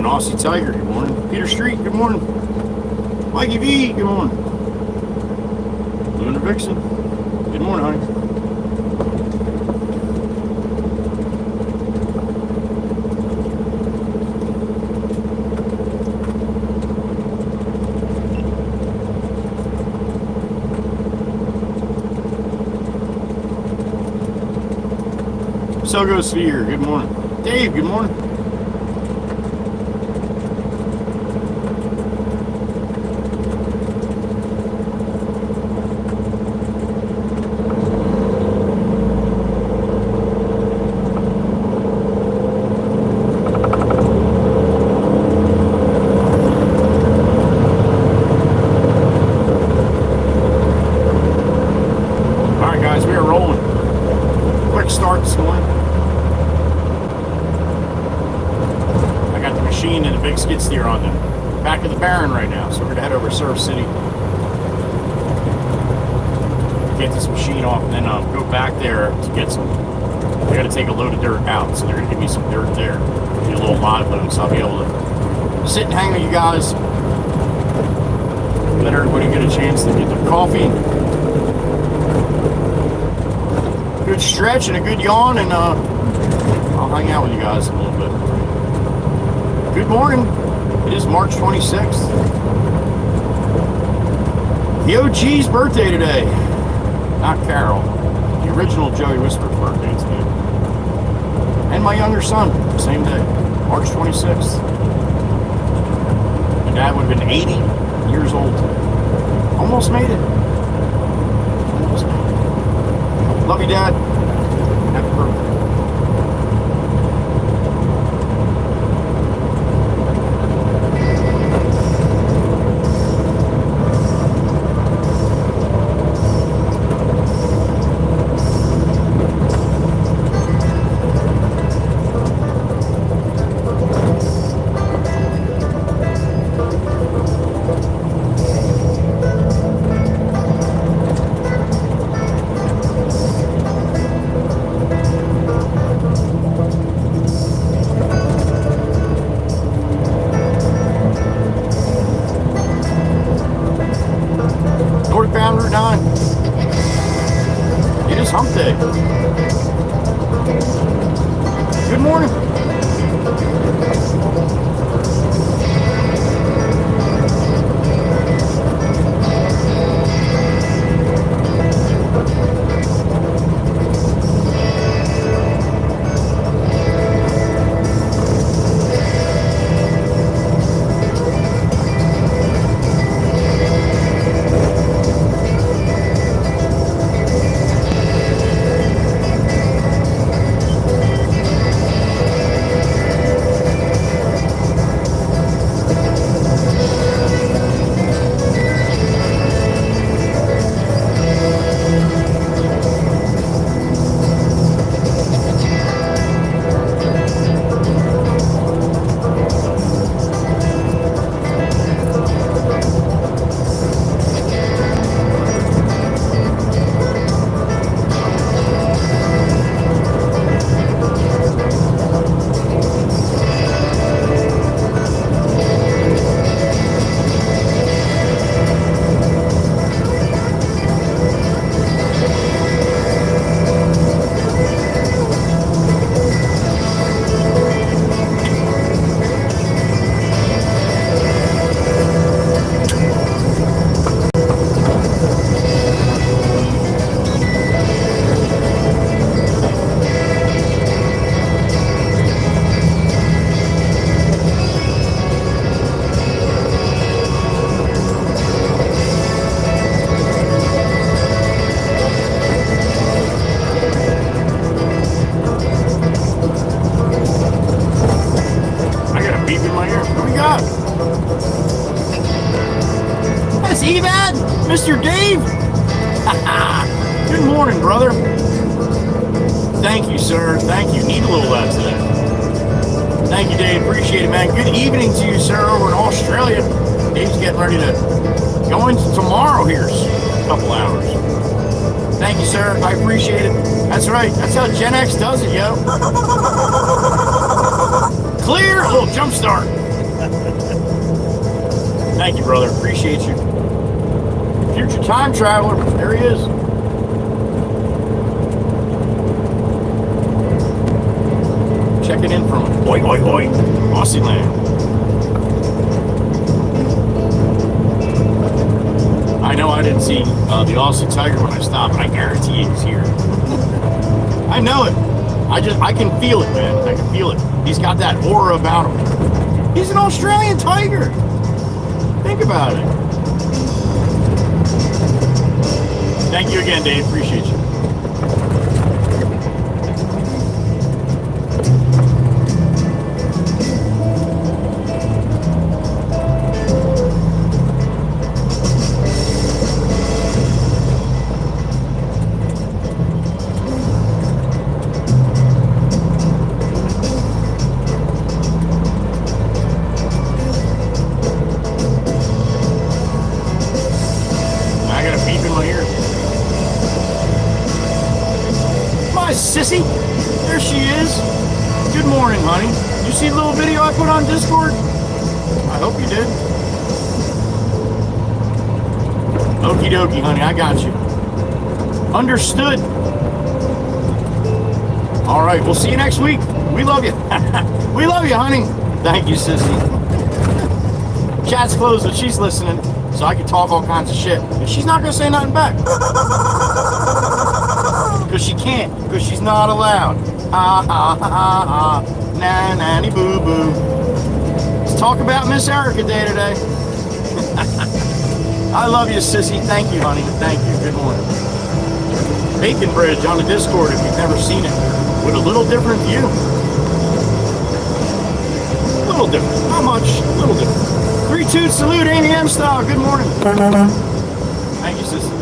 Aussie Tiger, good morning. Peter Street, good morning. Mikey V, good morning. Lunar Vixen, good morning, honey. Sogo Sphere, good morning. Dave, good morning. Alright guys, we are rolling. Quick start this morning. Machine and a big skid steer on the back of the Barren right now, so we're gonna head over to Surf City, get this machine off, and then go back there to get some. I gotta take a load of dirt out, so they're gonna give me some dirt there, do a little live load, so I'll be able to sit and hang with you guys, let everybody get a chance to get their coffee, good stretch and a good yawn, and I'll hang out with you guys in a little bit. Good morning. It is March 26th. The OG's birthday today. Not Carol. The original Joey Whisper's birthday today. And my younger son, same day, March 26th. My dad would have been 80 years old. Almost made it. Almost made it. Love you, Dad. Happy birthday. Northbound Route 9. It is hump day. Good morning. Mr. Dave? Good morning, brother. Thank you, sir. Thank you. Need a little of that today. Thank you, Dave. Appreciate it, man. Good evening to you, sir, over in Australia. Dave's getting ready to go into tomorrow here in a couple hours. Thank you, sir. I appreciate it. That's right. That's how Gen X does it, yo. Clear. A little jump start. Thank you, brother. Appreciate you. Future time traveler. There he is. Checking in from oi, oi, oi, Aussie land. I know I didn't see the Aussie Tiger when I stopped, but I guarantee he's here. I know it. I can feel it, man. I can feel it. He's got that aura about him. He's an Australian tiger. Think about it. Thank you again, Dave. Appreciate you. Sissy, there she is. Good morning, honey. You see the little video I put on Discord? I hope you did. Okie dokie, honey, I got you. Understood. All right, we'll see you next week. We love you. We love you, honey. Thank you, Sissy. Chat's closed, but she's listening, so I can talk all kinds of shit. And she's not going to say nothing back. Because she can't, because she's not allowed. Ha ha ha ha, na nanny boo boo. Let's talk about Miss Erica Day today. I love you, Sissy. Thank you, honey. Thank you. Good morning. Bacon Bridge on the Discord if you've never seen it, with a little different view. A little different. Not much. A little different. 3-2 salute, Amy M style. Good morning. Thank you, Sissy.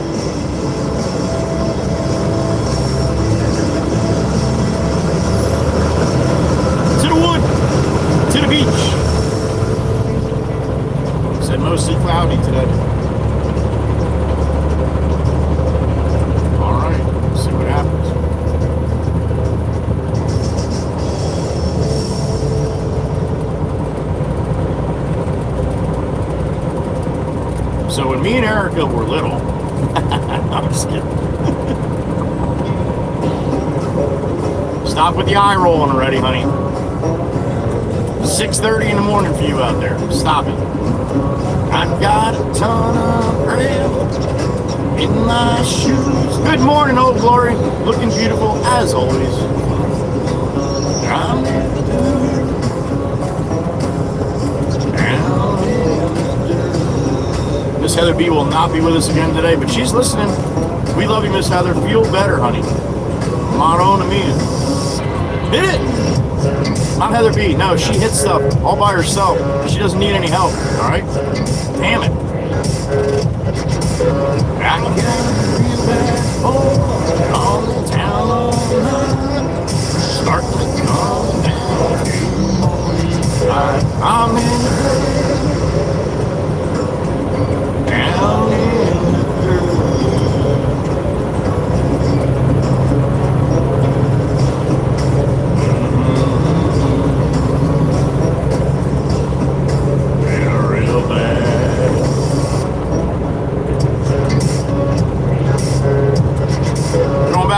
To the beach. Said mostly cloudy today. All right, see what happens. So when me and Erica were little, I'm just kidding. Stop with the eye rolling already, honey. 6:30 in the morning for you out there. Stop it. I've got a ton of gravel in my shoes. Good morning, Old Glory. Looking beautiful as always. Miss Heather B will not be with us again today, but she's listening. We love you, Miss Heather. Feel better, honey. Motto to me. Hit it! Not Heather B. No, she hits stuff all by herself. She doesn't need any help. All right? Damn it. I got real bad on the town all night. Start to calm down. I'm in the down in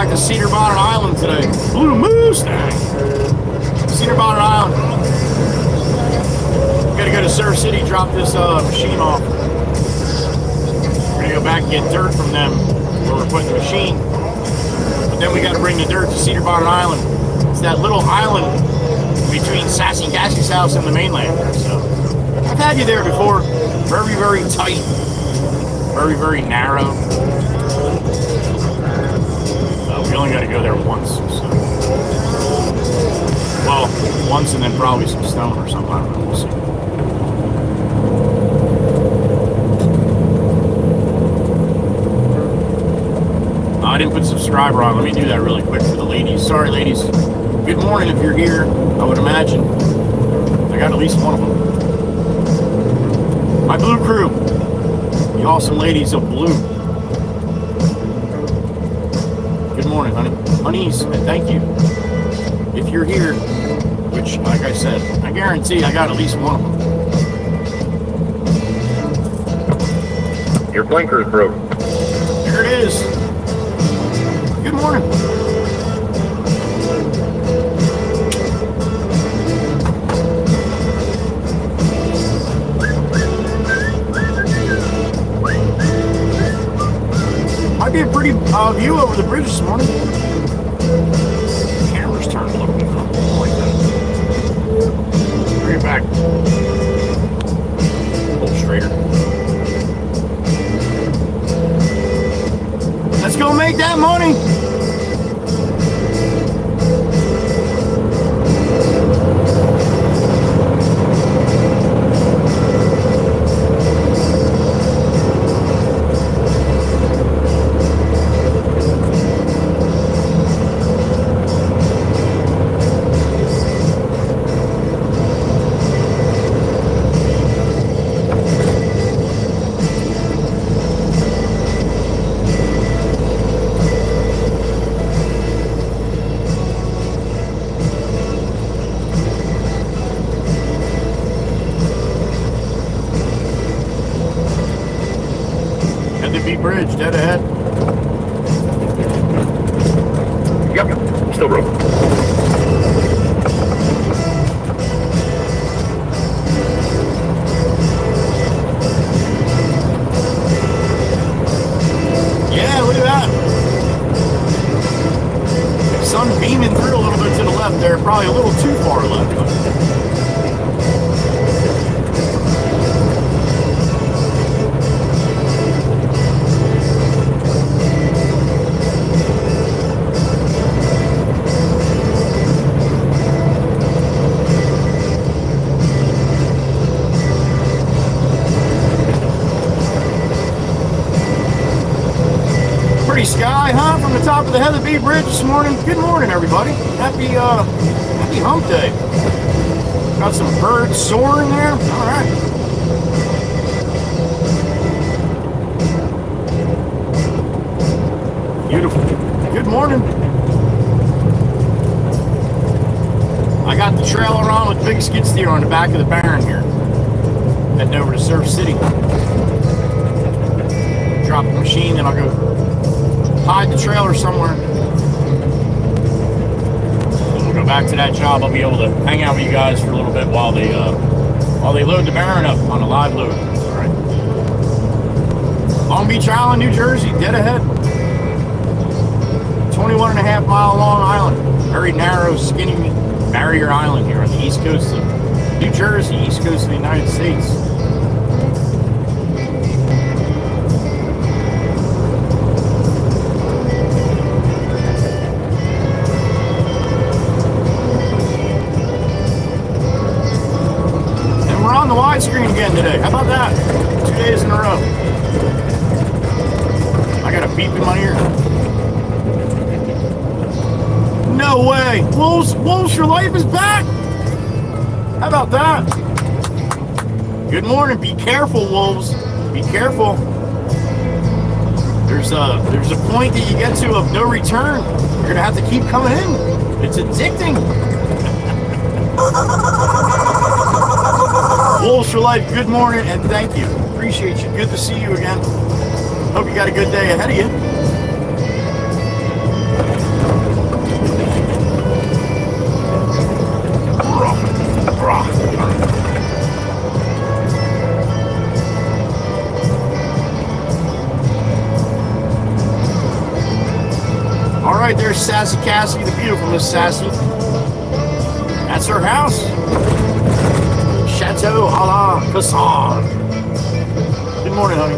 to Cedar Bonnet Island today. Blue Mustang. Cedar Bonnet Island. Gotta go to Surf City, drop this machine off. We're gonna go back and get dirt from them where we're putting the machine. But then we gotta bring the dirt to Cedar Bonnet Island. It's that little island between Sassy Cassie's house and the mainland. So I've had you there before. Very, very tight. Very, very narrow. We only got to go there once. So. Well, once and then probably some stone or something. I don't know. We'll see. I didn't put subscriber on. Let me do that really quick for the ladies. Sorry, ladies. Good morning if you're here. I would imagine. I got at least one of them. My blue crew. The awesome ladies of blue. Good morning, honey. Honeys, and thank you. If you're here, which, like I said, I guarantee I got at least one of them. Your blinker's broke. There it is. Good morning. Might be a pretty view over the bridge this morning. Camera's turned a little bit like that. Bring it back. A little straighter. Let's go make that money. Bridge, dead ahead. Yep, still broke. Yeah, look at that. Sun beaming through a little bit to the left there, probably a little too far left. Sky, huh? From the top of the Heather B Bridge this morning. Good morning, everybody. Happy hump day. Got some birds soaring there. All right. Beautiful. Good morning. I got the trailer on with big skid steer on the back of the barn here. Heading over to Surf City. Drop the machine, then I'll go hide the trailer somewhere. And we'll go back to that job. I'll be able to hang out with you guys for a little bit while they load the barn up on a live load. All right. Long Beach Island, New Jersey, dead ahead. 21.5 mile long island. Very narrow, skinny barrier island here on the east coast of New Jersey, east coast of the United States. The widescreen again today. How about that? 2 days in a row. I got a beep in my ear. No way. Wolves for Life is back. How about that? Good morning. Be careful, wolves. Be careful. There's a point that you get to of no return. You're gonna have to keep coming in. It's addicting. Wolves for Life, good morning and thank you. Appreciate you. Good to see you again. Hope you got a good day ahead of you. All right, there's Sassy Cassie, the beautiful Miss Sassy. That's her house. Chateau a la Casson. Good morning, honey.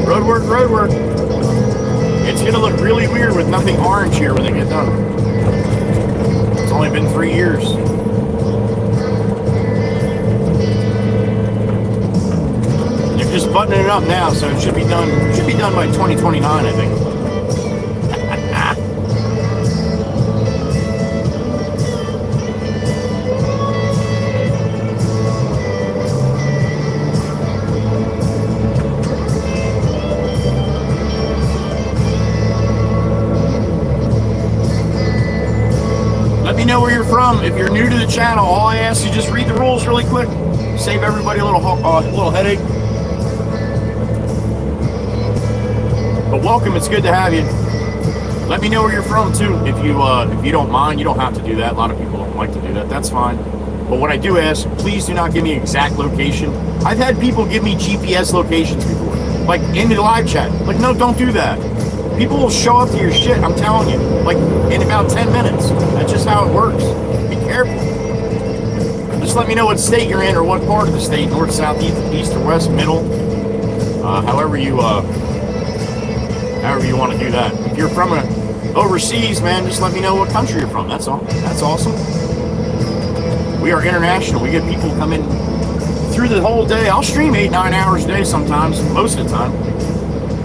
Road work. It's gonna look really weird with nothing orange here when they get done. It's only been 3 years. They're just buttoning it up now, so it should be done. Should be done by 2029, I think. know where you're from. If you're new to the channel, all I ask is just read the rules really quick. Save everybody a little headache. But welcome, it's good to have you. Let me know where you're from too. If you don't mind, you don't have to do that. A lot of people don't like to do that. That's fine. But what I do ask, please do not give me exact location. I've had people give me GPS locations before, like in the live chat. Like, no, don't do that. People will show up to your shit, I'm telling you, like in about 10 minutes. That's just how it works. Be careful. Just let me know what state you're in or what part of the state, north, south, east, or west, middle. However you want to do that. If you're from overseas, man, just let me know what country you're from. That's all. That's awesome. We are international. We get people come in through the whole day. I'll stream 8-9 hours a day sometimes, most of the time.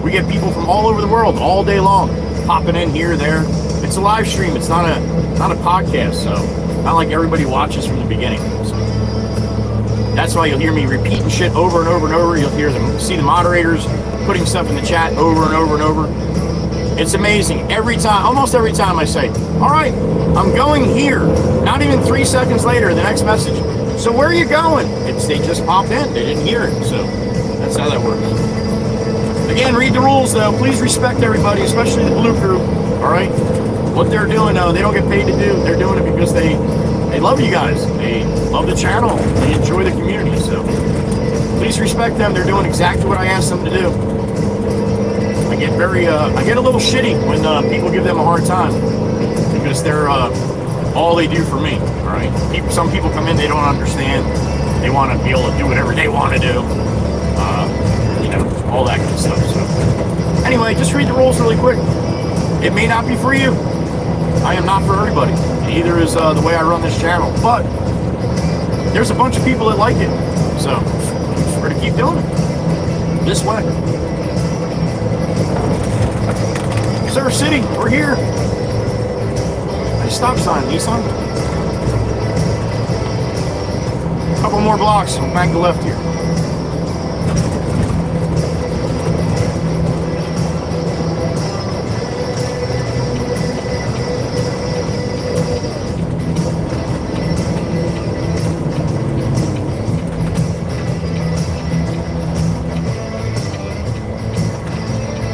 We get people from all over the world all day long, popping in here, there. It's a live stream. It's not a podcast, so not like everybody watches from the beginning. So that's why you'll hear me repeating shit over and over and over. You'll hear them, see the moderators putting stuff in the chat over and over and over. It's amazing. Every time, almost every time I say, all right, I'm going here. Not even 3 seconds later, the next message. So where are you going? They just popped in. They didn't hear it. So that's how that works. Again, read the rules, though. Please respect everybody, especially the blue crew. All right? What they're doing, they don't get paid to do. They're doing it because they love you guys. They love the channel. They enjoy the community. So please respect them. They're doing exactly what I asked them to do. I get a little shitty when people give them a hard time because they're all they do for me. All right? Some people come in, they don't understand. They want to be able to do whatever they want to do. All that good stuff. So anyway, just read the rules really quick. It may not be for you. I am not for everybody. Neither is the way I run this channel. But there's a bunch of people that like it. So we're to keep doing it this way. Surf City, we're here. Nice stop sign, Nissan. Couple more blocks, we'll bank the left here.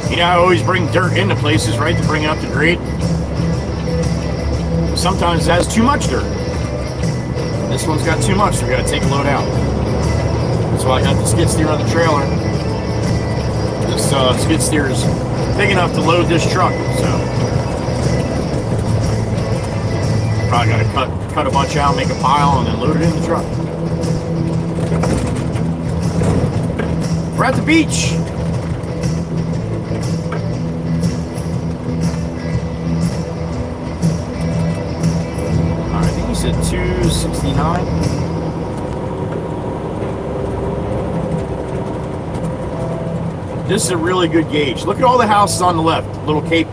You know, I always bring dirt into places, right, to bring up the grade. Sometimes it has too much dirt. This one's got too much, so we got to take a load out. That's why I got the skid steer on the trailer. This skid steer is big enough to load this truck, so probably got to cut a bunch out, make a pile, and then load it in the truck. We're at the beach. At 269. This is a really good gauge. Look at all the houses on the left. Little Cape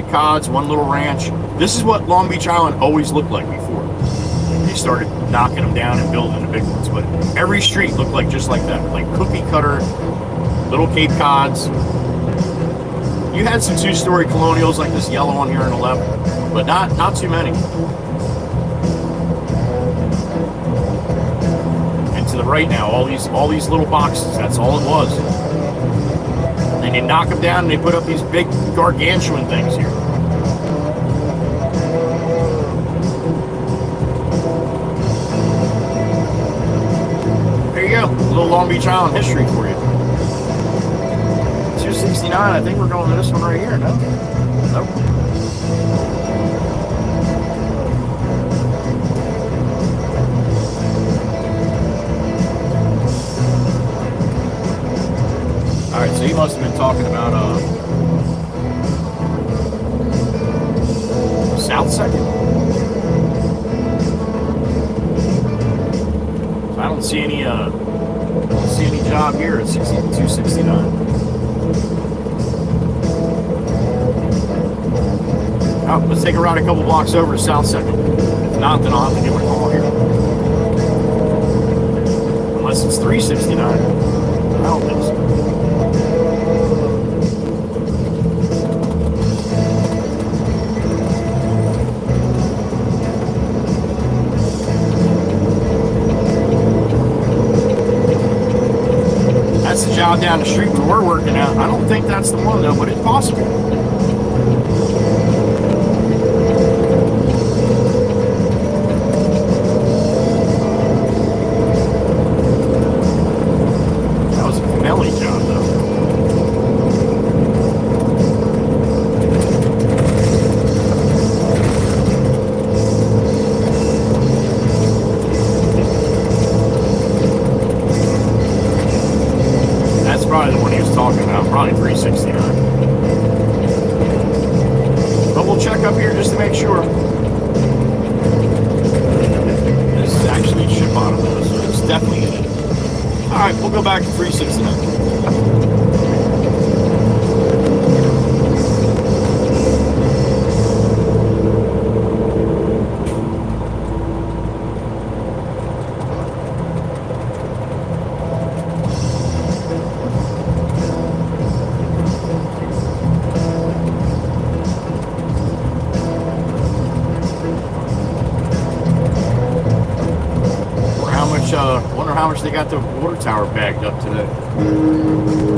Cods, one little ranch. This is what Long Beach Island always looked like before they started knocking them down and building the big ones. But every street looked like just like that, like cookie cutter, little Cape Cods. You had some two-story colonials like this yellow one here on the left, but not too many. To the right now, all these little boxes, that's all it was. And they knock them down and they put up these big gargantuan things here. There you go, a little Long Beach Island history for you. 269, I think we're going to this one right here, no? Nope. Alright, so you must have been talking about South Second. So I don't see any job here at 269. Oh, let's take a ride a couple blocks over to South Second. If not, then I'll have to give it a call here. Unless it's 369. I don't think so. spot down the street where we're working out. I don't think that's the one though, but it's possible. That was a Melly job though. Probably the one he was talking about, probably 369. But we'll check up here just to make sure. This is actually ship bottom though, so it's definitely in it. Alright, we'll go back to 369. Wonder how much they got the water tower bagged up today.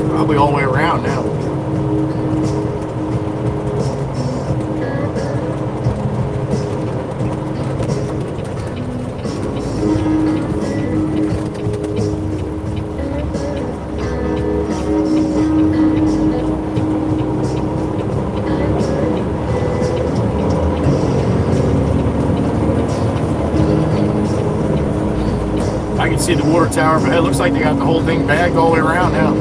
Probably all the way around now. I can see the water tower, but it looks like they got the whole thing bagged all the way around now.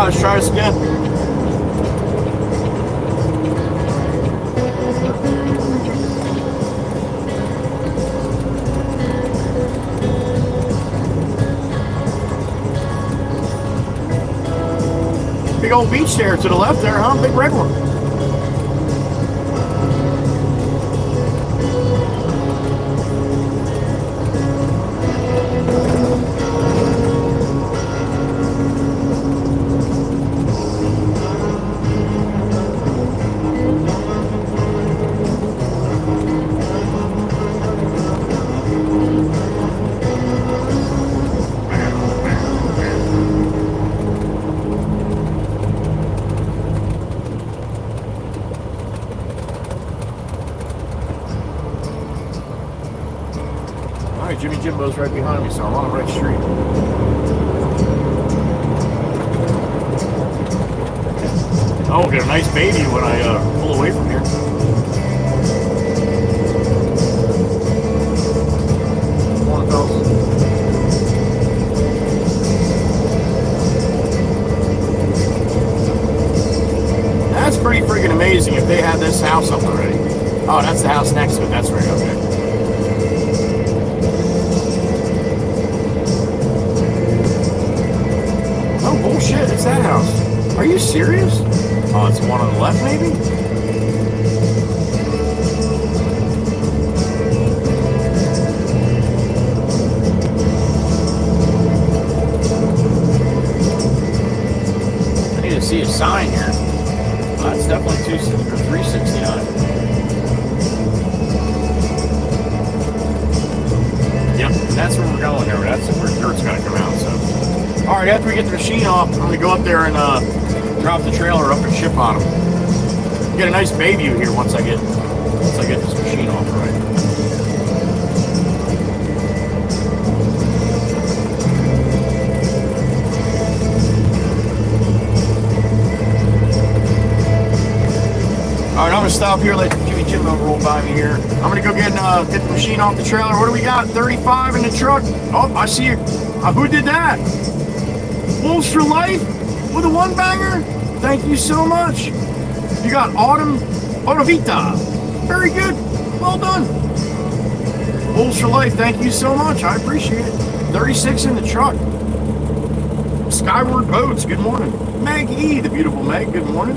Let's try this again. Big old beach there to the left there, huh? Big red one. Jimmy Jimbo's right behind me, so I'm on the right street. Oh, we'll get a nice baby when I pull away from here. Morning, fellas. That's pretty freaking amazing if they had this house up already. Oh, that's the house next to it. That's right, okay. Bullshit, it's that house. Are you serious? Oh, it's the one on the left, maybe? I need to see a sign here. That's definitely 369. Yep, that's where we're going there. That's where dirt's got to come out, so. All right, after we get the machine off, I'm gonna go up there and drop the trailer up and ship on them. Get a nice bay view here once I get this machine off, right? All right, I'm gonna stop here, let Jimmy Jimbo roll by me here. I'm gonna go get the machine off the trailer. What do we got? 35 in the truck. Oh, I see you. Who did that? Wolves for Life with a one banger. Thank you so much. You got Autumn Autovita. Very good. Well done. Wolves for Life. Thank you so much. I appreciate it. 36 in the truck. Skyward Boats, good morning. Meg E, the beautiful Meg, good morning.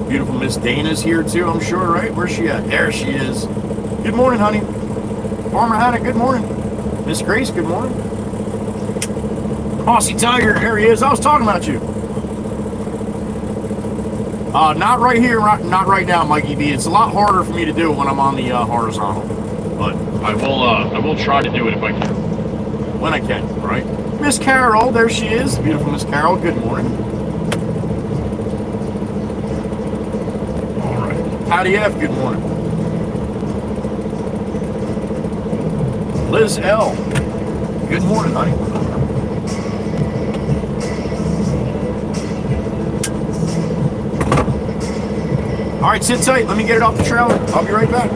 Beautiful Miss Dana's here too, I'm sure, right? Where's she at? There she is. Good morning, honey. Farmer Hannah, good morning. Miss Grace, good morning. Aussie Tiger, there he is. I was talking about you. Not right here, not right now, Mikey B. It's a lot harder for me to do when I'm on the horizontal, but I will try to do it if I can, when I can, right? Miss Carol, there she is, beautiful Miss Carol. Good morning. All right, Patty F. Good morning. Liz L. Good morning, honey. All right, sit tight. Let me get it off the trailer. I'll be right back.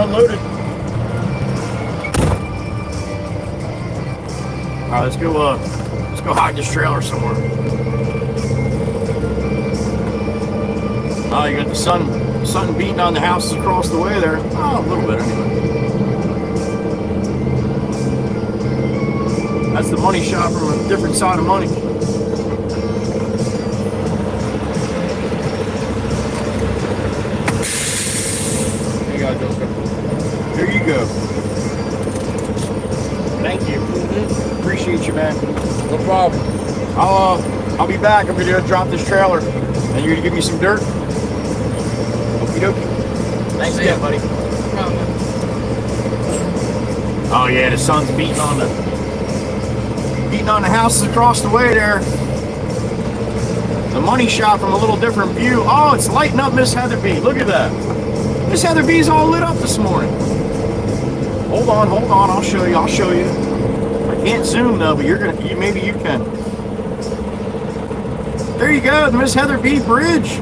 unloaded. All right, let's go hide this trailer somewhere. Oh, you got the sun beating on the houses across the way there. Oh, a little bit anyway. That's the money shot from a different side of money. There you go. Thank you. Appreciate you, man. No problem. I'll be back. I'm gonna drop this trailer, and you're gonna give me some dirt. Okie dokie. Thanks again, buddy. Oh yeah, the sun's beating on the houses across the way there. The money shot from a little different view. Oh, it's lighting up Miss Heatherby. Look at that. Miss Heatherby's all lit up this morning. Hold on. I'll show you. I can't zoom though, but maybe you can. There you go, the Miss Heatherby Bridge.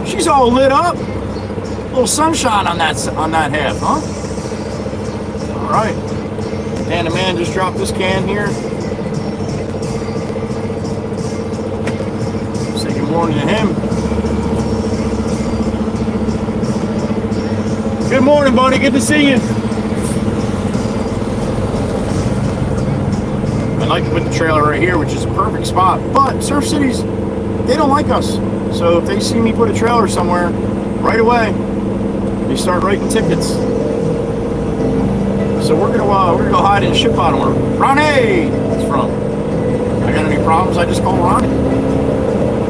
She's all lit up. A little sunshine on that half, huh? All right. And the man just dropped this can here. Say good morning to him. Good morning, buddy. Good to see you. I'd like to put the trailer right here, which is a perfect spot. But Surf Cities, they don't like us. So if they see me put a trailer somewhere, right away, they start writing tickets. So we're gonna go hide in a ship bottom where Ronnie is from. I got any problems? I just call Ronnie.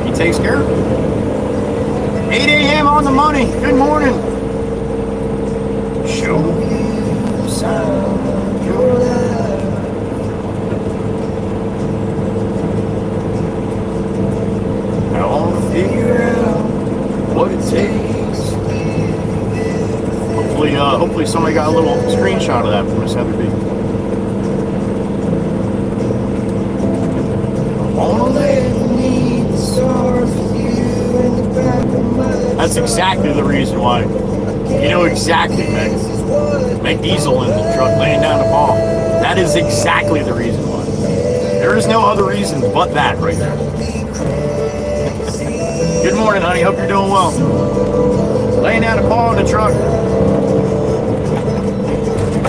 He takes care of it. 8 a.m. on the money. Good morning. Show me some of your love. I wanna figure out what it takes. Hopefully somebody got a little screenshot of that from Miss Heatherby. I wanna let me the stars with you in the back of my. That's exactly the reason why. You know exactly, Meg Diesel in the truck laying down the ball. That is exactly the reason why. There is no other reason but that right there. Good morning, honey. Hope you're doing well. Laying down the ball in the truck.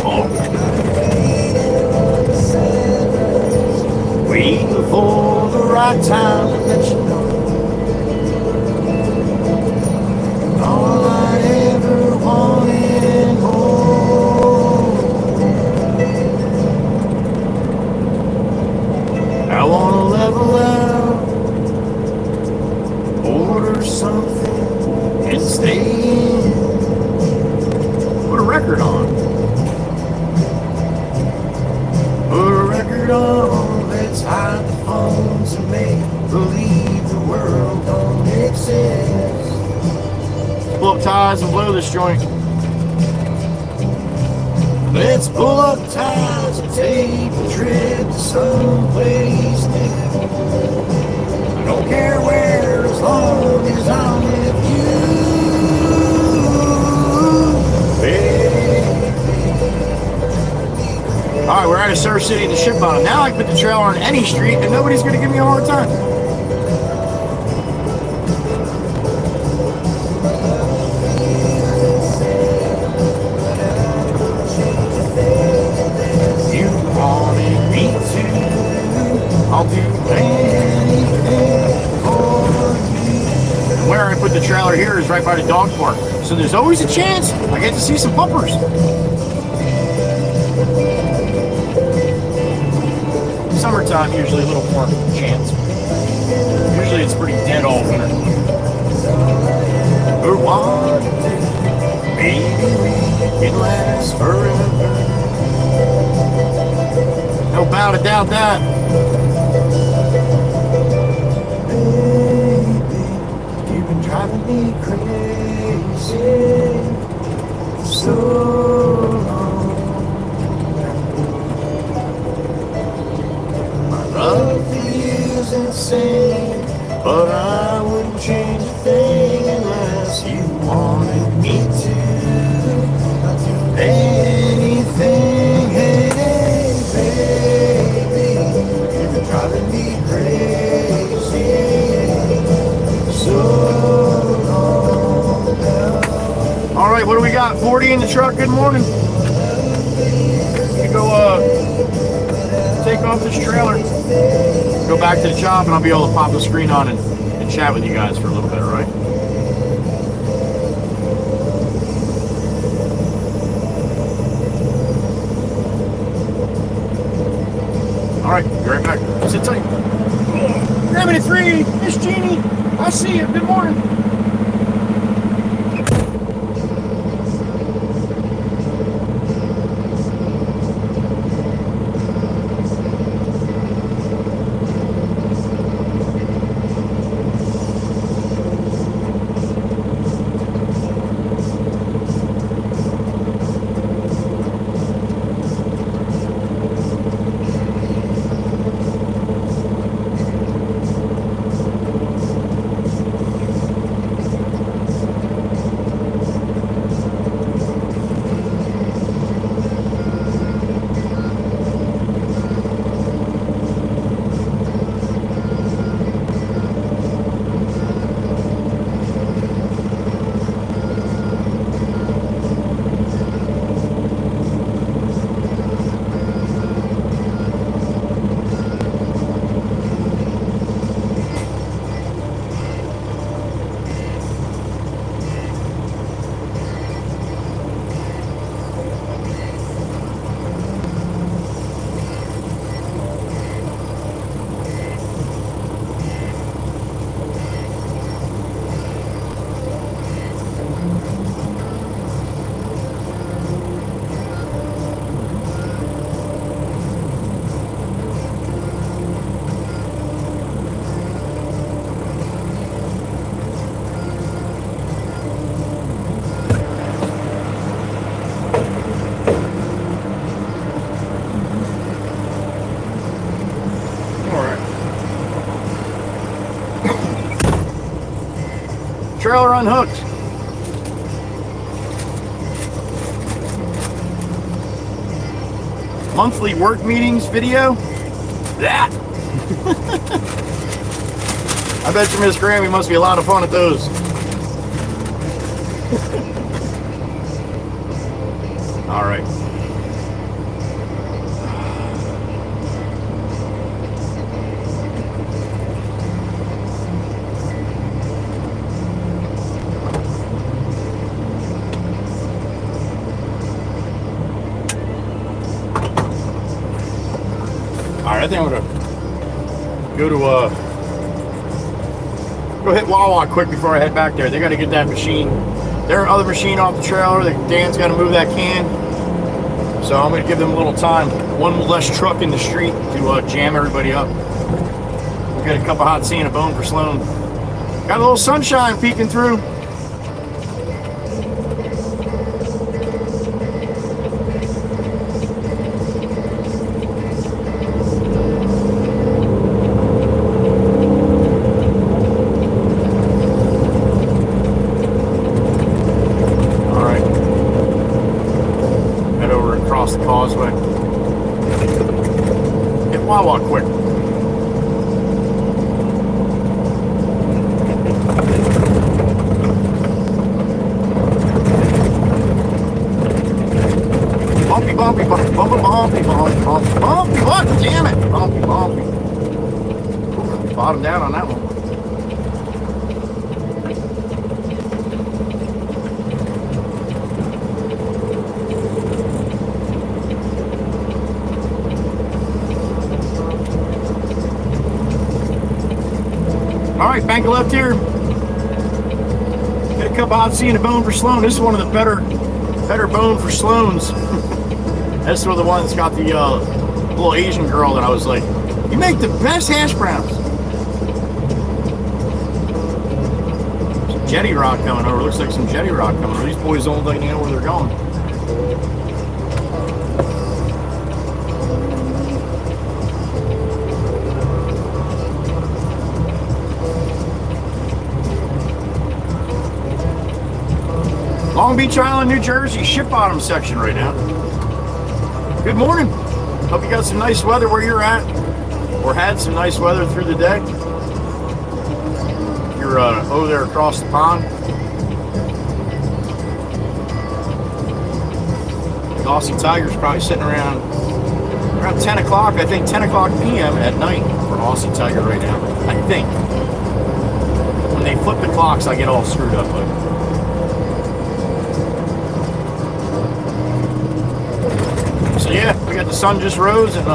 Oh. Waiting for the right time to let you know. All I ever wanted and more. I wanna level out, order something, and stay in. Put a record on. Put a record on, let's hide the phones and make believe the world don't exist. Pull up ties and blow this joint. Let's pull up ties and take a trip to someplace new. I don't care where, as long as I'm with you. Baby. All right, we're out of Surf City in the ship bottom. Now I can put the trailer on any street and nobody's going to give me a hard time. I'll do anything for you. And where I put the trailer here is right by the dog park. So there's always a chance I get to see some puppers. Summertime, usually a little more chance. Usually it's pretty dead all winter. For one day, maybe it lasts forever. No bow to doubt that. Baby, you've been driving me crazy so long. My love for you's insane, but I wouldn't change a thing unless you wanted me to. Morty in the truck, good morning. You go take off this trailer, go back to the job, and I'll be able to pop the screen on and chat with you guys for a little bit, all right? All right, be right back. Sit tight. Grabbing at 3, Miss Jeannie. I see you. Good morning. Trailer unhooked. Monthly work meetings video. That. I bet you Miss Grammy must be a lot of fun at those. All right. I think I'm gonna go hit Wawa quick before I head back there. They got to get that machine, their other machine off the trailer. Dan's got to move that can, so I'm gonna give them a little time. One less truck in the street to jam everybody up. We'll get a cup of hot tea and a bone for Sloan. Got a little sunshine peeking through. Causeway. Hit Wawa quick. Bumpy, bumpy, bumpy, bumpy, bumpy, bumpy, bumpy, bumpy, what? Damn it! Bumpy, bumpy. Bottom down on that one. All right, bank left here. Get a cup of hot tea and a bone for Sloan. This is one of the better bone for Sloans. This is the one that's got the little Asian girl that I was like, you make the best hash browns. Some jetty rock coming over. Looks like some jetty rock coming over. These boys don't like know where they're going. Long Beach Island, New Jersey, ship bottom section right now. Good morning. Hope you got some nice weather where you're at, or had some nice weather through the day. You're over there across the pond. Aussie Tiger's probably sitting around 10 o'clock. I think 10 o'clock p.m. at night for Aussie Tiger right now. I think. When they flip the clocks, I get all screwed up. But so yeah, we got the sun just rose and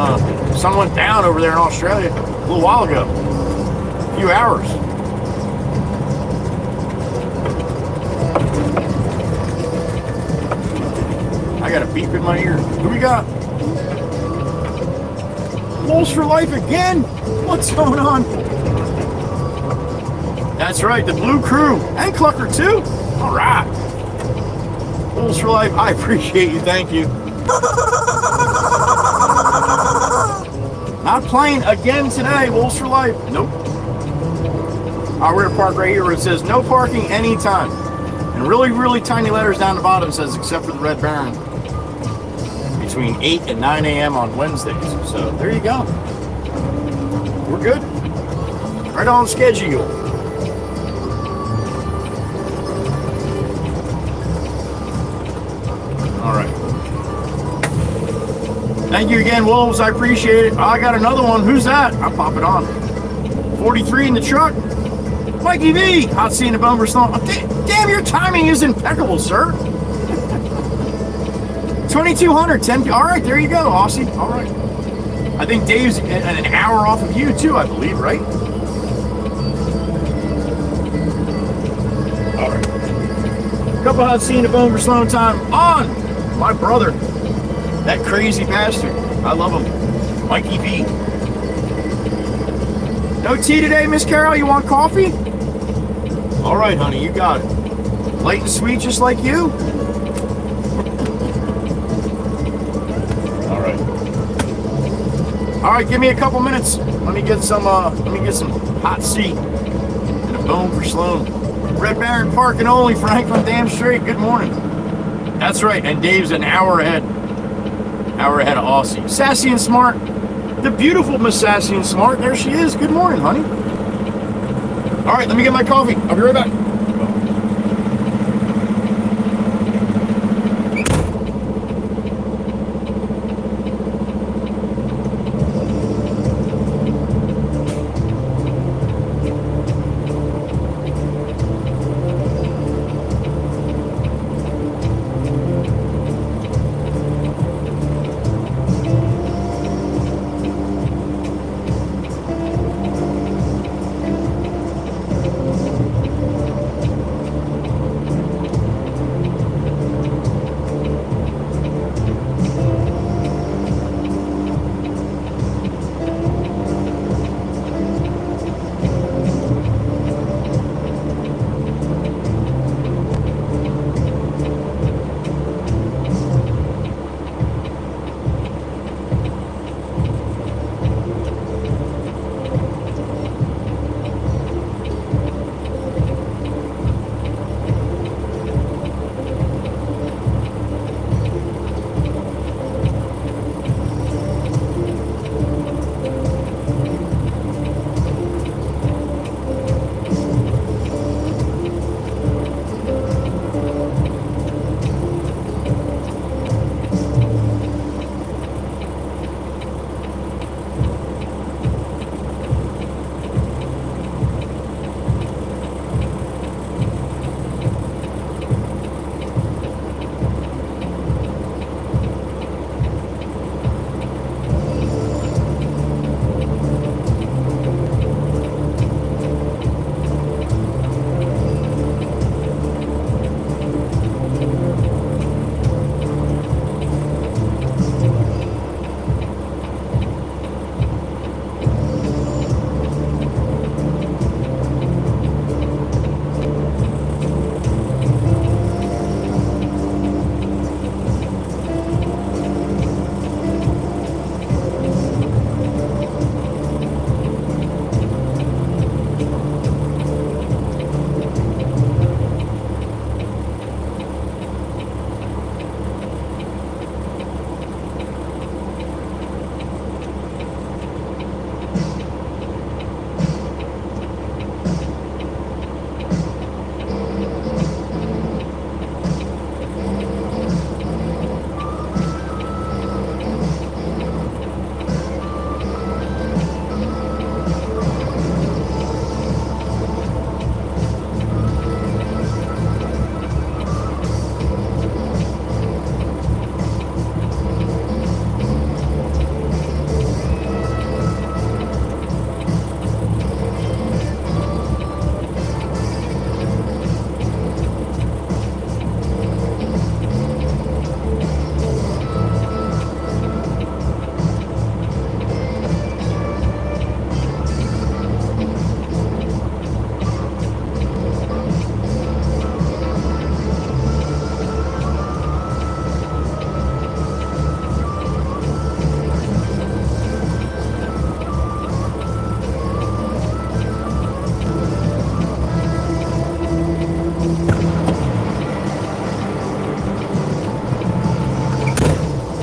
sun went down over there in Australia a little while ago. A few hours. I got a beep in my ear. Who we got? Wolves for Life again? What's going on? That's right, the Blue Crew. And Clucker too? Alright. Wolves for Life, I appreciate you, thank you. Not playing again today, Wolves for Life. Nope. We're gonna park right here where it says no parking anytime. And really, really tiny letters down the bottom says except for the Red Baron. Between 8 and 9 a.m. on Wednesdays. So there you go. We're good. Right on schedule. All right. Thank you again, Wolves. I appreciate it. I got another one. Who's that? I'll pop it on. 43 in the truck. Mikey V. Hot seeing the bumper slump. Damn, your timing is impeccable, sir. 2200, 10. All right, there you go, Aussie. All right. I think Dave's an hour off of you, too, I believe, right? All right. Couple hot seeing the bone for slow time on my brother, that crazy bastard. I love him. Mikey V. No tea today, Miss Carol? You want coffee? All right, honey, you got it. Light and sweet, just like you. All right, give me a couple minutes. Let me get some hot seat and a bone for Sloan. Red Baron parking only, Franklin, damn straight. Good morning. That's right, and Dave's an hour ahead. Hour ahead of Aussie. Sassy and Smart. The beautiful Miss Sassy and Smart. There she is. Good morning, honey. All right, let me get my coffee. I'll be right back.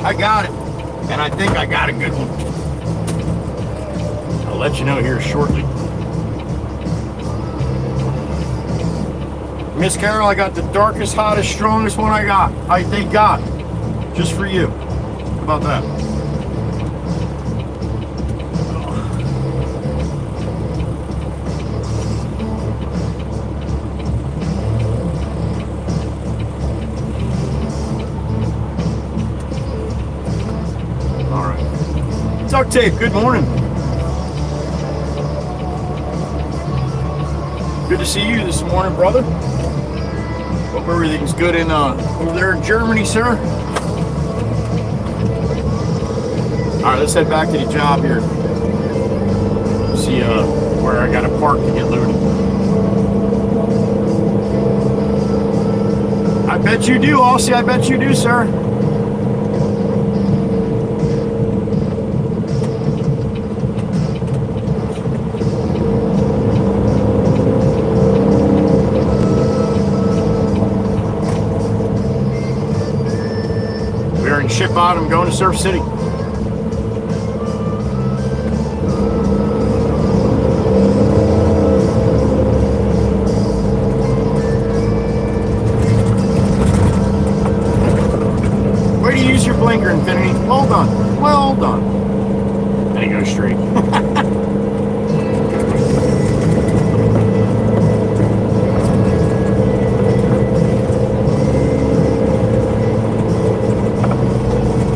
I got it. And I think I got a good one. I'll let you know here shortly. Miss Carol, I got the darkest, hottest, strongest one I got. They got. Just for you. How about that? Duct tape, good morning. Good to see you this morning, brother. Hope everything's good in over there in Germany, sir. Alright, let's head back to the job here. See where I gotta park to get loaded. I bet you do, Aussie, I bet you do, sir. Ship bottom, going to Surf City. Way to use your blinker, Infinity. Well done. Well done. And he goes straight.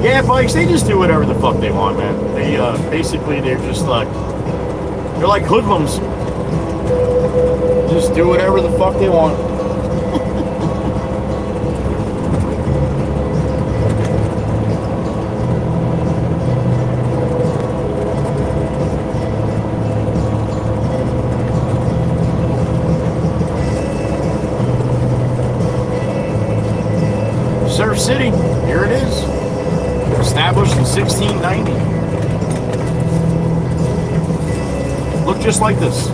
Yeah, bikes, they just do whatever the fuck they want, man. They, basically, they're just like, they're like hoodlums. Just do whatever the fuck they want. Surf City, here it is. Established in 1690. Look just like this.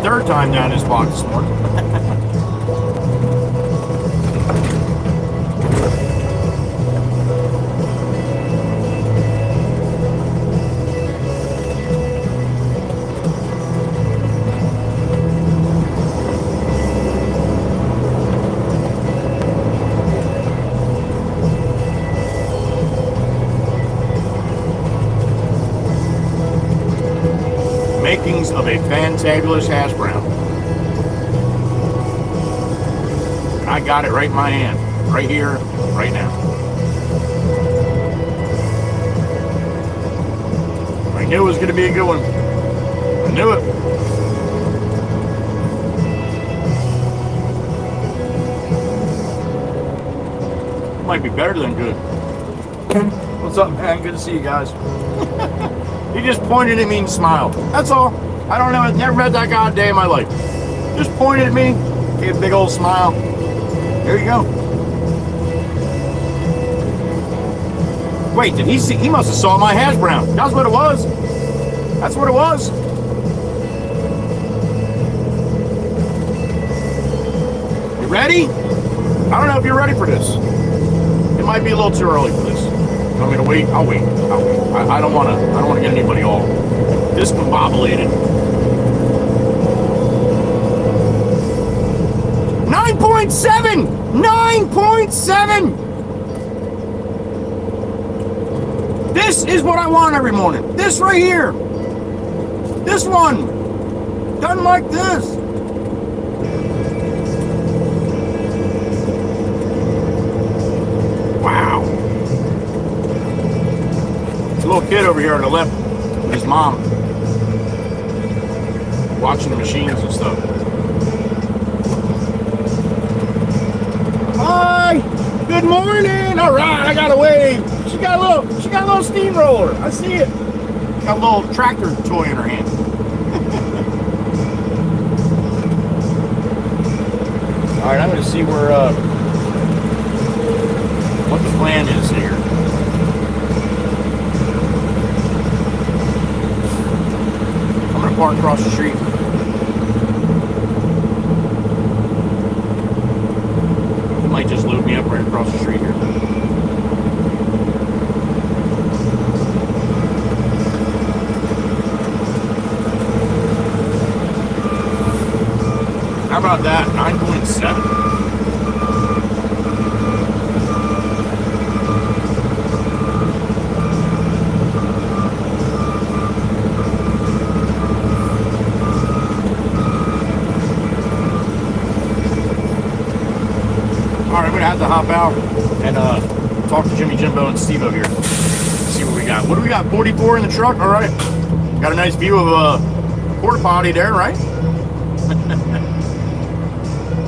Third time down this block this morning. Makings of a fantabulous hash brown. I got it right in my hand, right here, right now. I knew it was going to be a good one. I knew it. Might be better than good. What's up, man? Good to see you guys. He just pointed at me and smiled. That's all. I don't know. I've never met that guy a day in my life. Just pointed at me, gave a big old smile. There you go. Wait, did he see? He must have saw my hash brown. That's what it was. That's what it was. You ready? I don't know if you're ready for this. It might be a little too early for this. Want me to wait? I'll wait. I don't want to get anybody all discombobulated. 9.7! 9.7! This is what I want every morning. This right here. This one. Done like this. Wow. There's a little kid over here on the left with his mom. Watching the machines and stuff. Hi! Good morning. All right, I got a wave. She got a little steamroller. I see it. Got a little tractor toy in her hand. All right, I'm going to see where what the plan is here. I'm going to park across the street. He might just load me up right across the street here. How about that? 9.7. Alright, I'm going to have to hop out and talk to Jimmy Jimbo and Steve over here. See what we got. What do we got? 44 in the truck? Alright. Got a nice view of a porta potty there, right?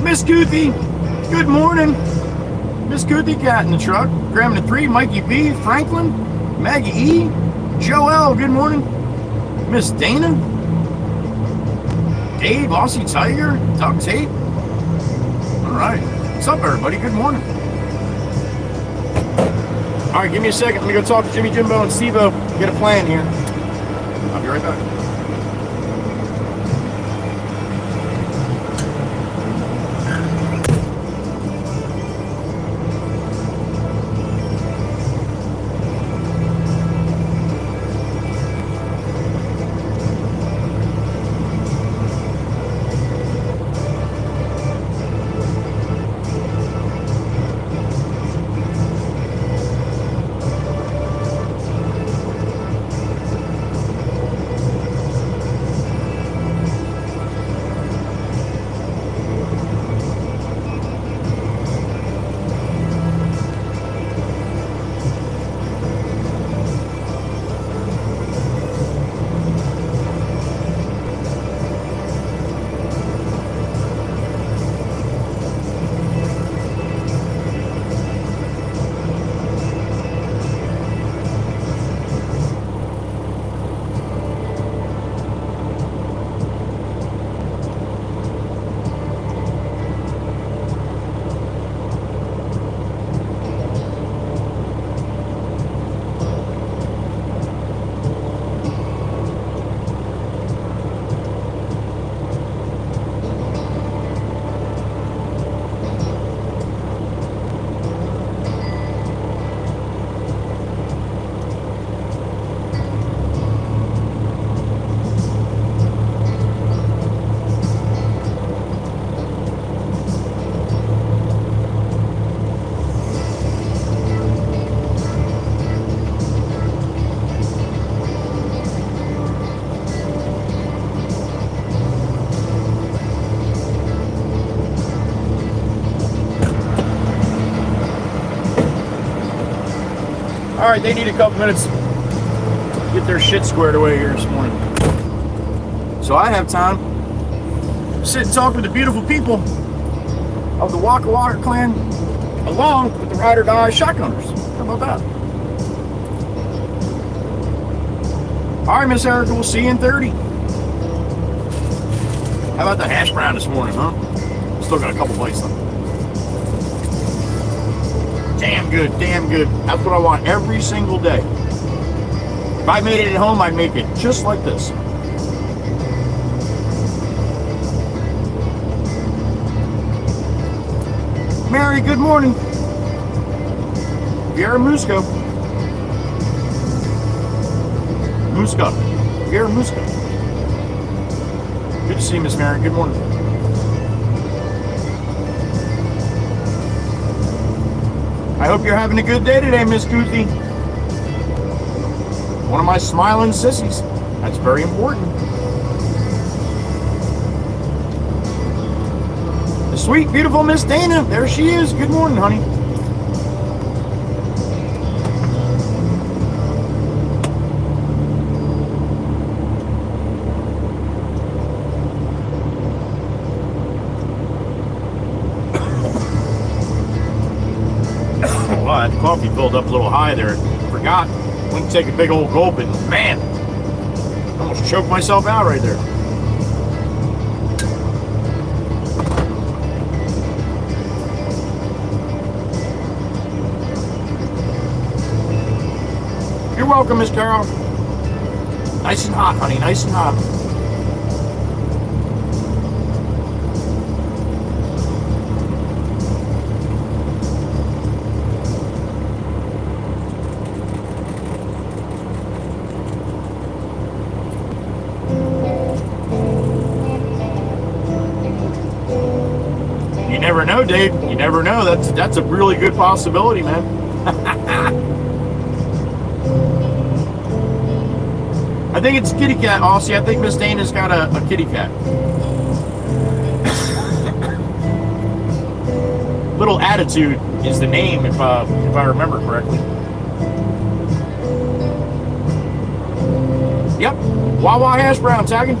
Miss Goothy, good morning. Miss Goothy cat in the truck. Grabbing the 3, Mikey B, Franklin, Maggie E, Joel, good morning. Miss Dana, Dave, Aussie Tiger, Duct Tape. Alright. What's up, everybody? Good morning. Alright, give me a second. Let me go talk to Jimmy Jimbo and Steve-O. Get a plan here. I'll be right back. All right, they need a couple minutes to get their shit squared away here this morning. So I have time to sit and talk with the beautiful people of the Waka Waka clan, along with the Ride or Die Shotgunners. How about that? All right, Miss Erica, we'll see you in 30. How about the hash brown this morning, huh? Still got a couple bites left. Damn good, damn good. That's what I want every single day. If I made it at home, I'd make it just like this. Mary, good morning. Vera Musco. Vera Musco. Good to see you, Miss Mary. Good morning. I hope you're having a good day today, Miss Goothy. One of my smiling sissies. That's very important. The sweet, beautiful Miss Dana. There she is. Good morning, honey. coffee filled up a little high there. Forgot. Went to take a big old gulp and man, almost choked myself out right there. You're welcome, Miss Carol. Nice and hot, honey. Nice and hot. You never know, Dave. You never know. That's a really good possibility, man. I think it's kitty cat, Aussie. I think Miss Dana's got a kitty cat. Little Attitude is the name, if I remember correctly. Yep, Wawa hash brown tagging.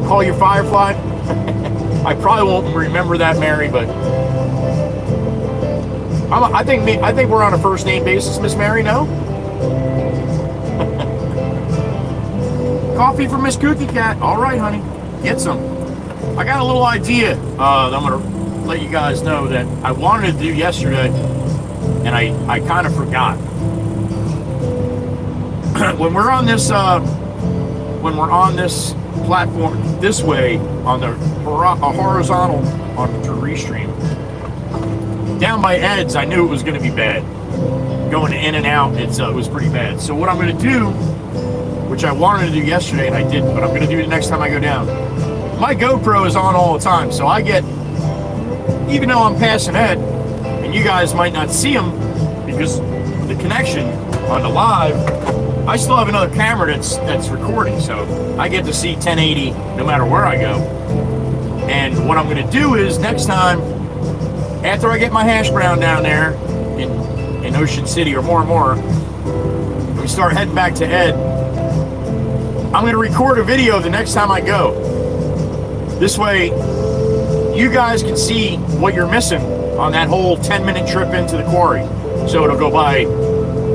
Call your Firefly. I probably won't remember that, Mary, but I think we're on a first name basis, Miss Mary. No. Coffee for Miss Cookie Cat. All right, honey, get some. I got a little idea that I'm gonna let you guys know that I wanted to do yesterday, and I kind of forgot. When we're on this platform this way on the horizontal on the restream down by Ed's, I knew it was going to be bad going in and out. It was pretty bad. So what I'm going to do, which I wanted to do yesterday and I didn't, but I'm going to do it next time I go down. My GoPro is on all the time, so I get, even though I'm passing Ed and you guys might not see him because of the connection on the live, I still have another camera that's recording, so I get to see 1080 no matter where I go. And what I'm going to do is next time, after I get my hash brown down there in Ocean City or more, we start heading back to Ed, I'm going to record a video the next time I go. This way, you guys can see what you're missing on that whole 10-minute trip into the quarry. So it'll go by,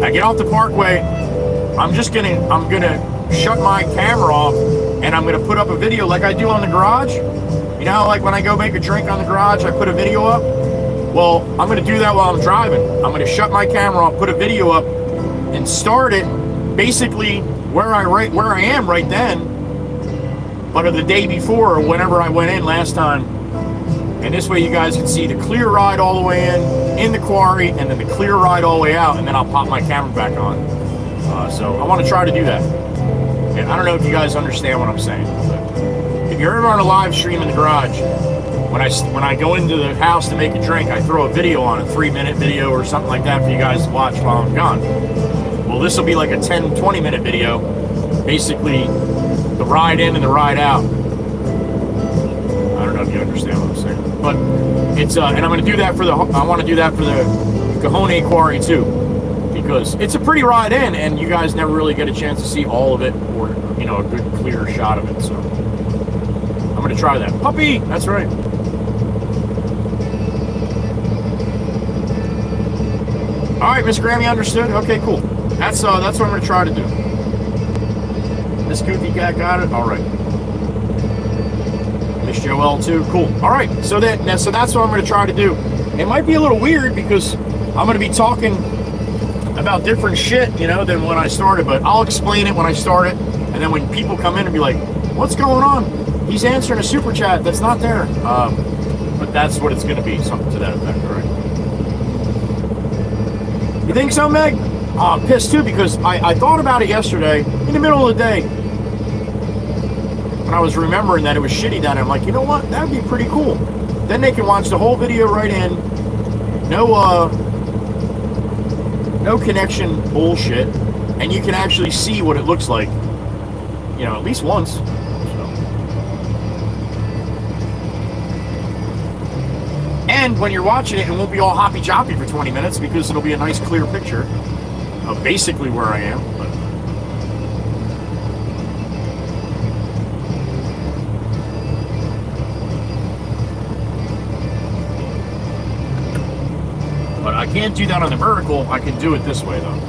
I get off the parkway, I'm gonna shut my camera off and I'm gonna put up a video like I do on the garage. You know, like when I go make a drink on the garage, I put a video up. Well, I'm gonna do that while I'm driving. I'm gonna shut my camera off, put a video up, and start it basically where I am right then, but of the day before or whenever I went in last time. And this way you guys can see the clear ride all the way in the quarry, and then the clear ride all the way out, and then I'll pop my camera back on. So I want to try to do that. And I don't know if you guys understand what I'm saying, but if you're ever on a live stream in the garage, when I go into the house to make a drink, I throw a video on, a 3-minute video or something like that for you guys to watch while I'm gone. Well, this will be like a 10-20 minute video, basically the ride in and the ride out. I don't know if you understand what I'm saying, but it's and I'm going to do that I want to do that for the Cajon Quarry too, because it's a pretty ride in, and you guys never really get a chance to see all of it, or a good clear shot of it. So I'm going to try that. Puppy, that's right. All right, Miss Grammy, understood. Okay, cool. That's what I'm going to try to do. Miss Cookie Cat got it. All right. Miss Joelle too. Cool. All right. So that's what I'm going to try to do. It might be a little weird because I'm going to be talking about different shit, than when I started, but I'll explain it when I start it, and then when people come in and be like, what's going on? He's answering a super chat that's not there. But that's what it's going to be, something to that effect, all right? You think so, Meg? I'm pissed too, because I thought about it yesterday in the middle of the day when I was remembering that it was shitty down there. I'm like, you know what? That would be pretty cool. Then they can watch the whole video right in. No connection bullshit, and you can actually see what it looks like, at least once. So. And when you're watching it, it won't be all hoppy-choppy for 20 minutes because it'll be a nice clear picture of basically where I am. But can't do that on the vertical. I can do it this way though.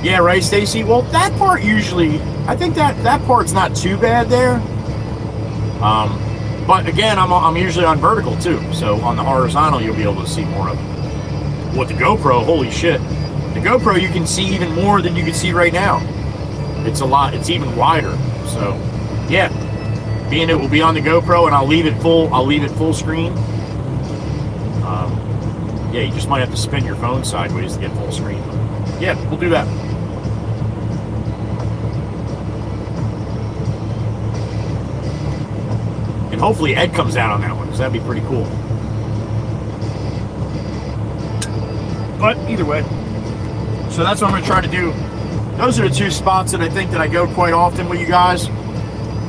Yeah, right, Stacy. Well, that part usually, I think that part's not too bad there. But again, I'm usually on vertical too, so on the horizontal you'll be able to see more of it. With the GoPro, holy shit, the GoPro you can see even more than you can see right now. It's a lot. It's even wider. So, yeah, being it will be on the GoPro, and I'll leave it full. I'll leave it full screen. Yeah, you just might have to spin your phone sideways to get full screen. But yeah, we'll do that. And hopefully Ed comes out on that one, because that'd be pretty cool. But either way, so that's what I'm going to try to do. Those are the two spots that I think that I go quite often with you guys,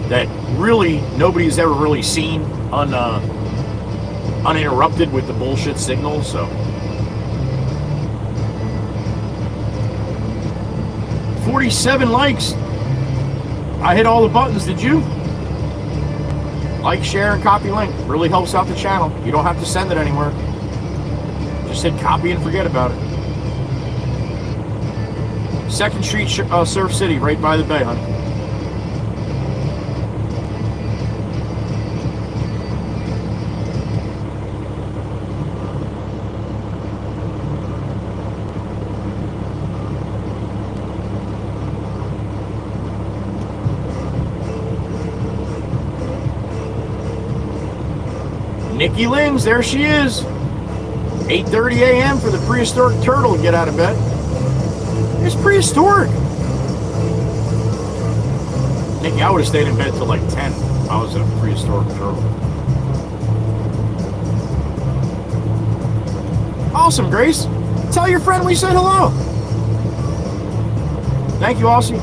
that really nobody's ever really seen uninterrupted with the bullshit signal. So 47 likes. I hit all the buttons. Did you? Like, share, and copy link. Really helps out the channel. You don't have to send it anywhere. Just hit copy and forget about it. 2nd Street, Surf City, right by the bay, honey. Nikki Lings, there she is. 8:30 a.m. for the prehistoric turtle to get out of bed. It's prehistoric. Nikki, I would have stayed in bed till like 10 if I was a prehistoric turtle. Awesome, Grace. Tell your friend we said hello. Thank you, Aussie.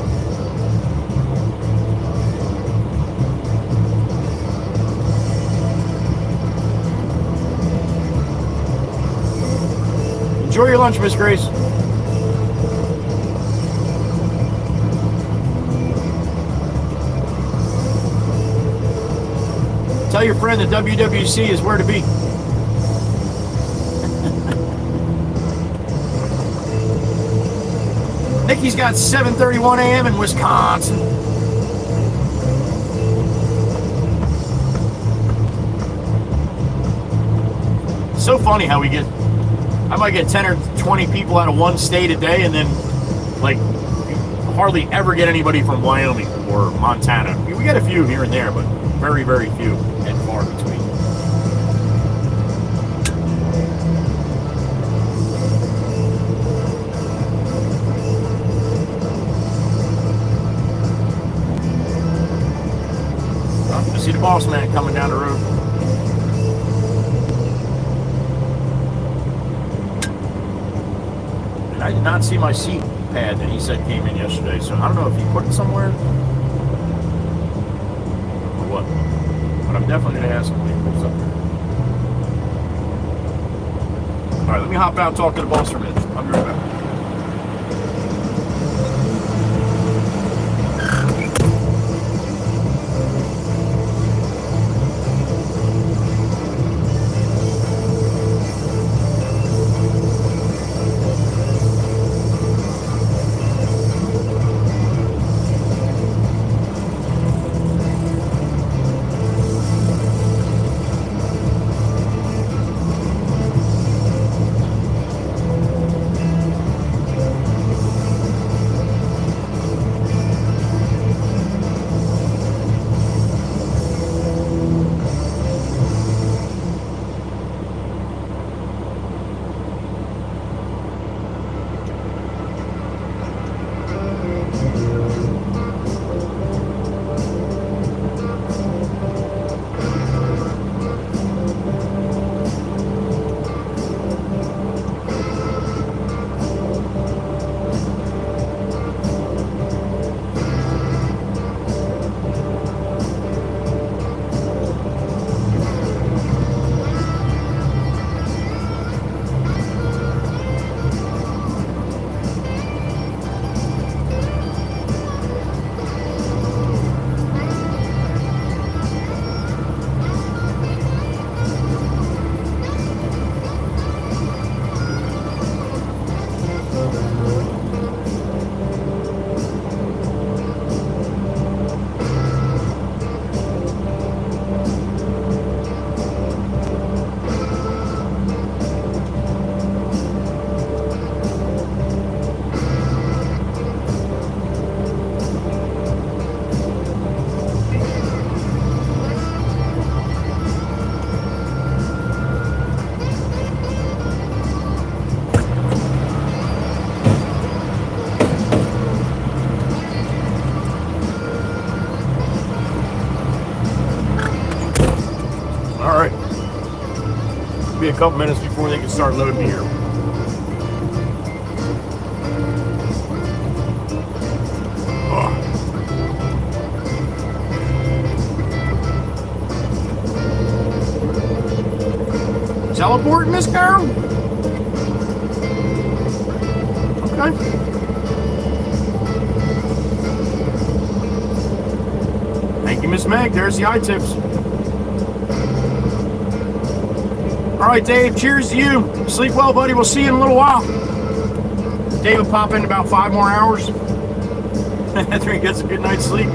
Enjoy your lunch, Miss Grace. Tell your friend that WWC is where to be. Nikki's got 7:31 a.m. in Wisconsin. So funny how we get, I might get 10 or 20 people out of one state a day, and then like hardly ever get anybody from Wyoming or Montana. I mean, we get a few here and there, but very, very few and far between. I see the boss man coming down the road. And I did not see my seat pad that he said came in yesterday, so I don't know if he put it somewhere or what. But I'm definitely going to ask him when he pulls up here. Alright, let me hop out and talk to the boss for a minute. I'll be right back. a couple minutes before they can start loading me here. Teleport, Miss Carol? Okay. Thank you, Miss Meg. There's the iTips. All right, Dave. Cheers to you. Sleep well, buddy. We'll see you in a little while. Dave will pop in about 5 more hours after he gets a good night's sleep.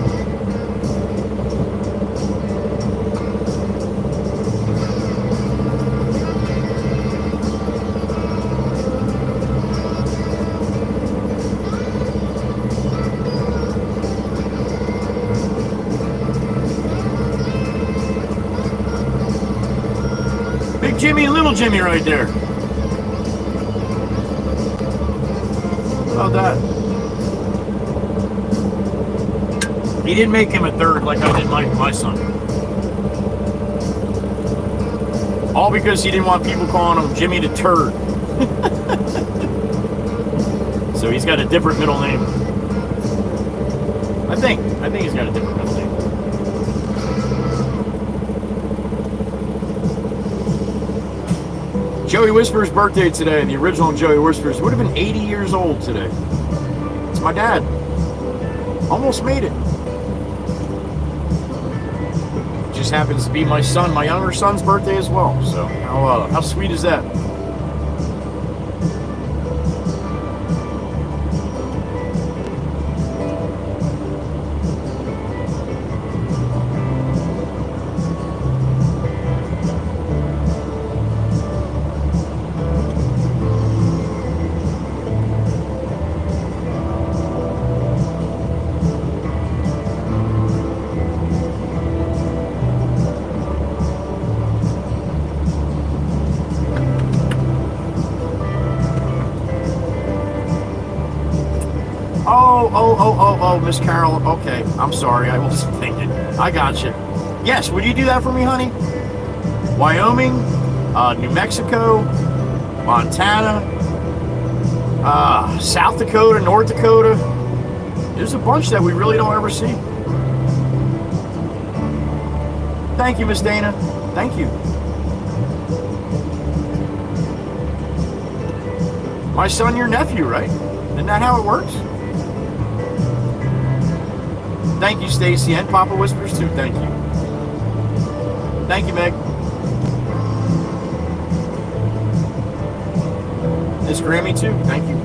Jimmy and little Jimmy right there. How about that? He didn't make him a third like I did my son. All because he didn't want people calling him Jimmy the Turd. So he's got a different middle name. I think he's got a different middle name. Joey Whisper's birthday today. The original Joey Whispers would have been 80 years old today. It's my dad. Almost made it. Just happens to be my son, my younger son's birthday as well. So how sweet is that? Oh, Miss Carol. Okay, I'm sorry. I wasn't thinking. I got you. Yes, would you do that for me, honey? Wyoming, New Mexico, Montana, South Dakota, North Dakota. There's a bunch that we really don't ever see. Thank you, Miss Dana. Thank you. My son, your nephew, right? Isn't that how it works? Thank you, Stacy, and Papa Whispers too. Thank you. Thank you, Meg. Miss Grammy too. Thank you.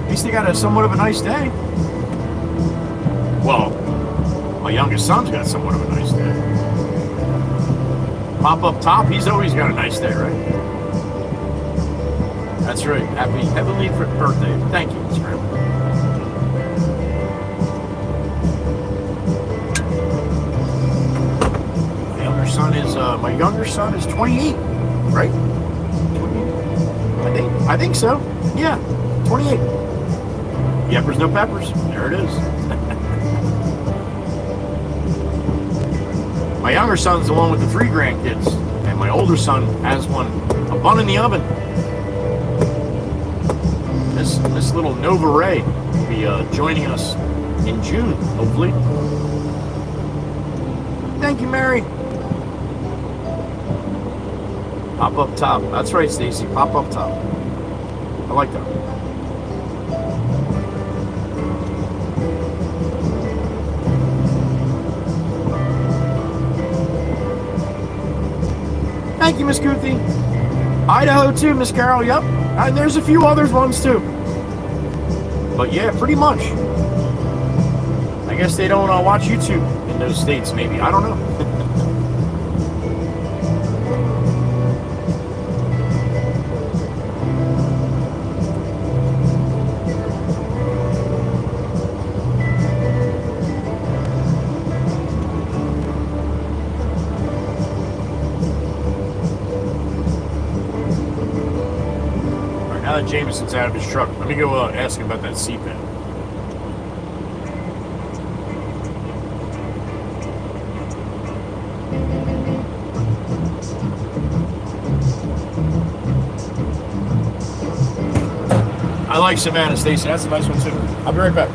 At least they got somewhat of a nice day. Well, my youngest son's got somewhat of a nice day. Pop up top, he's always got a nice day, right? That's right. Happy heavenly birthday. Thank you, Miss Grammy. My younger son is 28, right? 28. I think so. Yeah, 28. Yeppers, no peppers. There it is. My younger son's the one with the 3 grandkids, and my older son has a bun in the oven. This little Nova Ray will be joining us in June, hopefully. Thank you, Mary. Pop up top. That's right, Stacy. Pop up top. I like that. Thank you, Miss Goothy. Idaho too, Miss Carol. Yep. And there's a few other ones too. But yeah, pretty much. I guess they don't watch YouTube in those states. Maybe I don't know. Now that Jameson's out of his truck, let me go ask him about that CPAP. I like Savannah, Stacy. That's a nice one, too. I'll be right back.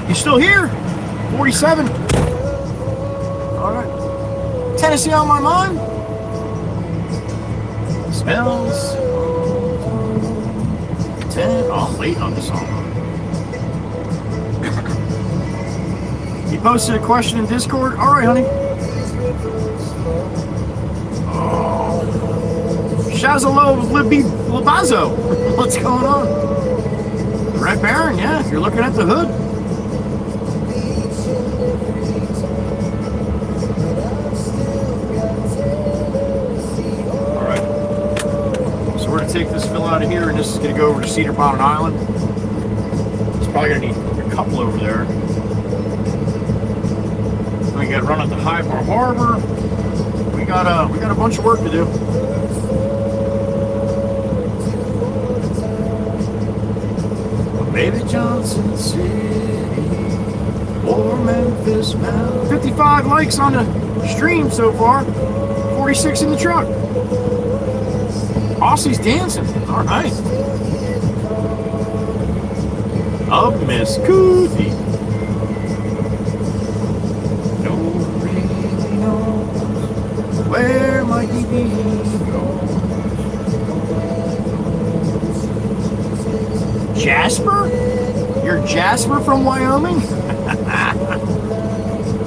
You still here? 47. All right. Tennessee on my mind. Smells. 10. Oh, I'm late on the song. He posted a question in Discord. All right, honey. Oh. Shazalo Labazo. What's going on? Red Baron, yeah, if you're looking at the hood. Alright. So we're going to take this fill out of here, and this is going to go over to Cedar Bottom Island. It's probably going to need a couple over there. We got to run up to High Bar Harbor. We got a bunch of work to do. Baby Johnson City or Memphis Mountain. 55 likes on the stream so far. 46 in the truck. Aussie's dancing. All right. Of Miss Cootie. Nobody knows where might he be going. Jasper? You're Jasper from Wyoming?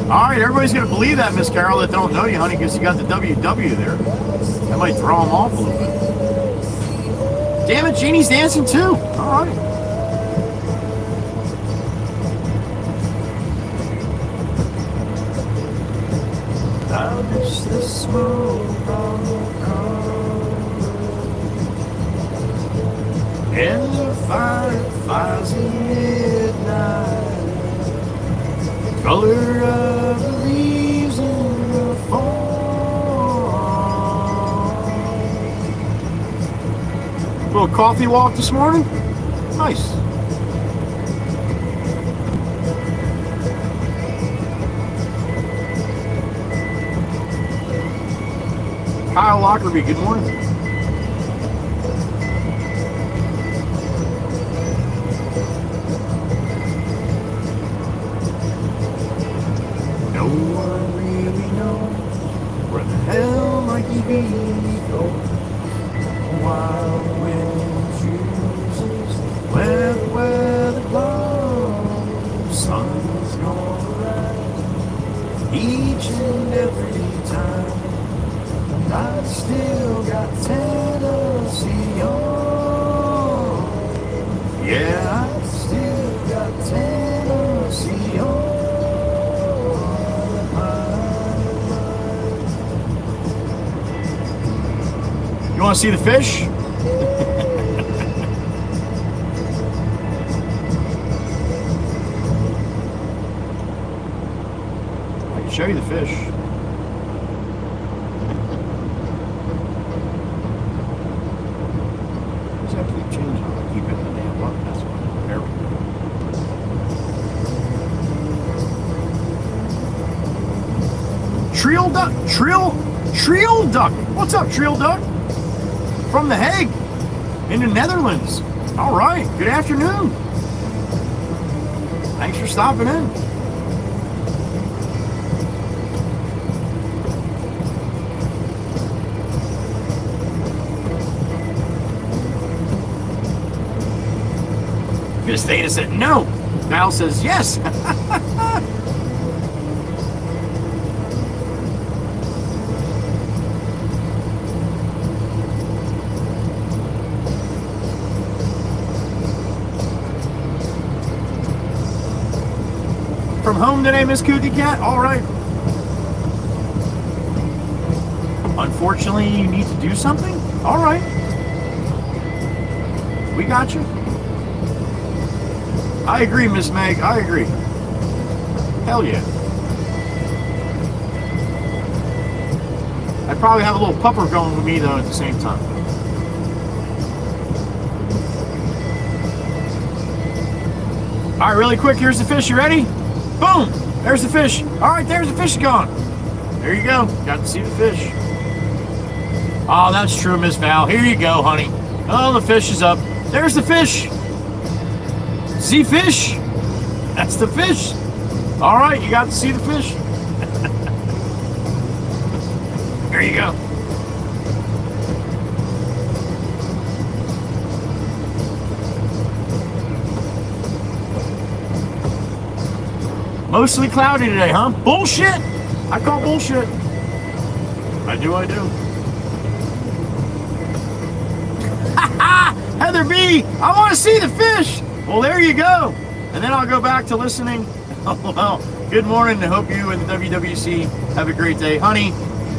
Alright, everybody's going to believe that, Miss Carol, that don't know you, honey, because you got the WW there. That might throw them off a little bit. Damn it, Jeannie's dancing too. Alright. I miss the smoke on the and the fireflies in midnight, color of the leaves in the fall. Little coffee walk this morning? Nice. Kyle Lockerby, good morning. No one really knows where the hell might he be going. Wild wind chooses where the weather blows. Sun's gonna rise each and every time. I still got Tennessee on. Yeah, I still got Tennessee on. You want to see the fish? I can show you the fish. Does that keep changing? I'll keep it in the damn button. That's what. There we go. Trill duck. Trill duck. What's up, Trill duck? From The Hague in the Netherlands. All right, good afternoon. Thanks for stopping in. Gustavia said no. Val says yes. From home today, Miss Cootie Cat? All right. Unfortunately, you need to do something? All right. We got you. I agree, Miss Meg. I agree. Hell yeah. I'd probably have a little pupper going with me, though, at the same time. All right, really quick, here's the fish. You ready? Boom! There's the fish. All right, there's the fish gone. There you go. Got to see the fish. Oh, that's true, Miss Val. Here you go, honey. Oh, the fish is up. There's the fish. See fish? That's the fish. All right, you got to see the fish. There you go. Mostly cloudy today, huh? Bullshit! I call bullshit. I do. Heather B, I want to see the fish. Well, there you go. And then I'll go back to listening. Oh, well, good morning. I hope you and the WWC have a great day. Honey,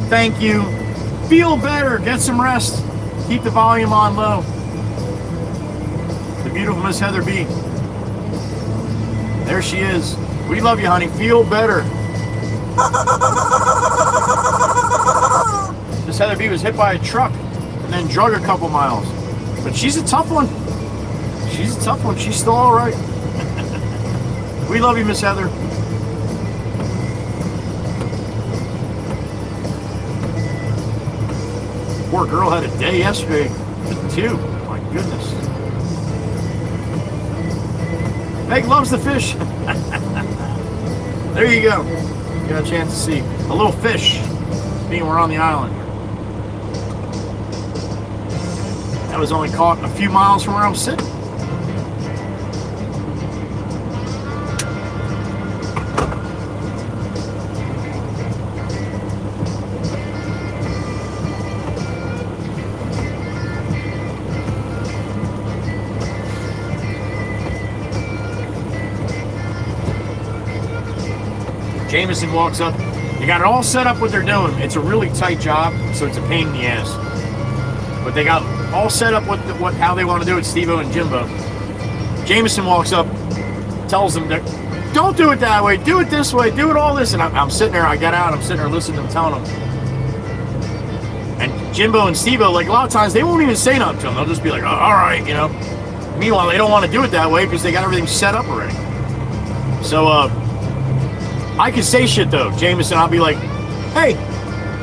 thank you. Feel better. Get some rest. Keep the volume on low. The beautiful Miss Heather B. There she is. We love you, honey. Feel better. Miss Heather B was hit by a truck and then drug a couple miles. But she's a tough one. She's a tough one. She's still all right. We love you, Miss Heather. Poor girl had a day yesterday, too. My goodness. Meg loves the fish. There you go. You got a chance to see a little fish being we're on the island. That was only caught a few miles from where I'm sitting. Jameson walks up. They got it all set up what they're doing. It's a really tight job, so it's a pain in the ass. But they got all set up how they want to do it, Steve-O and Jimbo. Jameson walks up, tells them, don't do it that way, do it this way, do it all this. And I'm sitting there, I got out, I'm sitting there listening to them, telling them. And Jimbo and Steve-O, like a lot of times, they won't even say nothing to them. They'll just be like, oh, all right, you know. Meanwhile, they don't want to do it that way because they got everything set up already. So, I could say shit though, Jameson. I'll be like, hey,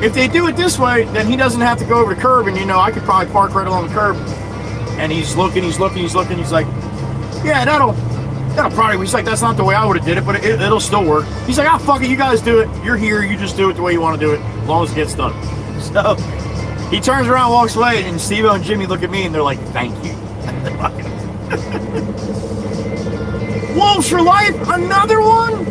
if they do it this way, then he doesn't have to go over the curb, and I could probably park right along the curb. And he's looking. He's like, yeah, that'll probably. He's like, that's not the way I would have did it, but it'll still work. He's like, fuck it, you guys do it. You're here, you just do it the way you want to do it, as long as it gets done. So he turns around, walks away, and Steve-O and Jimmy look at me, and they're like, thank you. Wolves for life, another one.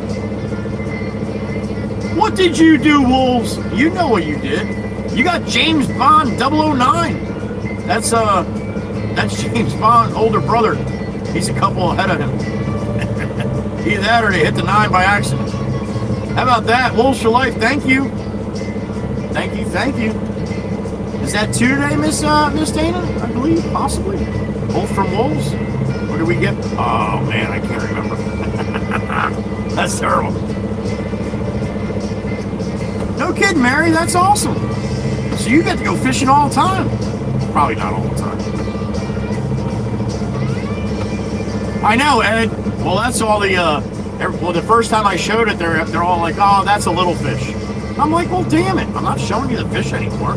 What did you do, Wolves? You know what you did. You got James Bond 009. That's James Bond's older brother. He's a couple ahead of him. Either that or they hit the 9 by accident. How about that? Wolves for life, thank you. Thank you. Is that 2 today, Miss Dana? I believe, possibly. Both from Wolves? What did we get? Oh, man, I can't remember. That's terrible. No kidding, Mary. That's awesome. So you get to go fishing all the time. Probably not all the time. I know, Ed. Well, that's all the first time I showed it, they're all like, oh, that's a little fish. I'm like, well, damn it. I'm not showing you the fish anymore.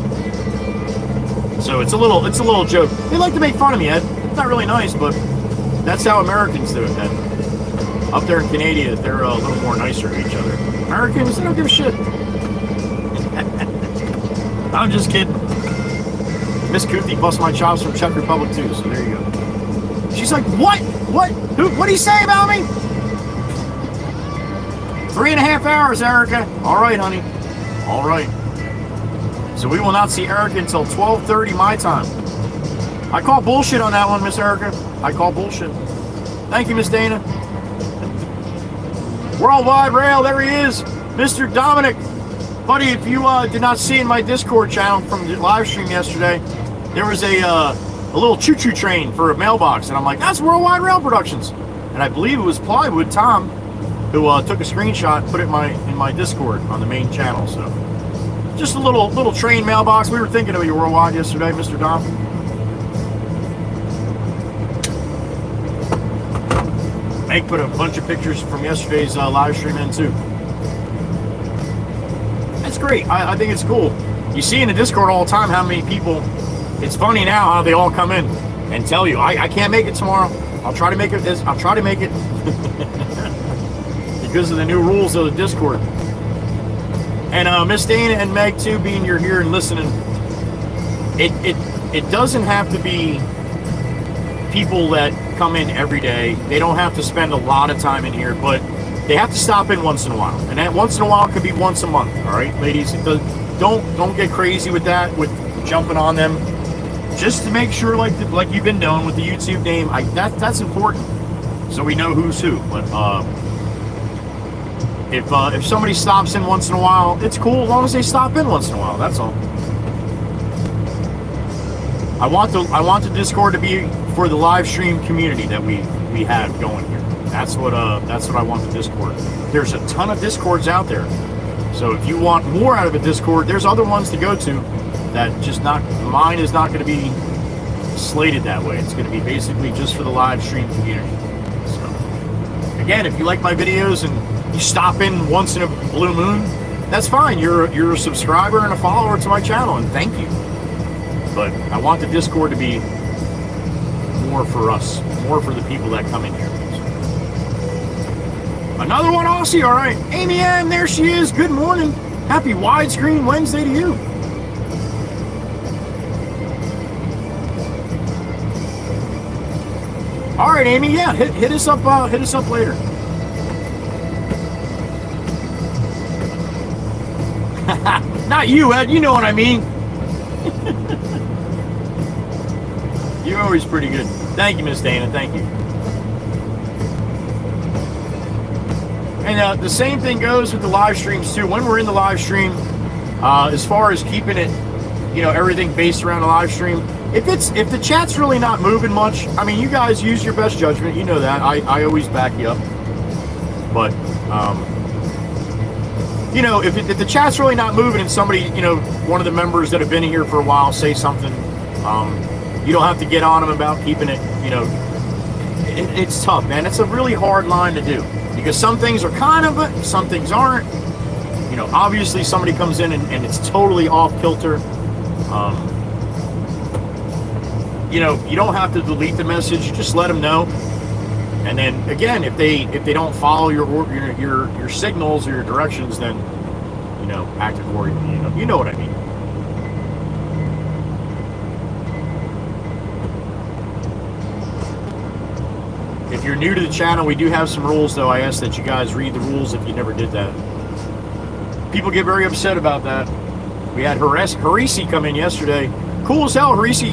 So it's a little joke. They like to make fun of me, Ed. It's not really nice, but that's how Americans do it, Ed. Up there in Canada, they're a little more nicer to each other. Americans, they don't give a shit. I'm just kidding. Miss Kuthi bust my chops from Czech Republic too, so there you go. She's like, what? What'd he say about me? 3.5 hours, Erica. All right, honey. All right. So we will not see Erica until 12:30 my time. I call bullshit on that one, Miss Erica. I call bullshit. Thank you, Miss Dana. Worldwide Rail, there he is. Mr. Dominic. Buddy, if you did not see in my Discord channel from the live stream yesterday, there was a little choo-choo train for a mailbox, and I'm like, that's Worldwide Rail Productions. And I believe it was Plywood Tom who took a screenshot and put it in my Discord on the main channel. So just a little train mailbox. We were thinking of you, Worldwide, yesterday, Mr. Dom. Meg put a bunch of pictures from yesterday's live stream in too. That's great. I think it's cool. You see in the Discord all the time how many people. It's funny now how they all come in and tell you, I can't make it tomorrow. I'll try to make it this. I'll try to make it. because of the new rules of the Discord. And Miss Dana and Meg too, being you're here and listening, it doesn't have to be people that come in every day. They don't have to spend a lot of time in here, but they have to stop in once in a while. And that once in a while could be once a month. All right, ladies, don't get crazy with that, with jumping on them. Just to make sure, like you've been doing with the YouTube name, that's important, so we know who's who. But if somebody stops in once in a while, it's cool as long as they stop in once in a while. That's all. I want the Discord to be for the live stream community that we have going here. That's what I want the Discord. There's a ton of Discords out there, so if you want more out of a Discord, there's other ones to go to. That just not, mine is not going to be slated that way. It's going to be basically just for the live stream community. So again, if you like my videos and you stop in once in a blue moon, that's fine. You're a subscriber and a follower to my channel, and thank you. But I want the Discord to be more for us, more for the people that come in here. So. Another one, Aussie. All right, Amy Ann, there she is. Good morning. Happy Widescreen Wednesday to you. All right, Amy. Yeah, hit us up. Hit us up later. Not you, Ed. You know what I mean. You're always pretty good. Thank you, Miss Dana. Thank you. And the same thing goes with the live streams too. When we're in the live stream, as far as keeping it, everything based around the live stream. If the chat's really not moving much, I mean, you guys use your best judgment. You know that. I always back you up. But if the chat's really not moving and somebody, one of the members that have been here for a while say something, you don't have to get on them about keeping it. It's tough, man. It's a really hard line to do because some things are kind of, some things aren't. Obviously somebody comes in and it's totally off kilter. You don't have to delete the message. Just let them know. And then again, if they don't follow your signals or your directions, then act accordingly. You know what I mean. If you're new to the channel, we do have some rules, though. I ask that you guys read the rules if you never did that. People get very upset about that. We had Harisi come in yesterday. Cool as hell. Harisi,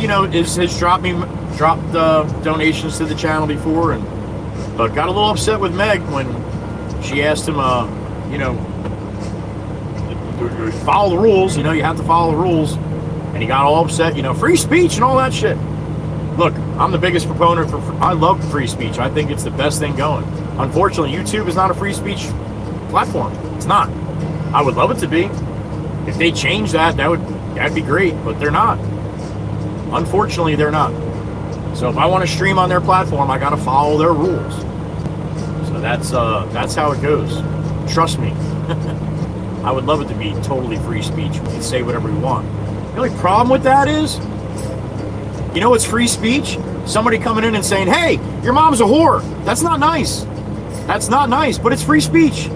has dropped donations to the channel before, but got a little upset with Meg when she asked him, follow the rules. You have to follow the rules, and he got all upset. Free speech and all that shit. Look, I'm the biggest proponent for. I love free speech. I think it's the best thing going. Unfortunately, YouTube is not a free speech platform. It's not. I would love it to be. If they change that'd be great, but they're not. Unfortunately, they're not. So if I want to stream on their platform, I got to follow their rules. So that's how it goes. Trust me. I would love it to be totally free speech. We can say whatever we want. The only problem with that is, what's free speech? Somebody coming in and saying, "Hey, your mom's a whore." That's not nice. That's not nice, but it's free speech.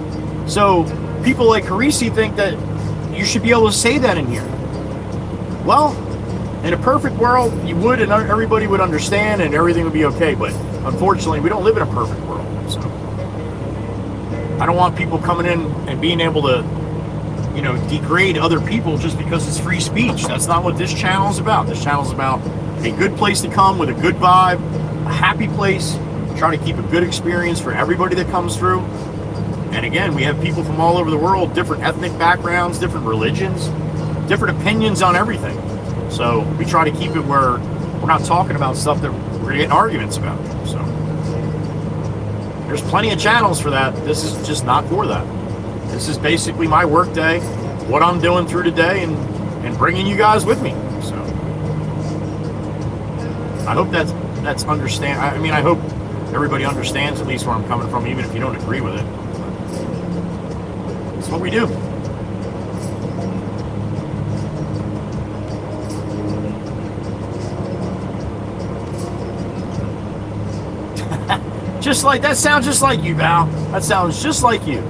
So people like Harisi think that you should be able to say that in here. Well, in a perfect world, you would, and everybody would understand, and everything would be okay. But unfortunately, we don't live in a perfect world. So I don't want people coming in and being able to, degrade other people just because it's free speech. That's not what this channel is about. This channel is about a good place to come with a good vibe, a happy place, try to keep a good experience for everybody that comes through. And again, we have people from all over the world, different ethnic backgrounds, different religions, different opinions on everything. So we try to keep it where we're not talking about stuff that we're getting arguments about. So there's plenty of channels for that. This is just not for that. This is basically my work day, what I'm doing through today, and bringing you guys with me. So I hope that's understand. I mean, I hope everybody understands at least where I'm coming from, even if you don't agree with it. It's what we do. Just like, that sounds just like you, Val. That sounds just like you.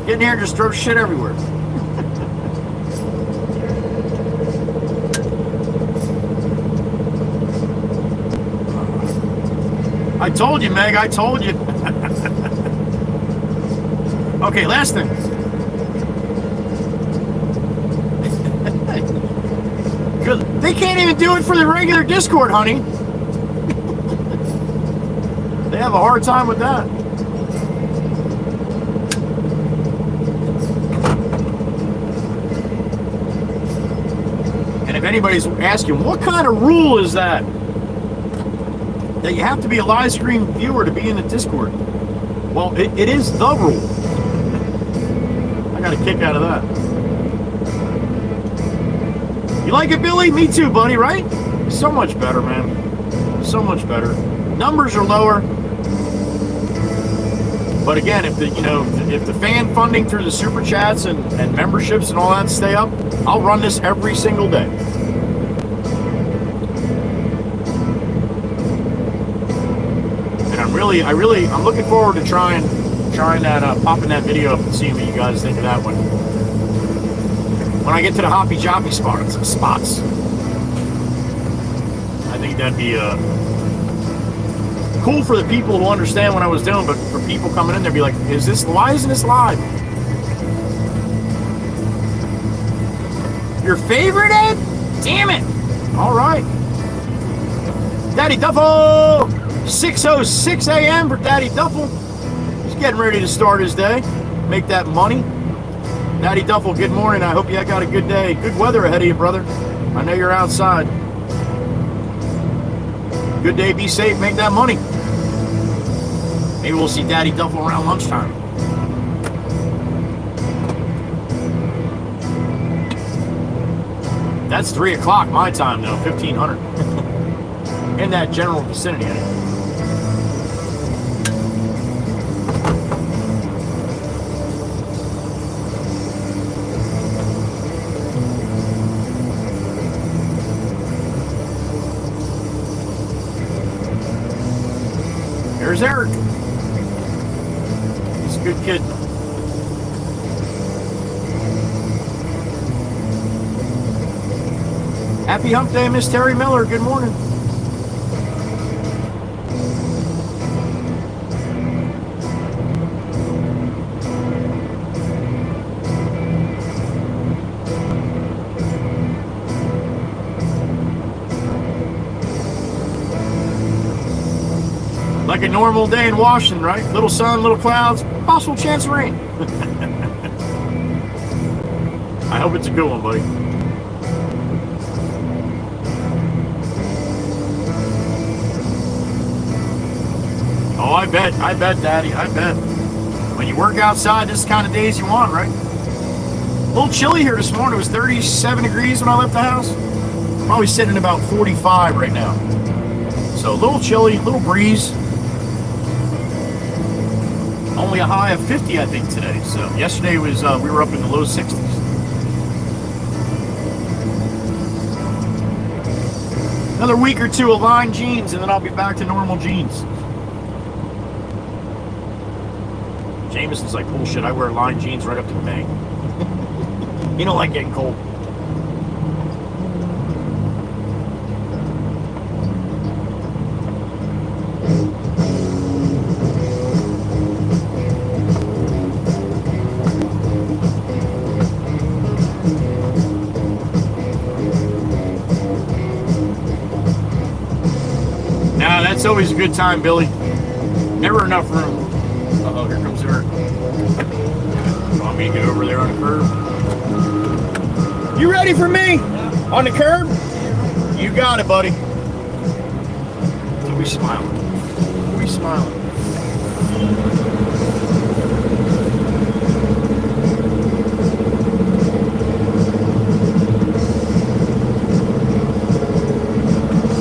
Get in here and just throw shit everywhere. I told you, Meg, I told you. Okay, last thing. They can't even do it for the regular Discord, honey. They have a hard time with that. And if anybody's asking, what kind of rule is that? That you have to be a live stream viewer to be in the Discord. Well, it is the rule. I got a kick out of that. You like it, Billy? Me too, buddy, right? So much better, man. So much better. Numbers are lower. But again, if the fan funding through the super chats and memberships and all that stay up, I'll run this every single day. And I'm looking forward to trying that, popping that video up and seeing what you guys think of that one. When I get to the hoppy joppy spots. I think that'd be cool for the people who understand what I was doing, but for people coming in there, be like, why isn't this live? Your favorite, Ed? Damn it. All right. Daddy Duffel, 6:06 a.m. for Daddy Duffel. He's getting ready to start his day, make that money. Daddy Duffel, good morning. I hope you got a good day. Good weather ahead of you, brother. I know you're outside. Good day, be safe, make that money. Maybe we'll see Daddy Duffel around lunchtime. That's 3 o'clock my time, though, 1500. In that general vicinity, anyway. There's Eric. He's a good kid. Happy hump day, Miss Terry Miller. Good morning. Like a normal day in Washington, right? Little sun, little clouds, possible chance of rain. I hope it's a good one, buddy. Oh, I bet, Daddy, I bet. When you work outside, this is the kind of days you want, right? A little chilly here this morning. It was 37 degrees when I left the house. Probably sitting at about 45 right now. So a little chilly, a little breeze. Only a high of 50, I think, today. So yesterday was we were up in the low 60s. Another week or two of line jeans, and then I'll be back to normal jeans. Jameson's like, bullshit, I wear line jeans right up to May. You don't like getting cold. Nah, that's always a good time, Billy. Never enough room. Uh-oh, here comes Eric. Want me to get over there on the curb? You ready for me? Yeah. On the curb? You got it, buddy. We smiling. We smiling.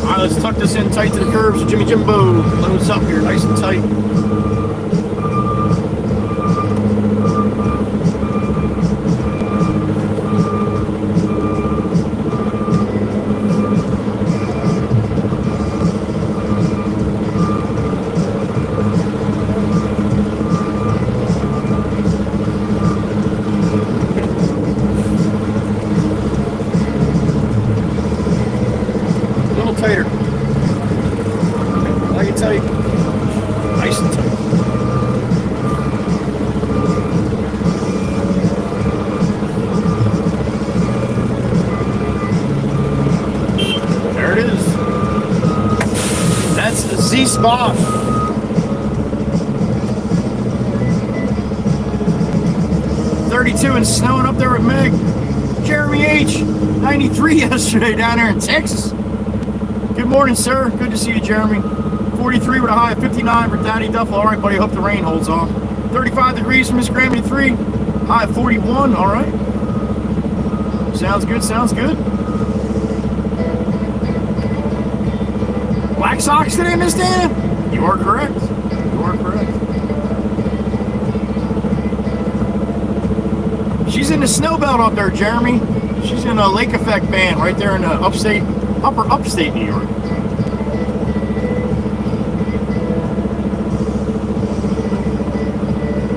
All right, let's tuck this in tight to the curb so Jimmy Jimbo loads up here nice and tight. tighter. I can tell you. Nice and tight. There it is. That's the Z-spot. And snowing up there with Meg. Jeremy H. 93 yesterday down there in Texas. Good morning, sir. Good to see you, Jeremy. 43 with a high of 59 for Daddy Duffel. All right, buddy. Hope the rain holds off. 35 degrees for Miss Grammy 3. High of 41. All right. Sounds good. Sounds good. Black socks today, Miss Dana? You are correct. You are correct. She's in the snow belt up there, Jeremy. She's in a Lake Effect band right there in the upper upstate New York.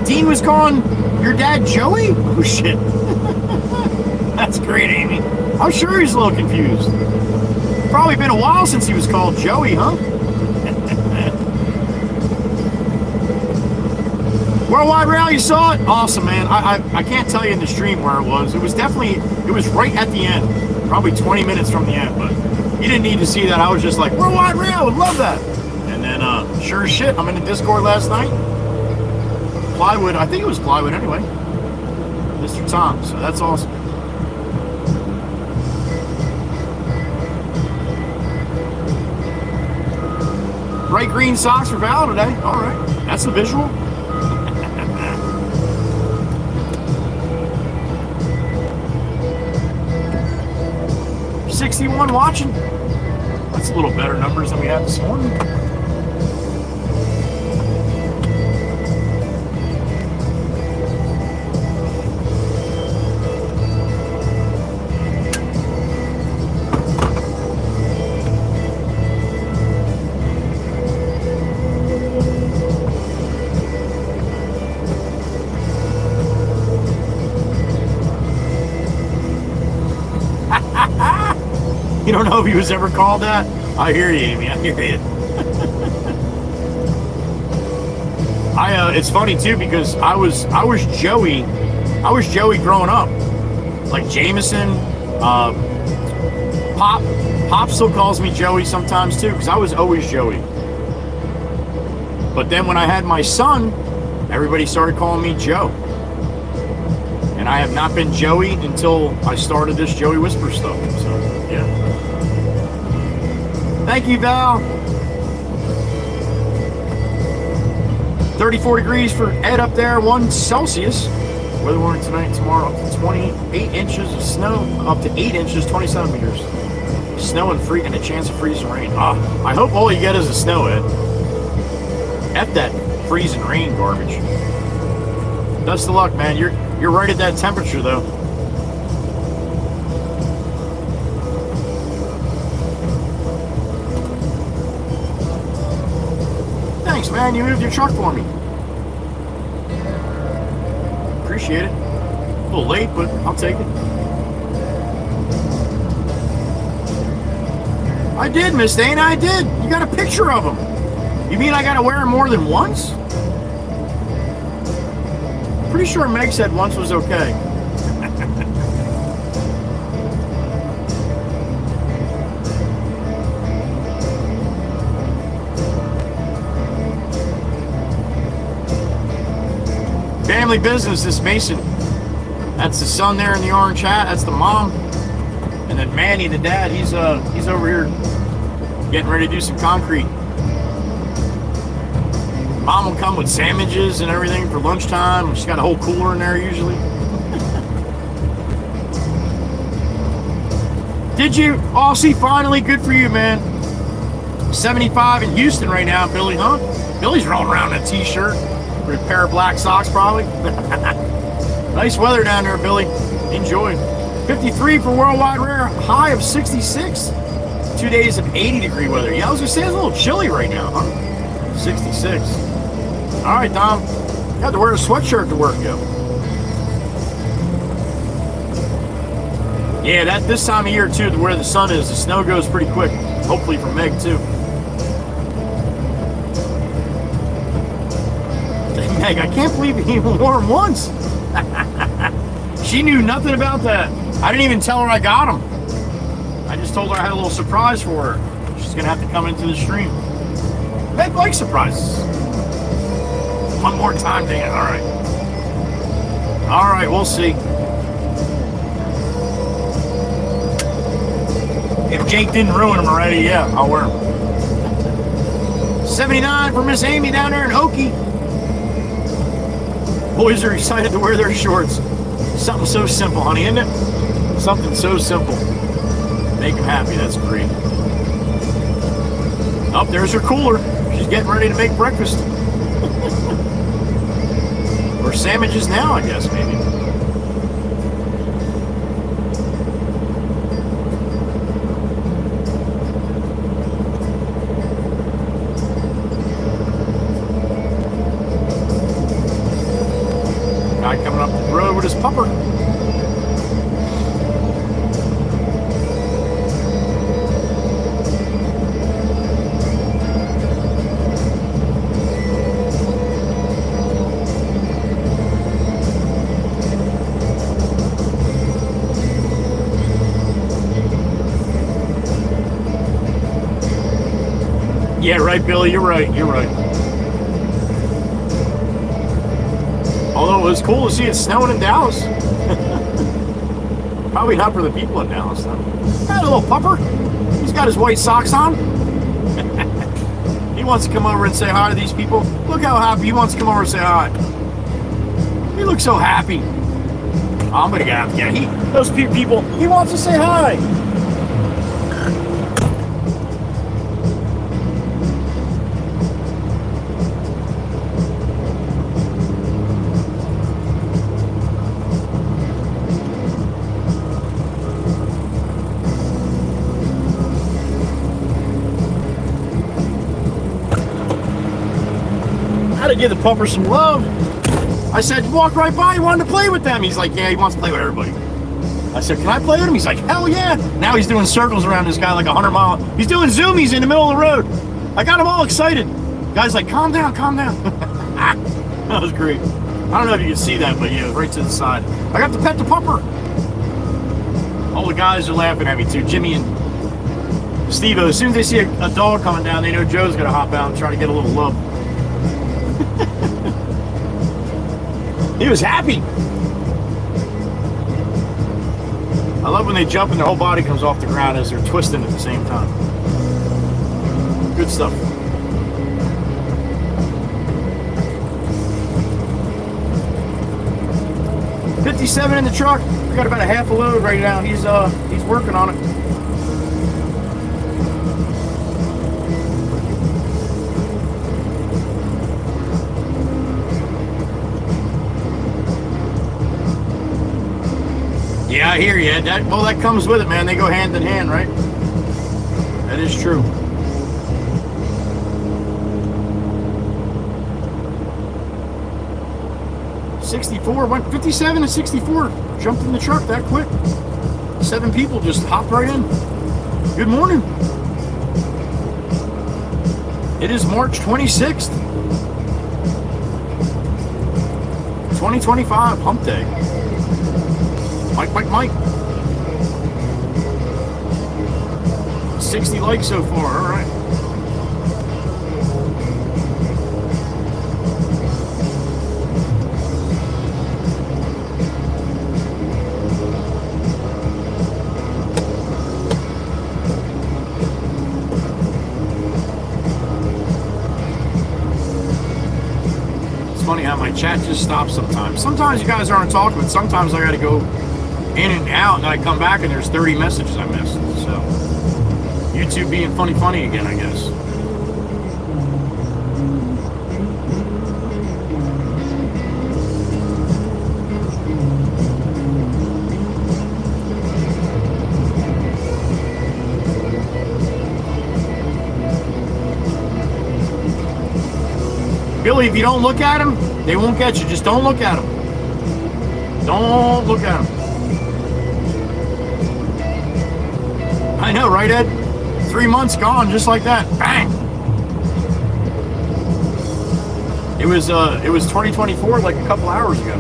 Dean was calling your dad Joey? Oh, shit. That's great, Amy. I'm sure he's a little confused. Probably been a while since he was called Joey, huh? Worldwide Rail, you saw it? Awesome, man. I can't tell you in the stream where it was. It was right at the end. Probably 20 minutes from the end, but you didn't need to see that. I was just like, Worldwide Rail, I would love that. And then, sure as shit, I'm in the Discord last night. Plywood, I think it was Plywood anyway. Mr. Tom, so that's awesome. Bright green socks for Val today. All right, that's the visual. 61 watching. That's a little better numbers than we had this morning. You don't know if he was ever called that? I hear you, Amy. I hear you. It's funny too because I was Joey. I was Joey growing up. Like Jameson, Pop still calls me Joey sometimes too because I was always Joey. But then when I had my son, everybody started calling me Joe. And I have not been Joey until I started this Joey Whisper stuff. So, yeah. Thank you, Val. 34 degrees for Ed up there, 1 Celsius. Weather warning tonight and tomorrow up to 28 inches of snow, up to 8 inches, 20 centimeters. Snow and a chance of freezing rain. I hope all you get is a snow, Ed. F that freezing rain garbage. Best of luck, man. You're right at that temperature, though. Thanks, man. You moved your truck for me. Appreciate it. A little late, but I'll take it. I did, Miss Dana. I did. You got a picture of him. You mean I got to wear him more than once? Pretty sure Meg said once was okay. Family business, this Mason. That's the son there in the orange hat. That's the mom. And then Manny, the dad, he's over here getting ready to do some concrete. Mom will come with sandwiches and everything for lunchtime. She's got a whole cooler in there usually. Did you? Aussie, finally. Good for you, man. 75 in Houston right now, Billy, huh? Billy's rolling around in a t-shirt with a pair of black socks, probably. Nice weather down there, Billy. Enjoy. 53 for Worldwide Rare. High of 66. 2 days of 80-degree weather. Yeah, I was going to say it's a little chilly right now, huh? 66. All right, Dom. You have to wear a sweatshirt to work, yo. Yeah, that this time of year too, where the sun is, the snow goes pretty quick. Hopefully for Meg too. Meg, I can't believe you even wore them once. She knew nothing about that. I didn't even tell her I got them. I just told her I had a little surprise for her. She's gonna have to come into the stream. Meg likes surprises. One more time, Dan. All right. All right, we'll see. If Jake didn't ruin them already, yeah, I'll wear them. 79 for Miss Amy down there in Okie. Boys are excited to wear their shorts. Something so simple, honey, isn't it? Something so simple. Make them happy, that's great. Oh, there's her cooler. She's getting ready to make breakfast. Or sandwiches now, I guess, maybe. Guy coming up the road with his pupper. Yeah, right, Billy, you're right, you're right. Although it was cool to see it snowing in Dallas. Probably not for the people in Dallas, though. Got a little pupper. He's got his white socks on. He wants to come over and say hi to these people. Look how happy he wants to come over and say hi. He looks so happy. I'm gonna get out. Yeah, those people, he wants to say hi. To give the pupper some love. I said, walk right by, he wanted to play with them. He's like, yeah, he wants to play with everybody. I said, can I play with him? He's like, hell yeah. Now he's doing circles around this guy like 100 miles. He's doing zoomies in the middle of the road. I got him all excited. Guy's like, calm down, calm down. That was great. I don't know if you can see that, but yeah, right to the side. I got to pet the pupper. All the guys are laughing at me too. Jimmy and Steve-O. As soon as they see a dog coming down, they know Joe's gonna hop out and try to get a little love. He was happy. I love when they jump and their whole body comes off the ground as they're twisting at the same time. Good stuff. $57 in the truck. We got about a half a load right now. He's working on it. Yeah, I hear you. Well, that comes with it, man. They go hand in hand, right? That is true. $64, went 57 to 64. Jumped in the truck that quick. 7 people just hopped right in. Good morning. It is March 26th. 2025, hump day. Mike. 60 likes so far, all right. It's funny how my chat just stops sometimes. Sometimes you guys aren't talking, but sometimes I gotta go in and out, and I come back and there's 30 messages I missed. So YouTube being funny again, I guess. Billy, if you don't look at them, they won't get you. Just don't look at them. Don't look at them. I know, right, Ed? 3 months gone, just like that. Bang! It was 2024, like a couple hours ago.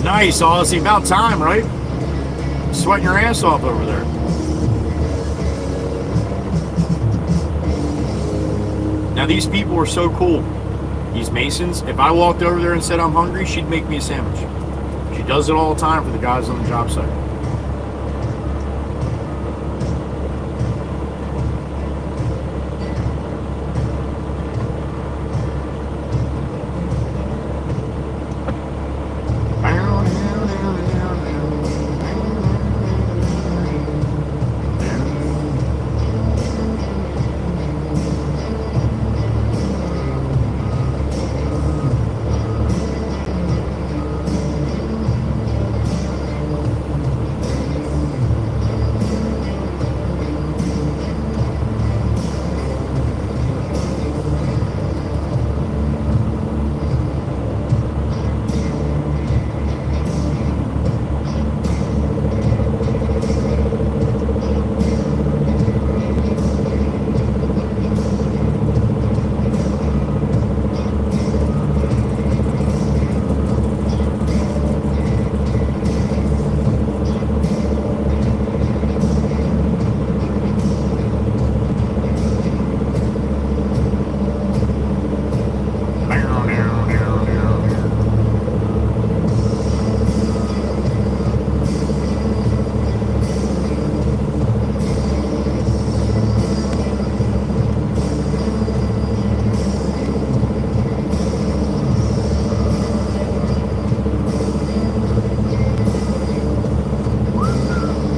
Nice, Odyssey. About time, right? Sweating your ass off over there. Now, these people are so cool. These Masons. If I walked over there and said I'm hungry, she'd make me a sandwich. She does it all the time for the guys on the job site.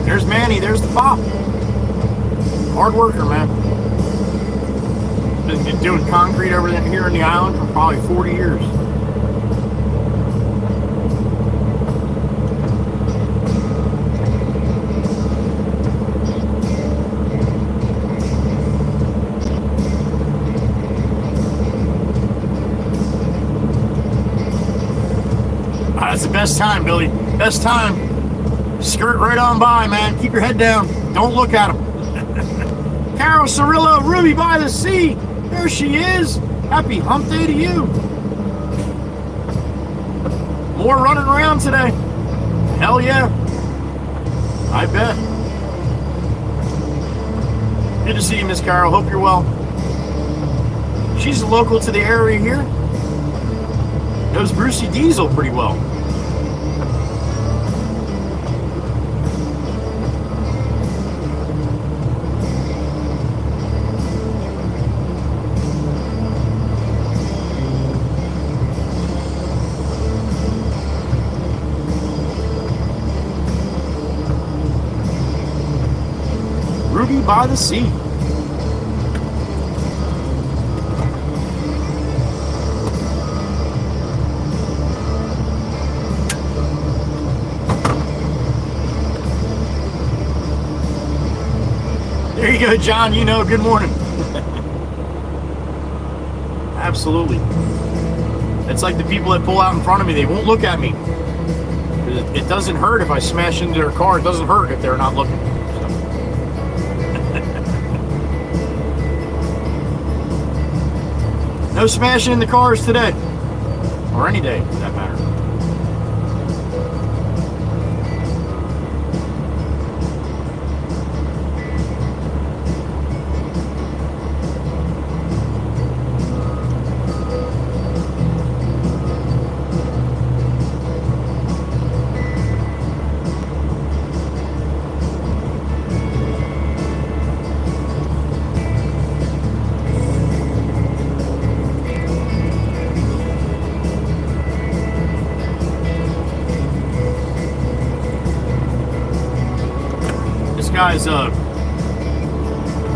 There's Manny, there's the Pop. Hard worker, man. Been doing concrete over here in the island for probably 40 years. That's the best time, Billy. Best time. Skirt right on by, man. Keep your head down. Don't look at him. Carol Cirillo, Ruby by the Sea. There she is. Happy hump day to you. More running around today. Hell yeah. I bet. Good to see you, Miss Carol. Hope you're well. She's local to the area here. Knows Brucey Diesel pretty well. Ruby by the Sea. There you go, John. You know, good morning. Absolutely. It's like the people that pull out in front of me, they won't look at me. It doesn't hurt if I smash into their car. It doesn't hurt if they're not looking. No smashing in the cars today. Or any day, for that matter.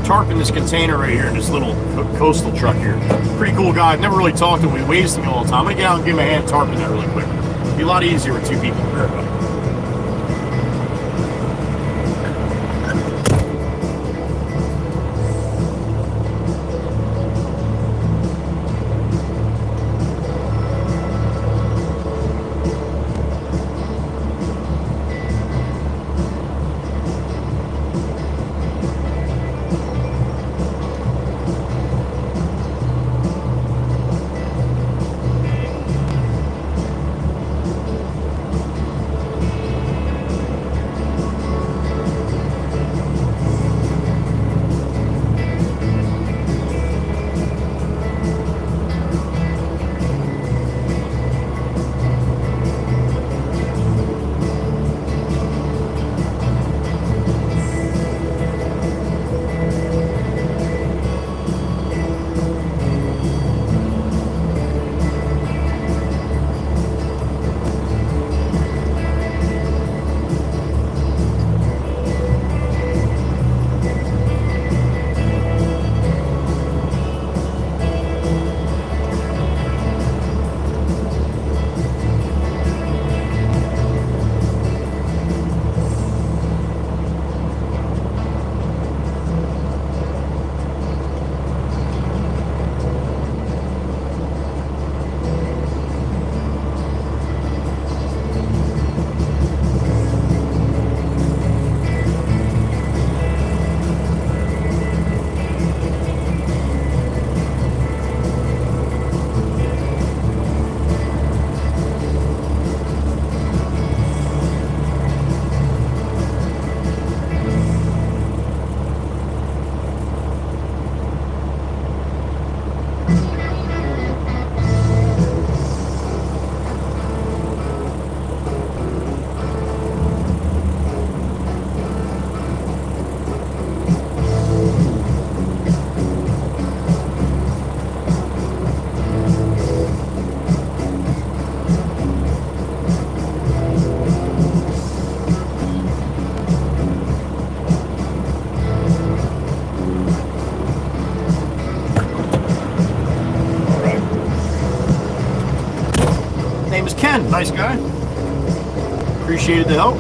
tarping this container right here in this little coastal truck here. Pretty cool guy. I've never really talked to him. We waves to me all the time. I'm gonna get out and give him a hand tarping that really quick. It'd be a lot easier with two people. Name is Ken. Nice guy. Appreciated the help.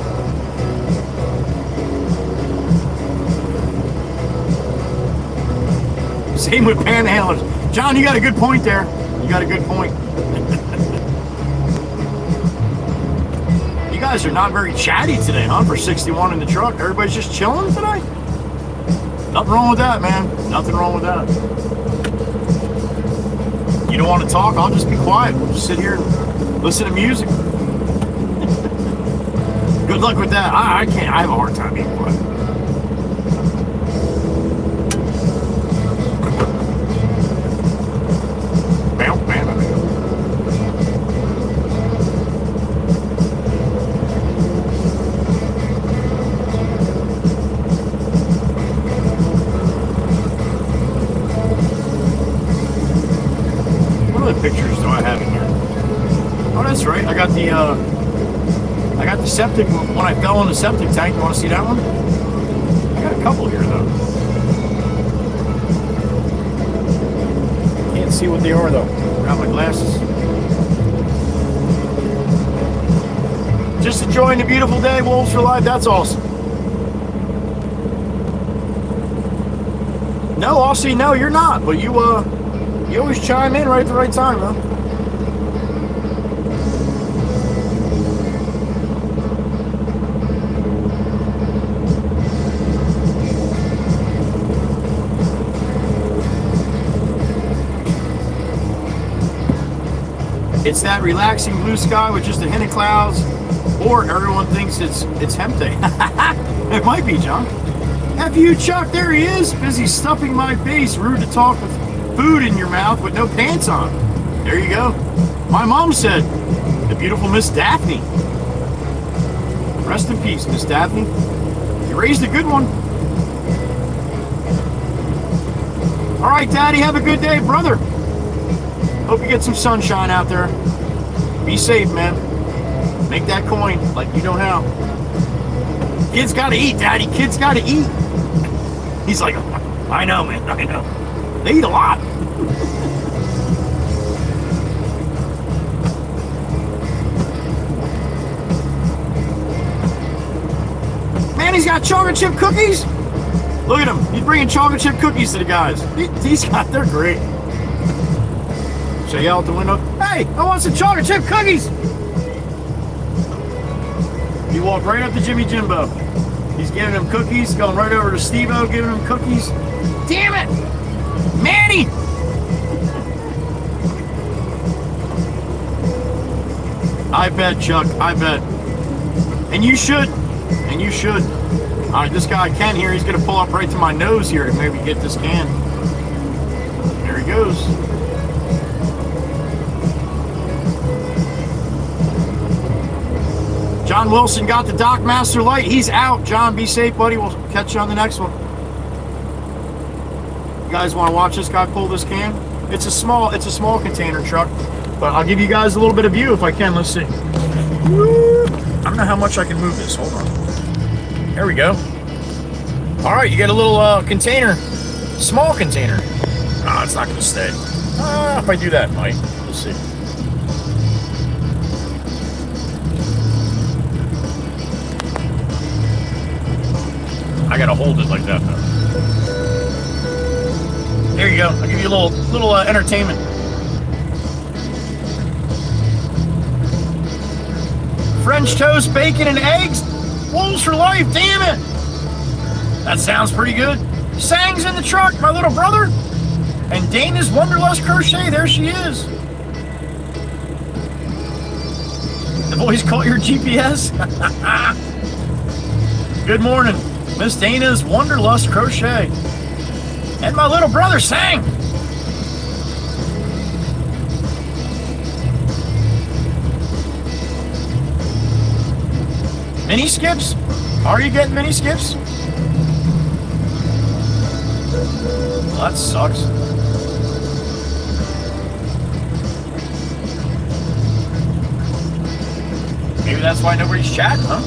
Same with panhandlers. John, you got a good point there. You got a good point. You guys are not very chatty today, huh? For 61 in the truck. Everybody's just chilling today? Nothing wrong with that, man. Nothing wrong with that. You don't want to talk? I'll just be quiet. We'll just sit here and listen to music. Good luck with that. I can't. I have a hard time being quiet. Pictures do I have in here? Oh, that's right. I got the septic when I fell in the septic tank. You want to see that one? I got a couple here though. Can't see what they are though. Got my glasses. Just enjoying the beautiful day. Wolves for life. That's awesome. No, Aussie. No, you're not. But you always chime in right at the right time, huh? It's that relaxing blue sky with just a hint of clouds, or everyone thinks it's hemp day. It might be, John. F you, Chuck. There he is, busy stuffing my face. Rude to talk with food in your mouth with no pants on. There you go. My mom said, the beautiful Miss Daphne. Rest in peace, Miss Daphne. You raised a good one. All right, Daddy, have a good day, brother. Hope you get some sunshine out there. Be safe, man. Make that coin like you know how. Kids gotta eat, Daddy. Kids gotta eat. He's like, I know, man. I know. They eat a lot. Man, he's got chocolate chip cookies. Look at him. He's bringing chocolate chip cookies to the guys. They're great. Should I yell out the window? Hey, I want some chocolate chip cookies. He walked right up to Jimmy Jimbo. He's giving him cookies, going right over to Steve-O, giving him cookies. Damn it! Manny! I bet, Chuck. I bet. And you should. And you should. All right, this guy, Ken, here, he's going to pull up right to my nose here to maybe get this can. There he goes. John Wilson got the Dockmaster light. He's out. John, be safe, buddy. We'll catch you on the next one. You guys want to watch this guy pull this can? It's a small container truck, but I'll give you guys a little bit of view if I can. Let's see. I don't know how much I can move this. Hold on. There we go. All right, you get a little container, small container. Ah, it's not going to stay. If I do that, it might. We'll see. I gotta hold it like that though. There you go. I'll give you a little entertainment. French toast, bacon, and eggs. Wolves for life. Damn it. That sounds pretty good. Sang's in the truck, my little brother. And Dana's Wanderlust Crochet. There she is. The boys caught your GPS. Good morning. Miss Dana's Wanderlust Crochet. And my little brother sang. Mini skips? Are you getting mini skips? Well, that sucks. Maybe that's why nobody's chatting, huh?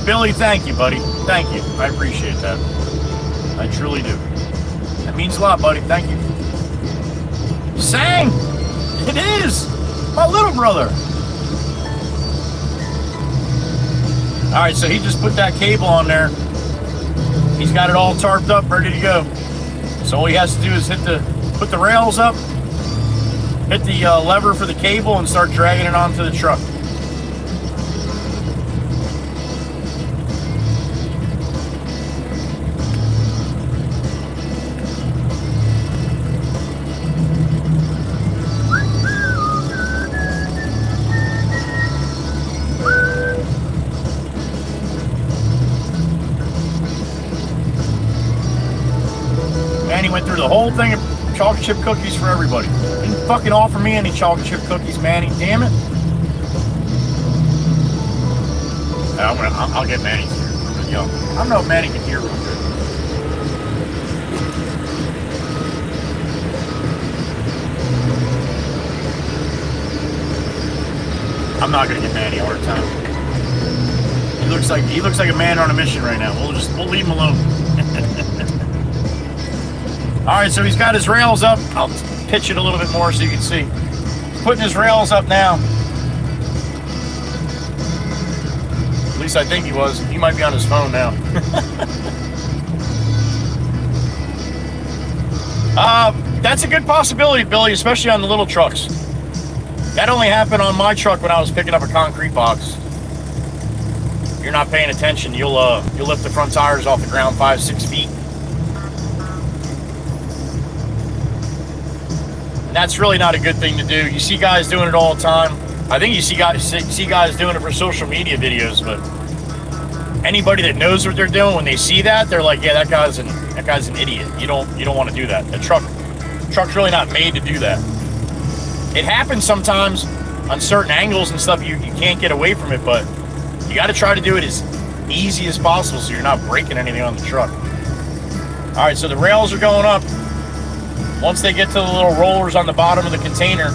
Billy, thank you, buddy. Thank you. I appreciate that. I truly do. That means a lot, buddy. Thank you. Sang! It is! My little brother! Alright, so he just put that cable on there. He's got it all tarped up, ready to go. So all he has to do is put the rails up, hit the lever for the cable, and start dragging it onto the truck. The whole thing of chocolate chip cookies for everybody. Didn't fucking offer me any chocolate chip cookies, Manny. Damn it. I'll get Manny's here. Yo, I don't know if Manny can hear real good. I'm not gonna get Manny a hard time. He looks like a man on a mission right now. We'll leave him alone. All right, so he's got his rails up. I'll pitch it a little bit more so you can see. He's putting his rails up now. At least I think he was. He might be on his phone now. That's a good possibility, Billy, especially on the little trucks. That only happened on my truck when I was picking up a concrete box. If you're not paying attention, you'll lift the front tires off the ground 5-6 feet. That's really not a good thing to do. You see guys doing it all the time. I think you see guys doing it for social media videos, but anybody that knows what they're doing, when they see that, they're like, yeah, that guy's an idiot. You don't want to do that. The truck's really not made to do that. It happens sometimes on certain angles and stuff. You can't get away from it, but you got to try to do it as easy as possible so you're not breaking anything on the truck. All right, so the rails are going up. Once they get to the little rollers on the bottom of the container,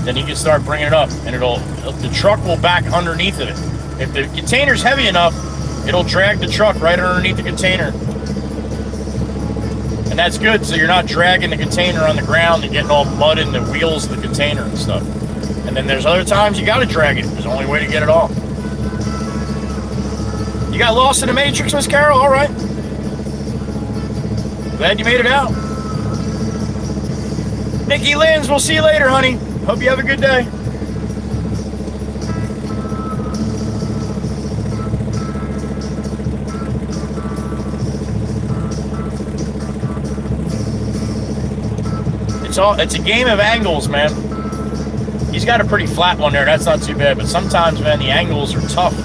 then you can start bringing it up, and the truck will back underneath of it. If the container's heavy enough, it'll drag the truck right underneath the container. And that's good, so you're not dragging the container on the ground and getting all mud in the wheels of the container and stuff. And then there's other times you gotta drag it. There's the only way to get it off. You got lost in the Matrix, Miss Carol? All right. Glad you made it out. Nikki Lins, we'll see you later, honey. Hope you have a good day. It's a game of angles, man. He's got a pretty flat one there. That's not too bad. But sometimes, man, the angles are tough.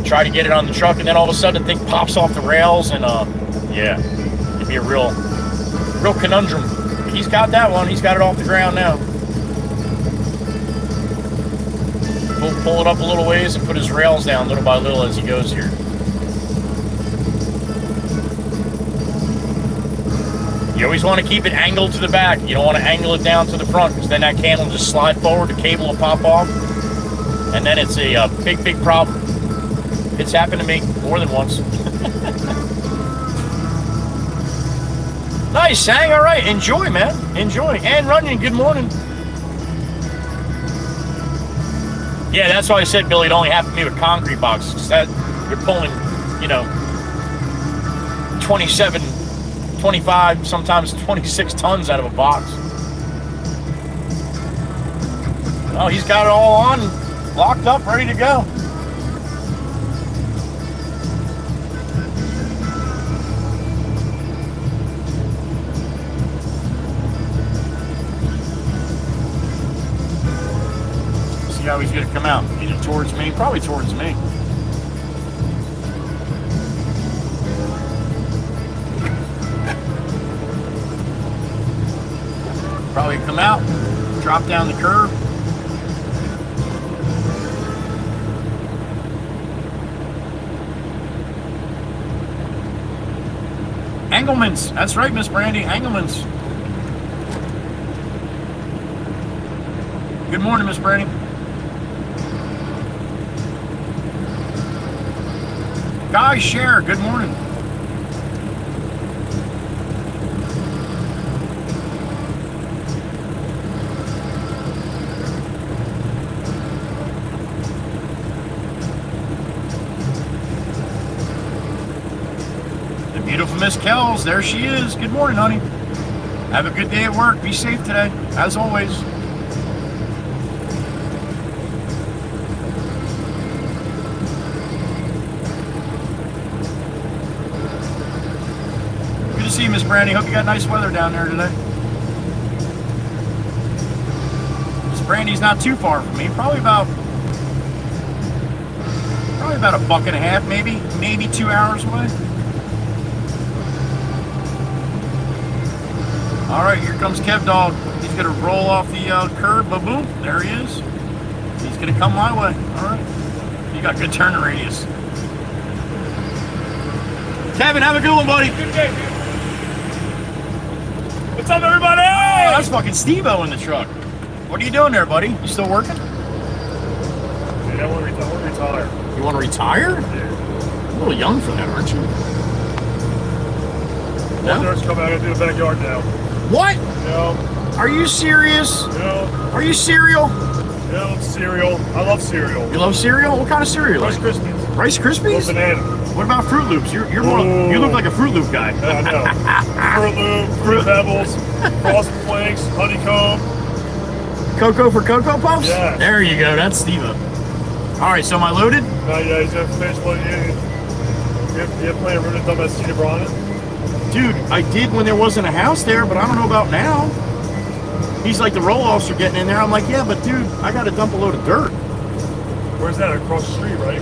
Try to get it on the truck, and then all of a sudden the thing pops off the rails, and yeah, it'd be a real conundrum. But he's got that one. He's got it off the ground now. Pull it up a little ways and put his rails down little by little as he goes here. You always want to keep it angled to the back. You don't want to angle it down to the front, because then that can will just slide forward, the cable will pop off, and then it's a big problem. It's happened to me more than once. Nice, Sang. All right, enjoy, man. Enjoy. And Runyon, good morning. Yeah, that's why I said, Billy, it only happened to me with concrete boxes. That you're pulling, 27, 25, sometimes 26 tons out of a box. Oh, he's got it all on, locked up, ready to go. See how he's going to come out. Either towards me, probably towards me. Probably come out, drop down the curb. Engelman's, that's right, Miss Brandy, Engelman's. Good morning, Miss Brandy. Guy Share, good morning. Beautiful Miss Kells, there she is. Good morning, honey. Have a good day at work. Be safe today, as always. Good to see you, Miss Brandy. Hope you got nice weather down there today. Miss Brandy's not too far from me. Probably about a buck and a half, maybe 2 hours away. All right, here comes Kev Dog. He's gonna roll off the curb, boom, there he is. He's gonna come my way, all right. You got good turning radius. Kevin, have a good one, buddy. Good day, dude. What's up, everybody? Oh, that's fucking Steve-O in the truck. What are you doing there, buddy? You still working? Yeah, I want to retire. You want to retire? Yeah. You're a little young for that, aren't you? No? Nurse come out and do the backyard now. What? No. Are you serious? No. Are you cereal? No, cereal. I love cereal. You love cereal? What kind of cereal? Rice Krispies. Rice Krispies? Or banana. What about Fruit Loops? You're more. You look like a Fruit Loop guy. Yeah, I know. Fruit Loop, Fruit Pebbles, Frosted Flakes, Honeycomb. Cocoa for Cocoa Puffs? Yeah. There you go. That's Steve-O. All right, so am I loaded? Yeah, he's gonna finish one. You playing a Runa Dumbass Cedar Brana? Dude, I did when there wasn't a house there, but I don't know about now. He's like, the roll-offs are getting in there. I'm like, yeah, but dude, I got to dump a load of dirt. Where's that? Across the street, right?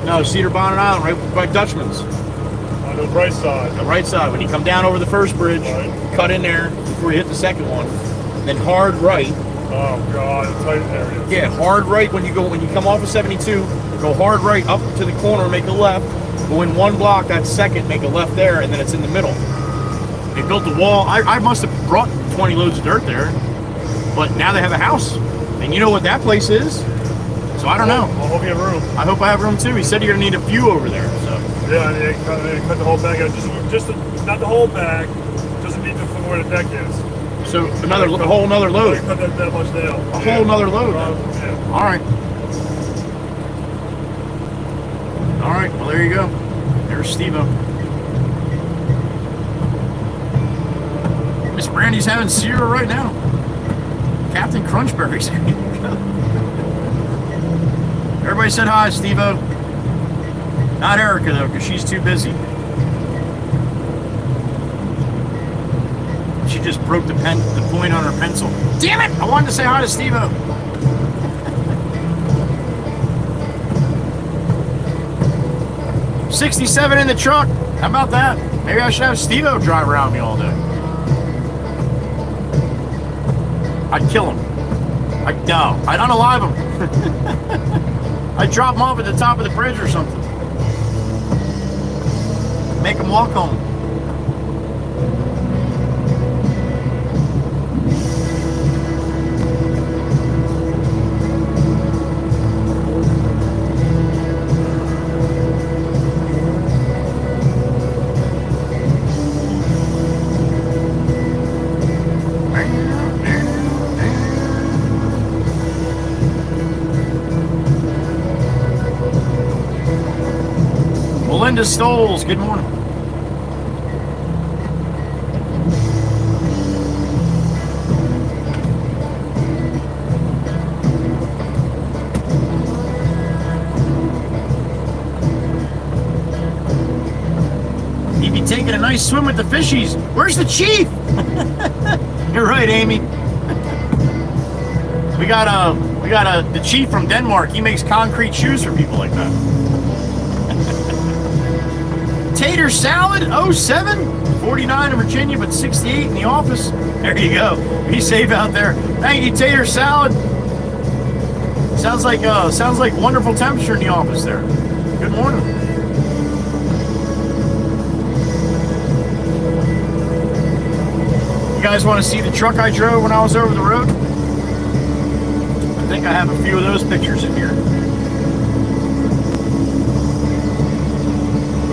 No, Cedar Bonnet Island, right by Dutchman's. On the right side. The right side. When you come down over the first bridge, Right. cut in there before you hit the second one. Then hard right. Oh God, it's tight area. Yeah, hard right when you come off of 72, go hard right up to the corner, make a left. Go in one block, that second, make a left there, and then it's in the middle. They built the wall. I must have brought 20 loads of dirt there. But now they have a house, and you know what that place is. So I don't know. I hope you have room. I hope I have room too. He said you're gonna need a few over there. So Yeah, they cut the whole bag out. Just not the whole bag. Just need from where the deck is. so a whole another They load. cut that much down. A whole nother load. Yeah. All right. All right. Well, there you go. There's Steve-O. Miss Brandy's having cereal right now. Captain Crunchberry's. Everybody said hi, Steve-O. Not Erica, though, because she's too busy. She just broke the point on her pencil. Damn it! I wanted to say hi to Steve-O. $67 in the truck. How about that? Maybe I should have Steve-O drive around me all day. I'd kill him. No, I'd unalive him. I'd drop him off at the top of the bridge or something. Make him walk home. Melinda Stoles, good morning. He'd be taking a nice swim with the fishies. Where's the chief? You're right, Amy. We got the chief from Denmark. He makes concrete shoes for people like that. Tater salad, 07, 49 in Virginia, but 68 in the office. There you go. Be safe out there. Thank you, Tater salad. Sounds like wonderful temperature in the office there. Good morning. You guys want to see the truck I drove when I was over the road? I think I have a few of those pictures in here.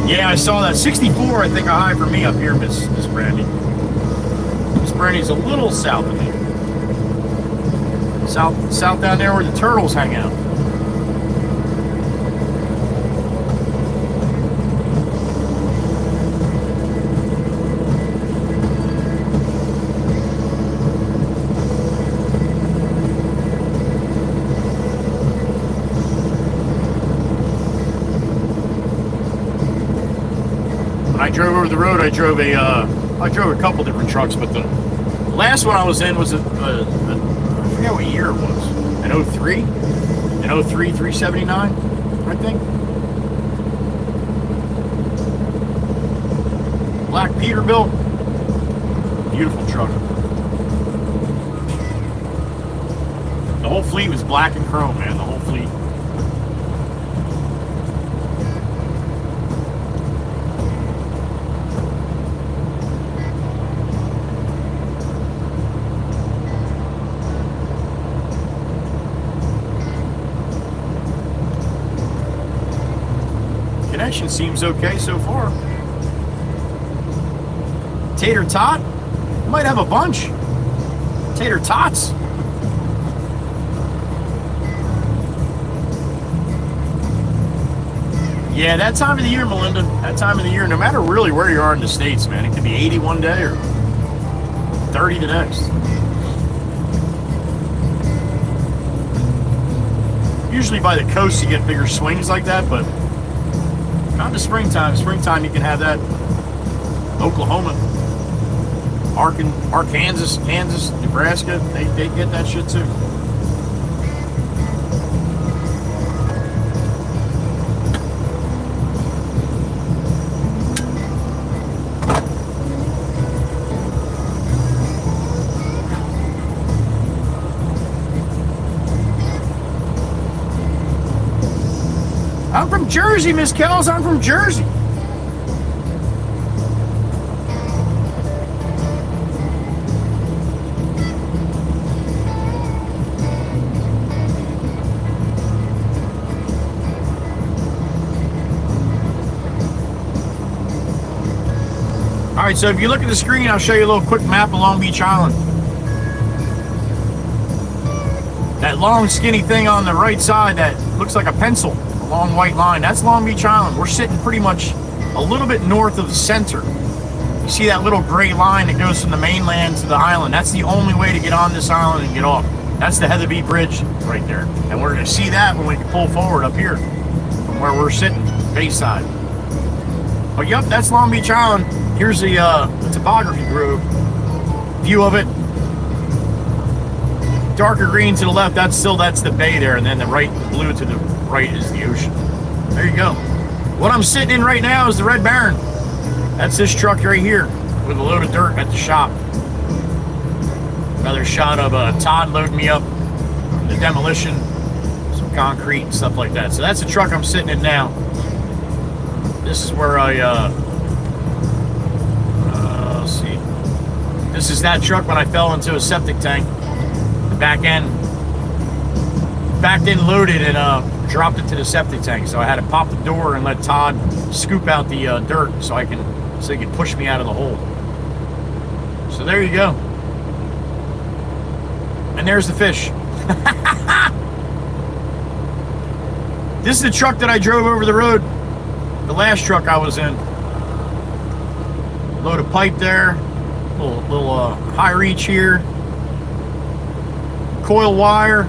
Yeah, I saw that. 64, I think, a high for me up here, Miss Brandy. Miss Brandy's a little south of me. South down there where the turtles hang out. I drove over the road. I drove a couple different trucks, but the last one I was in was I forget what year it was. An 03? An 03 379, I think. Black Peterbilt. Beautiful truck. The whole fleet was black and chrome, man. The whole fleet. Connection seems okay so far. Tater tot? Might have a bunch. Tater tots. Yeah, that time of the year, Melinda. That time of the year, no matter really where you are in the States, man, it can be 80 one day or 30 the next. Usually by the coast you get bigger swings like that, but not in the springtime. Springtime you can have that. Oklahoma, Arkansas, Kansas, Nebraska, they get that shit too. I'm from Jersey, Miss Kells. I'm from Jersey. right, so if you look at the screen, I'll show you a little quick map of Long Beach Island. That long skinny thing on the right side that looks like a pencil, a long white line, that's Long Beach Island. We're sitting pretty much a little bit north of the center. You see that little gray line that goes from the mainland to the island? That's the only way to get on this island and get off. That's the Heatherby Bridge right there. And we're going to see that when we can pull forward up here from where we're sitting, bayside. But yep, that's Long Beach Island. Here's the topography view of it. Darker green to the left, that's the bay there, and then the blue to the right is the ocean. There you go. What I'm sitting in right now is the Red Baron. That's this truck right here with a load of dirt at the shop. Another shot of Todd loading me up the demolition, some concrete and stuff like that. So that's the truck I'm sitting in now. This is where let's see. This is that truck when I fell into a septic tank. The back end loaded and dropped it to the septic tank. So I had to pop the door and let Todd scoop out the dirt so he could push me out of the hole. So there you go. And there's the fish. This is the truck that I drove over the road. The last truck I was in. Load of pipe there. Little high reach here. Coil wire.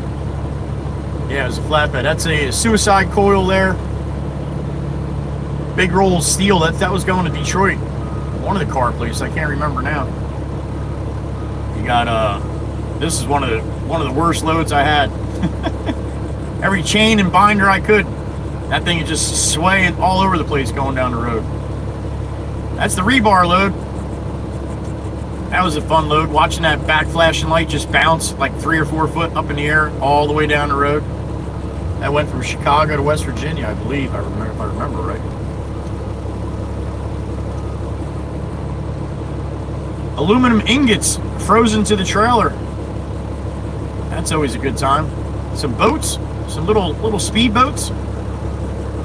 Yeah, it was a flatbed. That's a suicide coil there. Big roll of steel. That was going to Detroit. One of the car places. I can't remember now. You got this is one of the worst loads I had. Every chain and binder I could. That thing is just swaying all over the place going down the road. That's the rebar load. That was a fun load, watching that back flashing light just bounce like 3 or 4 foot up in the air all the way down the road. That went from Chicago to West Virginia, I believe, if I remember right. Aluminum ingots frozen to the trailer. That's always a good time. Some boats, some little speed boats.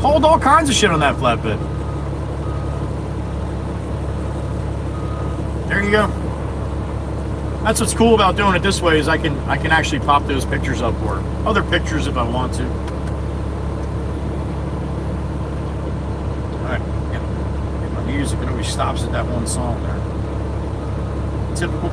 Hauled all kinds of shit on that flatbed. There you go. That's what's cool about doing it this way, is I can actually pop those pictures up, or other pictures if I want to. Alright, yeah. My music, it always stops at that one song there. Typical.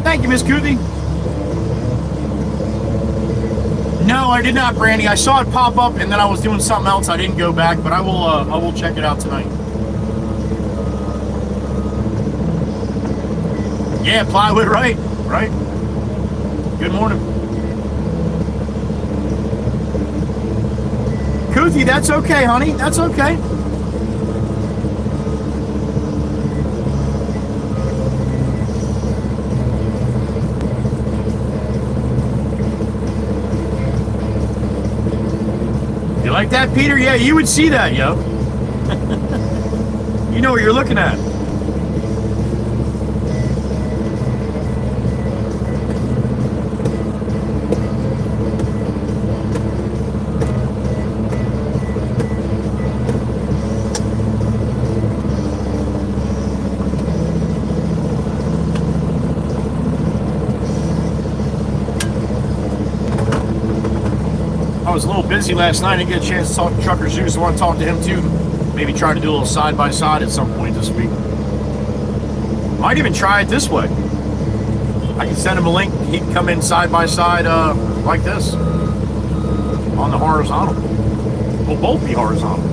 Thank you, Miss Kuthi. No, I did not, Brandy. I saw it pop up, and then I was doing something else. I didn't go back, but I will check it out tonight. Yeah, plywood, right? Good morning. Kuthi, that's okay, honey. That's okay. You like that, Peter? Yeah, you would see that, yo. You know what you're looking at. I was a little busy last night. I didn't get a chance to talk to Trucker Zoo, so I want to talk to him too. Maybe try to do a little side-by-side at some point this week. Might even try it this way. I can send him a link. He can come in side-by-side like this. On the horizontal. We'll both be horizontal.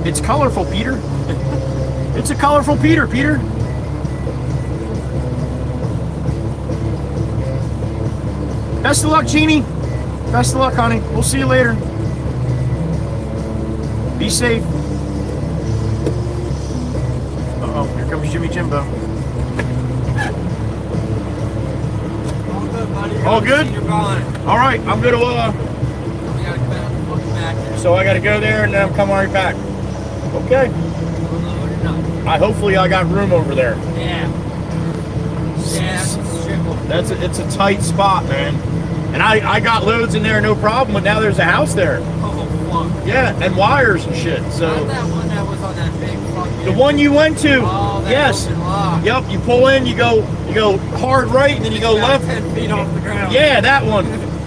It's colorful, Peter. It's a colorful Peter. Best of luck, Jeannie. Best of luck, honey. We'll see you later. Be safe. Uh-oh, here comes Jimmy Jimbo. All good? All right, I'm good to, so I got to go there and then I'm coming right back. Okay. Hopefully I got room over there. Yeah. Yeah, It's a tight spot, man. And I got loads in there, no problem. But now there's a house there. Oh, fuck. Yeah, and wires and shit. So Not that one that was on that big fucking... the one you went to, Oh, that yes. open lock. Yep. You pull in, you go hard right, and then you go Got left. 10 feet off the ground. Yeah, that one.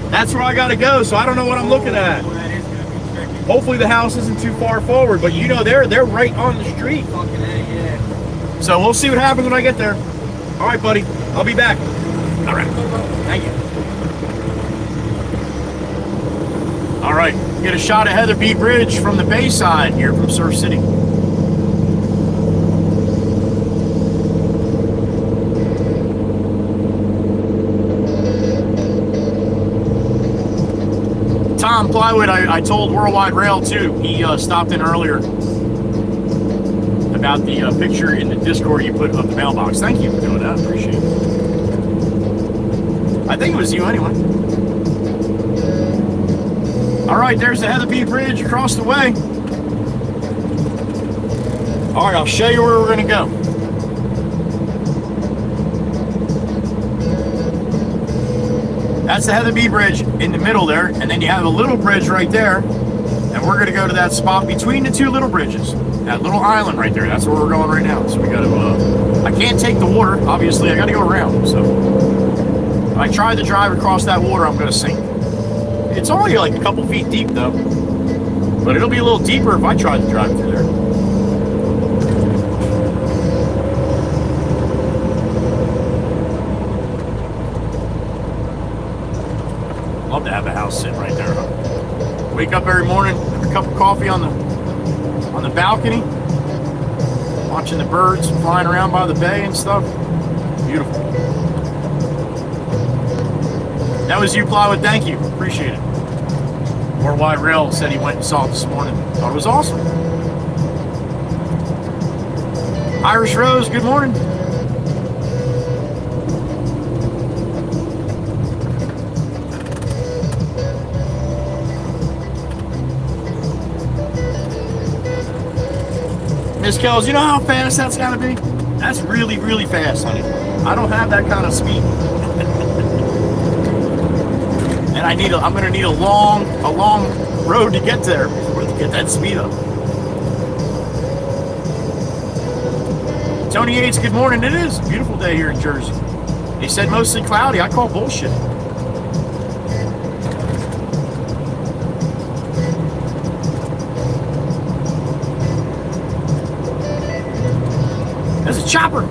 That's where I got to go. So I don't know what I'm looking at. Oh, that is gonna be tricky. Hopefully the house isn't too far forward, but you know they're right on the street. Fucking A, yeah. So we'll see what happens when I get there. All right, buddy. I'll be back. All right. Thank you. All right. Get a shot of Heather B. Bridge from the Bayside here from Surf City. Tom Plywood, I told Worldwide Rail too. He stopped in earlier about the picture in the Discord you put of the mailbox. Thank you for doing that. Appreciate it. I think it was you anyway. All right, there's the Heather B. Bridge across the way. All right, I'll show you where we're going to go. That's the Heather B. Bridge in the middle there, and then you have a little bridge right there, and we're going to go to that spot between the two little bridges, that little island right there. That's where we're going right now. So we got to, I can't take the water, obviously. I got to go around. So if I try to drive across that water, I'm going to sink. It's only like a couple feet deep though, but it'll be a little deeper if I try to drive through there. Love to have a house sitting right there. Huh? Wake up every morning, have a cup of coffee on the balcony, watching the birds flying around by the bay and stuff. Beautiful. That was you, Plywood. Thank you. Appreciate it. Worldwide Rail said he went and saw it this morning. Thought it was awesome. Irish Rose, good morning. Miss Kells, you know how fast that's got to be? That's really, really fast, honey. I don't have that kind of speed. And I'm going to need a long road to get there before to get that speed up. Tony Yates, good morning. It is a beautiful day here in Jersey. They said mostly cloudy. I call bullshit. There's a chopper.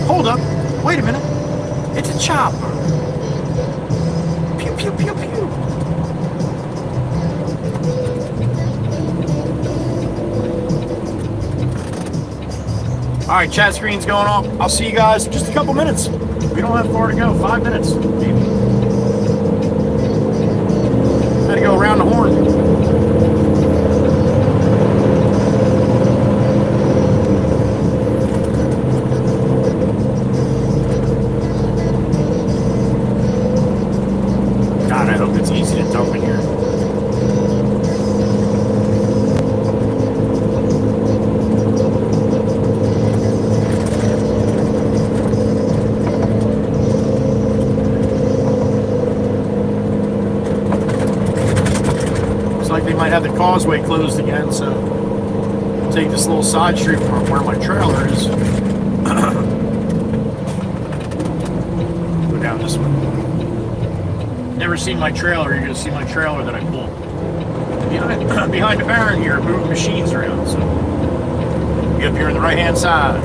Hold up. Wait a minute. It's a chopper. Pew, pew, pew, pew. All right, chat screen's going off. I'll see you guys in just a couple minutes. We don't have far to go. 5 minutes, maybe. Gotta go around the horn. Have the causeway closed again, so I'll take this little side street from where my trailer is. Go down this way. Never seen my trailer. You're gonna see my trailer that I pull behind the barn here, moving machines around. So be up here on the right hand side.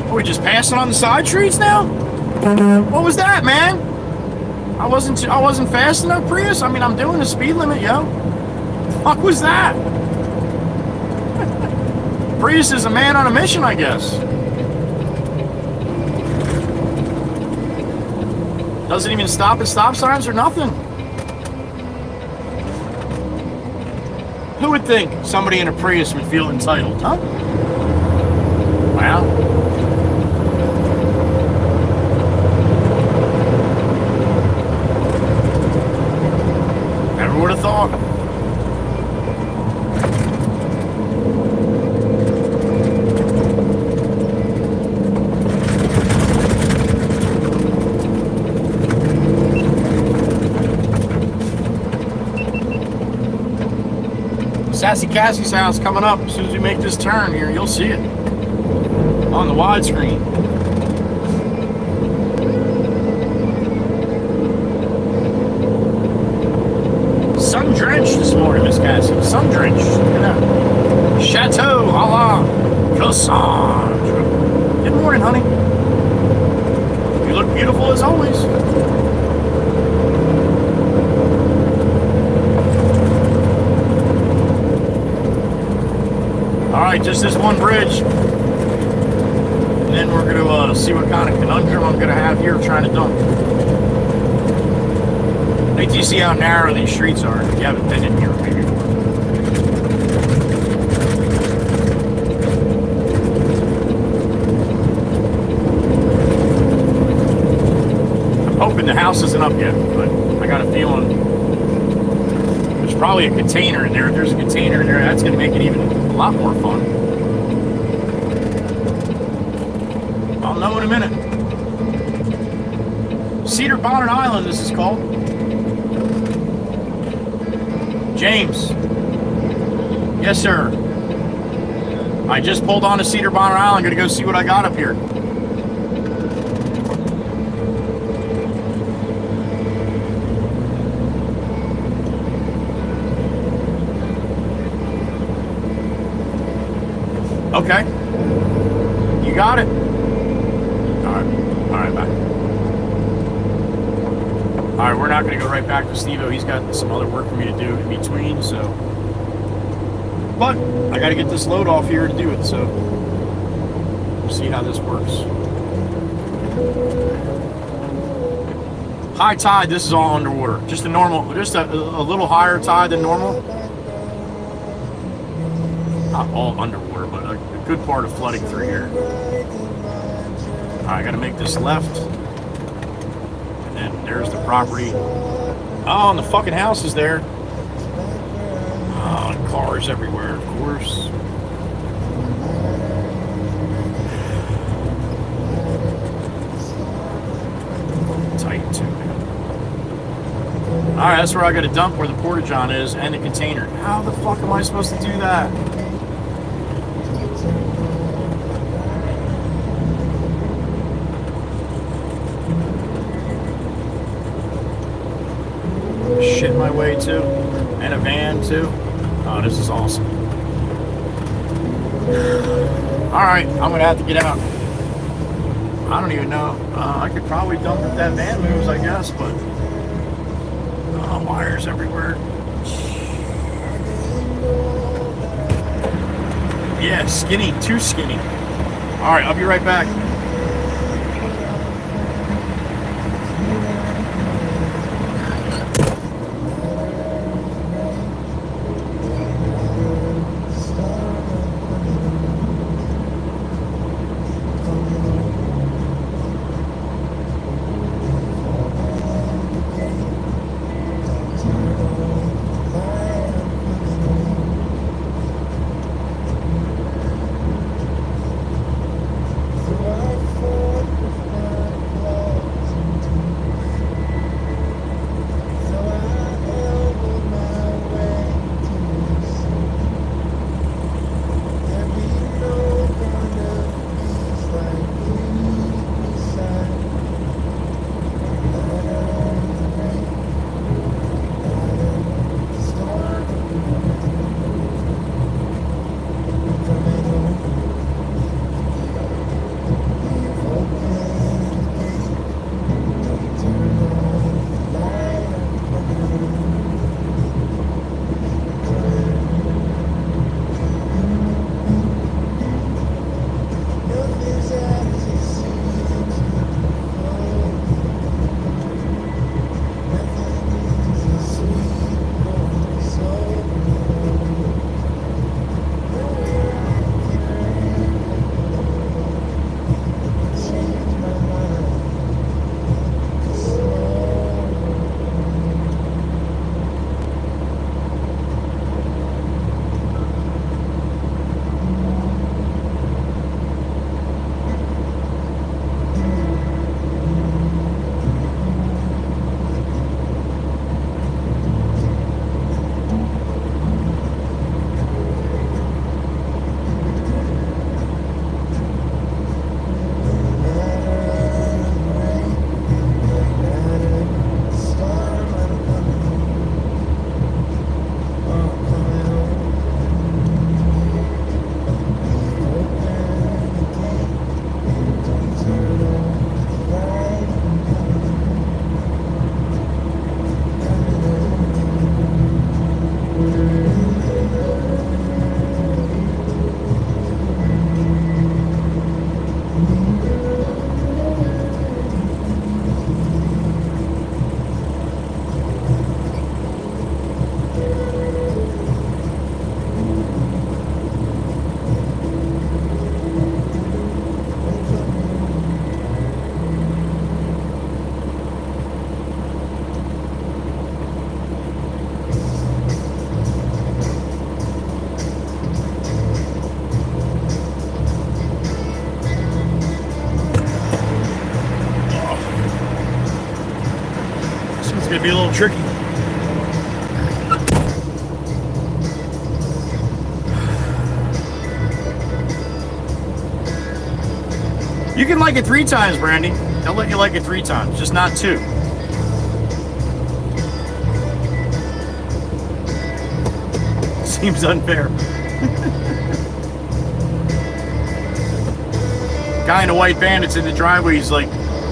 Are we just passing on the side streets now? What was that, man? I wasn't fast enough, Prius. I mean, I'm doing the speed limit, yo. What was that? Prius is a man on a mission, I guess. Doesn't even stop at stop signs or nothing. Who would think somebody in a Prius would feel entitled, huh? Wow. Cassie's house coming up. As soon as we make this turn here, you'll see it on the widescreen. Sun-drenched this morning, Miss Cassie. Sun-drenched. Look at that. Chateau, Allah, Cassandra. Good morning, honey. You look beautiful as always. Alright, just this one bridge. And then we're going to see what kind of conundrum I'm going to have here trying to dump. Wait till you see how narrow these streets are. If you haven't been in here maybe before. I'm hoping the house isn't up yet, but I got a feeling there's probably a container in there. If there's a container in there, that's going to make it even a lot more fun. I'll know in a minute. Cedar Bonnet Island, this is called. James. Yes, sir. I just pulled on to Cedar Bonnet Island. Gonna go see what I got up here. Okay. You got it. All right, bye. All right, we're not going to go right back to Steve-O. He's got some other work for me to do in between, so. But I got to get this load off here to do it, so we'll see how this works. High tide, this is all underwater. Just a normal, just a little higher tide than normal. Not all underwater, but a good part of flooding through here. All right, I got to make this left. And then there's the property. Oh, and the fucking house is there. Oh, and cars everywhere, of course. Tight, too, man. All right, that's where I got to dump where the porta-john is and the container. How the fuck am I supposed to do that? Shit my way to, and a van too. Oh, this is awesome. All right, I'm gonna have to get out. I don't even know. I could probably dump if that van moves, I guess, but wires everywhere. Yeah, skinny, too skinny. All right, I'll be right back. gonna be a little tricky. You can like it 3 times, Brandy. They'll let you like it 3 times, just not 2. Seems unfair. Guy in a white van that's in the driveway, he's like,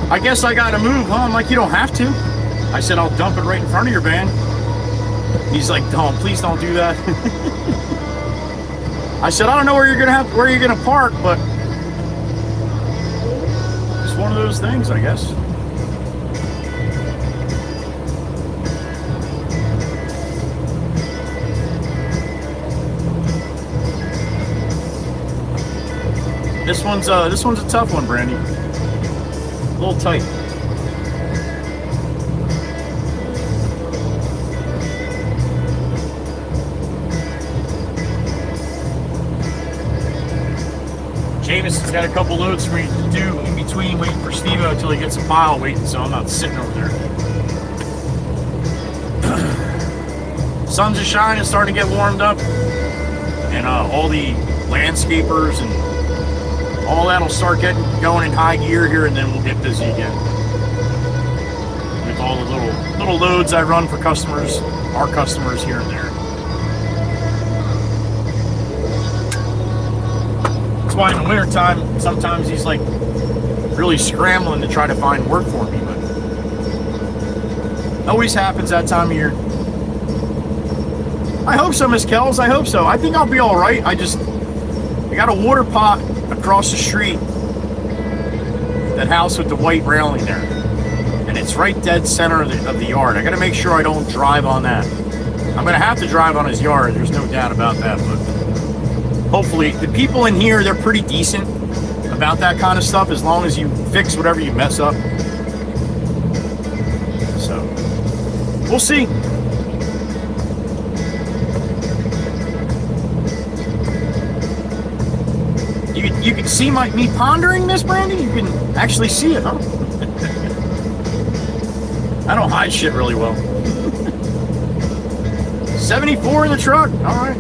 I guess I gotta move, huh? I'm like, you don't have to. I said, I'll dump it right in front of your van. He's like, don't, please don't do that. I said, I don't know where you're gonna park, but it's one of those things, I guess. This one's a tough one, Brandy. A little tight. Jameson's got a couple loads for me to do in between, waiting for Steve-O until he gets a pile waiting, so I'm not sitting over there. Sun's a shining, starting to get warmed up, and all the landscapers and all that'll start getting going in high gear here, and then we'll get busy again with all the little loads I run for customers, our customers here and there. That's why in the wintertime, sometimes he's like really scrambling to try to find work for me, but always happens that time of year. I hope so, Miss Kells. I hope so. I think I'll be all right. I got a water pot across the street, that house with the white railing there, and it's right dead center of the yard. I got to make sure I don't drive on that. I'm going to have to drive on his yard. There's no doubt about that, but hopefully the people in here, they're pretty decent about that kind of stuff, as long as you fix whatever you mess up. So we'll see. You can see me pondering this, Brandy? You can actually see it, huh? I don't hide shit really well. 74 in the truck. All right.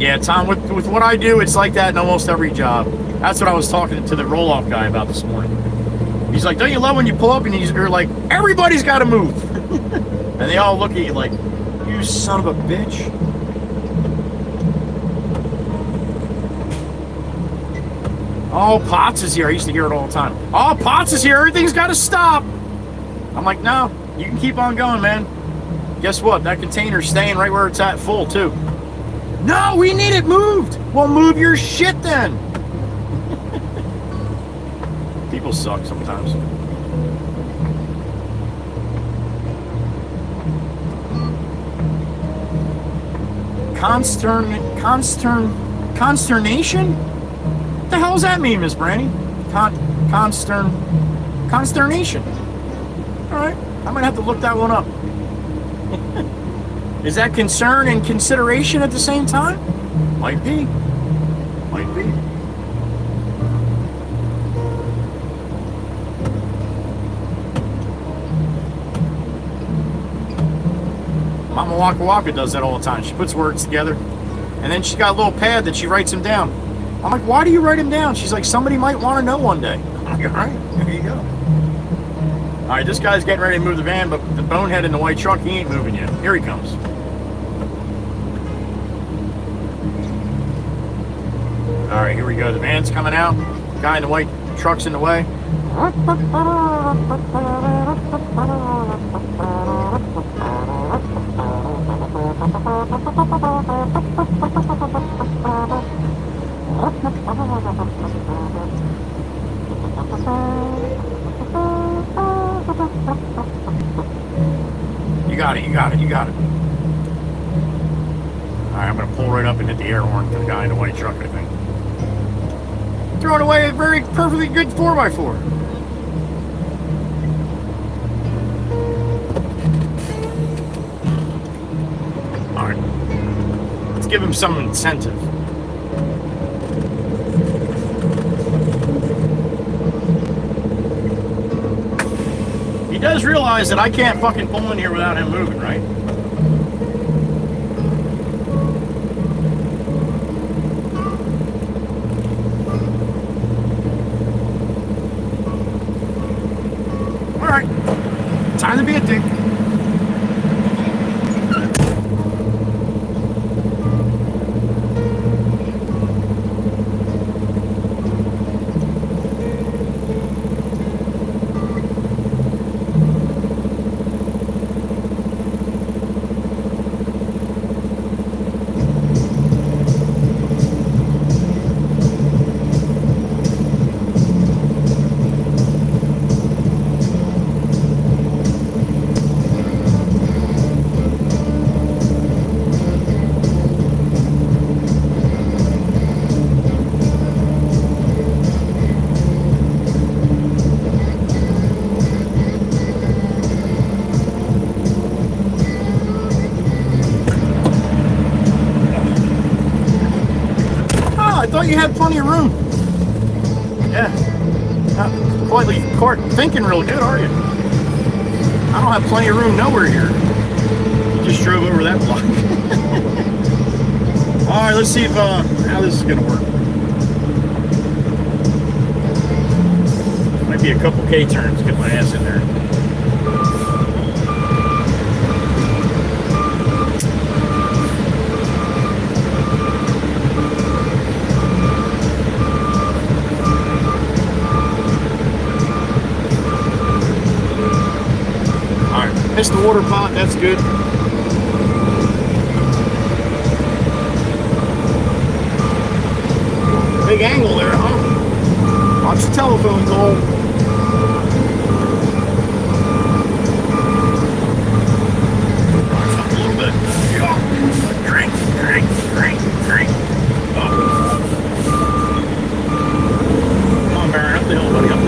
Yeah, Tom, with what I do, it's like that in almost every job. That's what I was talking to the roll-off guy about this morning. He's like, don't you love when you pull up and you're like, everybody's got to move. And they all look at you like, you son of a bitch. Oh, Potts is here. I used to hear it all the time. Oh, Potts is here. Everything's got to stop. I'm like, no, you can keep on going, man. Guess what? That container's staying right where it's at, full, too. No, we need it moved. Well, move your shit then. People suck sometimes. Consternation? What the hell does that mean, Miss Brandy? Consternation. All right, I'm gonna have to look that one up. Is that concern and consideration at the same time? Might be. Might be. Mama Waka Waka does that all the time. She puts words together, and then she's got a little pad that she writes them down. I'm like, why do you write them down? She's like, somebody might want to know one day. I'm like, all right, there you go. All right, this guy's getting ready to move the van, but the bonehead in the white truck, he ain't moving yet. Here he comes. All right, here we go. The van's coming out. Guy in the white truck's in the way. You got it, you got it, you got it. Alright, I'm going to pull right up and hit the air horn for the guy in the white truck, I think. Throwing away a very perfectly good 4x4. Alright. Let's give him some incentive. does realize that I can't fucking pull in here without him moving, right? All right, time to be a dick. I thought you had plenty of room. Yeah. Not quite thinking real good, are you? I don't have plenty of room nowhere here. You just drove over that block. All right, let's see if how this is gonna work. Might be a couple K turns. Get my ass in there. Missed the water pot, that's good. Big angle there, huh? Watch the telephone pole. Up a little bit. Yeah. Drink. Oh. Come on, Baron, up the hill, buddy. Up the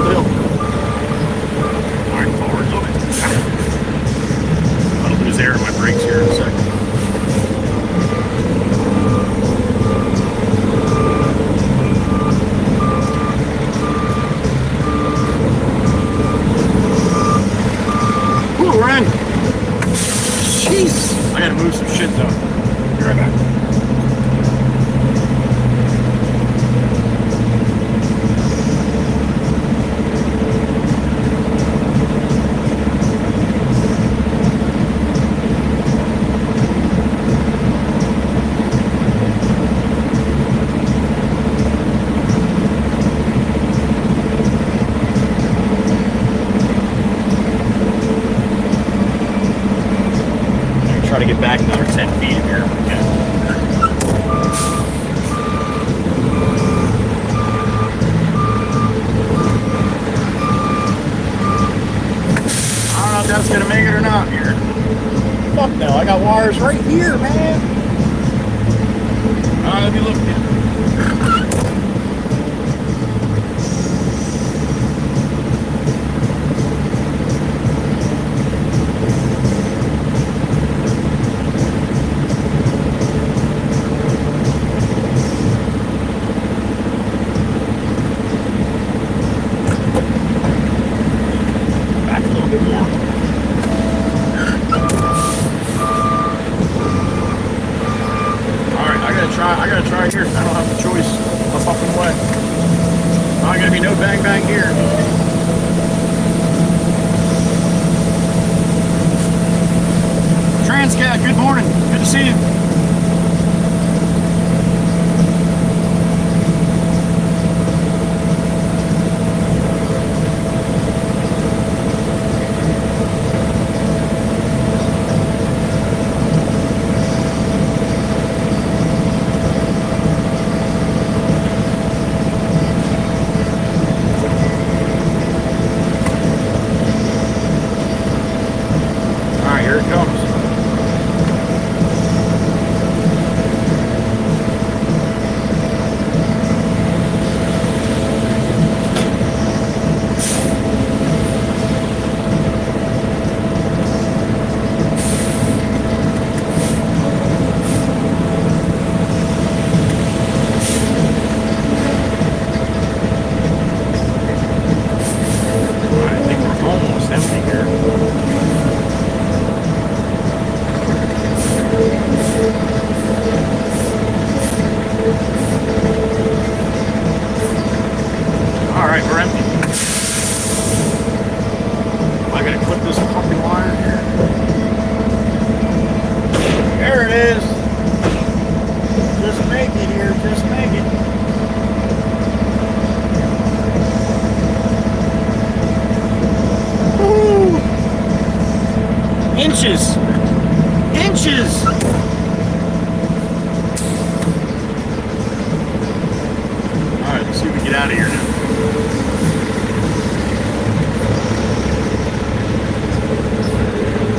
hill. All right, forward, look. I'll lose air in my brakes here in a second. Ooh, we're in. Jeez. I gotta move some shit though. Be right back. Try to get back another 10 feet in here. Okay. I don't know if that's gonna make it or not here. Fuck no, I got wires right here, man. Let me look at it. I gotta try here. I don't have the choice. I'm fucking wet. Not gonna be no bang bang here. Transcat, good morning. Good to see you. inches. Inches. All right, let's see if we can get out of here now.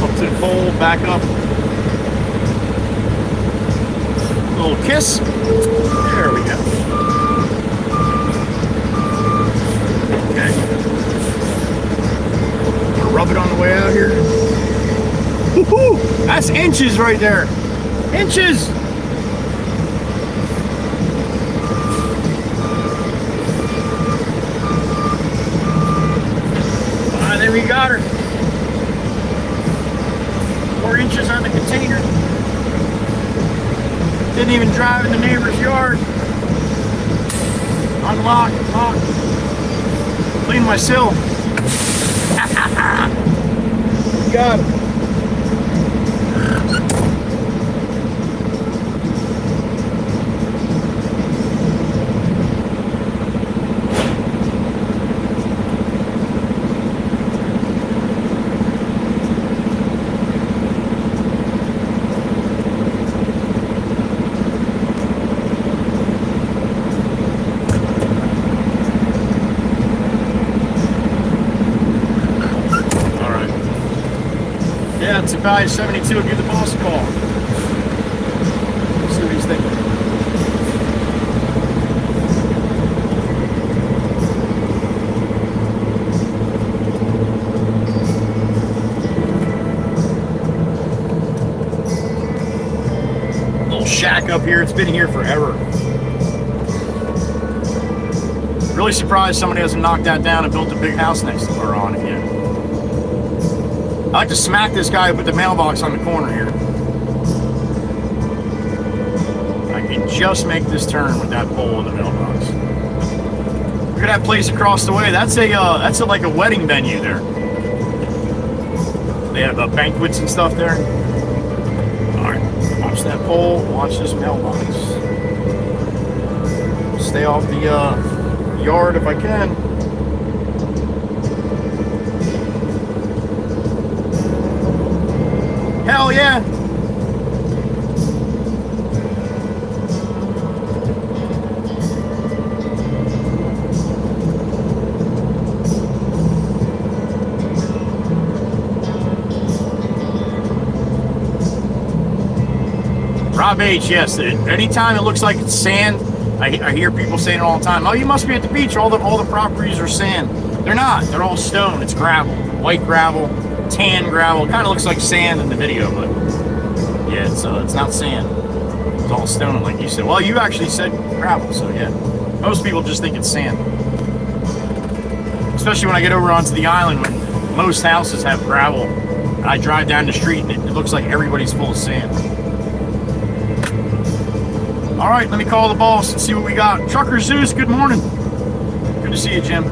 Up to the pole, back up. A little kiss. There we go. Okay. Gonna rub it on the way out here. Woohoo! That's inches right there. Inches! Alright, there we got her. 4 inches on the container. Didn't even drive in the neighbor's yard. Unlock, lock. Clean my sill. Got it. Yeah, it's a guy 72. Give the boss a call. See what he's thinking. Little shack up here. It's been here forever. Really surprised somebody hasn't knocked that down and built a big house next to her on it yet. I like to smack this guy with the mailbox on the corner here. I can just make this turn with that pole in the mailbox. Look at that place across the way. That's like a wedding venue there. They have banquets and stuff there. All right, watch that pole. Watch this mailbox. Stay off the yard if I can. Hell yeah! Rob H, yes. Anytime it looks like it's sand, I hear people saying it all the time. Oh, you must be at the beach. All the properties are sand. They're not. They're all stone. It's gravel, white gravel. Tan gravel. It kind of looks like sand in the video, but yeah, it's not sand. It's all stone, like you said. Well, you actually said gravel, so yeah. Most people just think it's sand. Especially when I get over onto the island when most houses have gravel. And I drive down the street and it looks like everybody's full of sand. All right, let me call the boss and see what we got. Trucker Zeus, good morning. Good to see you, Jim.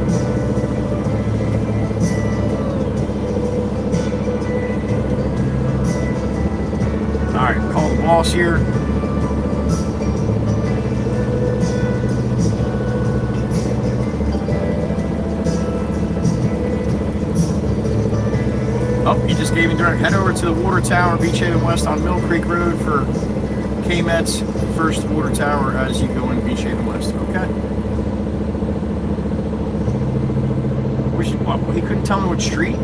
Alright, call the boss here. Oh, he just gave me direct. Head over to the water tower, Beach Haven West on Mill Creek Road for KMET's first water tower as you go into Beach Haven West. Okay. What, he couldn't tell me what street?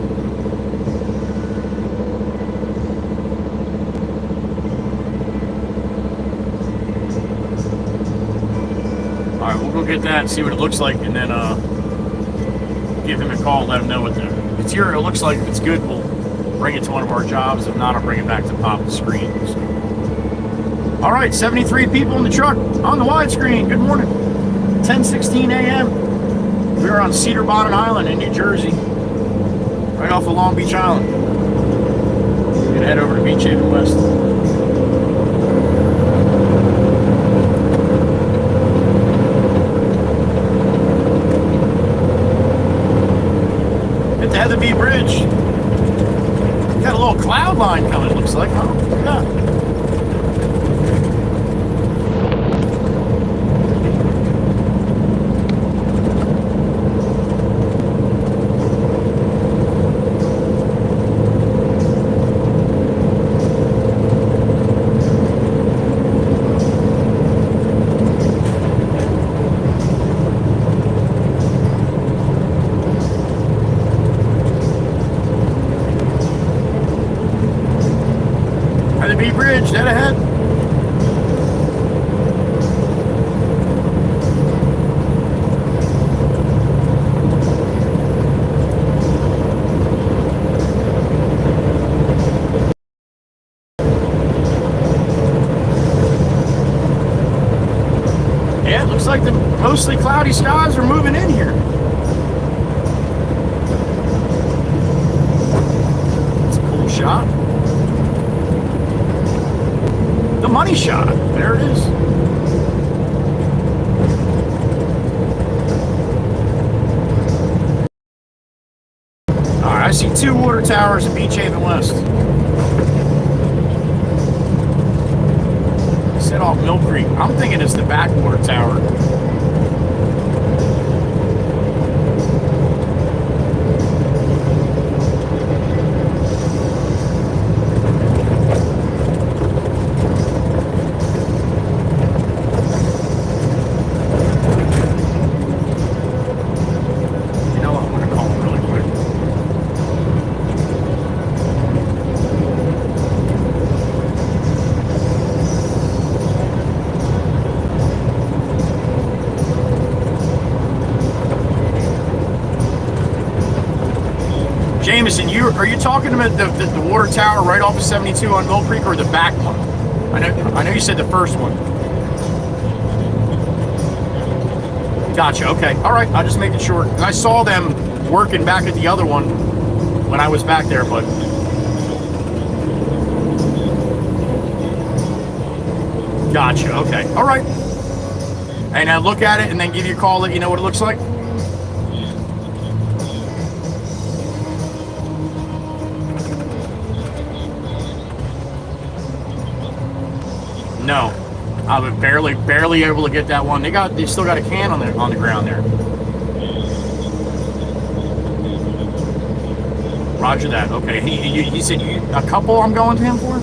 Alright, we'll go get that and see what it looks like, and then give him a call, let him know what the material looks like. If it's good, we'll bring it to one of our jobs. If not, I'll bring it back to pop the screen. So. Alright, 73 people in the truck on the widescreen. Good morning. 10:16 a.m. We're on Cedar Bonnet Island in New Jersey, right off of Long Beach Island. We're gonna head over to Beach Haven West. At the Heatherby Bridge. Got a little cloud line coming, it looks like, huh? Yeah. bridge dead ahead? Yeah, it looks like the mostly cloudy skies are moving in here. That's a cool shot. The money shot. There it is. Alright, I see 2 water towers at Beach Haven West. Set off Mill Creek. I'm thinking it's the backwater tower. You know what? I'm going to call him really quick. Jameson, are you talking about the water tower right off of 72 on Mill Creek, or the back one? I know you said the first one. Gotcha. Okay. All right. I'll just make it short. I saw them working back at the other one when I was back there, but gotcha. Okay. All right. And I look at it and then give you a call, let you know what it looks like. No, I was barely able to get that one. They still got a can on the ground there. Roger that. Okay, he said a couple. I'm going to him for.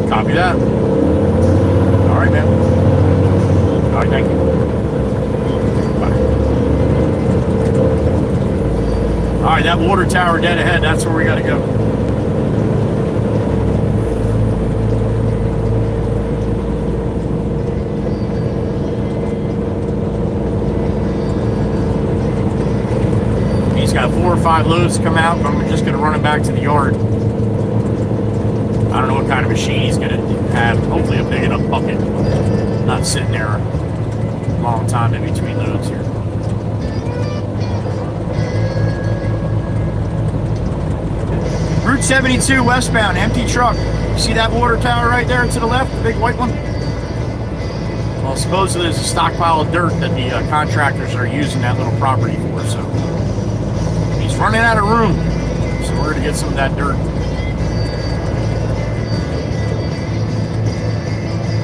Copy that. All right, man. All right, thank you. All right, that water tower dead ahead, that's where we got to go. He's got 4 or 5 loads to come out, but I'm just going to run it back to the yard. I don't know what kind of machine he's going to have. Hopefully a big enough bucket. Not sitting there a long time in between loads here. Route 72 westbound, empty truck. You see that water tower right there to the left, the big white one? Well, supposedly there's a stockpile of dirt that the contractors are using that little property for, so he's running out of room. So we're going to get some of that dirt.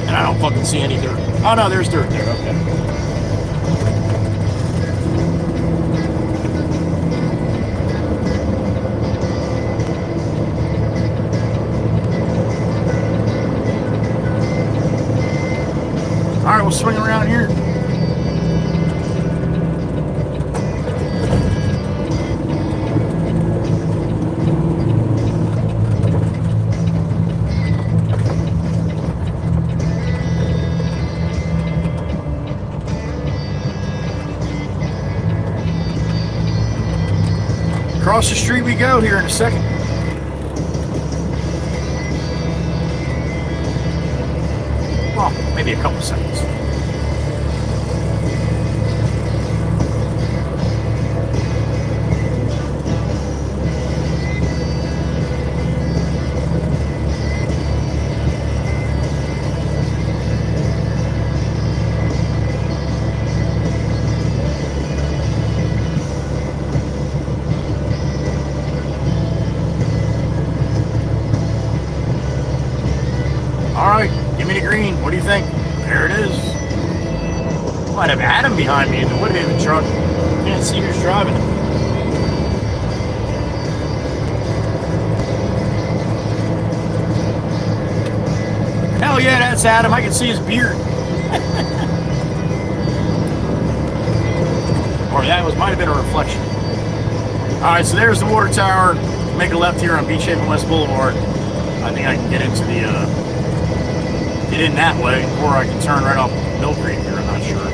And I don't fucking see any dirt. Oh no, there's dirt there, okay. All right, we'll swing around here. Across the street we go here in a second. Well, maybe a couple seconds. All right, give me the green. What do you think? There it is. Might have Adam behind me in the Woodhaven truck. Can't see who's driving it. Hell yeah, that's Adam. I can see his beard. Or that might have been a reflection. All right, so there's the water tower. Make a left here on Beach Haven West Boulevard. I think I can get into the get in that way, or I can turn right off Mill Creek here. I'm not sure.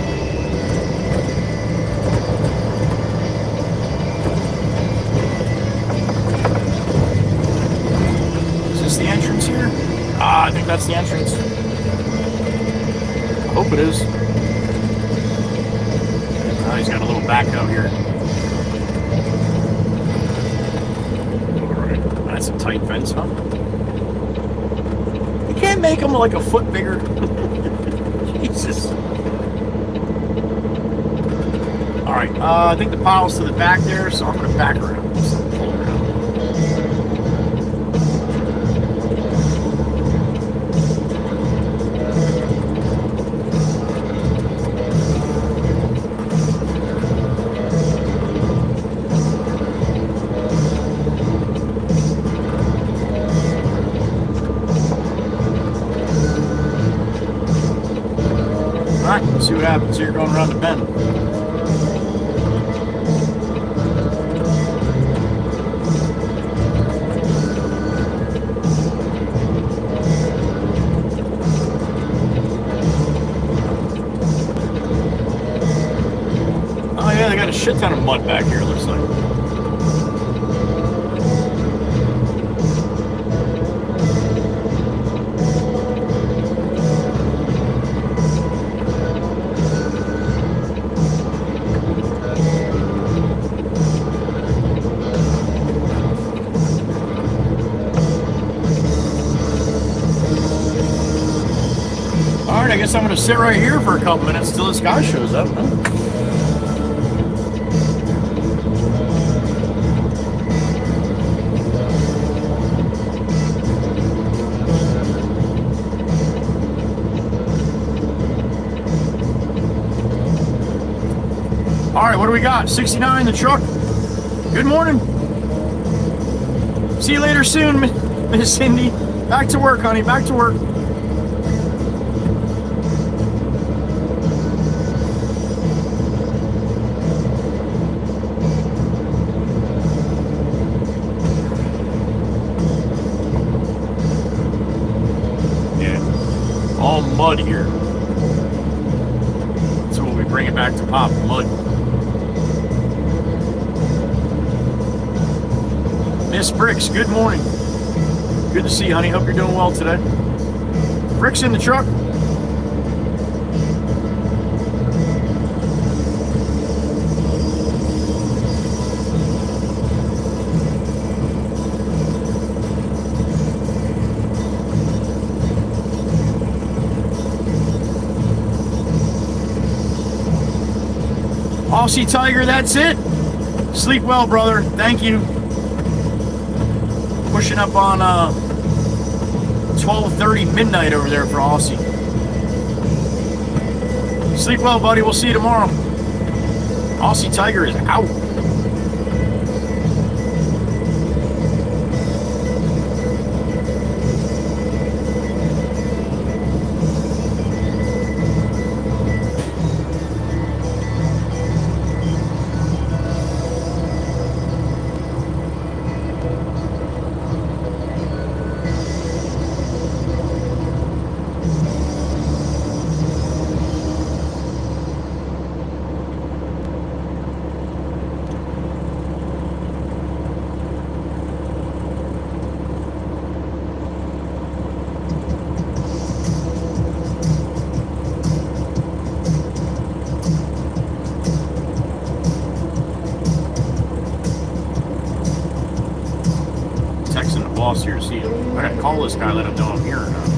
Is this the entrance here? Ah, I think that's the entrance. I hope it is. Oh, he's got a little backhoe here. That's a tight fence, huh? You can't make them like a foot bigger. Jesus. All right, I think the pile's to the back there, so I'm gonna back around. Pull around. See what happens here going around the bend. Oh yeah, they got a shit ton of mud back here, looks like. I guess I'm going to sit right here for a couple minutes till this guy shows up. Huh? All right, what do we got? 69, the truck. Good morning. See you later soon, Miss Cindy. Back to work, honey. Back to work. Mud here. So we'll be bringing back to pop mud. Miss Bricks, good morning. Good to see you, honey. Hope you're doing well today. Bricks in the truck. Aussie Tiger, that's it. Sleep well, brother. Thank you. Pushing up on 12:30 midnight over there for Aussie. Sleep well, buddy. We'll see you tomorrow. Aussie Tiger is out. Here to see him. I gotta call this guy, let him know I'm here or not.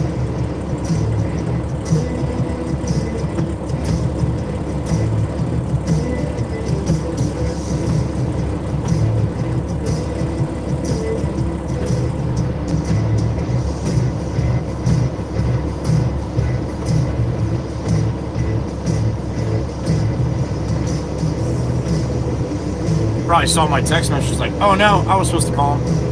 Probably saw my text message like, oh no, I was supposed to call him.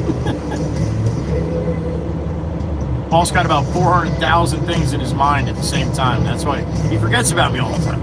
Paul's got about 400,000 things in his mind at the same time. That's why he forgets about me all the time.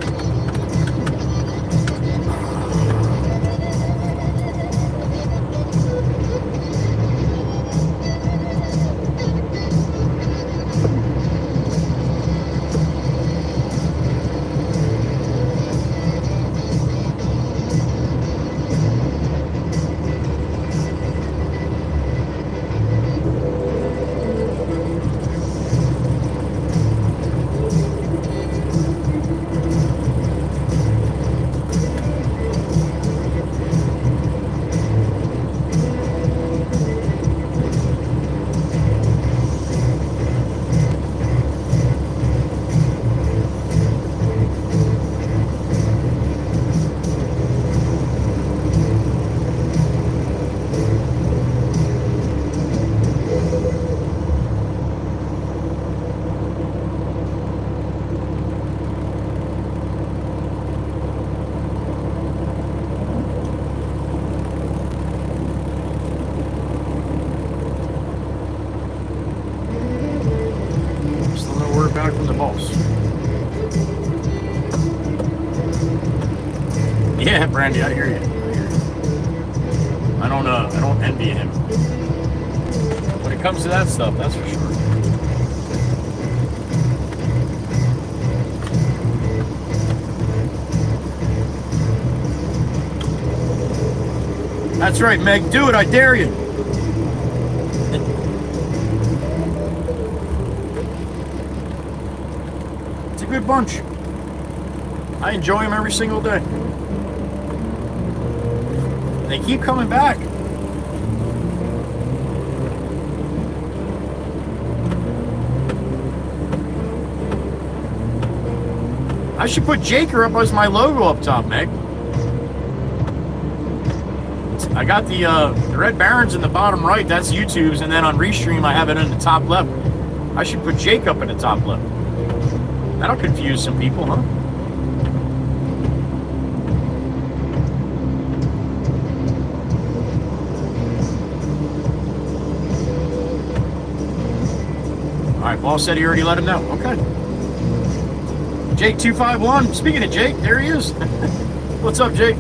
buy from the boss. Yeah, Brandy, I hear you. I don't envy him. When it comes to that stuff, that's for sure. That's right, Meg. Do it. I dare you. It's a good bunch. I enjoy them every single day. And they keep coming back. I should put Jaker up as my logo up top, Meg. I got the Red Barons in the bottom right. That's YouTube's, and then on Restream I have it in the top left. I should put Jake up in the top left. That'll confuse some people, huh? All right, Paul said he already let him know. Okay. Jake 251. Speaking of Jake, there he is. What's up, Jake?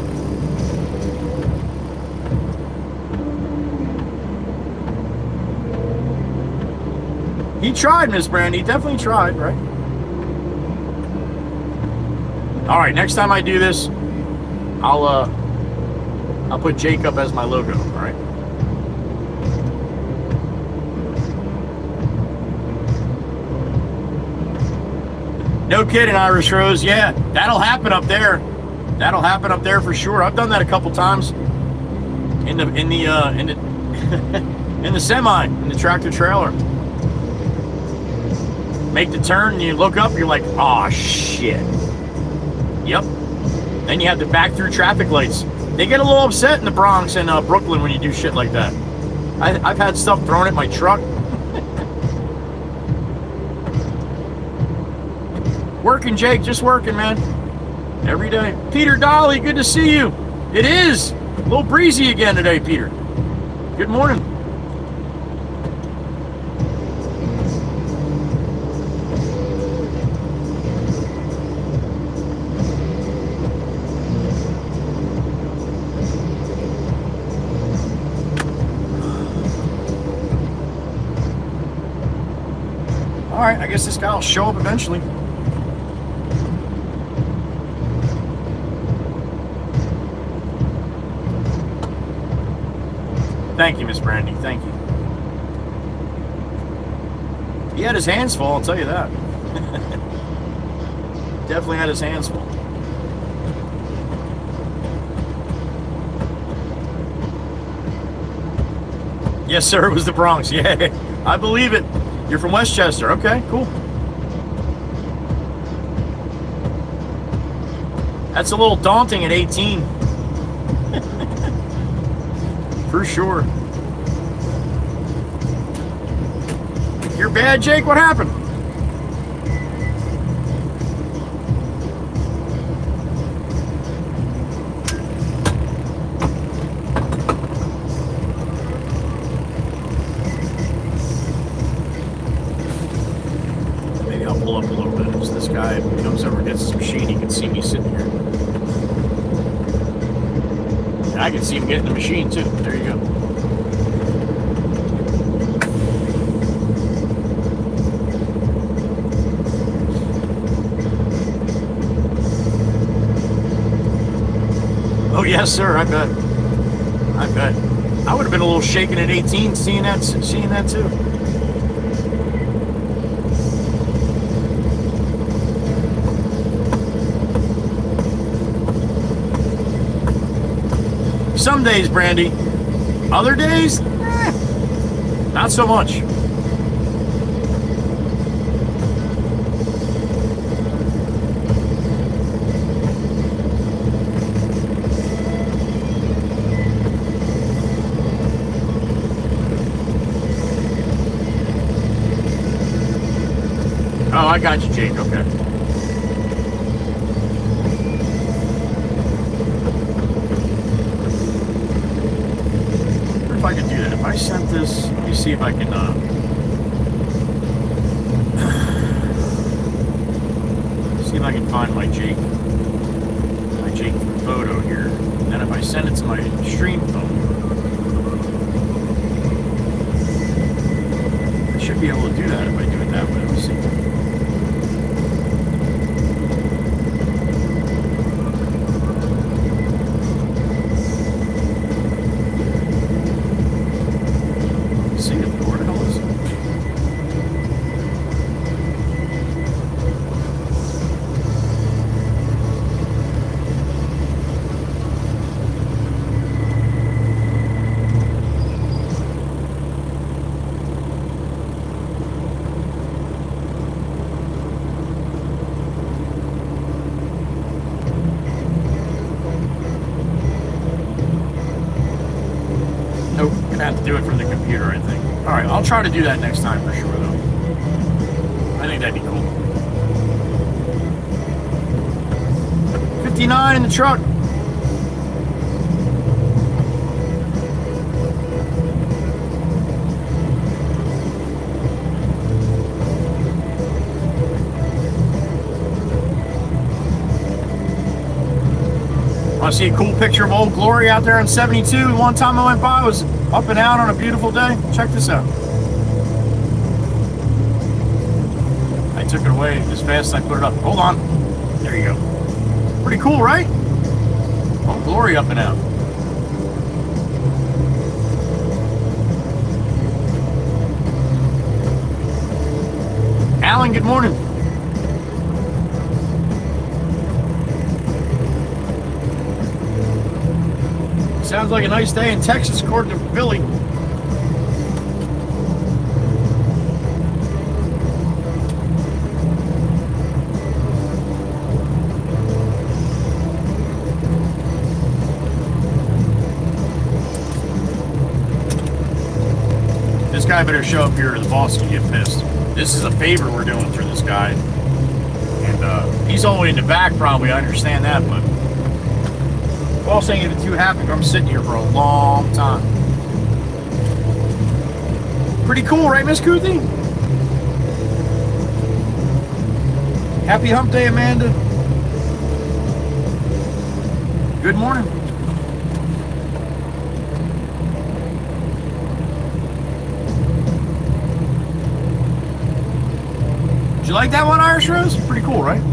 He tried, Miss Brandy. He definitely tried, right? All right, next time I do this, I'll put Jake up as my logo, all right? No kidding, Irish Rose. Yeah, that'll happen up there. That'll happen up there for sure. I've done that a couple times in the in the semi, in the tractor trailer. Make the turn and you look up, you're like, oh shit. Yep. Then you have to back through traffic lights. They get a little upset in the Bronx and Brooklyn when you do shit like that. I've had stuff thrown at my truck. Working, Jake, just working, man. Every day. Peter Dolly, good to see you. It is. A little breezy again today, Peter. Good morning. All right, I guess this guy will show up eventually. Thank you, Miss Brandy. Thank you. He had his hands full, I'll tell you that. Definitely had his hands full. Yes, sir, it was the Bronx. Yeah, I believe it. You're from Westchester. Okay, cool. That's a little daunting at 18. For sure. You're bad, Jake? What happened? Maybe I'll pull up a little bit so this guy comes over and gets his machine. He can see me sitting here. And I can see him getting the machine too. There you go. Oh yes, sir. I bet. I bet. I would have been a little shaken at 18 seeing that too. Some days, Brandy. Other days, not so much. Oh, I got you, Jake. Okay. If I could do that. If I sent this, let me see if I can See if I can find my Jake photo here. And then if I send it to my stream phone, I should be able to do that if I do it that way. Let's see. See it, where the hell is it? Nope, gonna have to do it from the computer, I think. Alright, I'll try to do that next time for sure, though. I think that'd be cool. 59 in the truck. Want to see a cool picture of Old Glory out there on 72? One time I went by, it was up and out on a beautiful day. Check this out. I took it away as fast as I put it up. Hold on. There you go. Pretty cool, right? Old Glory up and out. Alan, good morning. Sounds like a nice day in Texas, according to Billy. This guy better show up here or the boss can get pissed. This is a favor we're doing for this guy. And he's all the way in the back probably, I understand that, but boss ain't getting too happy. I'm sitting here for a long time. Pretty cool, right, Miss Kuthi? Happy hump day, Amanda. Good morning. Did you like that one, Irish Rose? Pretty cool, right?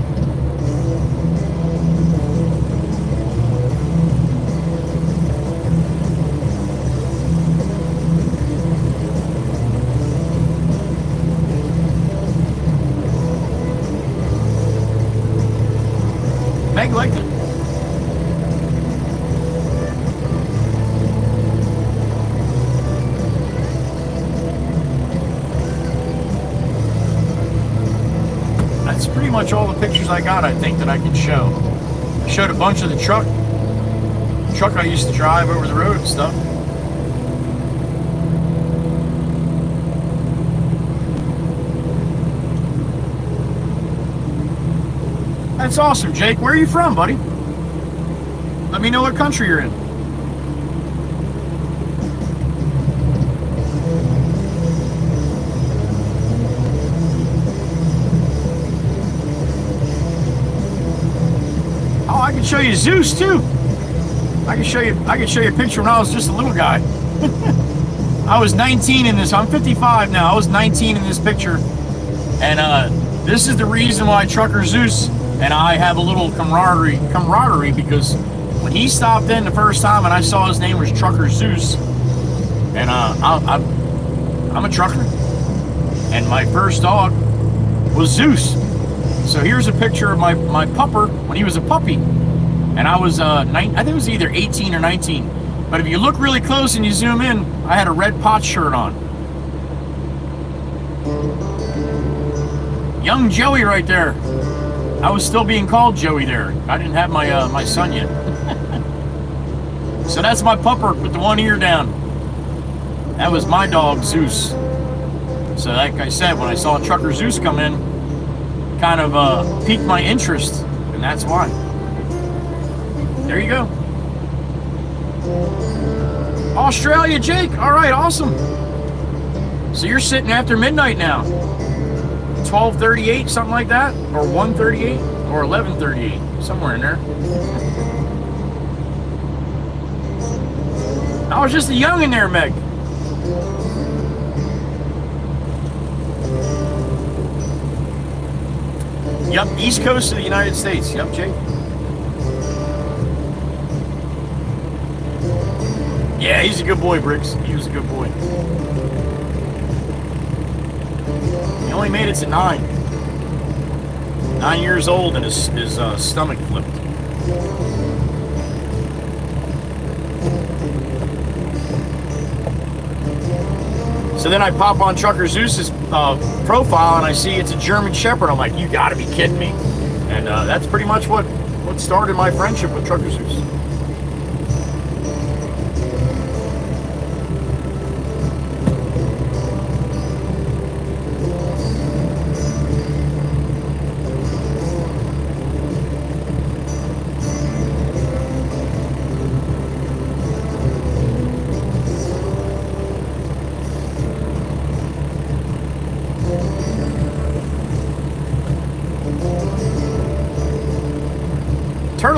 Meg liked it. That's pretty much all the pictures I got, I think, that I can show. I showed a bunch of the truck I used to drive over the road and stuff. That's awesome, Jake. Where are you from, buddy? Let me know what country you're in. Oh, I can show you Zeus too. I can show you a picture when I was just a little guy. I was 19 in this. I'm 55 now. I was 19 in this picture, and this is the reason why Trucker Zeus and I have a little camaraderie, because when he stopped in the first time and I saw his name was Trucker Zeus, and I'm a trucker, and my first dog was Zeus. So here's a picture of my pupper when he was a puppy, and I was I think it was either 18 or 19. But if you look really close and you zoom in, I had a red pot shirt on. Young Joey right there. I was still being called Joey there. I didn't have my son yet. So that's my pupper with the one ear down. That was my dog, Zeus. So like I said, when I saw Trucker Zeus come in, kind of piqued my interest, and that's why. There you go. Australia, Jake. All right, awesome. So you're sitting after midnight now. 12:38, something like that, or 1:38. or 1138, somewhere in there. I was just a young in there, Meg. Yep, East Coast of the United States. Yep, Jake. Yeah, he's a good boy, Briggs. He was a good boy. He only made it to 9. 9 years old, and his stomach flipped. So then I pop on Trucker Zeus's profile, and I see it's a German Shepherd. I'm like, you gotta be kidding me. And that's pretty much what started my friendship with Trucker Zeus.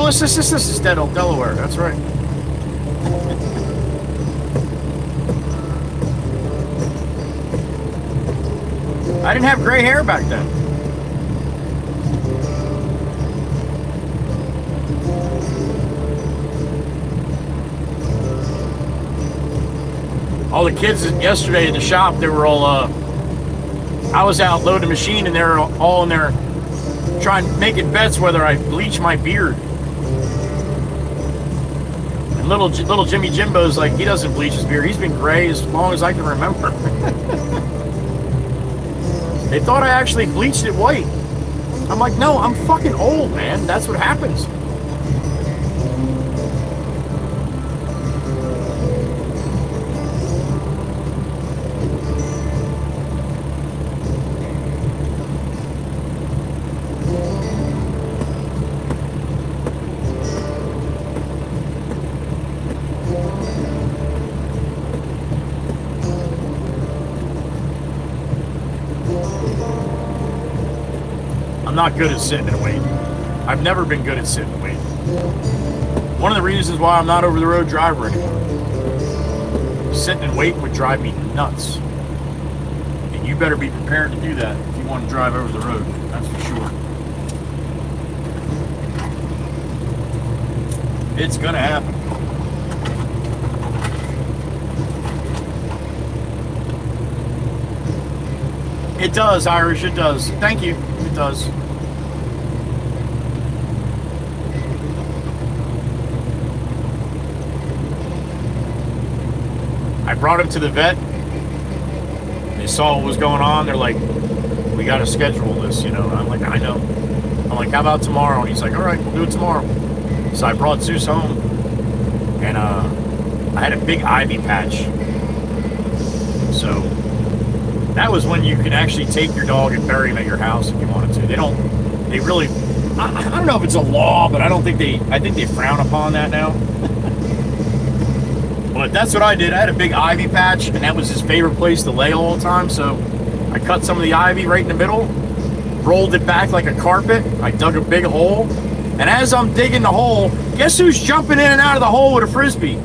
This is Delaware, that's right. I didn't have gray hair back then. All the kids yesterday in the shop, they were all, I was out loading the machine and they were all in there making bets whether I bleach my beard. Little Jimmy Jimbo's like, he doesn't bleach his beard. He's been gray as long as I can remember. They thought I actually bleached it white. I'm like, no, I'm fucking old, man. That's what happens. Not good at sitting and waiting. I've never been good at sitting and waiting. One of the reasons why I'm not over the road driver anymore. Sitting and waiting would drive me nuts. And you better be prepared to do that if you want to drive over the road. That's for sure. It's gonna happen. It does, Irish, it does. Thank you. It does. I brought him to the vet. They saw what was going on. They're like, we got to schedule this, you know. And I'm like, I know. I'm like, how about tomorrow? And he's like, all right, we'll do it tomorrow. So I brought Zeus home. And I had a big ivy patch. So that was when you could actually take your dog and bury him at your house if you wanted to. They really, I don't know if it's a law, but I think they frown upon that now. But that's what I did. I had a big ivy patch, and that was his favorite place to lay all the time. So I cut some of the ivy right in the middle, rolled it back like a carpet. I dug a big hole, and as I'm digging the hole, guess who's jumping in and out of the hole with a Frisbee?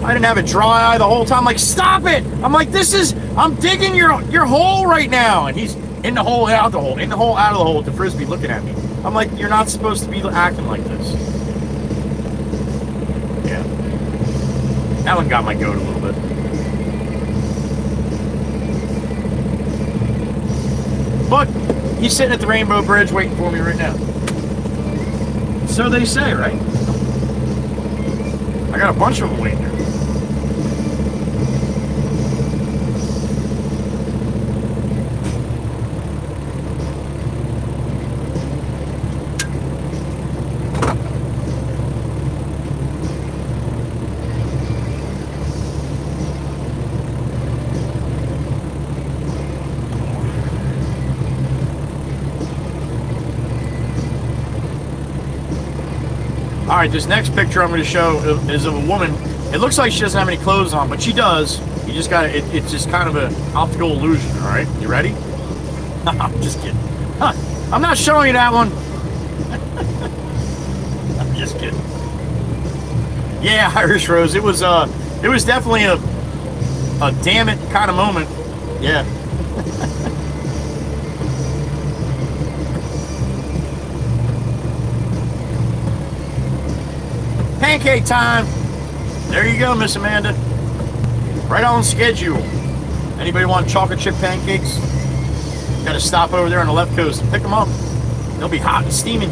I didn't have it dry eye the whole time. Like, stop it! I'm like, I'm digging your hole right now. And he's in the hole, out the hole, in the hole, out of the hole with the Frisbee looking at me. I'm like, you're not supposed to be acting like this. Yeah. That one got my goat a little bit. But he's sitting at the Rainbow Bridge waiting for me right now. So they say, right? I got a bunch of them waiting there. All right, this next picture I'm going to show is of a woman. It looks like she doesn't have any clothes on, but she does. You just got to, it's just kind of an optical illusion, all right? You ready? I'm just kidding. Huh. I'm not showing you that one. I'm just kidding. Yeah, Irish Rose. It was definitely a damn it kind of moment. Yeah. Pancake time. There you go, Miss Amanda. Right on schedule. Anybody want chocolate chip pancakes? Got to stop over there on the left coast and pick them up. They'll be hot and steaming.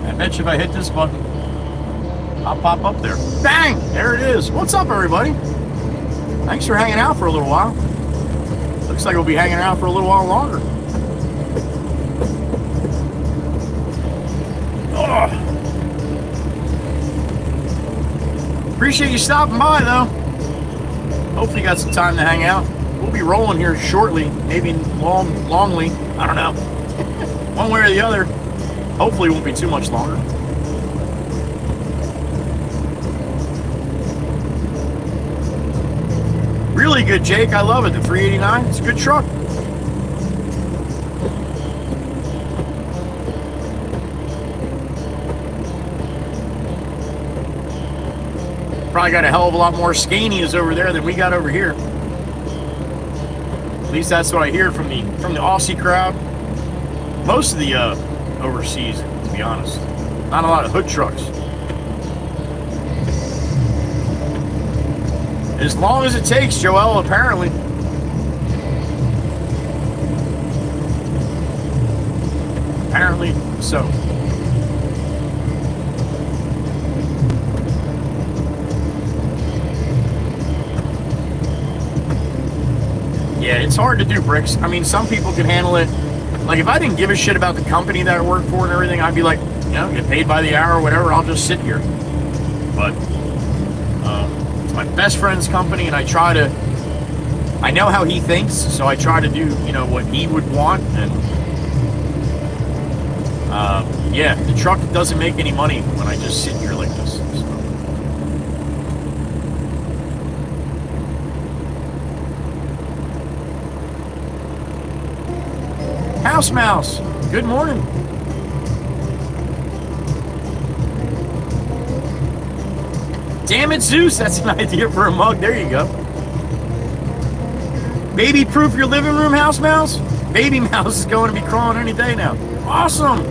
I bet you if I hit this button, I'll pop up there. Bang! There it is. What's up, everybody? Thanks for hanging out for a little while. Looks like we'll be hanging out for a little while longer. Oh. Appreciate you stopping by, though. Hopefully you got some time to hang out. We'll be rolling here shortly, maybe longly. I don't know. One way or the other. Hopefully it won't be too much longer. Really good, Jake. I love it. The 389. It's a good truck. Probably got a hell of a lot more Scanias over there than we got over here. At least that's what I hear from the Aussie crowd. Most of the overseas, to be honest. Not a lot of hood trucks. As long as it takes, Joel, apparently. Apparently so. Yeah, it's hard to do bricks. I mean, some people can handle it. Like, if I didn't give a shit about the company that I work for and everything, I'd be like, you know, get paid by the hour or whatever, I'll just sit here. But it's my best friend's company, and I know how he thinks, so I try to do, you know, what he would want. And yeah, the truck doesn't make any money when I just sit here like this. So. House Mouse, good morning. Damn it, Zeus, that's an idea for a mug. There you go. Baby proof your living room, House Mouse? Baby Mouse is going to be crawling any day now. Awesome.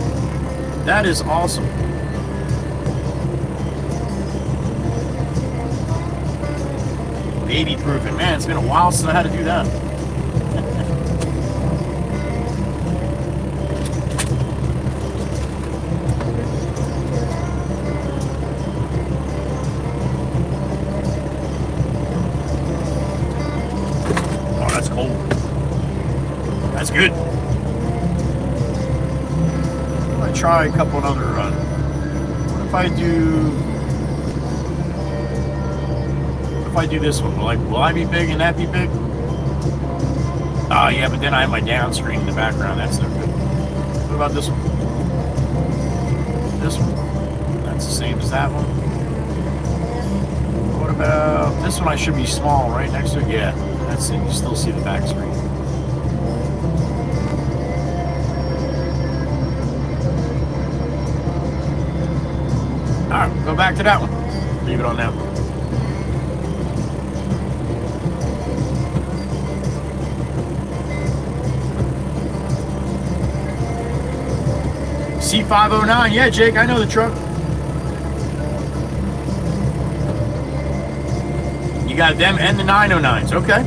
That is awesome. Baby proofing, man, it's been a while since I had to do that. That's good. I'm gonna try a couple of other. What if I do this one? Will I be big and that be big? Oh yeah, but then I have my down screen in the background. That's no good. What about this one? This one. That's the same as that one. What about this one? I should be small, right next to it. Yeah, that's it. You still see the back screen. Alright, go back to that one. Leave it on that one. C509, yeah, Jake, I know the truck. You got them and the 909s. Okay.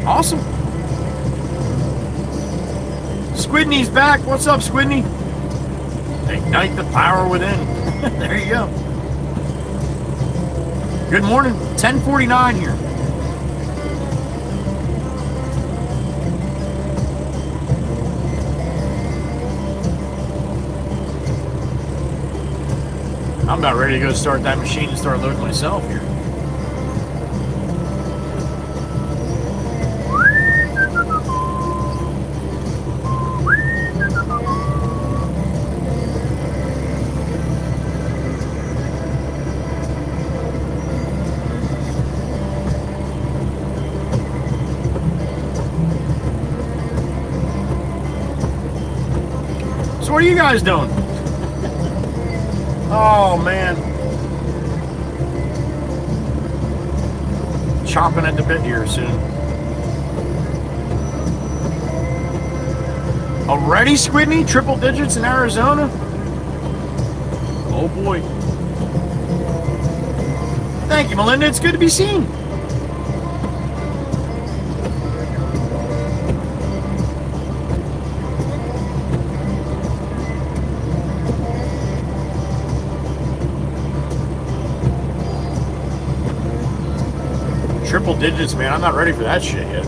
Awesome. Squidney's back. What's up, Squidney? Ignite the power within. There you go. Good morning. 10:49 here. I'm about ready to go start that machine and start loading myself here. So what are you guys doing? Oh, man. Chomping at the bit here soon. Already, Squidney? Triple digits in Arizona? Oh, boy. Thank you, Melinda. It's good to be seen. Triple digits, man. I'm not ready for that shit yet.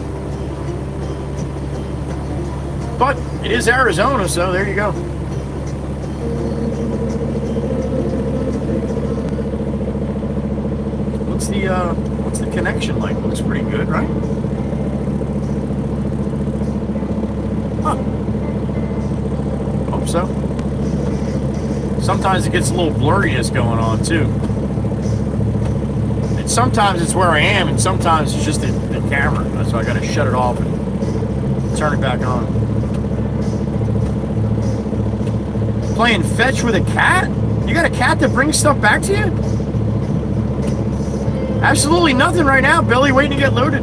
But it is Arizona, so there you go. What's the connection like? Looks pretty good, right? Huh. Hope so. Sometimes it gets a little blurriness going on too. Sometimes it's where I am, and sometimes it's just the camera. So I got to shut it off and turn it back on. Playing fetch with a cat? You got a cat that brings stuff back to you? Absolutely nothing right now, Billy. Waiting to get loaded.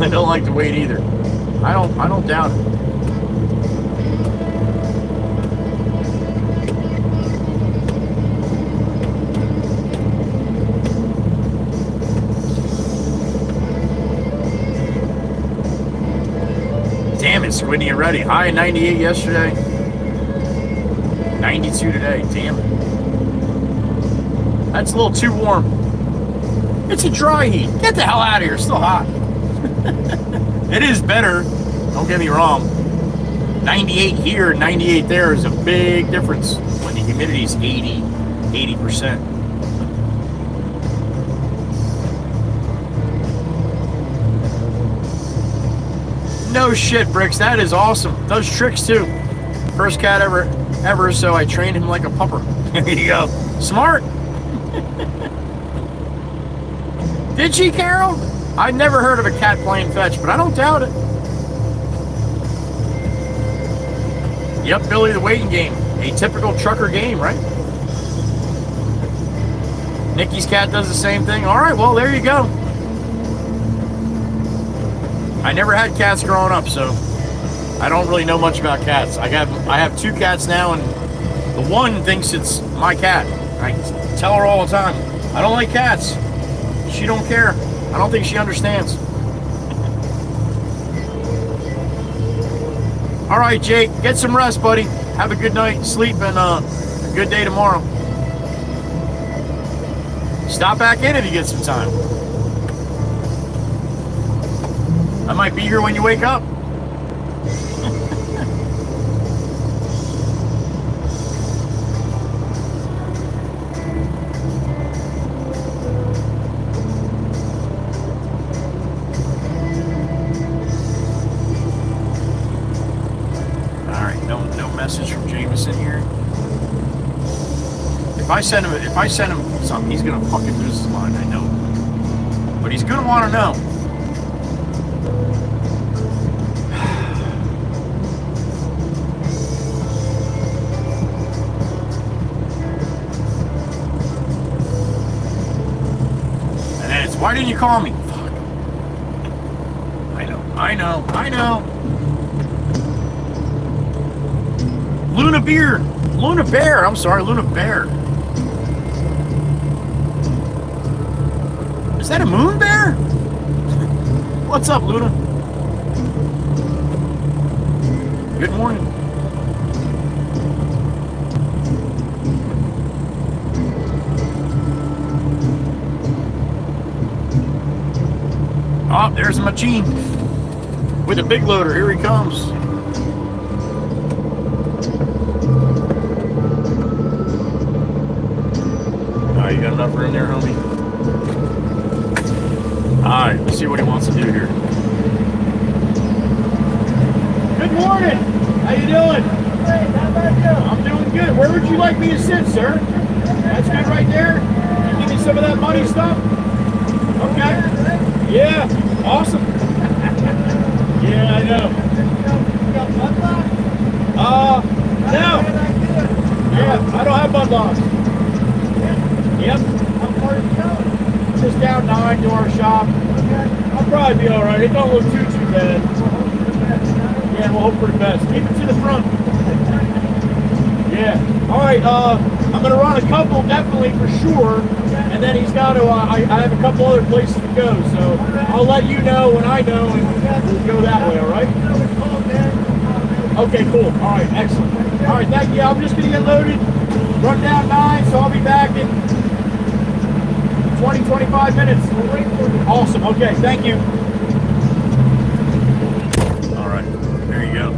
I don't like to wait either. I don't doubt it. Damn it, Squidney, you're ready. High 98 yesterday. 92 today. Damn it. That's a little too warm. It's a dry heat. Get the hell out of here. It's still hot. It is better. Don't get me wrong. 98 here, 98 there is a big difference when the humidity is 80%. No shit, Bricks. That is awesome. Does tricks too. First cat ever. So I trained him like a pupper. There you go. Smart. Did she, Carol? I've never heard of a cat playing fetch, but I don't doubt it. Yep, Billy, the waiting game. A typical trucker game, right? Nikki's cat does the same thing. All right, well, there you go. I never had cats growing up, so I don't really know much about cats. I have 2 cats now, and the one thinks it's my cat. I tell her all the time, I don't like cats. She don't care. I don't think she understands. All right, Jake, get some rest, buddy. Have a good night, sleep, and a good day tomorrow. Stop back in if you get some time. I might be here when you wake up. Message from Jameson here. If I send him something, he's gonna fucking lose his mind. I know, but he's gonna want to know. And then it's, why didn't you call me? Fuck. I know. Luna Bear. I'm sorry, Luna Bear. Is that a moon bear? What's up, Luna? Good morning. Oh, there's Machine with a big loader. Here he comes. Oh, you got enough room there, homie? All right, let's see what he wants to do here. Good morning. How you doing? Hey, how about you? I'm doing good. Where would you like me to sit, sir? That's good right there. Can you give me some of that money stuff? Okay. Yeah, awesome. Yeah, I know. No. Yeah, I don't have mud locks. Yep. How far are you going? Just down 9 to our shop. I'll probably be all right. It don't look too bad. Yeah, we'll hope for the best. Keep it to the front. Yeah. All right. I'm gonna run a couple definitely for sure, and then he's got to. I have a couple other places to go, so I'll let you know when I know, and we'll go that way. All right. Okay. Cool. All right. Excellent. All right. Thank you. I'm just gonna get loaded. Run down 9, so I'll be back in 20, 25 minutes. Awesome. Okay. Thank you. All right. There you go.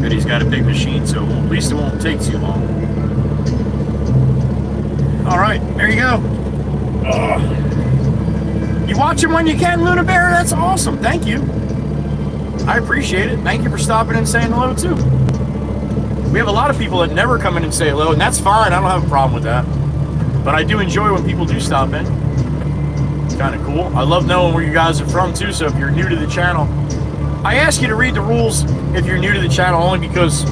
Good. He's got a big machine, so at least it won't take too long. All right. There you go. You watch him when you can, Luna Bear. That's awesome. Thank you. I appreciate it. Thank you for stopping and saying hello, too. We have a lot of people that never come in and say hello, and that's fine. I don't have a problem with that. But I do enjoy when people do stop in. It's kind of cool. I love knowing where you guys are from, too, so if you're new to the channel, I ask you to read the rules if you're new to the channel, only because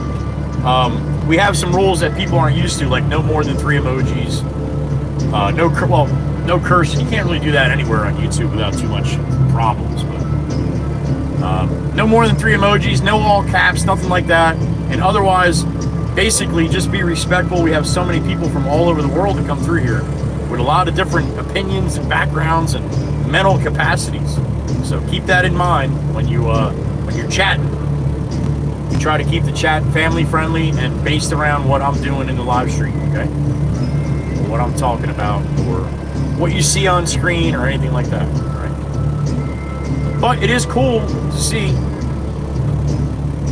we have some rules that people aren't used to, like no more than 3 emojis. No cursing. You can't really do that anywhere on YouTube without too much problems. But no more than 3 emojis, no all caps, nothing like that. And otherwise, basically, just be respectful. We have so many people from all over the world that come through here with a lot of different opinions and backgrounds and mental capacities. So keep that in mind when you're chatting. We try to keep the chat family friendly and based around what I'm doing in the live stream, okay? Or what I'm talking about, or what you see on screen, or anything like that, right? But it is cool to see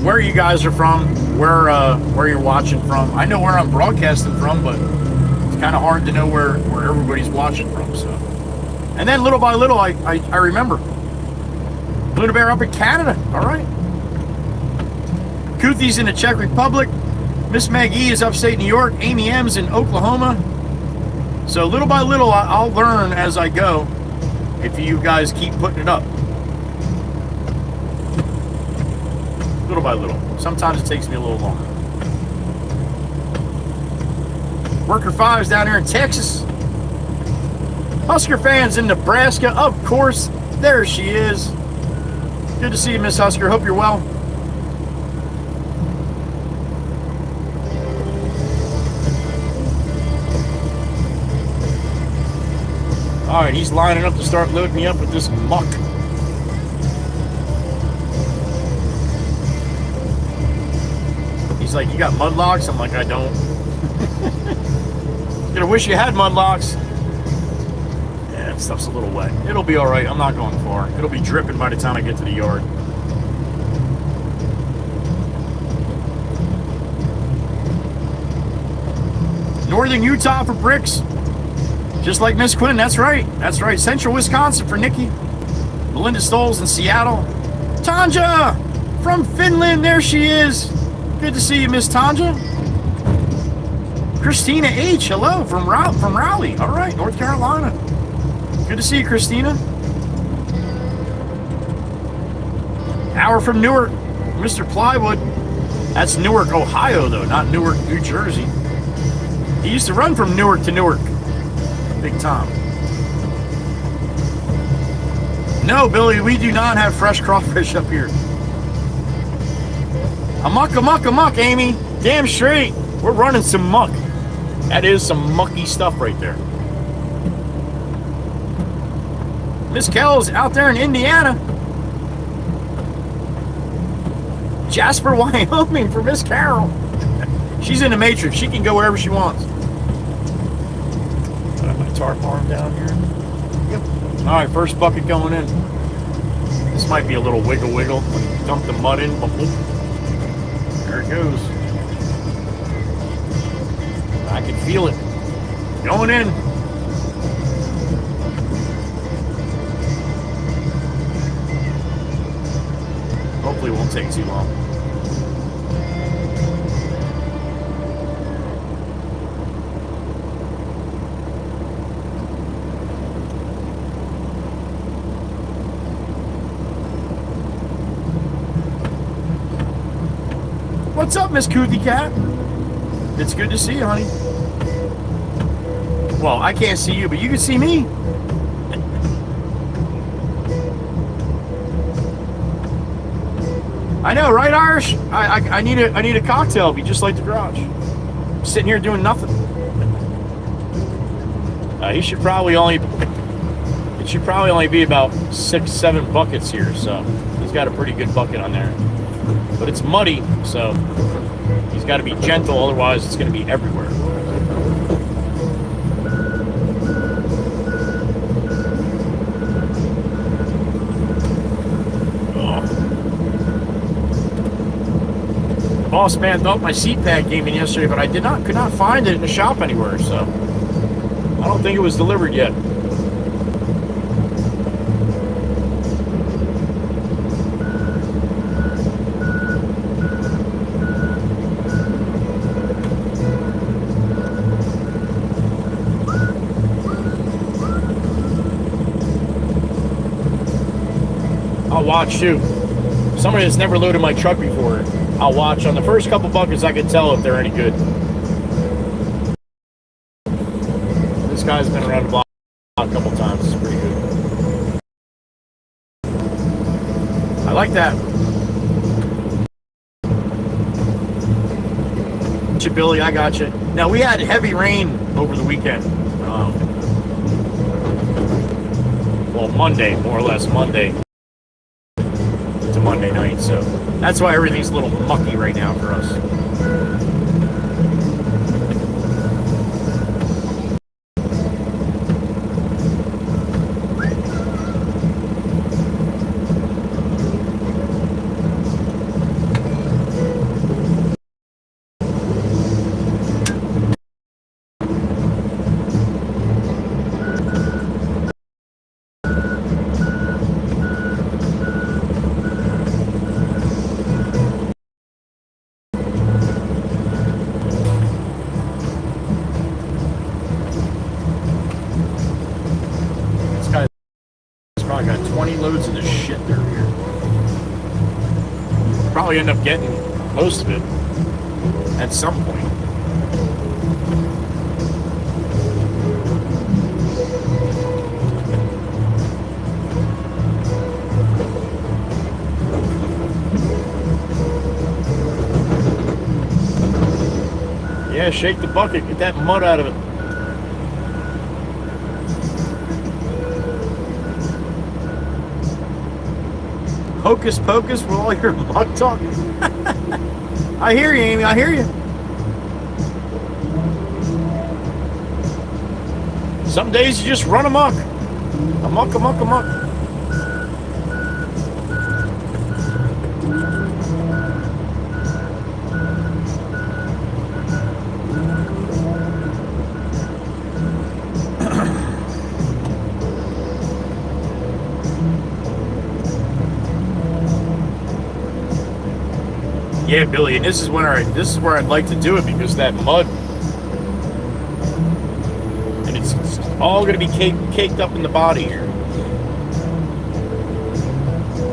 where you guys are from, where you're watching from. I know where I'm broadcasting from, but it's kind of hard to know where everybody's watching from. So, and then little by little, I remember Luna Bear up in Canada. All right, Koothy's in the Czech Republic. Miss Maggie is upstate New York. Amy M's in Oklahoma. So little by little, I'll learn as I go. If you guys keep putting it up. Little by little. Sometimes it takes me a little longer. Worker 5's down here in Texas. Husker fans in Nebraska, of course. There she is. Good to see you, Miss Husker. Hope you're well. All right, he's lining up to start loading me up with this muck. He's like, you got mud locks? I'm like, I don't. Gonna wish you had mud locks. Yeah, that stuff's a little wet. It'll be all right. I'm not going far. It'll be dripping by the time I get to the yard. Northern Utah for bricks. Just like Miss Quinn. That's right. That's right. Central Wisconsin for Nikki. Melinda Stoles in Seattle. Tanja from Finland. There she is. Good to see you, Miss Tanja. Christina H. Hello from Raleigh. All right, North Carolina. Good to see you, Christina. Hour from Newark, Mr. Plywood. That's Newark, Ohio, though, not Newark, New Jersey. He used to run from Newark to Newark. Big Tom. No, Billy, we do not have fresh crawfish up here. A muck, Amy. Damn straight. We're running some muck. That is some mucky stuff right there. Miss Kell's out there in Indiana. Jasper, Wyoming for Miss Carol. She's in the Matrix. She can go wherever she wants. I have my tarp arm down here. Yep. All right, first bucket going in. This might be a little wiggle wiggle. Dump the mud in. There it goes. I can feel it. Going in. Hopefully it won't take too long. What's up, Miss Cootie Cat? It's good to see you, honey. Well, I can't see you, but you can see me. I know, right, Irish? I need a cocktail. Be just like the garage. I'm sitting here doing nothing. He should probably only. It should probably only be about 6-7 buckets here. So he's got a pretty good bucket on there. But it's muddy, so he's got to be gentle. Otherwise, it's going to be everywhere. Boss man thought my seat pad came in yesterday, but I could not find it in the shop anywhere, so I don't think it was delivered yet. I'll watch too. Somebody that's never loaded my truck before, I'll watch. On the first couple buckets, I can tell if they're any good. This guy's been around the block a couple times. It's pretty good. I like that. Billy, I got you. Now, we had heavy rain over the weekend. Well, Monday, more or less, Monday to Monday night, so that's why everything's a little mucky right now for us. I got 20 loads of this shit through here. Probably end up getting most of it at some point. Yeah, shake the bucket, get that mud out of it. Hocus pocus with all your muck talk. I hear you, Amy. I hear you. Some days you just run amok. Amok, amok, amok. Yeah, Billy, and this is where I'd like to do it, because that mud, and it's all going to be caked up in the body here.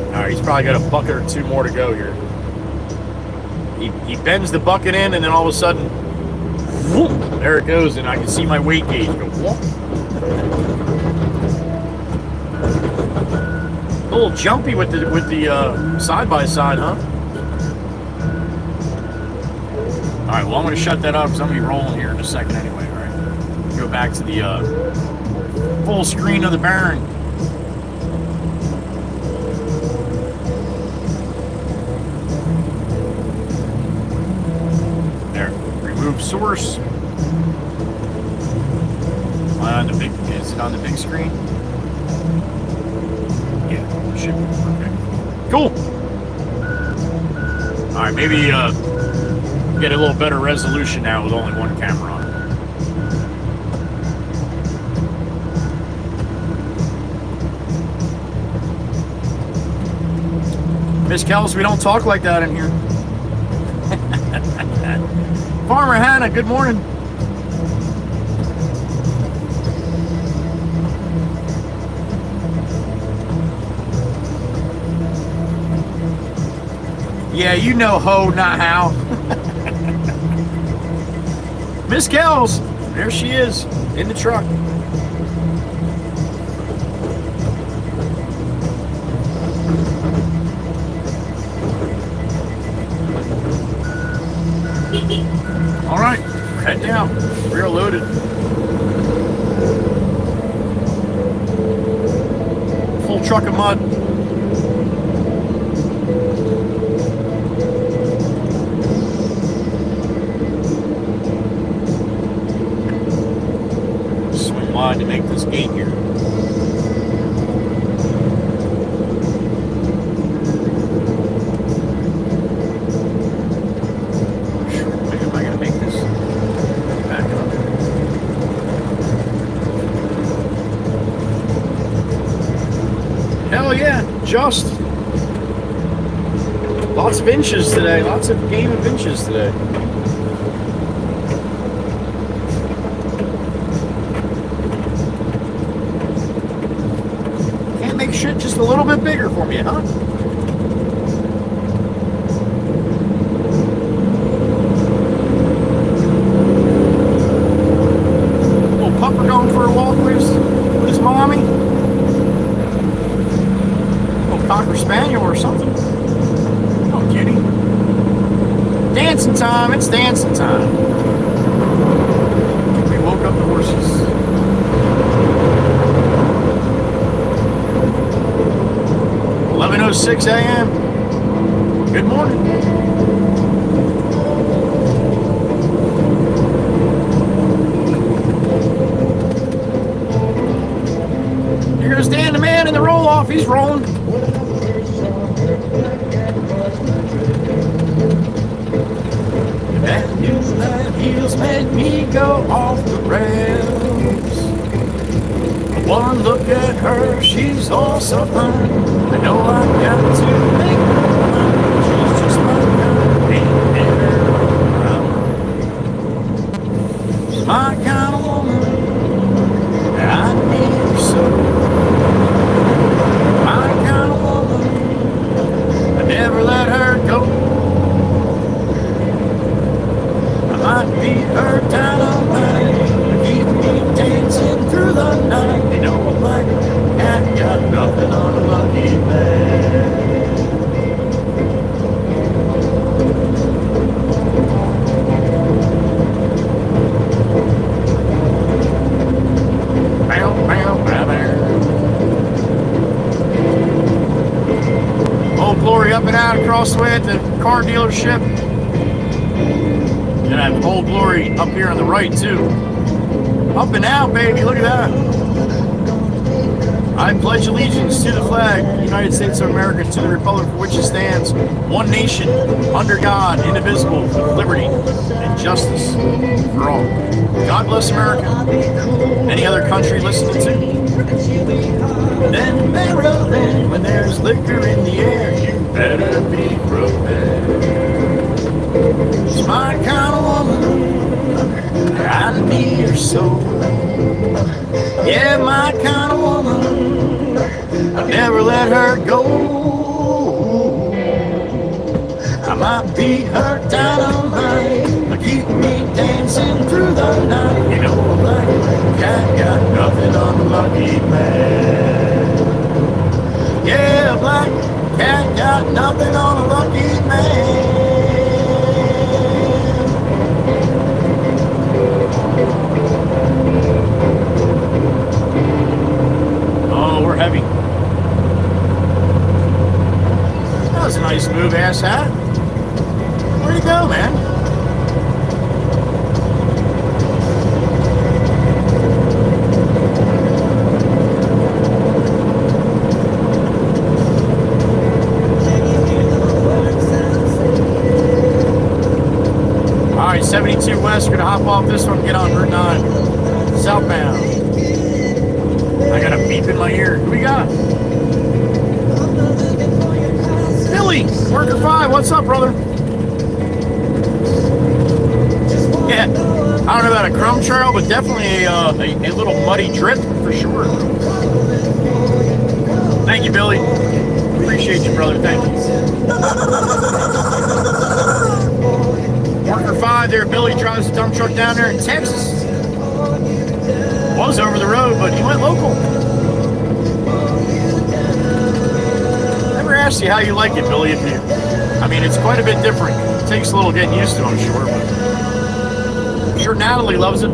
All right, he's probably got a bucket or two more to go here. He bends the bucket in, and then all of a sudden, whoop, there it goes, and I can see my weight gauge go. Whoop. A little jumpy with the side by side, huh? All right, well, I'm going to shut that off because I'm going to be rolling here in a second anyway. go back to the full screen of the Baron. There, remove source. On the big, is it on the big screen? Yeah, should be. Okay. Cool. All right, maybe get a little better resolution now with only one camera on. Miss Kels, we don't talk like that in here. Farmer Hannah, good morning. Yeah, you know ho, not how. Miss Kels, there she is, in the truck. All right, head down, rear loaded. Full truck of mud. To make this gate here. Am I gonna make this back up? Hell yeah, just lots of inches today, lots of game of inches today. Make shit just a little bit bigger for me, huh? Little pupper going for a walk with his mommy. Little Cocker Spaniel or something. Oh, kitty. Dancing time, it's dancing time. We woke up the horses. 11:06 a.m. Good morning. Here's Dan the man in the roll-off. He's rolling. That news that heels made me go off the rails. One look at her, she's all so fine. I know I've got to make her mine. She's just my kind, ain't there. She's my kind of woman. I need her so. My kind of woman. I never let her go. I might be her dynamite. Keep me dancing through the night. You know I'm like a cat, got nothing on a lucky man. Bow, bow, bow, bow. Old Glory up and out across the way at the car dealership. And I have Old Glory up here on the right too. Up and out, baby, look at that. I pledge allegiance to the flag, United States of America, to the republic for which it stands, one nation, under God, indivisible, with liberty and justice for all. God bless America. Any other country listening to me? Then Maryland, when there's liquor in the air, you better be prepared. She's my kind of woman. I need her so. Yeah, my kind of woman. I'll never let her go. I might be her dynamite, but keep me dancing through the night. You know, a black cat got nothing on the lucky man. Yeah, a black cat got nothing on a lucky man. was a nice move, ass hat. Where'd he go, man? All right, 72 West. We're gonna hop off this one, get on Route 9, southbound. I got a beep in my ear. Who we got? Billy, Worker 5. What's up, brother? Yeah, I don't know about a crumb trail, but definitely a little muddy drip for sure. Thank you, Billy. Appreciate you, brother. Thank you. Worker 5 there. Billy drives a dump truck down there in Texas. Was over the road, but he went local. Never asked you how you like it, Billy. If you, I mean, it's quite a bit different. It takes a little getting used to, I'm sure. But I'm sure Natalie loves it.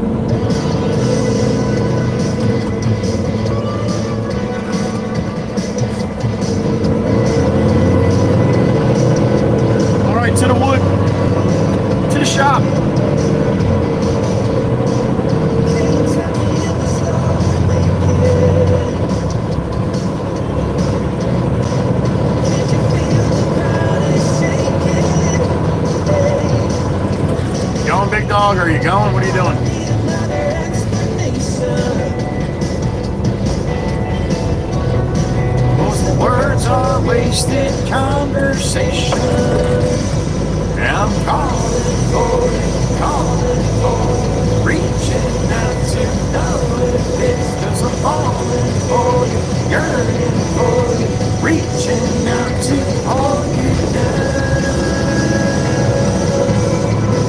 All right, to the wood, to the shop. Big dog, are you going? What are you doing? Most words are wasted conversation. And I'm calling for reaching out to know if it's 'cause I'm falling for you, yearning for you, reaching out to all you know.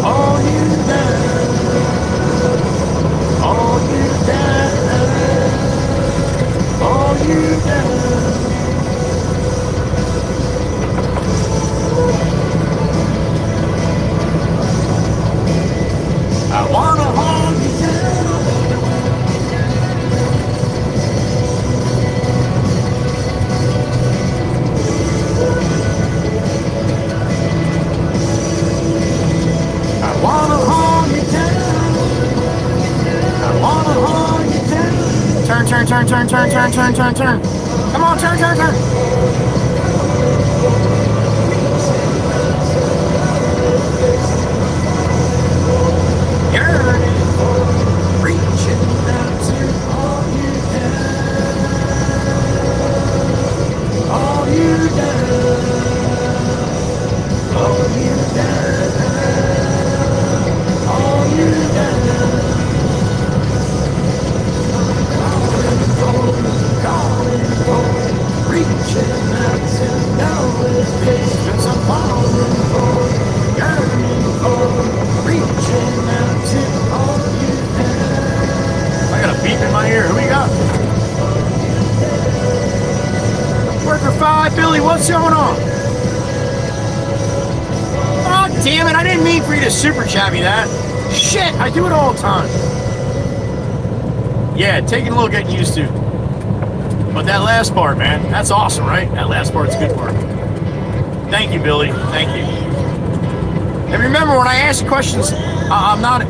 All you down, all you down, all you down. I wanna hold you down. I wanna hold you down. I wanna hold you down. Turn, turn, turn, turn, turn, turn, turn, turn, turn. Come on, turn, turn, turn. Yearning for, reaching out to all you down. All you down. All you down. All you down. Calling for, reaching out to know if it's 'cause I'm falling for, yearning for, reaching out to all you down. I got a beep in my ear. Who we got? Worker 5, Billy, what's going on? Oh, damn it, I didn't mean for you to super chat me that. Shit, I do it all the time. Yeah, taking a little getting used to. But that last part, man, that's awesome, right? That last part's good part. Thank you, Billy. Thank you. And remember, when I ask questions, I'm not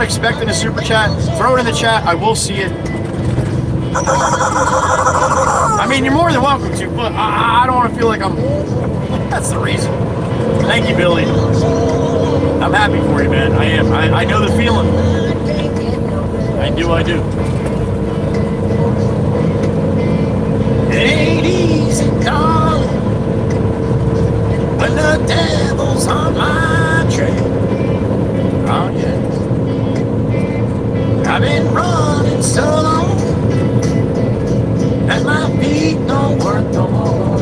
expecting a super chat. Throw it in the chat. I will see it. I mean, you're more than welcome to, but I don't want to feel like I'm... That's the reason. Thank you, Billy. I'm happy for you, man. I am. I know the feeling. I do. It ain't easy, darling, when the devil's on my trail. Oh, yeah. I've been running so long that my feet don't work no more.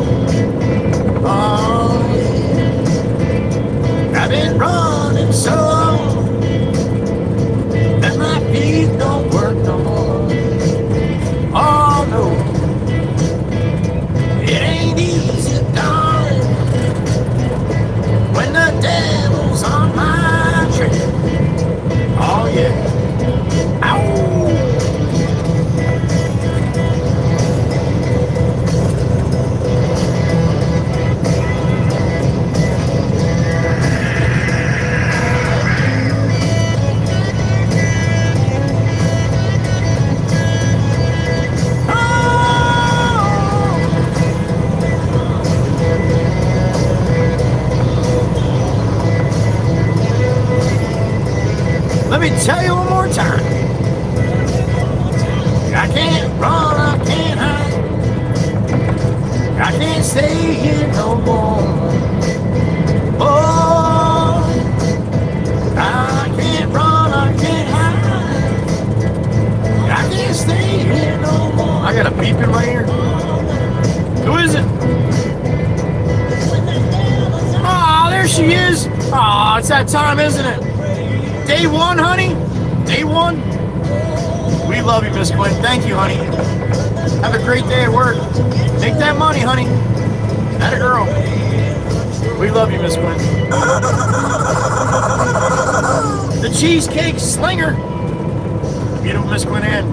Oh, yeah. I've been running so long that my feet don't work no more. me tell you one more time. I can't run, I can't hide. I can't stay here no more. Oh, I can't run, I can't hide. I can't stay here no more. I got a beep in my ear. Who is it? Oh, there she is. Oh, it's that time, isn't it? Day one, honey. Day one. We love you, Miss Quinn. Thank you, honey. Have a great day at work. Make that money, honey. Atta girl. We love you, Miss Quinn. The cheesecake slinger. Beautiful Miss Quinn Ann.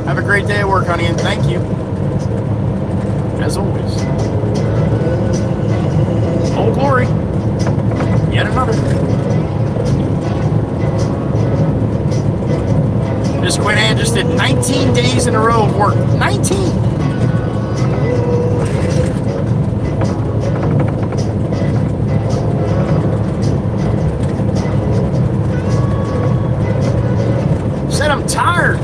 Have a great day at work, honey, and thank you. As always. Old Glory. Yet another. Miss Quinn Ann just did 19 days in a row of work. 19! Said I'm tired.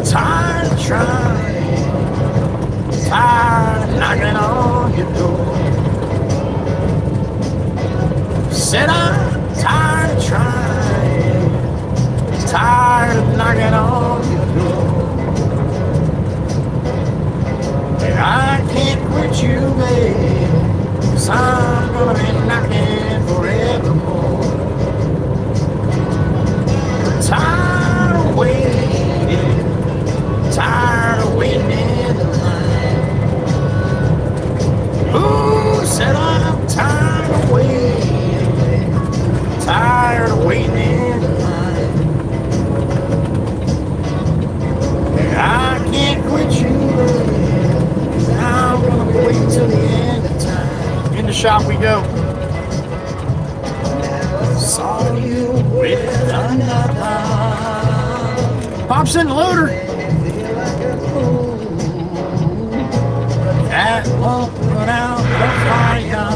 Tired of trying. Tired of knocking on your door. Said I'm tired of trying. Tired of knocking on your door. And I can't quit you, babe, 'cause I'm gonna be knocking forevermore. Tired of waiting, tired of waiting in the line. Who said I'm tired of waiting, tired of waiting in the line. And I can't quit you, I'm gonna wait till the end of time. In the shop we go. Saw you with another. Pops in the loader. That won't put out the fire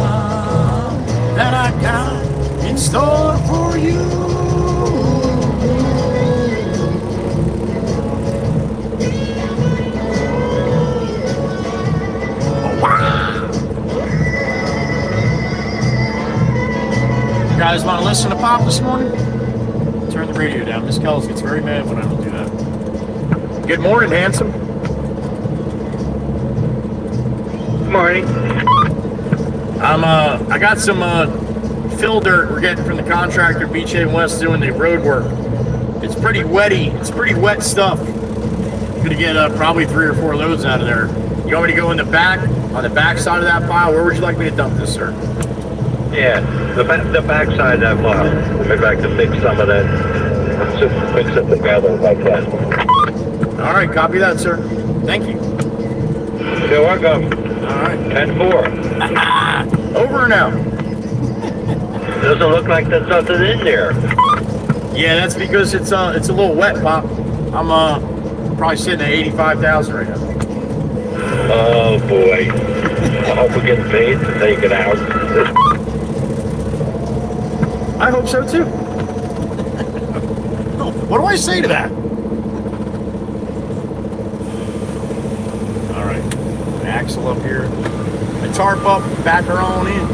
that I got in store for you. You guys want to listen to Pop this morning? Turn the radio down. Miss Kells gets very mad when I don't do that. Good morning, handsome. Good morning. I got some fill dirt we're getting from the contractor Beach Haven West doing the road work. It's pretty wetty. It's pretty wet stuff. Gonna get probably 3 or 4 loads out of there. You want me to go in the back, on the back side of that pile? Where would you like me to dump this, sir? Yeah, the back side of that pile. Maybe I can mix some of that. Just mix it together like that. All right, copy that, sir. Thank you. You're welcome. All right. 10-4. Over and out. Doesn't look like there's nothing in there. Yeah, that's because it's a little wet, Pop. I'm probably sitting at 85,000 right now. Oh boy. I hope we're getting paid to take it out. I hope so too. What do I say to that? All right, axle up here, the tarp up, back her on in.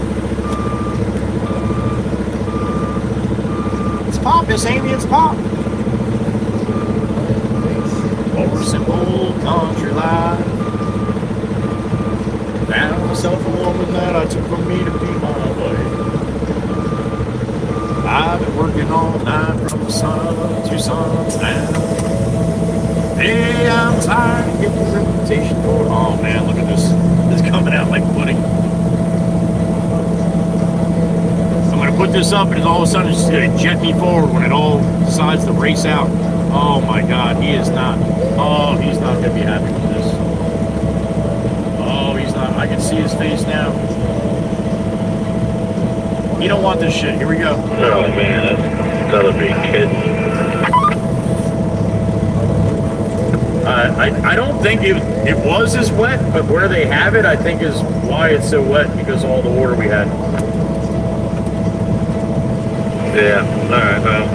It's Pop, Miss Amy, it's Pop. Oh, simple country life. Found myself a woman that I took from me to be my wife. I've been working all night from sun to sundown. Hey, I'm tired of getting the reputation for. Oh man, look at this. It's coming out like pudding. I'm gonna put this up and all of a sudden it's just gonna jet me forward when it all decides to race out. Oh my God, he is not. Oh, he's not gonna be happy with this. Oh, he's not. I can see his face now. You don't want this shit. Here we go. Oh man, that's gotta be kidding. I don't think it was as wet, but where they have it, I think is why it's so wet because of all the water we had. Yeah, alright, well.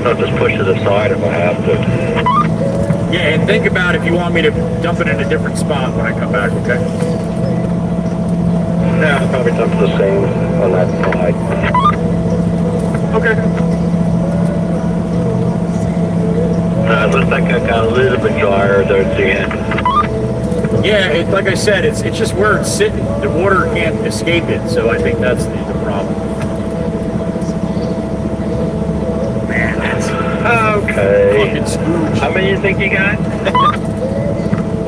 I'll just push it aside if I have to. Yeah, and think about if you want me to dump it in a different spot when I come back, okay? Yeah, I'll probably dump the same on that side. Okay. Looks like I got a little bit drier there at the end. Yeah, like I said, it's just where it's sitting. The water can't escape it, so I think that's the problem. Man, that's Okay. fucking spooge. How many you think you got?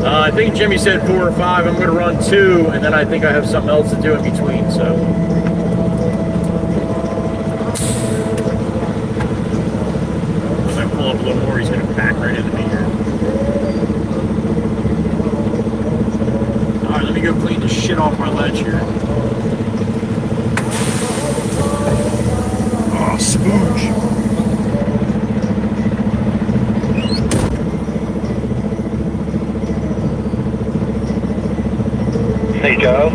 I think Jimmy said 4 or 5. I'm going to run 2, and then I think I have something else to do in between, so. If I pull up a little more, he's going to back right into me here. All right, let me go clean the shit off my ledge here. Oh, spooge. Hey, Joe.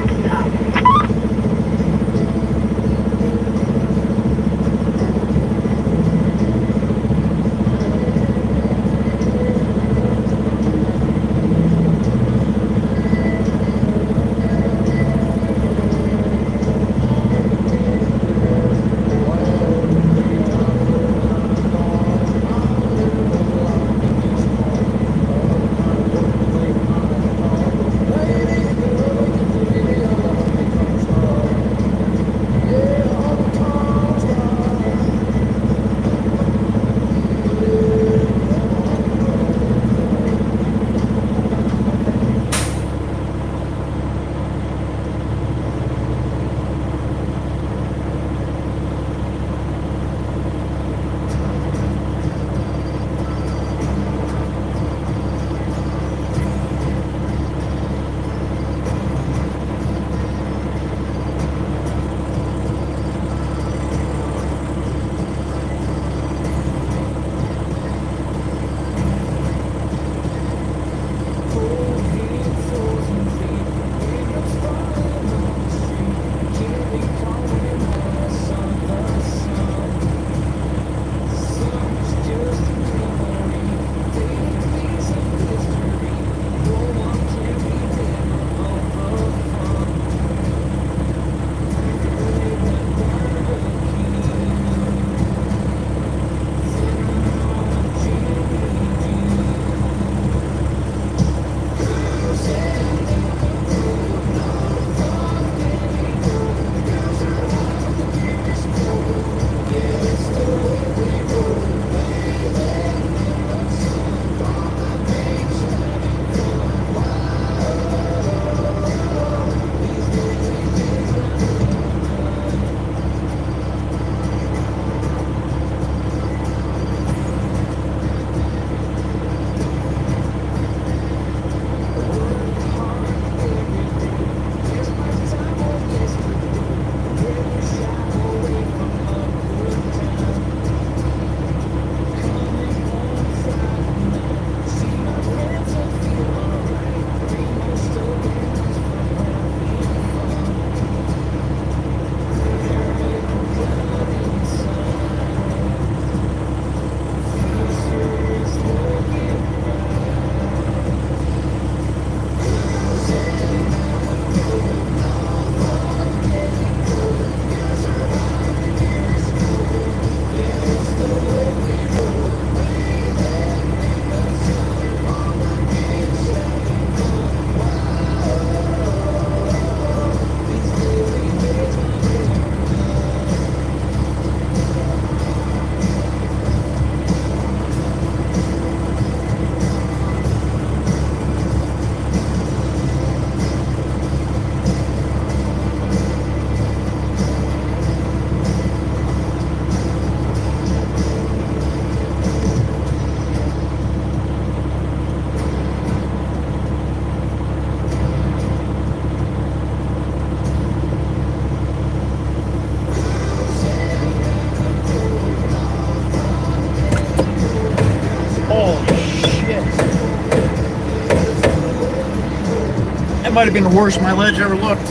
That might have been the worst my ledge ever looked.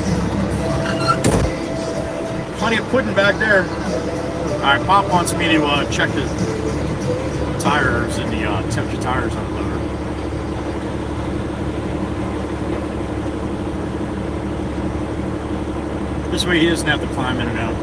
Plenty of pudding back there. Alright, Pop wants me to check the tires and the temperature tires on the loader. This way he doesn't have to climb in and out.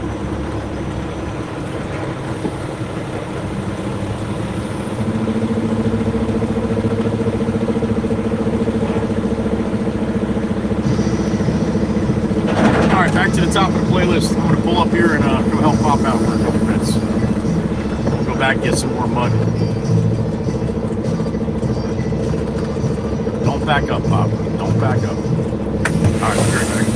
Alright, back to the top of the playlist. I'm going to pull up here and go help Pop out for a couple minutes. Go back and get some more mud. Don't back up, Pop. Don't back up. Alright, I'll be right back.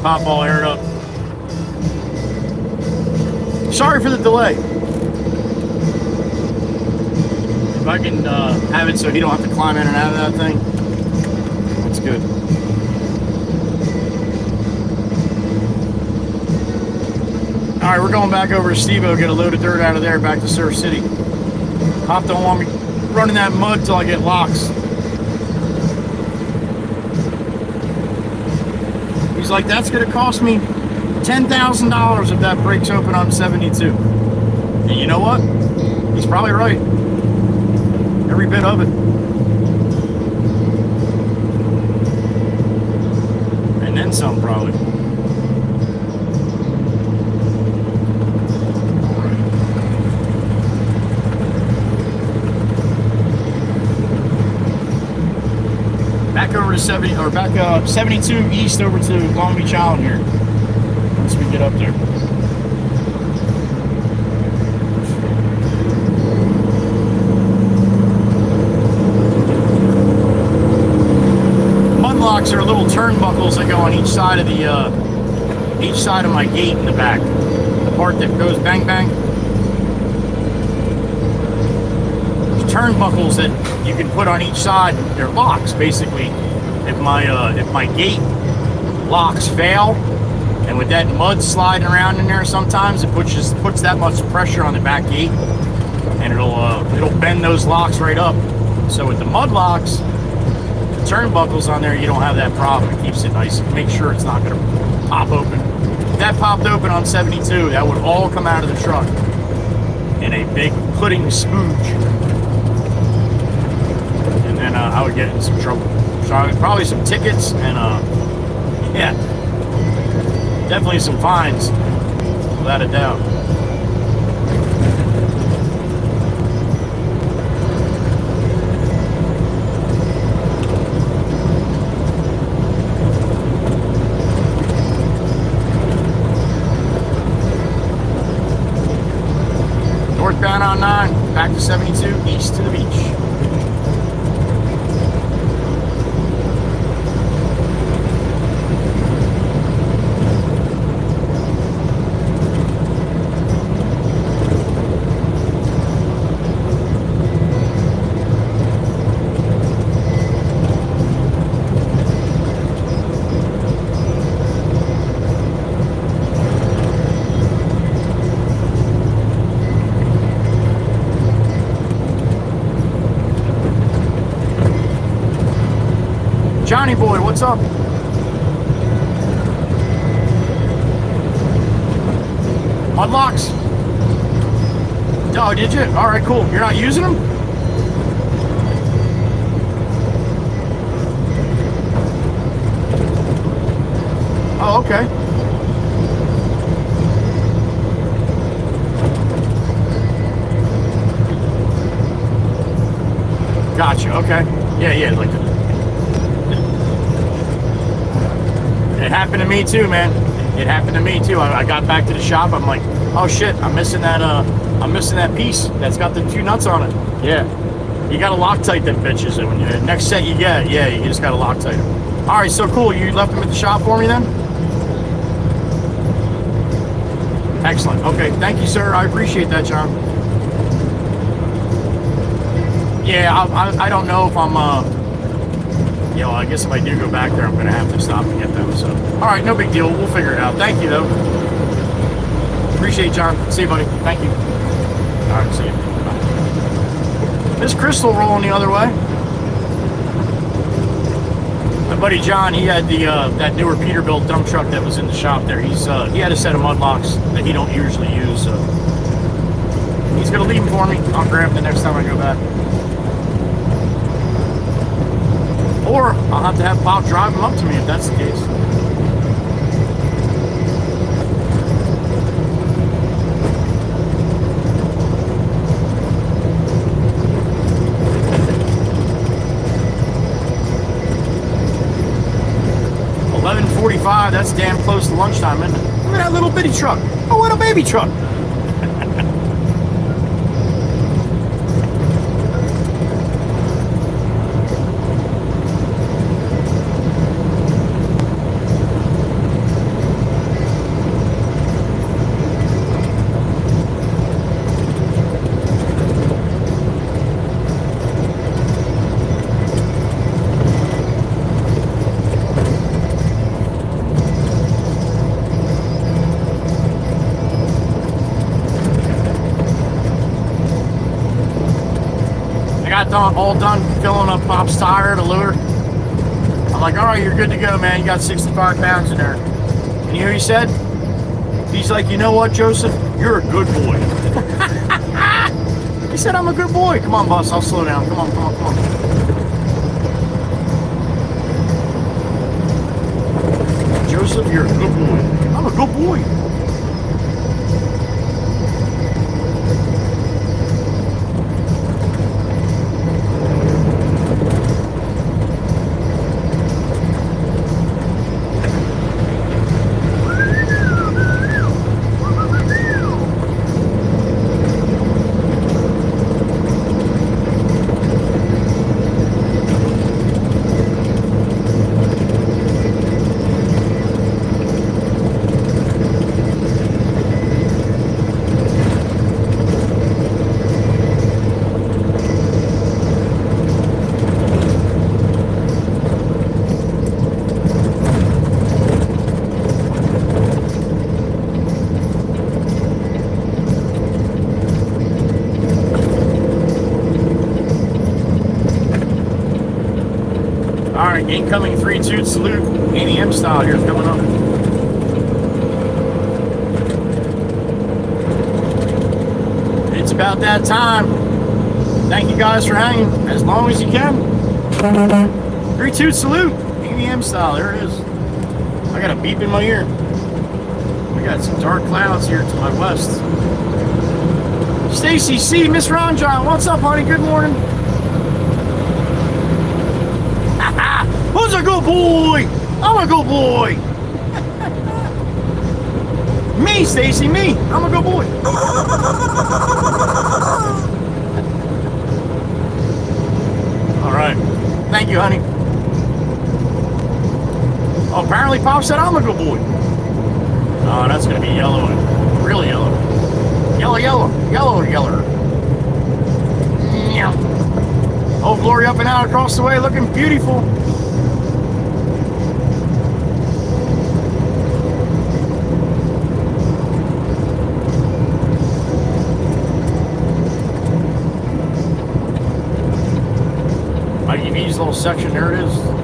Pop all aired up. Sorry for the delay. If I can have it so he don't have to climb in and out of that thing, that's good. All right, we're going back over to Steve-O, get a load of dirt out of there, back to Surf City. Pop don't want me running that mud till I get locks. He's like, that's gonna cost me $10,000 if that breaks open on 72. And you know what? He's probably right. Every bit of it. And then some, probably. Back over to 70, or back 72 east over to Long Beach Island here. Once we get up there. Mudlocks are little turnbuckles that go on each side of my gate in the back. The part that goes bang bang. Turnbuckles that you can put on each side. They're locks, basically. If my gate locks fail, and with that mud sliding around in there, sometimes it puts that much pressure on the back gate, and it'll bend those locks right up. So with the mud locks, the turnbuckles on there, you don't have that problem. It keeps it nice. Make sure it's not going to pop open. If that popped open on 72, that would all come out of the truck in a big pudding spooge. And I would get in some trouble. So probably some tickets and yeah, definitely some fines, without a doubt. Northbound on 9, back to 72, east to the beach. Johnny boy, what's up? Mudlocks? Oh, did you? All right, cool. You're not using them? Oh, okay. Gotcha. Okay. Yeah, like the. It happened to me too, man. It happened to me too. I got back to the shop. I'm like, oh shit, I'm missing that piece that's got the 2 nuts on it. Yeah, you gotta Loctite them bitches. And when you, next set you get, yeah, you just gotta Loctite them. All right, so cool. You left them at the shop for me then? Excellent. Okay, thank you, sir. I appreciate that, John. Yeah, I don't know if I'm you know, I guess if I do go back there, I'm going to have to stop and get them. So, all right, no big deal. We'll figure it out. Thank you, though. Appreciate it, John. See you, buddy. Thank you. All right, see you. Bye. This Crystal rolling the other way. My buddy John, he had the that newer Peterbilt dump truck that was in the shop there. He had a set of mudlocks that he don't usually use, so he's going to leave them for me. I'll grab them the next time I go back. Or I'll have to have Pop drive them up to me if that's the case. $11:45, that's damn close to lunchtime, isn't it? Look at that little bitty truck. Oh, what a baby truck. got all done filling up Pop's tire to lure. I'm like, all right, you're good to go, man. You got 65 pounds in there. And you know what he said? He's like, you know what, Joseph? You're a good boy. He said, I'm a good boy. Come on, boss. I'll slow down. Come on, come on, come on. Joseph, you're a good boy. I'm a good boy. Incoming 3-2 salute, ADM style here coming up. It's about that time. Thank you guys for hanging as long as you can. 3-2 salute, ADM style, there it is. I got a beep in my ear. We got some dark clouds here to my west. Stacy C, Miss Ronjon, what's up, honey? Good morning. Who's a good boy? I'm a good boy. Me, Stacy, me. I'm a good boy. All right. Thank you, honey. Oh, apparently Pop said I'm a good boy. Oh, that's going to be yellow. Really yellow. Yellow, yellow. Yellow, yeller. Yeah. Oh, Glory up and out across the way, looking beautiful. IDV's little section, there it is.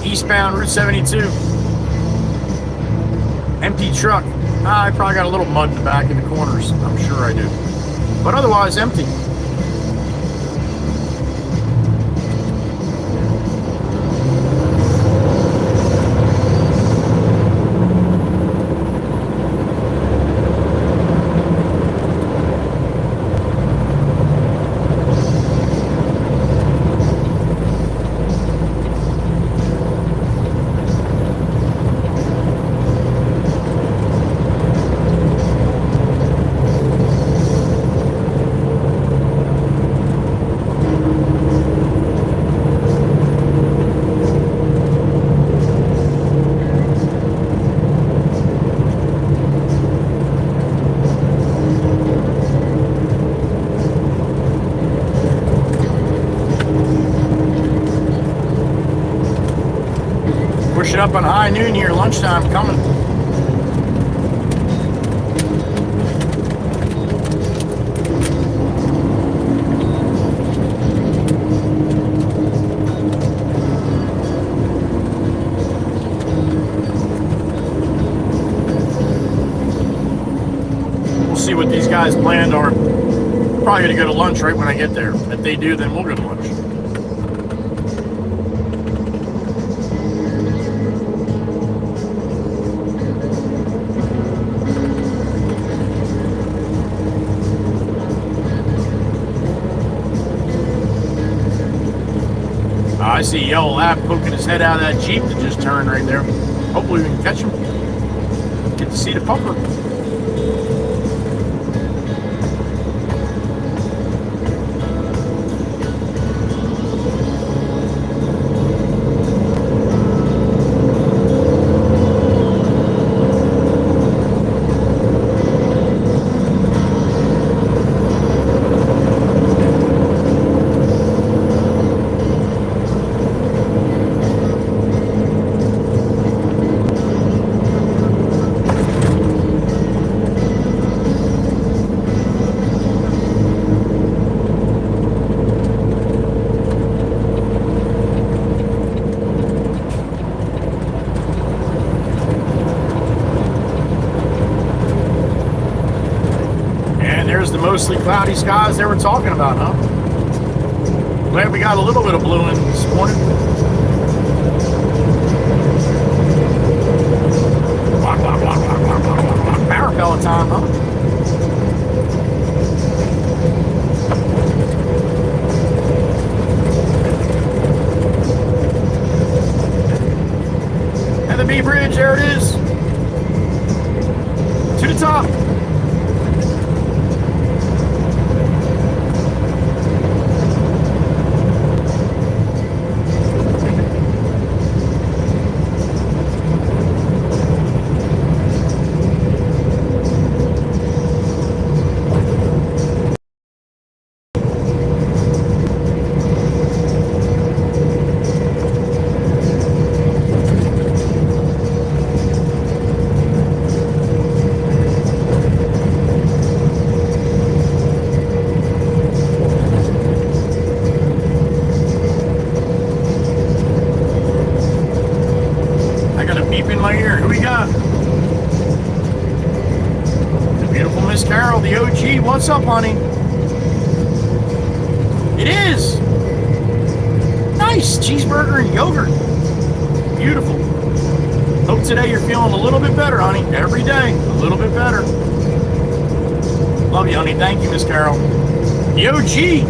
Eastbound Route 72. Empty truck. I probably got a little mud in the back in the corners. I'm sure I do. But otherwise empty. Up on high noon here, lunchtime coming. We'll see guys planned are probably going to go to lunch right when I get there. If they do, then we'll go to lunch. I see Yellow Lab poking his head out of that Jeep that just turned right there. Hopefully we can catch him. Get to see the pumper. Mostly cloudy skies they were talking about, huh? Glad we got a little bit of blue in this morning. Power pellet time, huh? And the B bridge, there it is. To the top. What's up, honey? It is. Nice cheeseburger and yogurt. Beautiful. Hope today you're feeling a little bit better, honey. Every day, a little bit better. Love you, honey. Thank you, Miss Carol. The OG.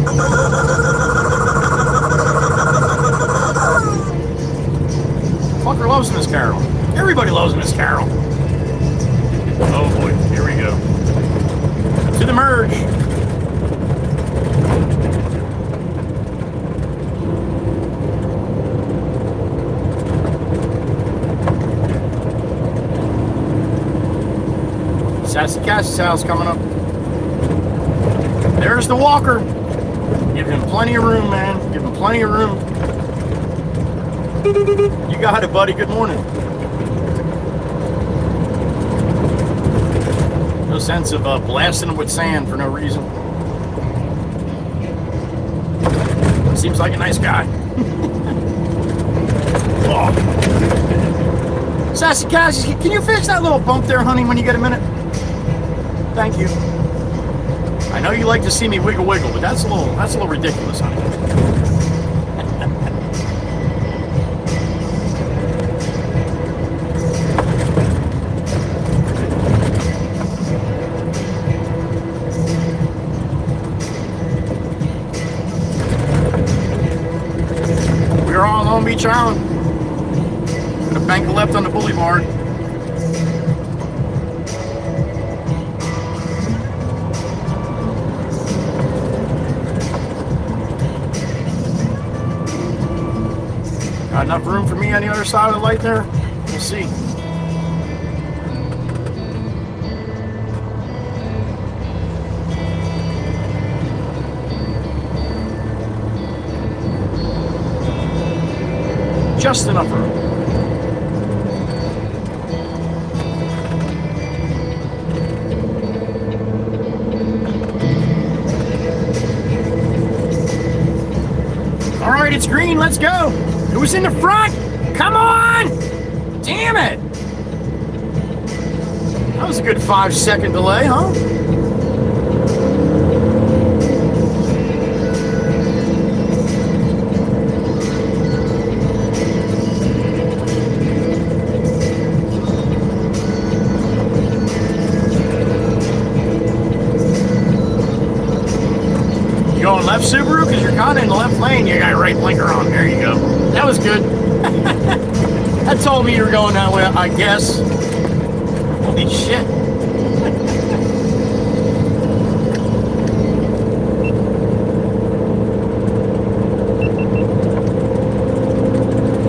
Fucker loves Miss Carol. Everybody loves Miss Carol. Oh boy, here we go. To the merge. Sassy Cassie's house coming up. There's the walker. Give him plenty of room, man. Give him plenty of room. You got it, buddy. Good morning. No sense of blasting him with sand for no reason. Seems like a nice guy. Oh. Sassy Cassie, can you fix that little bump there, honey, when you get a minute? Thank you. I know you like to see me wiggle, but that's a little ridiculous, honey. Beach Island. Got a bank left on the boulevard. Got enough room for me on the other side of the light there? We'll see. Just enough room. All right, it's green. Let's go. Who's in the front? Come on! Damn it! That was a good 5-second delay, huh? lane. You got your right blinker on. There you go. That was good. That told me you were going that way, I guess. Holy shit.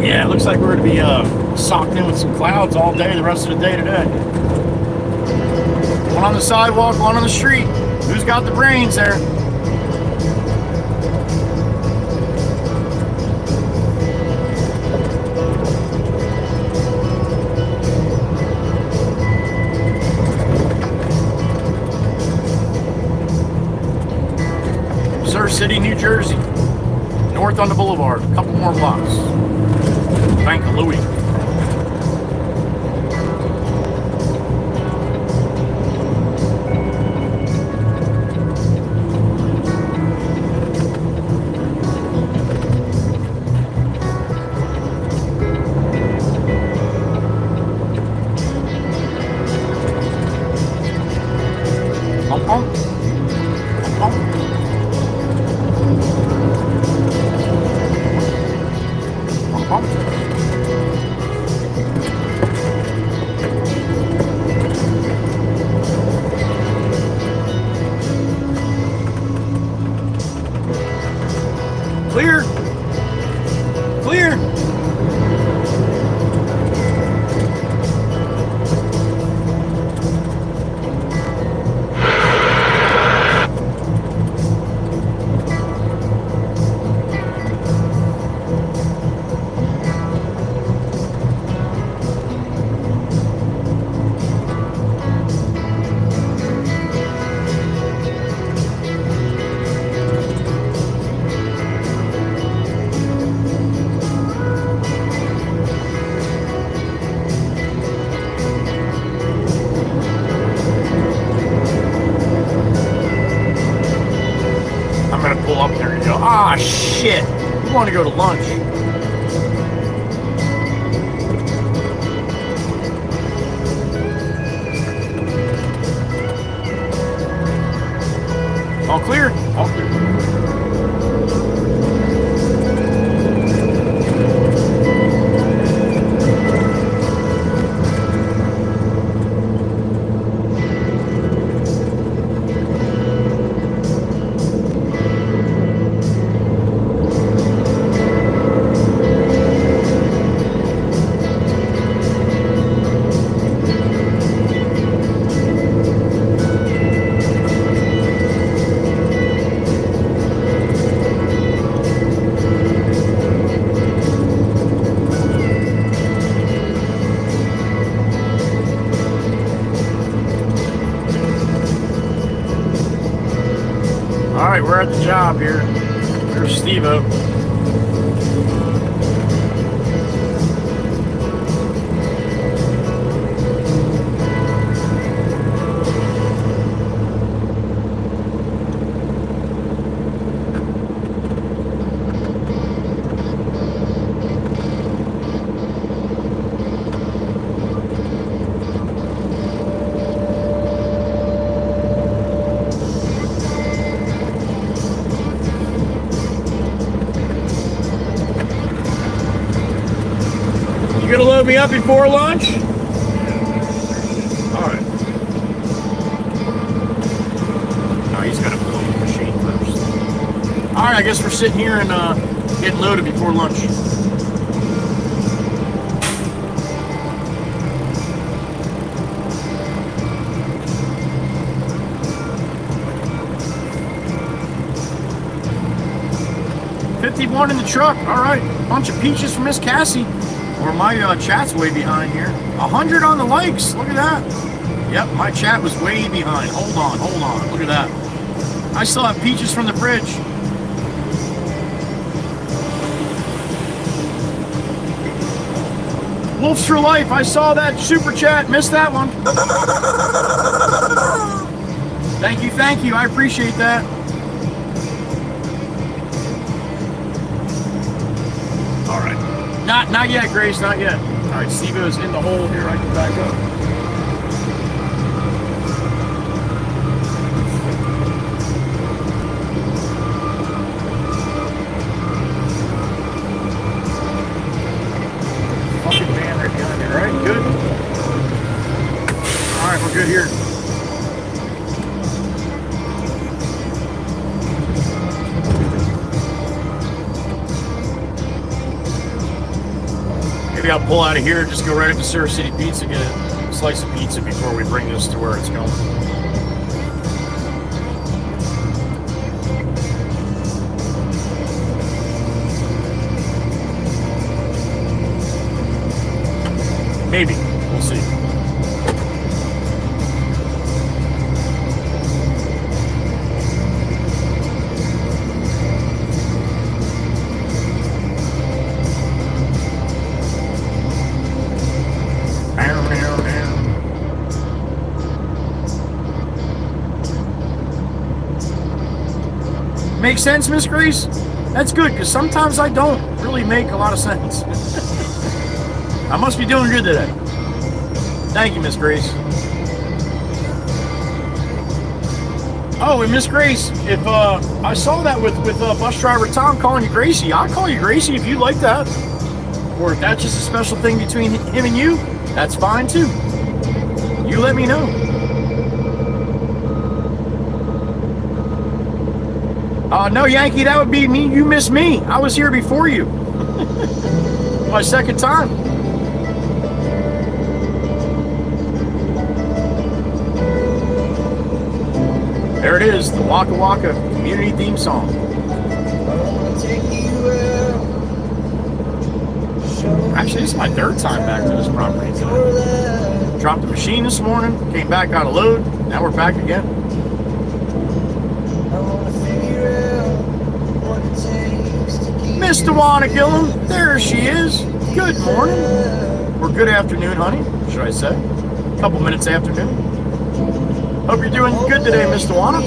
Yeah, it looks like we're going to be socked in with some clouds all day, the rest of the day today. One on the sidewalk, one on the street. Who's got the brains there? Sur City, New Jersey. North on the boulevard. A couple more blocks. Bank of Louis. Clear. Clear. Pull up there and go, ah, shit, we want to go to lunch. All clear? All clear. All right, we're at the job here. There's Steve-O. You gonna load me up before lunch? Alright. No, he's gotta pull the machine first. Alright, I guess we're sitting here and getting loaded before lunch. $51 in the truck. Alright. Bunch of peaches for Miss Cassie. Or my chat's way behind here. 100 on the likes. Look at that. Yep, my chat was way behind. Hold on. Look at that. I still have peaches from the fridge. Wolves for life. I saw that super chat. Missed that one. Thank you. I appreciate that. All right. Not yet, Grace, not yet. All right, Steve-O's in the hole here. I can back up. maybe I'll pull out of here, just go right up to Surf City Pizza, get a slice of pizza before we bring this to where it's going. Maybe. We'll see. Make sense, Miss Grace? That's good, because sometimes I don't really make a lot of sense. I must be doing good today. Thank you, Miss Grace. Oh, and Miss Grace, if I saw that with bus driver Tom calling you Gracie, I'll call you Gracie if you like that. Or if that's just a special thing between him and you, that's fine too. You let me know. No, Yankee, that would be me. You miss me. I was here before you. My second time. There it is, the Waka Waka community theme song. Actually, this is my third time back to this property today. Dropped the machine this morning, came back, got a load, now we're back again. Miss Dewana Gillum, there she is. Good morning. Or good afternoon, honey, should I say. A couple minutes afternoon. Hope you're doing good today, Miss Dewana.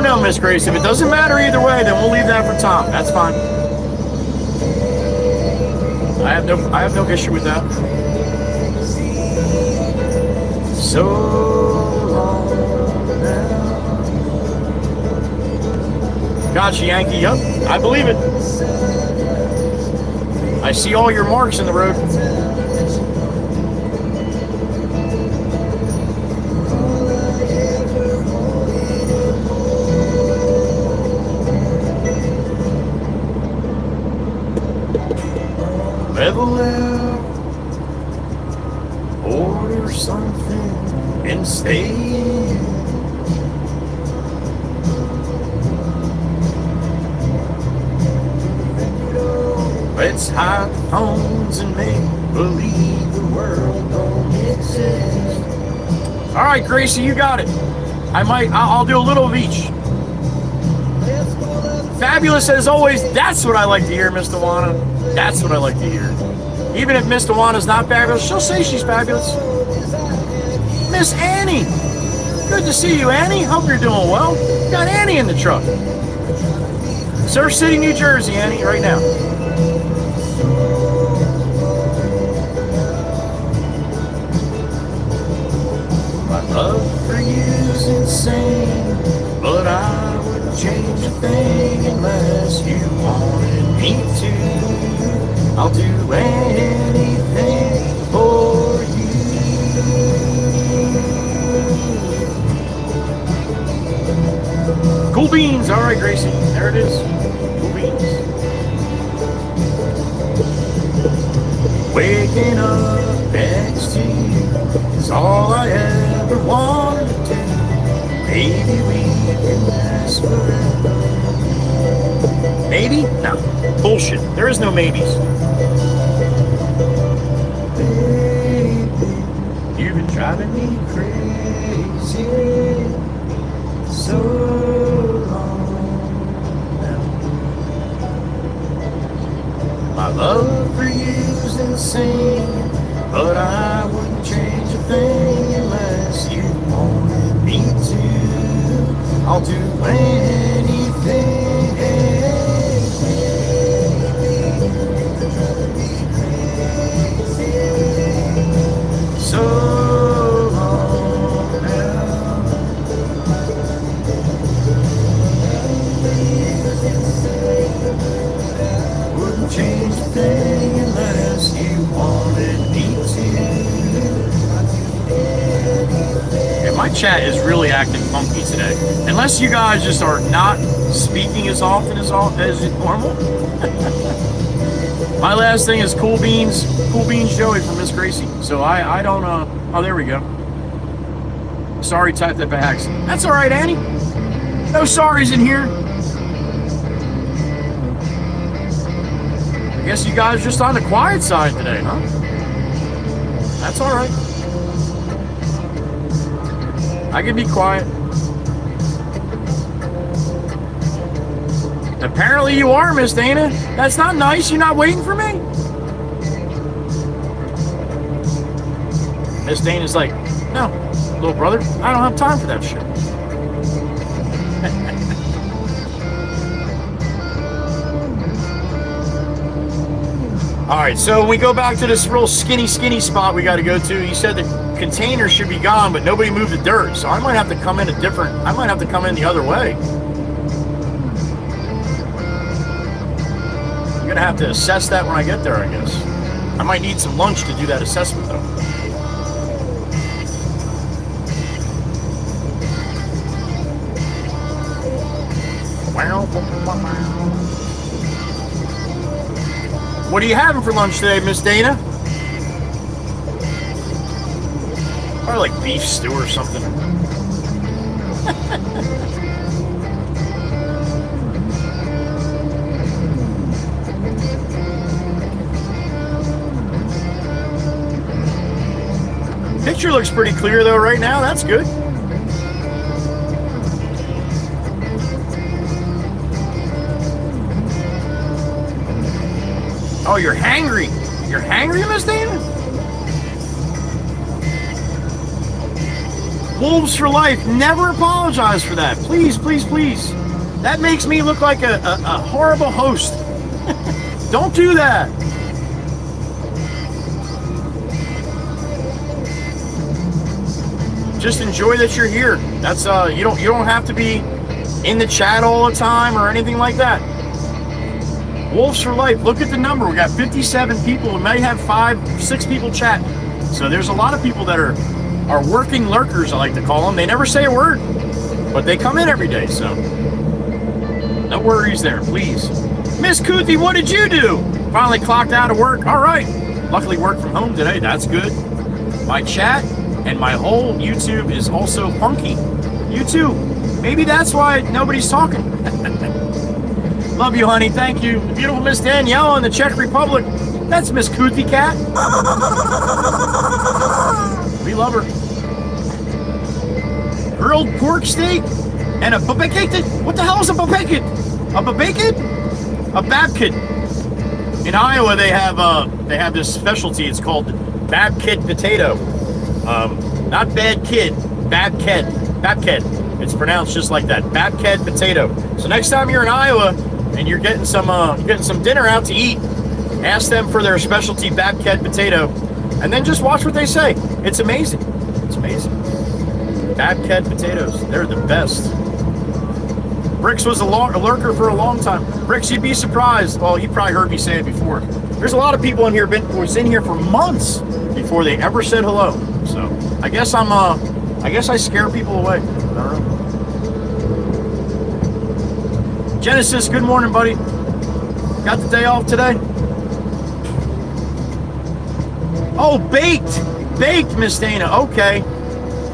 No, Miss Grace. If it doesn't matter either way, then we'll leave that for Tom. That's fine. I have no issue with that. So long now. Gotcha, Yankee. Yup, I believe it. I see all your marks in the road. Level out, order something and stay. Let's hide the phones and make believe the world don't exist. All right, Gracie, you got it. I'll do a little of each. Fabulous as always. That's what I like to hear, Miss Dewana. That's what I like to hear. Even if Miss Dewana's not fabulous, she'll say she's fabulous. Miss Annie. Good to see you, Annie. Hope you're doing well. Got Annie in the truck. Surf City, New Jersey, Annie, right now. My love for you's insane, but I wouldn't change a thing unless you wanted me to. I'll do anything for you. Cool beans. All right, Gracie. There it is. Cool beans. Waking up next to you is all I ever wanted to do. Maybe we can last forever. Maybe? No. Bullshit. There is no maybes. Baby, you've been driving me crazy so long now. My love for you's insane, but I wouldn't change a thing unless you wanted me to. I'll do anything. So long now. Wouldn't change a thing unless you wanted me to. Am My chat is really acting funky today. Unless you guys just are not speaking as often as normal. My last thing is Cool Beans Joey from Miss Gracie. So I don't, oh, there we go. Sorry, type that by accident. That's all right, Annie. No sorries in here. I guess you guys are just on the quiet side today, huh? That's all right. I can be quiet. Apparently you are, Miss Dana. That's not nice. You're not waiting for me? Miss Dana's like, no, little brother, I don't have time for that shit. All right, so we go back to this real skinny spot we got to go to. You said the container should be gone, but nobody moved the dirt. So I might have to come in the other way. I'm gonna have to assess that when I get there, I guess. I might need some lunch to do that assessment though. What are you having for lunch today, Miss Dana? Probably like beef stew or something. Picture looks pretty clear though right now. That's good. Oh, you're hangry. You're hangry, Miss Dana? Wolves for life. Never apologize for that. Please, please, please. That makes me look like a horrible host. Don't do that. Just enjoy that you're here. That's you don't have to be in the chat all the time or anything like that. Wolves for life. Look at the number. We got 57 people. We might have 5-6 people chatting. So there's a lot of people that are working lurkers, I like to call them. They never say a word, but they come in every day. So no worries there, please. Miss Kuthi, what did you do? Finally clocked out of work. All right. Luckily work from home today. That's good. My chat and my whole YouTube is also funky. You too. Maybe that's why nobody's talking. Love you, honey. Thank you. The beautiful Miss Danielle in the Czech Republic. That's Miss Kuthi Cat. We love her. Grilled pork steak and a babakit. What the hell is a babakit? A babakit? A babkit. In Iowa, they have this specialty. It's called babkit potato. Not bad kid. Babkit. Babkit. It's pronounced just like that. Babkit potato. So next time you're in Iowa and you're getting some dinner out to eat, ask them for their specialty Babkit potato, and then just watch what they say. It's amazing. It's amazing. Babkit potatoes. They're the best. Bricks was a lurker for a long time. Bricks, you'd be surprised. Well, you probably heard me say it before. There's a lot of people in here who was in here for months before they ever said hello. So I guess I scare people away. I don't know. Genesis, good morning, buddy. Got the day off today? Oh, baked, Miss Dana. Okay,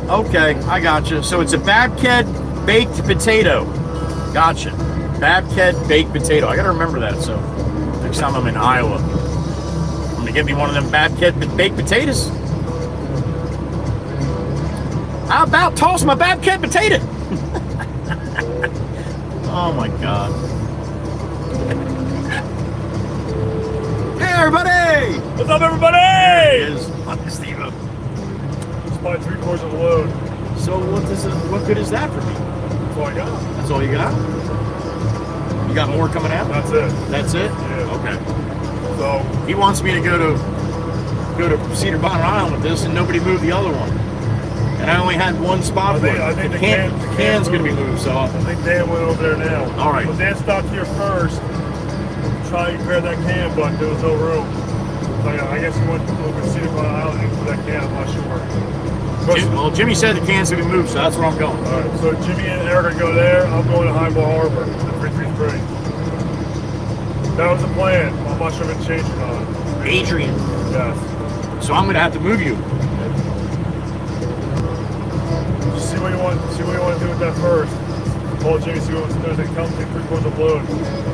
I gotcha. So it's a Babkit baked potato. Gotcha. Babkit baked potato. I gotta remember that. So next time I'm in Iowa, I'm gonna get me one of them Babkit baked potatoes. How about toss my Babkit potato? Oh my God. Hey everybody! What's up, everybody? There it is. Steve-o. It's probably 3/4 of the load. So what good is that for me? That's all I got. That's all you got? You got more coming out? That's it. That's it? Yeah. Okay. So He wants me to go to Cedar Bonnet Island with this and nobody moved the other one. And I only had one spot for it. I think the can's going to be moved, so I think Dan went over there now. All right. Well, Dan stopped here first. Try and grab that can, but there was no room. So yeah, I guess he went over to Cedar Bonnet Island and put that can. I'm not sure. Well, Jimmy said the can's gonna be moved, so that's where I'm going. All right, so Jimmy and Eric are going to go there. I'm going to Highball Harbor, the 333. That was the plan. I'm not sure if it changed or not. Adrian. Yes. So I'm gonna have to move you. Just see what you want to do with that first. Call Jimmy, see what he wants to do. They come take 3/4 of load.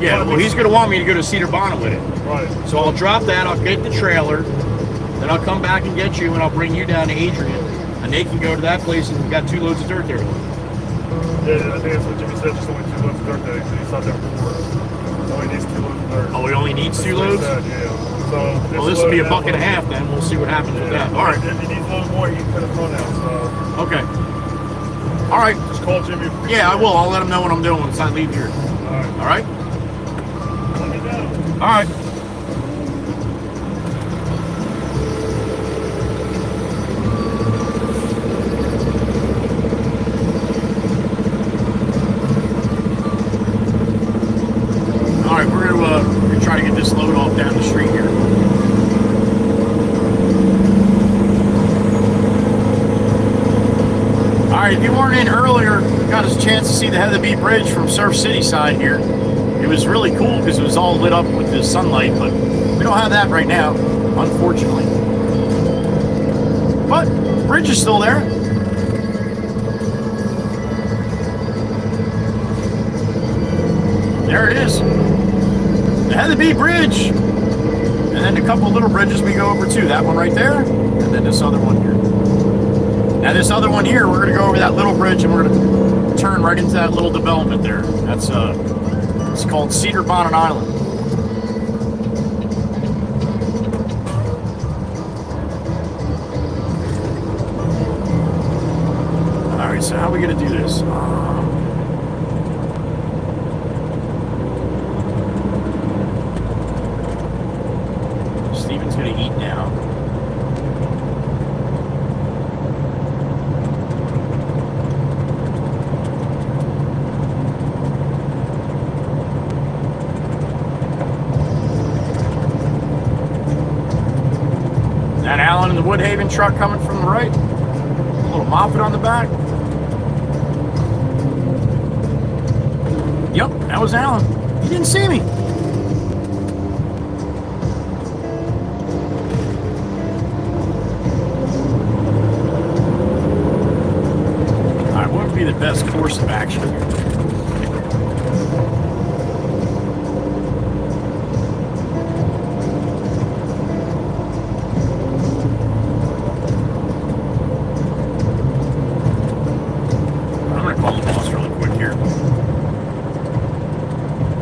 Yeah, well, he's gonna want me to go to Cedar Bonnet with it. Right. So I'll drop that, I'll get the trailer, then I'll come back and get you, and I'll bring you down to Adrian, and they can go to that place, and we've got 2 loads of dirt there. Yeah, I think that's what Jimmy said. Just only 2 loads of dirt there. He's not there before. Only needs 2 loads of dirt. Oh, he only needs 2 That's what he loads? said, yeah. So Well, this will be a buck and a half then. We'll see what happens with that. All right. If he needs a little more, he can put a phone out. So Okay. All right. just call Jimmy. Yeah, I will. I'll let him know what I'm doing once I leave here. All right. All right? Let me know. All right. All right, we're gonna try to get this load off down the street here. All right, if you weren't in earlier, got a chance to see the Heatherby Bridge from Surf City side here. It was really cool because it was all lit up with the sunlight, but we don't have that right now, unfortunately. But the bridge is still there. There it is. The Heatherby Bridge. And then a couple of little bridges we go over too. That one right there, and then this other one here. Now this other one here, we're going to go over that little bridge and we're going to turn right into that little development there. That's it's called Cedar Bonnet Island. All right, so how are we going to do this? Steven's going to eat now. That Allen and the Woodhaven truck coming from the right. A little Moffett on the back. Yep, that was Allen. He didn't see me. Alright, what would be the best course of action here? Call the boss really quick here.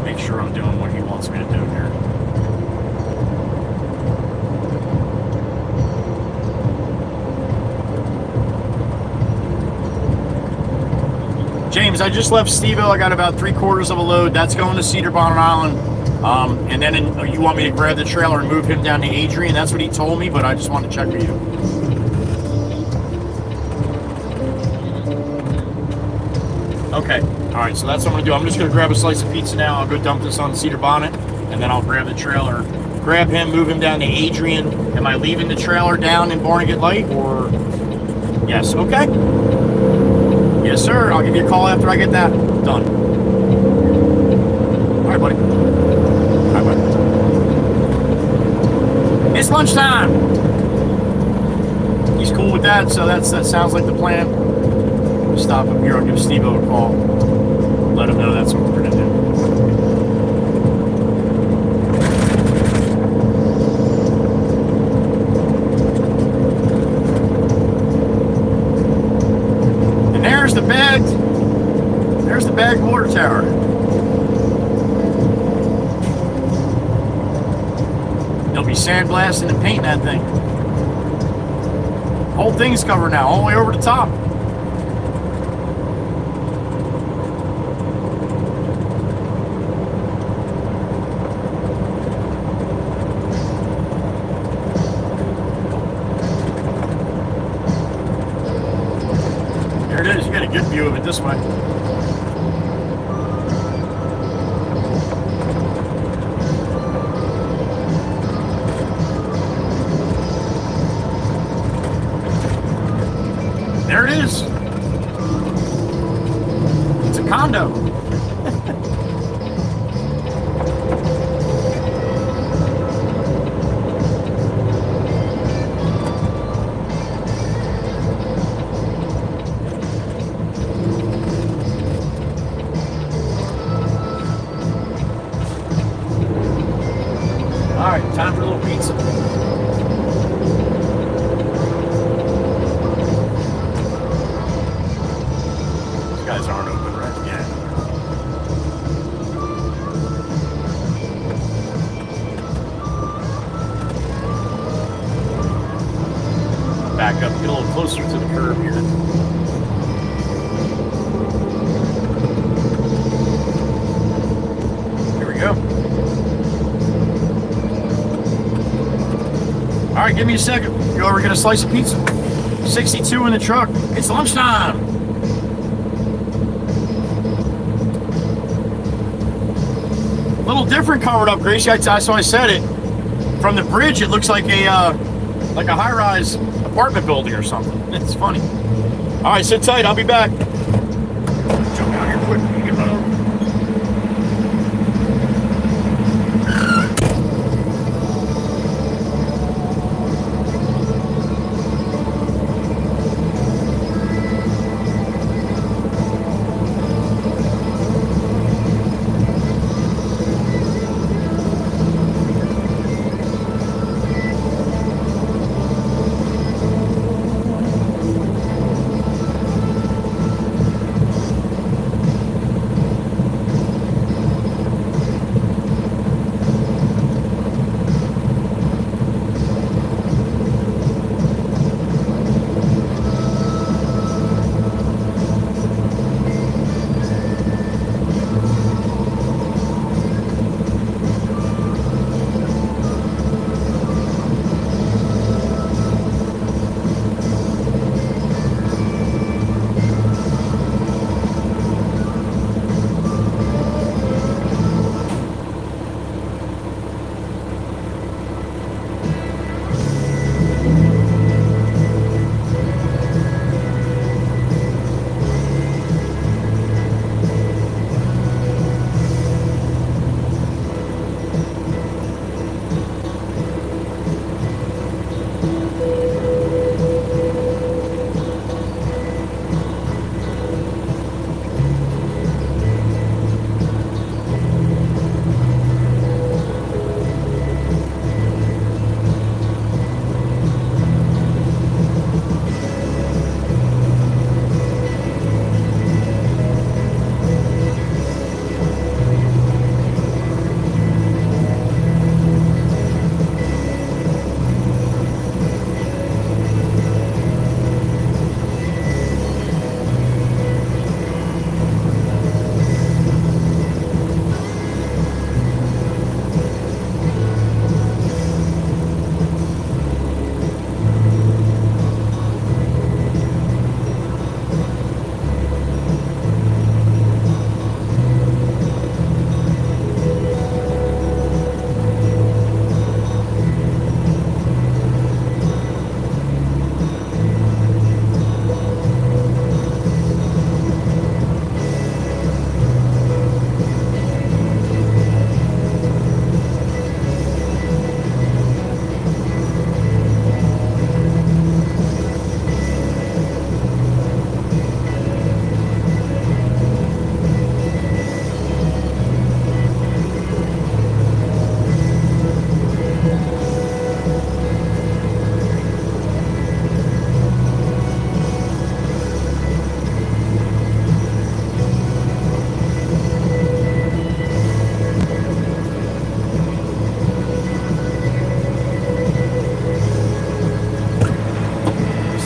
Make sure I'm doing what he wants me to do here. James, I just left Steve-O. I got about 3/4 of a load. That's going to Cedar Bonnet Island. And then you want me to grab the trailer and move him down to Adrian. That's what he told me, but I just wanted to check with you. Okay, all right, so that's what I'm gonna do. I'm just gonna grab a slice of pizza now. I'll go dump this on Cedar Bonnet, and then I'll grab the trailer, grab him, move him down to Adrian. Am I leaving the trailer down in Barnegat Light, or? Yes, okay. Yes, sir, I'll give you a call after I get that done. All right, buddy. All right, buddy. It's lunchtime. He's cool with that, so that sounds like the plan. Stop up here, I'll give Steve-O a call. Let him know that's what we're gonna do. And there's the bagged water tower. They'll be sandblasting and painting that thing. Whole thing's covered now, all the way over the top. There it is, you got a good view of it this way. There it is. It's a condo. All right, time for a little pizza. These guys aren't open right yet. Back up, get a little closer to the curb here. Here we go. All right, give me a second. Go over, get a slice of pizza. 62 in the truck. It's lunchtime. A little different covered up, Gracie. That's why I said it. From the bridge, it looks like a high-rise apartment building or something. It's funny. All right, sit tight. I'll be back. Jump out here quick. Get run over.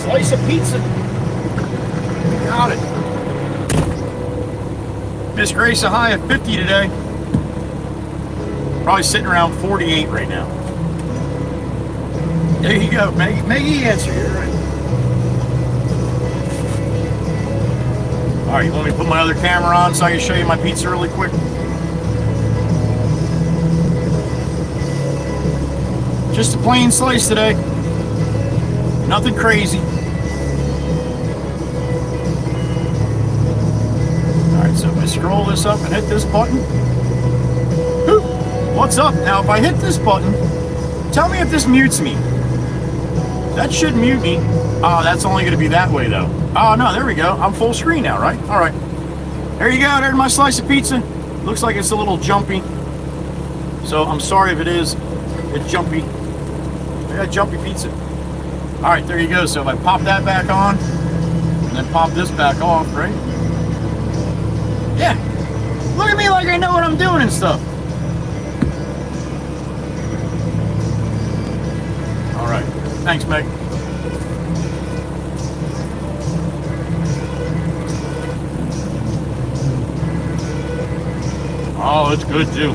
Slice of pizza. Got it. Miss Grace, a high of 50 today. Probably sitting around 48 right now. There you go. Maggie answer. You're right. All right, you want me to put my other camera on so I can show you my pizza really quick? Just a plain slice today. Nothing crazy. scroll this up and hit this button. Whoop. What's up? Now, if I hit this button, tell me if this mutes me. That should mute me. Oh, that's only going to be that way, though. Oh, no, there we go. I'm full screen now, right? All right. There you go. There's my slice of pizza. Looks like it's a little jumpy. So I'm sorry if it is. It's jumpy. I got jumpy pizza. All right, there you go. So if I pop that back on, and then pop this back off, right? Yeah. Look at me like I know what I'm doing and stuff. All right. Thanks, Meg. Oh, it's good too.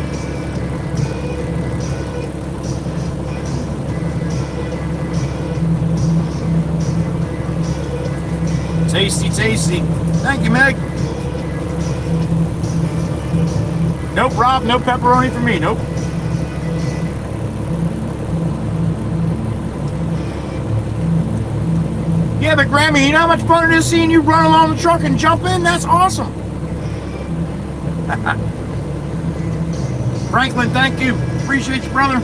Tasty, tasty. Thank you, Meg. Nope, Rob, no pepperoni for me. Nope. Yeah, but Grammy, you know how much fun it is seeing you run along the truck and jump in? That's awesome. Franklin, thank you. Appreciate you, brother.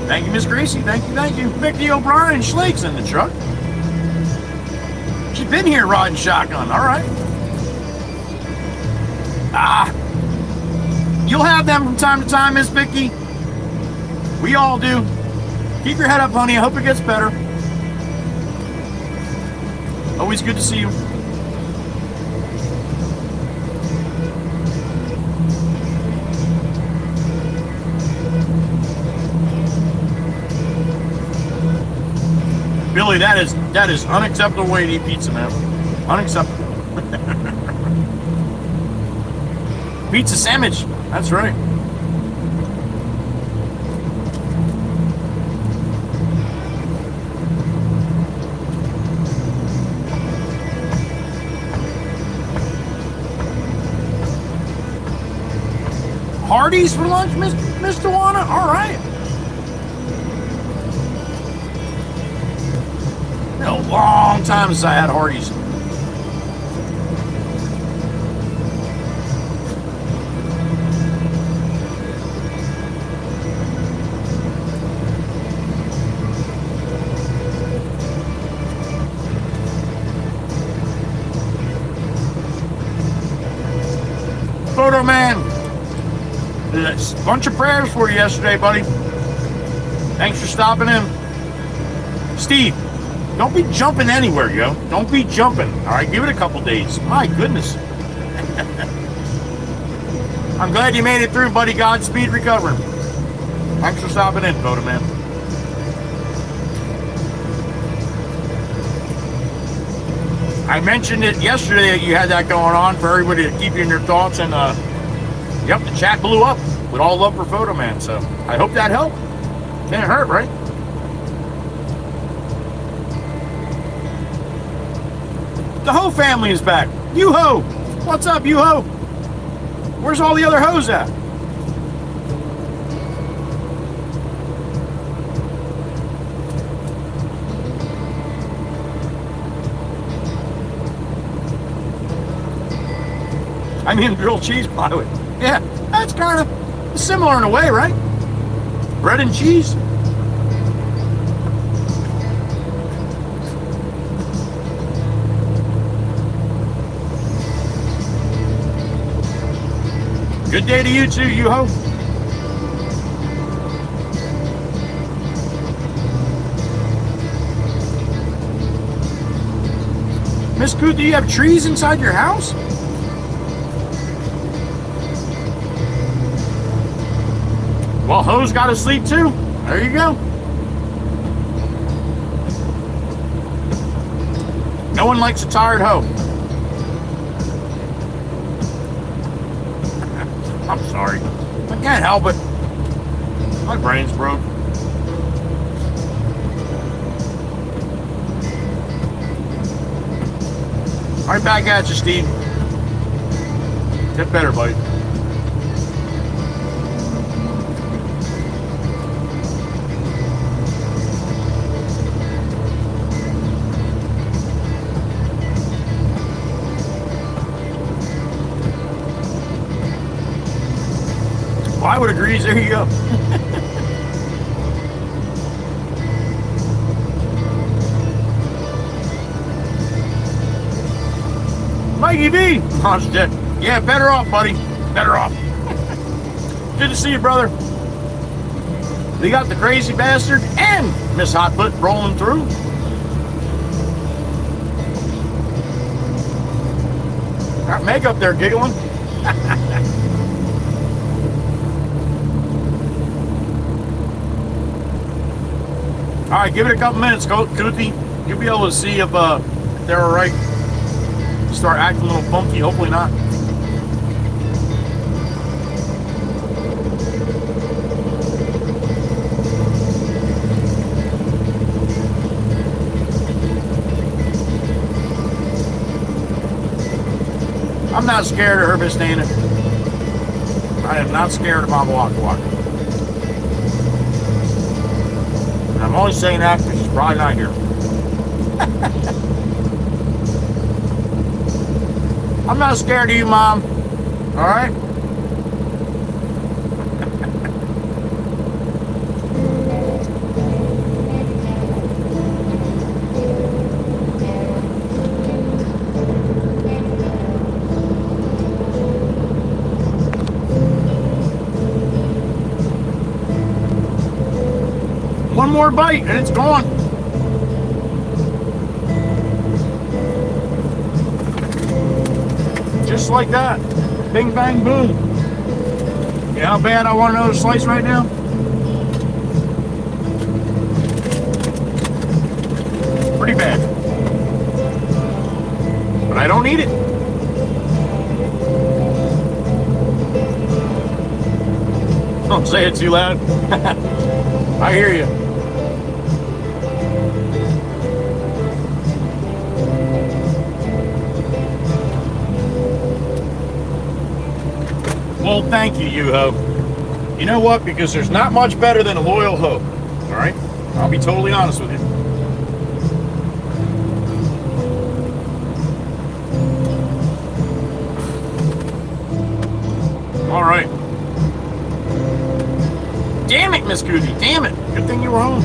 Thank you, Miss Gracie. Thank you, thank you. Mickey O'Brien Schlake's in the truck. She's been here riding shotgun. All right. You'll have them from time to time, Miss Vicky. We all do. Keep your head up, honey. I hope it gets better. Always good to see you. Billy, that is unacceptable way to eat pizza, man. Unacceptable. Pizza sandwich. That's right. Hardee's for lunch, Miss Tawana? All right. Been a long time since I had Hardee's. Photo man. A bunch of prayers for you yesterday, buddy. Thanks for stopping in. Steve, don't be jumping anywhere, yo. Don't be jumping. All right, give it a couple days. My goodness. I'm glad you made it through, buddy. Godspeed recovering. Thanks for stopping in, photo man. I mentioned it yesterday that you had that going on for everybody to keep you in your thoughts, and yep, the chat blew up with all love for Photo Man, so I hope that helped. Can't hurt, right? The Ho family is back. You-Ho! What's up, You-Ho? Where's all the other hoes at? I mean, grilled cheese pilot. Yeah, that's kind of similar in a way, right? Bread and cheese. Good day to you too, You-Ho. Miss Coot, do you have trees inside your house? Well, Ho's got to sleep too. There you go. No one likes a tired Ho. I'm sorry. I can't help it. My brain's broke. Right back at you, Steve. Get better, buddy. I would agree. There you go. Mikey B. Launch deck. Yeah, better off, buddy. Better off. Good to see you, brother. We got the crazy bastard and Miss Hotfoot rolling through. Got Meg up there giggling. All right, give it a couple minutes, Cootie. You'll be able to see if they're all right. Start acting a little funky. Hopefully not. I'm not scared of her, Miss Nana. I am not scared of Mama Waka Waka. And I'm only saying that because she's probably not here. I'm not scared of you, Mom. All right? One more bite and it's gone. Just like that. Bing, bang, boom. You know how bad I want another slice right now? Pretty bad. But I don't need it. Don't say it too loud. I hear you. Well, thank you, you-ho. You know what? Because there's not much better than a loyal hoe. All right? I'll be totally honest with you. All right. Damn it, Miss Goody. Damn it. Good thing you were home.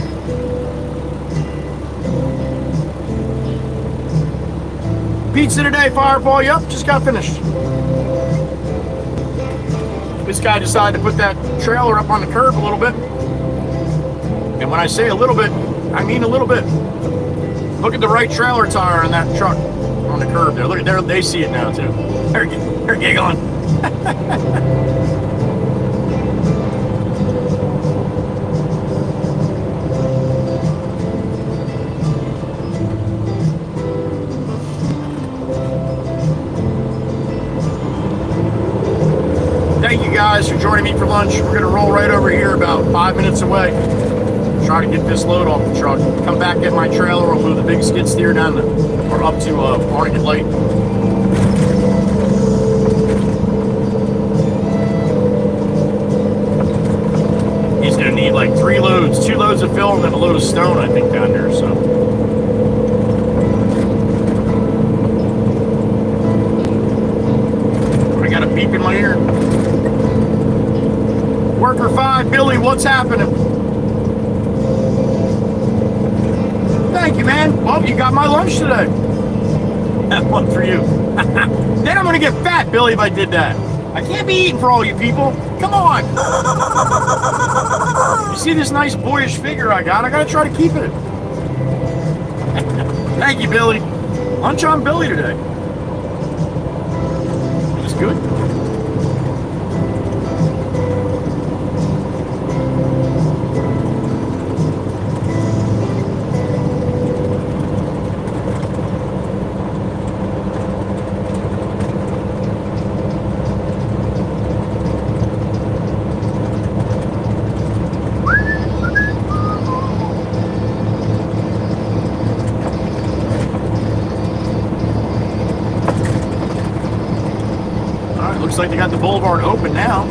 Pizza today, Fireball. Yep, just got finished. This guy decided to put that trailer up on the curb a little bit. And when I say a little bit, I mean a little bit. Look at the right trailer tire on that truck on the curb there. Look at there, they see it now too. They're giggling. Thank you guys for joining me for lunch. We're gonna roll right over here about 5 minutes away. Try to get this load off the truck. Come back, get my trailer. We'll move the big skid steer down or up to Barnegat Light. He's gonna need like 3 loads, 2 loads of fill and then a load of stone, I think, down there. So. I got a beep in my ear. Worker 5, Billy, what's happening? Thank you, man. Well, you got my lunch today. That one for you. Then I'm going to get fat, Billy, if I did that. I can't be eating for all you people. Come on. You see this nice boyish figure I got? I got to try to keep it. Thank you, Billy. Lunch on Billy today. It was good. Looks like they got the boulevard open now.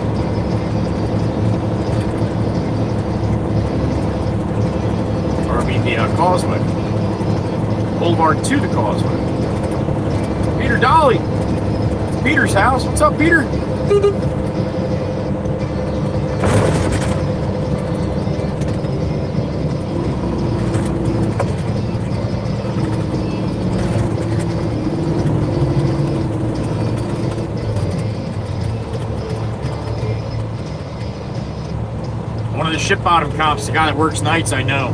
Or I mean the causeway. Boulevard to the causeway. Peter Dolly. Peter's house. What's up, Peter? of the ship bottom cops, the guy that works nights, I know.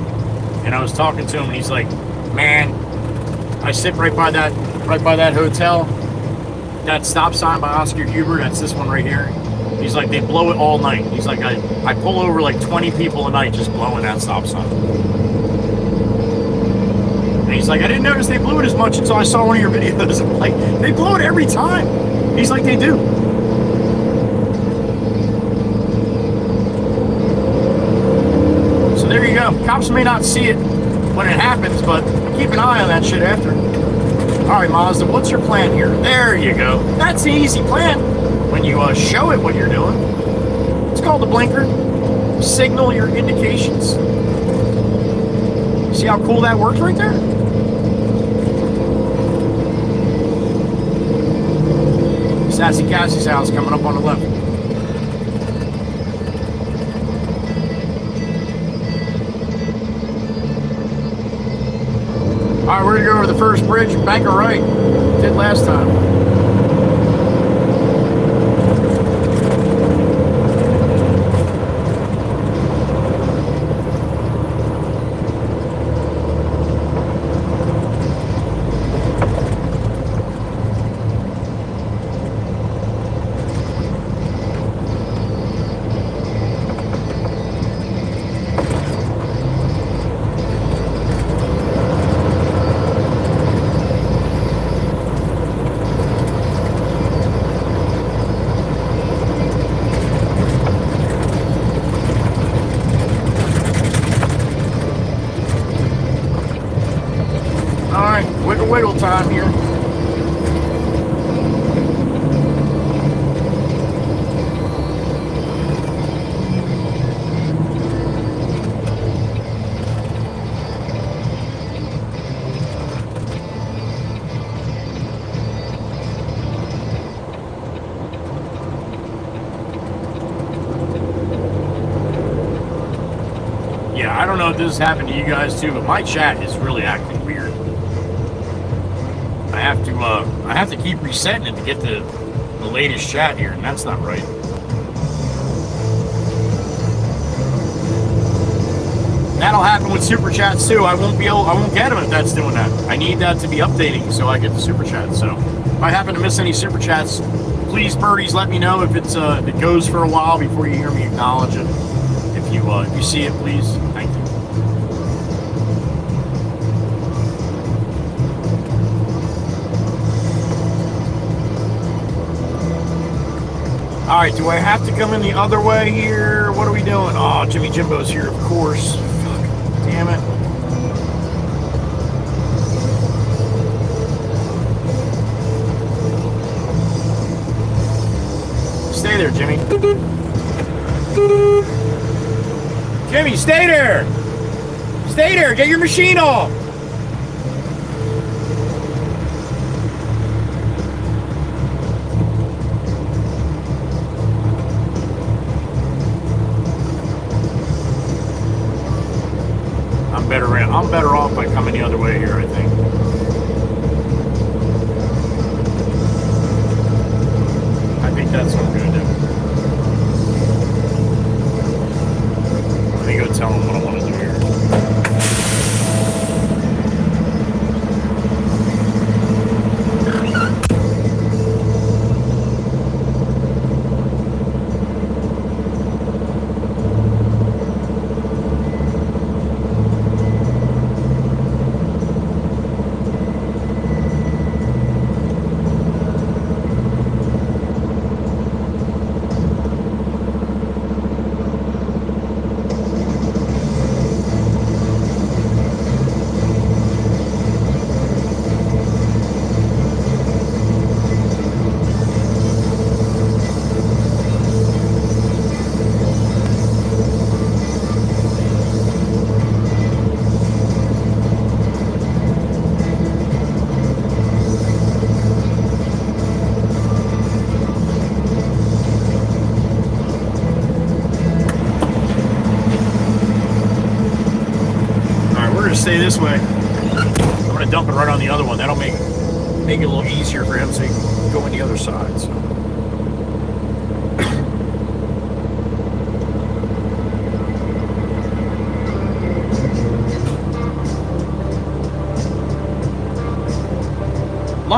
And I was talking to him, and he's like, man, I sit right by that hotel, that stop sign by Oscar Huber, that's this one right here. He's like, they blow it all night. He's like, I pull over like 20 people a night just blowing that stop sign. And he's like, I didn't notice they blew it as much until I saw one of your videos. I'm like, they blow it every time. He's like, they do. So there you go. Cops may not see it when it happens, but keep an eye on that shit after. All right, Mazda, what's your plan here? There you go. That's the easy plan. When you show it what you're doing, it's called the blinker. Signal your indications. See how cool that worked right there? Sassy Cassie's house coming up on the left. All right, we're gonna go over the first bridge and bank a right. Did last time. Wiggle time here. Yeah, I don't know if this has happened to you guys too, but my chat is really acting weird. I have to keep resetting it to get to the latest chat here, and that's not right. That'll happen with super chats too. I won't get them if that's doing that. I need that to be updating so I get the super chats. So if I happen to miss any super chats, please, birdies, let me know if it goes for a while before you hear me acknowledge it. If you see it, please. Thank you. All right, do I have to come in the other way here? What are we doing? Oh, Jimmy Jimbo's here, of course. Fuck, damn it. Stay there, Jimmy. Jimmy, stay there. Stay there, get your machine off. I'm better off by coming the other way here, I think. I think that's what I'm going to do. Let me go tell him what I want to do here. Stay this way. I'm going to dump it right on the other one. That'll make it a little easier for him so he can go on the other side. So.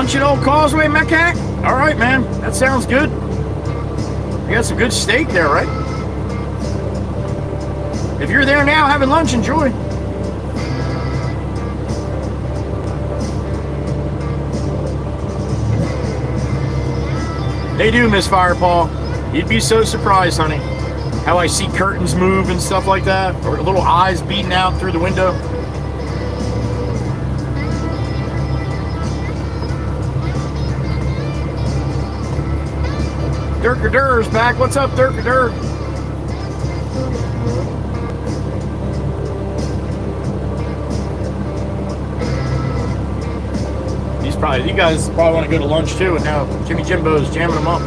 Lunch at Old Causeway Mechanic? All right, man. That sounds good. You got some good steak there, right? If you're there now having lunch, enjoy. They do, Miss Firepaw. You'd be so surprised, honey, how I see curtains move and stuff like that, or little eyes beating out through the window. Durkadur's back. What's up, Durkadur? You guys probably want to go to lunch too, and now Jimmy Jimbo's jamming them up.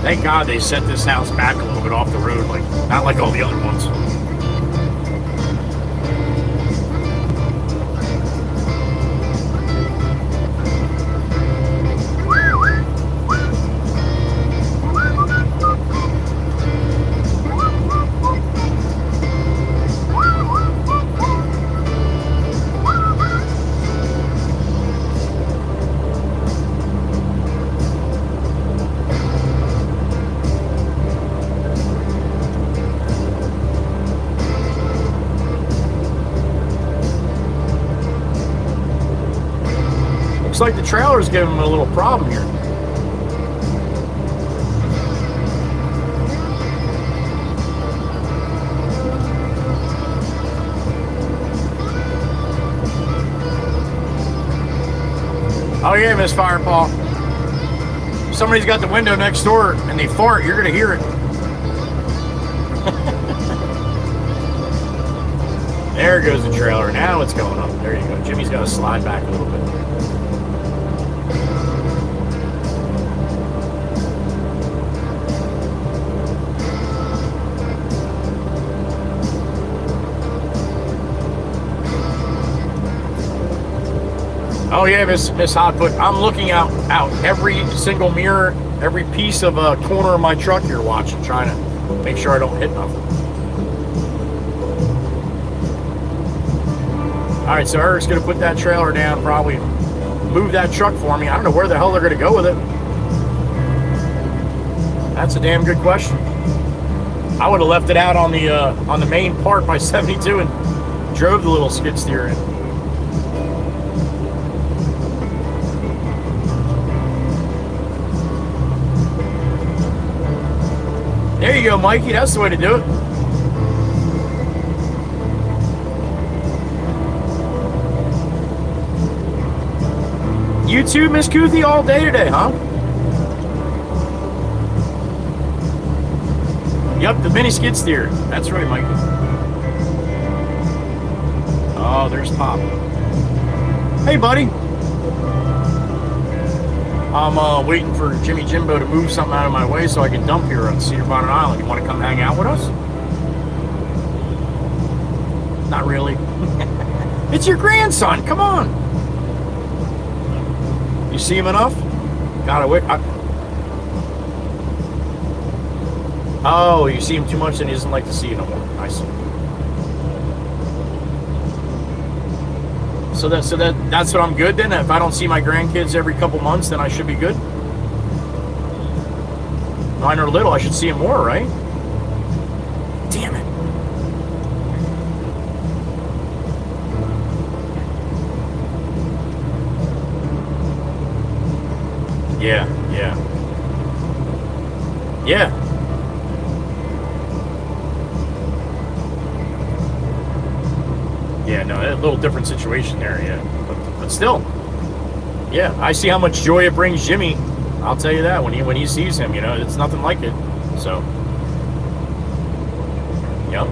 Thank God they set this house back a little bit off the road, like not like all the other ones. Looks like the trailer's giving them a little problem here. Oh yeah, Miss Firepaw. If somebody's got the window next door and they fart, you're gonna hear it. There goes the trailer. Now it's going up. There you go. Jimmy's got to slide back a little bit. Oh yeah, Miss Hotfoot. I'm looking out every single mirror, every piece of a corner of my truck you're watching, trying to make sure I don't hit nothing. All right, so Eric's gonna put that trailer down, probably move that truck for me. I don't know where the hell they're gonna go with it. That's a damn good question. I would have left it out on the main part by 72 and drove the little skid steer in. There you go, Mikey. That's the way to do it. You too, Miss Kuthi, all day today, huh? Yep, the mini skid steer. That's right, Mikey. Oh, there's Pop. Hey, buddy. I'm waiting for Jimmy Jimbo to move something out of my way so I can dump here on Cedar Bonnet Island. You want to come hang out with us? Not really. It's your grandson. Come on. You see him enough? Gotta wait. Oh, you see him too much, then he doesn't like to see you no more. I see. So that's what I'm good then. If I don't see my grandkids every couple months, then I should be good. Mine are little. I should see them more, right? Damn it. Yeah. Yeah, no, a little different situation there, yeah. But still, yeah, I see how much joy it brings Jimmy. I'll tell you that when he sees him, you know, it's nothing like it. So, yep.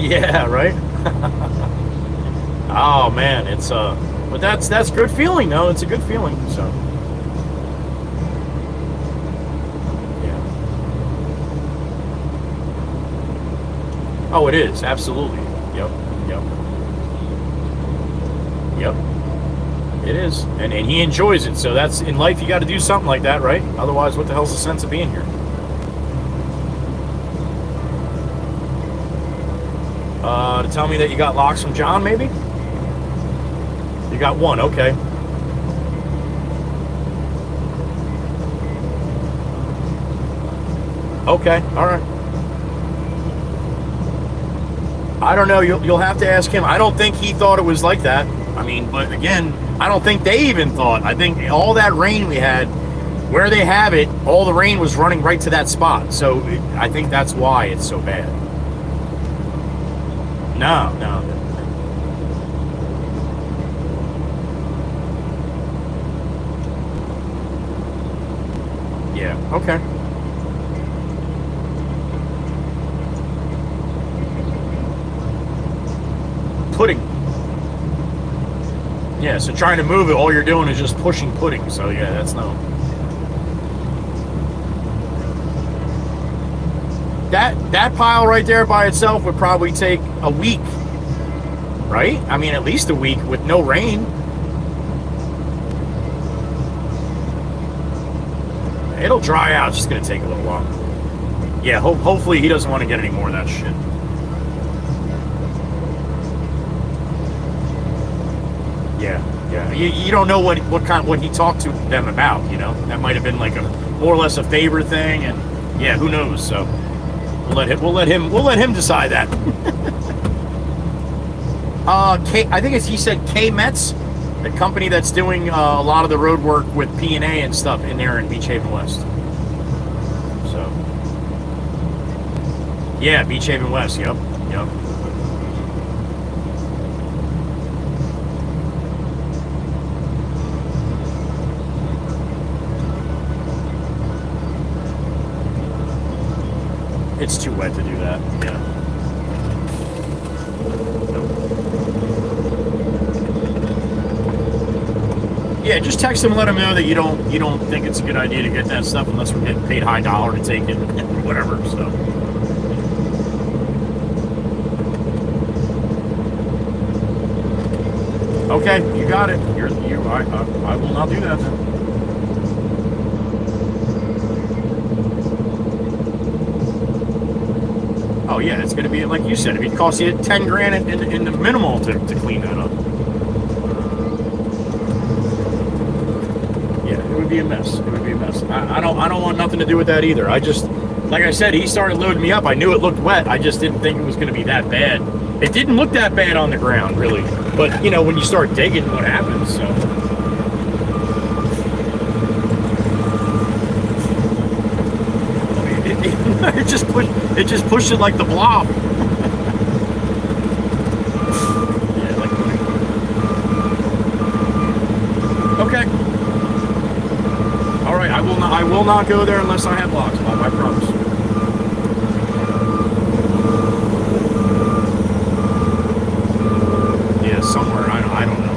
Yeah, right. Oh man, it's but that's good feeling though. It's a good feeling. So yeah. Oh, it is absolutely. Yep. Yep. Yep. It is, and he enjoys it. So that's in life. You got to do something like that, right? Otherwise, what the hell's the sense of being here? To tell me that you got locks from John, maybe? You got one, okay. Okay, all right. I don't know. You'll have to ask him. I don't think he thought it was like that. I mean, but again, I don't think they even thought. I think all that rain we had, where they have it, all the rain was running right to that spot. So I think that's why it's so bad. No. Yeah, okay. Pudding. Yeah, so trying to move it, all you're doing is just pushing pudding. So yeah, that's no. That pile right there by itself would probably take a week, right? I mean, at least a week with no rain. It'll dry out. It's just gonna take a little while. Yeah, hopefully he doesn't want to get any more of that shit. Yeah. You don't know what he talked to them about. You know, that might have been like a more or less a favor thing, and yeah, who knows? So we'll let him decide that. I think he said K Mets, the company that's doing a lot of the road work with P&A and stuff in there in Beach Haven West. So yeah, Beach Haven West. Yep. It's too wet to do that. Yeah. Yeah, just text him and let him know that you don't think it's a good idea to get that stuff unless we're getting paid high dollar to take it or whatever. So. Okay, you got it. I will not do that then. Oh yeah, it's going to be like you said. It costs you 10 grand in the minimal to clean that up. Yeah, it would be a mess. I don't want nothing to do with that either. I just, like I said, he started loading me up. I knew it looked wet. I just didn't think it was going to be that bad. It didn't look that bad on the ground, really. But you know, when you start digging, what happens? So. It just pushed it like the blob. Yeah, like pudding. Okay. All right, I will not go there unless I have locks, Bob. I promise. Yeah, somewhere. I don't know.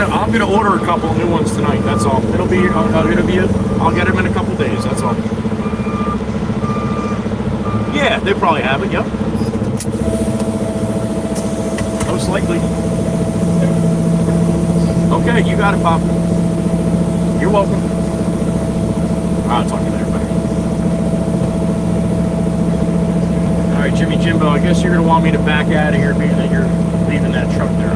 I'm gonna order a couple new ones tonight. That's all. I'll get them in a couple days. That's all. Yeah, they probably have it. Yep. Most likely. Okay, you got it, Pop. You're welcome. I'll talk to you later. Bye. All right, Jimmy Jimbo. I guess you're gonna want me to back out of here, being that you're leaving that truck there.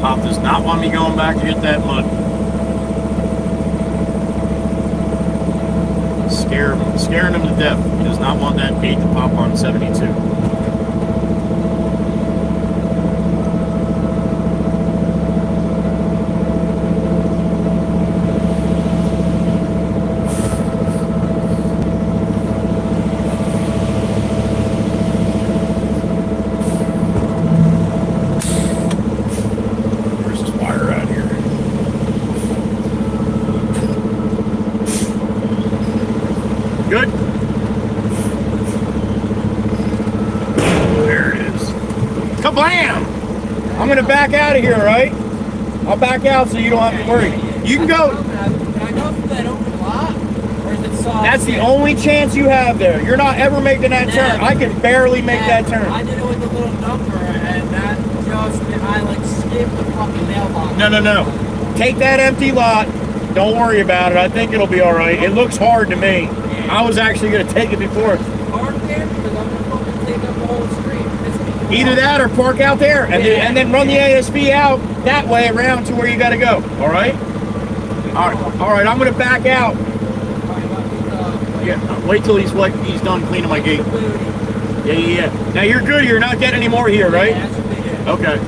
Pop does not want me going back to get that mud. Scaring him to death. He does not want that gate to pop on 72. Blam! I'm gonna back out of here, all right? I'll back out so you don't have to worry. You can go. Can I go through that open lot? Or is it soft? That's the only chance you have there. You're not ever making that turn. I can barely make that turn. I did it with the little number, and that just, I like skipped the fucking mailbox. No. Take that empty lot. Don't worry about it. I think it'll be all right. It looks hard to me. I was actually gonna take it before. Hard there because I'm gonna fucking take up the whole street. Either that or park out there and then run the ASV out that way around to where you got to go. All right? All right. I'm going to back out. Yeah. Wait till he's done cleaning my gate. Yeah. Now you're good. You're not getting any more here, right? Okay.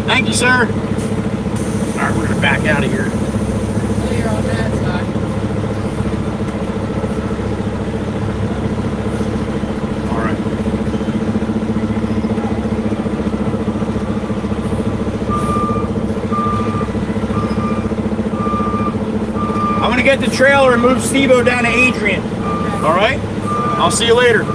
Thank you, sir. All right, we're going to back out of here. Clear on that side. I'm gonna get the trailer and move Steve-O down to Adrian. All right? I'll see you later.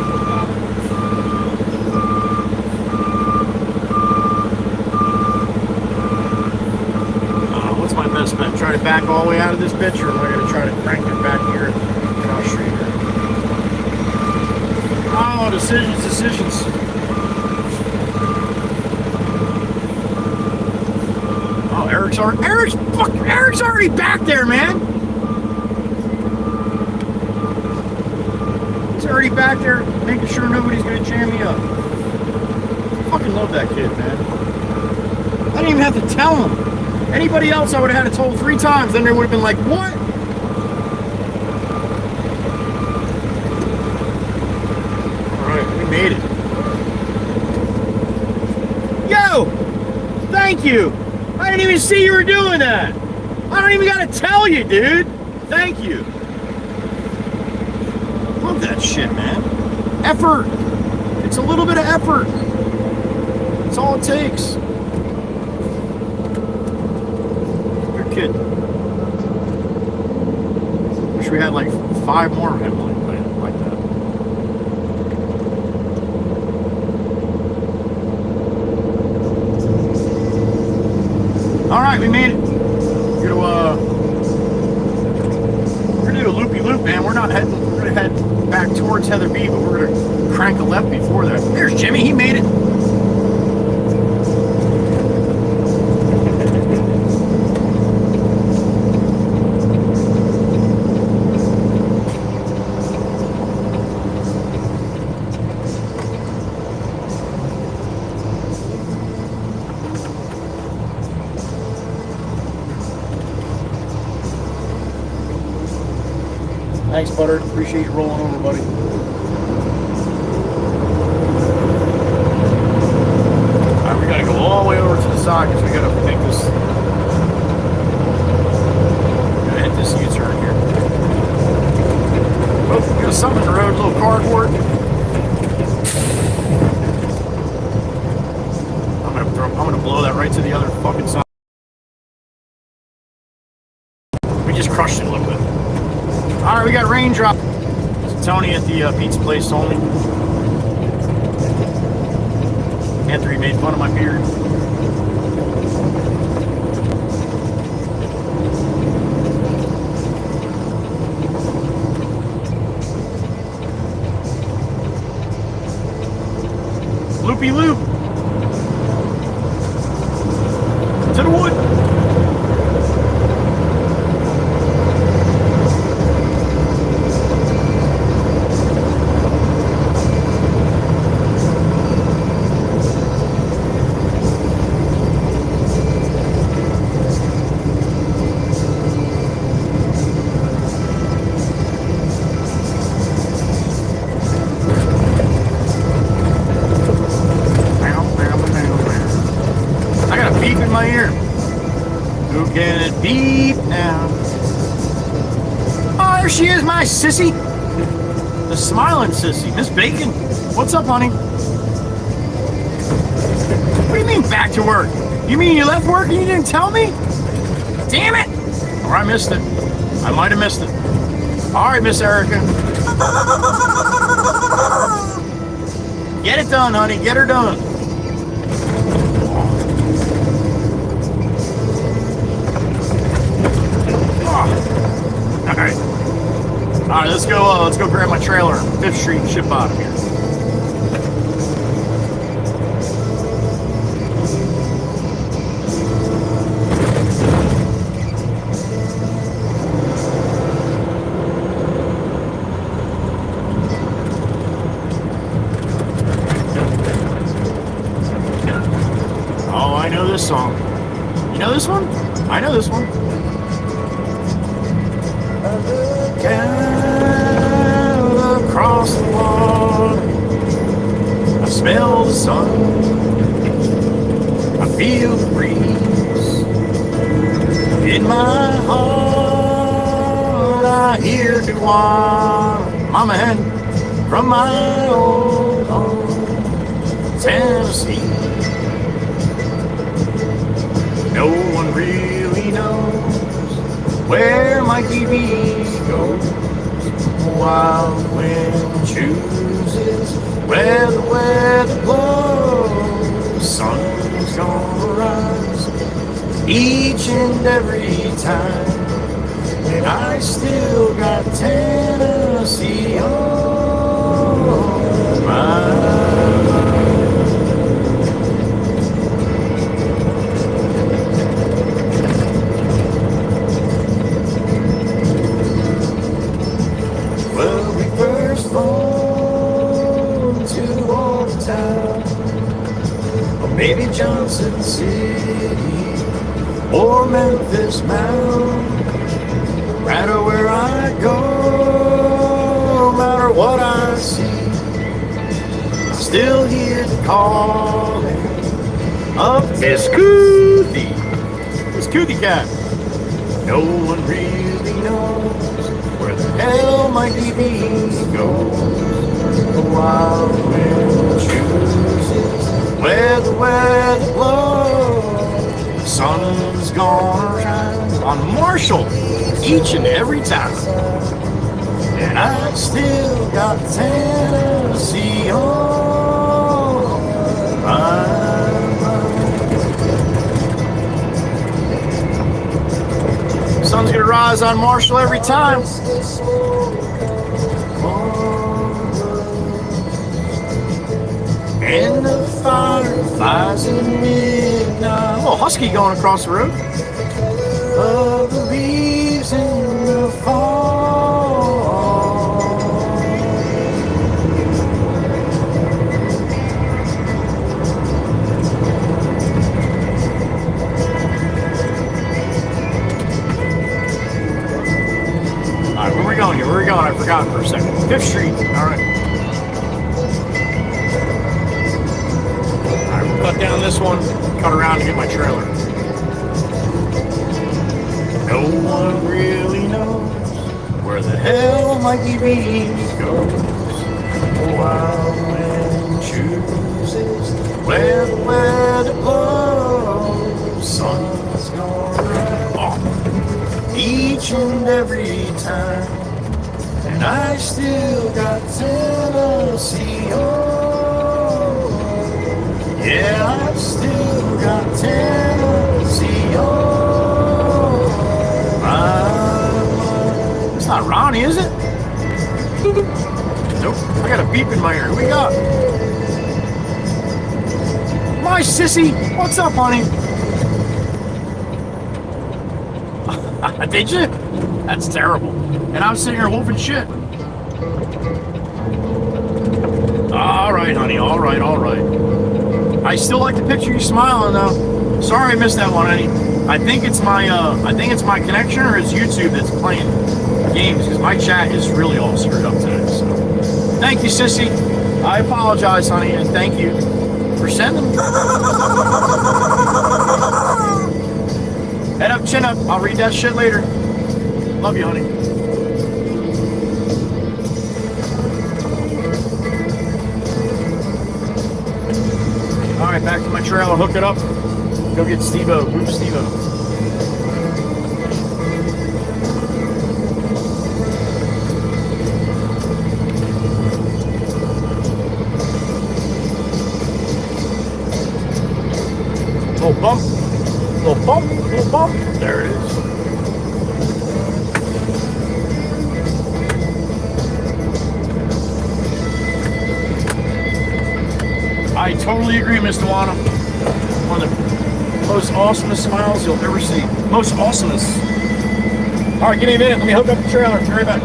What's my best bet? Try to back all the way out of this bitch, or am I gonna try to crank it back here across the street? Oh, decisions. Oh, Eric's already back there, man. He's already back there making sure nobody's gonna jam me up. I fucking love that kid, man. I didn't even have to tell him. Anybody else I would have had to told 3 times, then they would have been like, what? Alright, we made it. Yo! Thank you! I didn't even see you were doing that! I don't even gotta tell you, dude! Thank you! Love that shit, man. Effort! It's a little bit of effort. That's all it takes. Good kid. Wish we had like 5 more of him like that. Alright, we made it. We're gonna do a loopy-loop, man. We're gonna head back towards Heather B, but we're gonna crank a left before that. There's Jimmy, he made it. Thanks, Butter. Appreciate you rolling over, buddy. Alright, we gotta go all the way over to the side because we gotta make this. Gotta hit this U-turn here. Oh, we got something in the road, a little cardboard. I'm gonna blow that right to the other fucking side. We just crushed it a little bit. Alright, we got raindrop. It's Tony at the pizza place told me. Anthony made fun of my beard. Loopy loop. To the wood. Beep now. Oh, there she is, my sissy. The smiling sissy. Miss Bacon. What's up, honey? What do you mean back to work? You mean you left work and you didn't tell me? Damn it. Or I missed it. I might have missed it. All right, Miss Erica. Get it done, honey. Get her done. All right. All right, let's go. Let's go grab my trailer, 5th Street, and ship out of here. Oh, I know this song. You know this one? I know this one. Down across the water, I smell the sun, I feel the breeze. In my heart, I hear the water, Mama hen, from my old home, Tennessee. No one really knows where my TV goes. Wild wind chooses where the weather blows. Sun's gonna rise each and every time, and I still got Tennessee on my mind. Well, we first flown to Old Town, or maybe Johnson City, or Memphis Mound. No matter where I go, no matter what I see, I still hear the calling of Miss Cootie. Miss Cootie Cat. No one really knows where the hell my TV goes. The wild wind chooses where the weather blows. The sun's gonna shine on Marshall each and every time, and I still got Tennessee on my mind. Sun's gonna rise on Marshall every time. And the fire flies in midnight. Oh, husky going across the road. Of the leaves in the fall. All right, where are we going here? Where are we going? I forgot for a second. 5th Street. All right. Cut down this one, cut around to get my trailer. No one really knows where the hell my TV goes. The wild wind chooses where the weather blows. Sun's gonna rise each and every time, and I still got Tennessee on. Yeah, I've still got Tennessee on my mind. It's not Ronnie, is it? Nope. I got a beep in my ear. Who we got? My sissy. What's up, honey? Did you? That's terrible. And I'm sitting here wolfing shit. All right, honey. All right, all right. I still like to picture you smiling though. Sorry I missed that one, honey. I think it's my connection or it's YouTube that's playing games because my chat is really all screwed up today. So thank you, sissy. I apologize, honey, and thank you for sending them. Head up, chin up. I'll read that shit later. Love you, honey. All right, back to my trailer. Hook it up. Go get Steve-O. Move Steve-O. totally agree, Mr. Wana. One of the most awesomest smiles you'll ever see. Most awesomest. All right, give me a minute. Let me hook up the trailer. Be right back.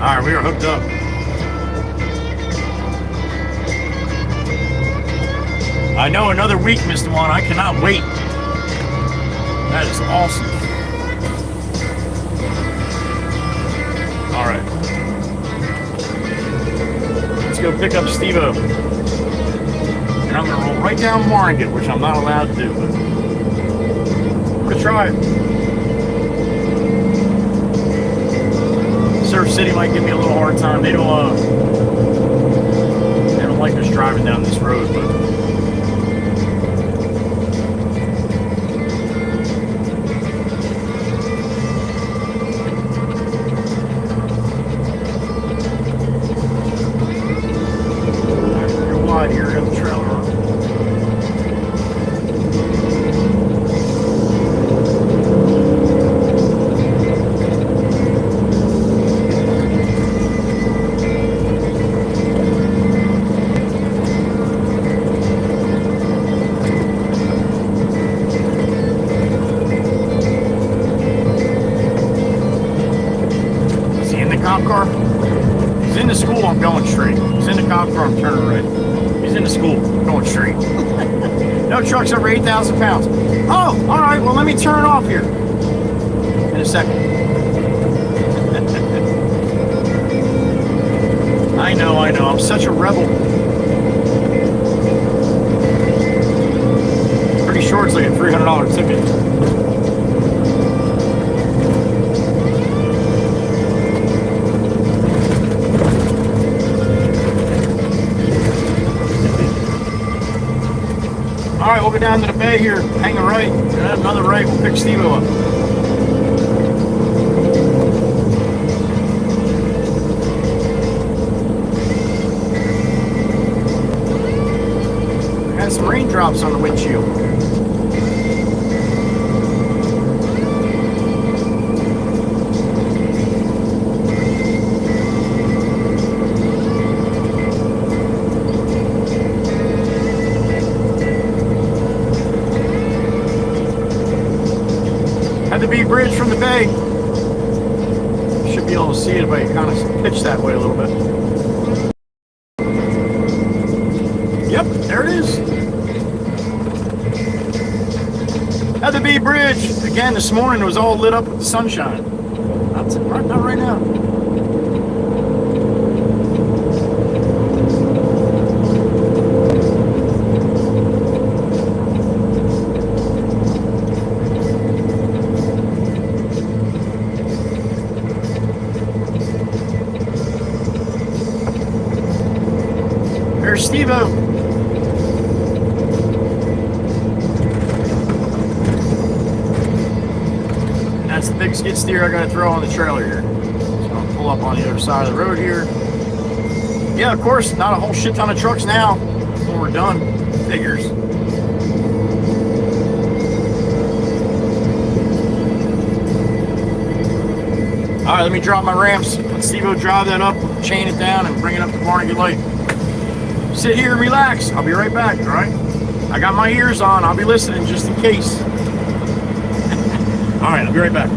All right, we are hooked up. I know, another week, Mr. Juan. I cannot wait. That is awesome. All right. Let's go pick up Steve-O. And I'm going to roll right down Margate, which I'm not allowed to do. But I'm going to try it. Surf City might give me a little hard time. They don't like us driving down this road, but real wide here. Got the trailer on. Car. He's in the school, I'm going straight. He's in the cop car, I'm turning right. He's in the school, I'm going straight. No trucks over 8,000 pounds. Oh, all right, well, let me turn off here in a second. I know, I'm such a rebel. Pretty sure it's like a $300 ticket. All right, we'll go down to the bay here, hang a right, and another right, we'll pick Steve-O up. Had some raindrops on the windshield. Had to be bridge from the bay. Should be able to see it if I kind of pitch that way a little bit. Yep, there it is. Had to be bridge. Again, this morning it was all lit up with the sunshine. Not right now. There's Steve-O. That's the big skid steer I got to throw on the trailer here. So I'll pull up on the other side of the road here. Yeah, of course, not a whole shit ton of trucks now when we're done. Figures. All right, let me drop my ramps. Let Steve-O drive that up, chain it down, and bring it up to Barnegat Lake. Sit here and relax. I'll be right back, all right? I got my ears on. I'll be listening just in case. All right, I'll be right back.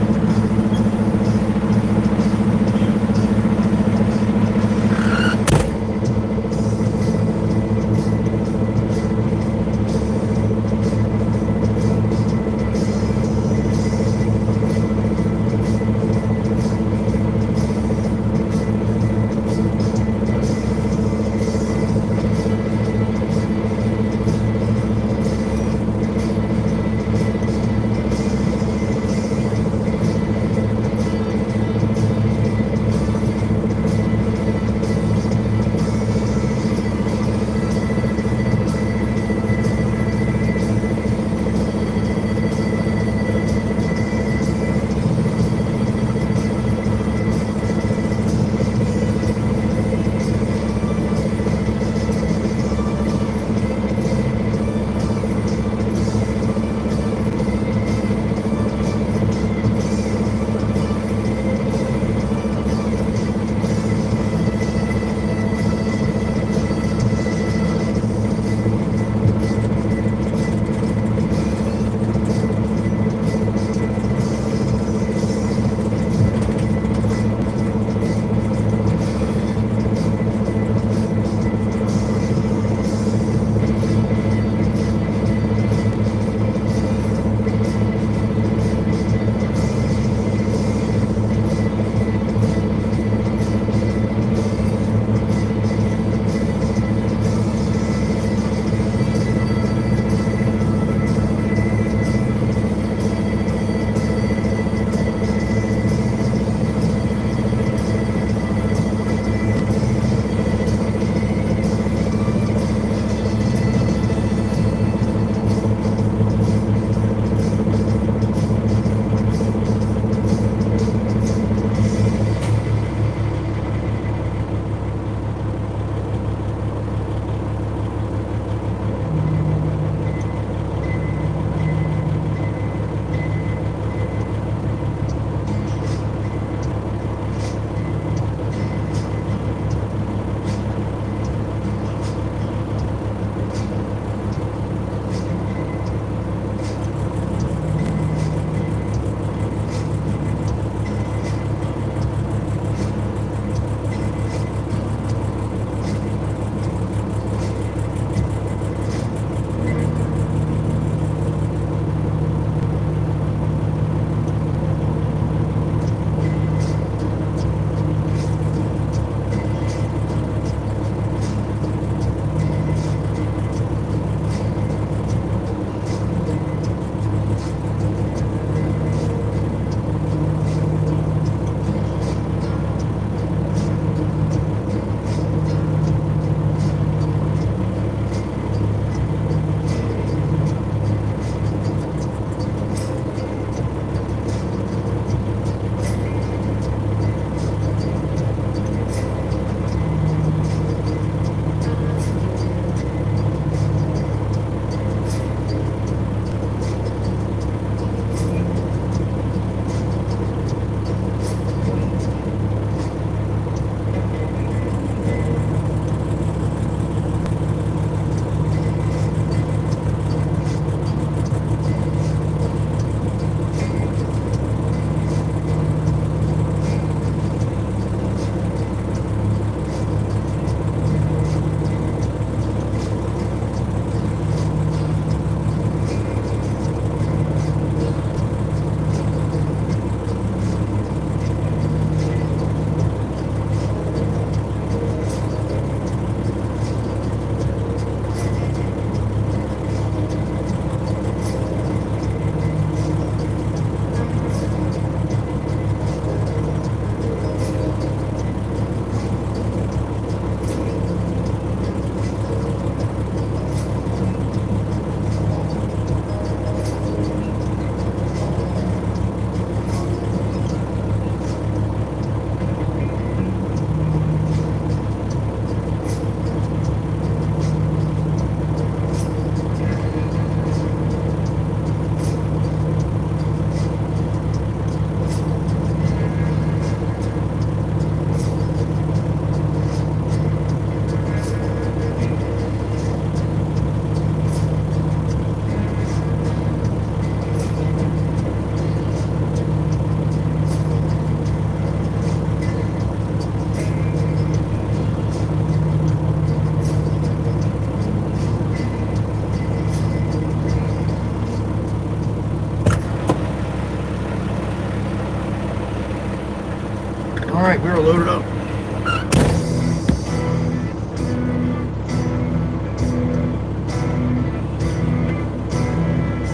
we are loaded up.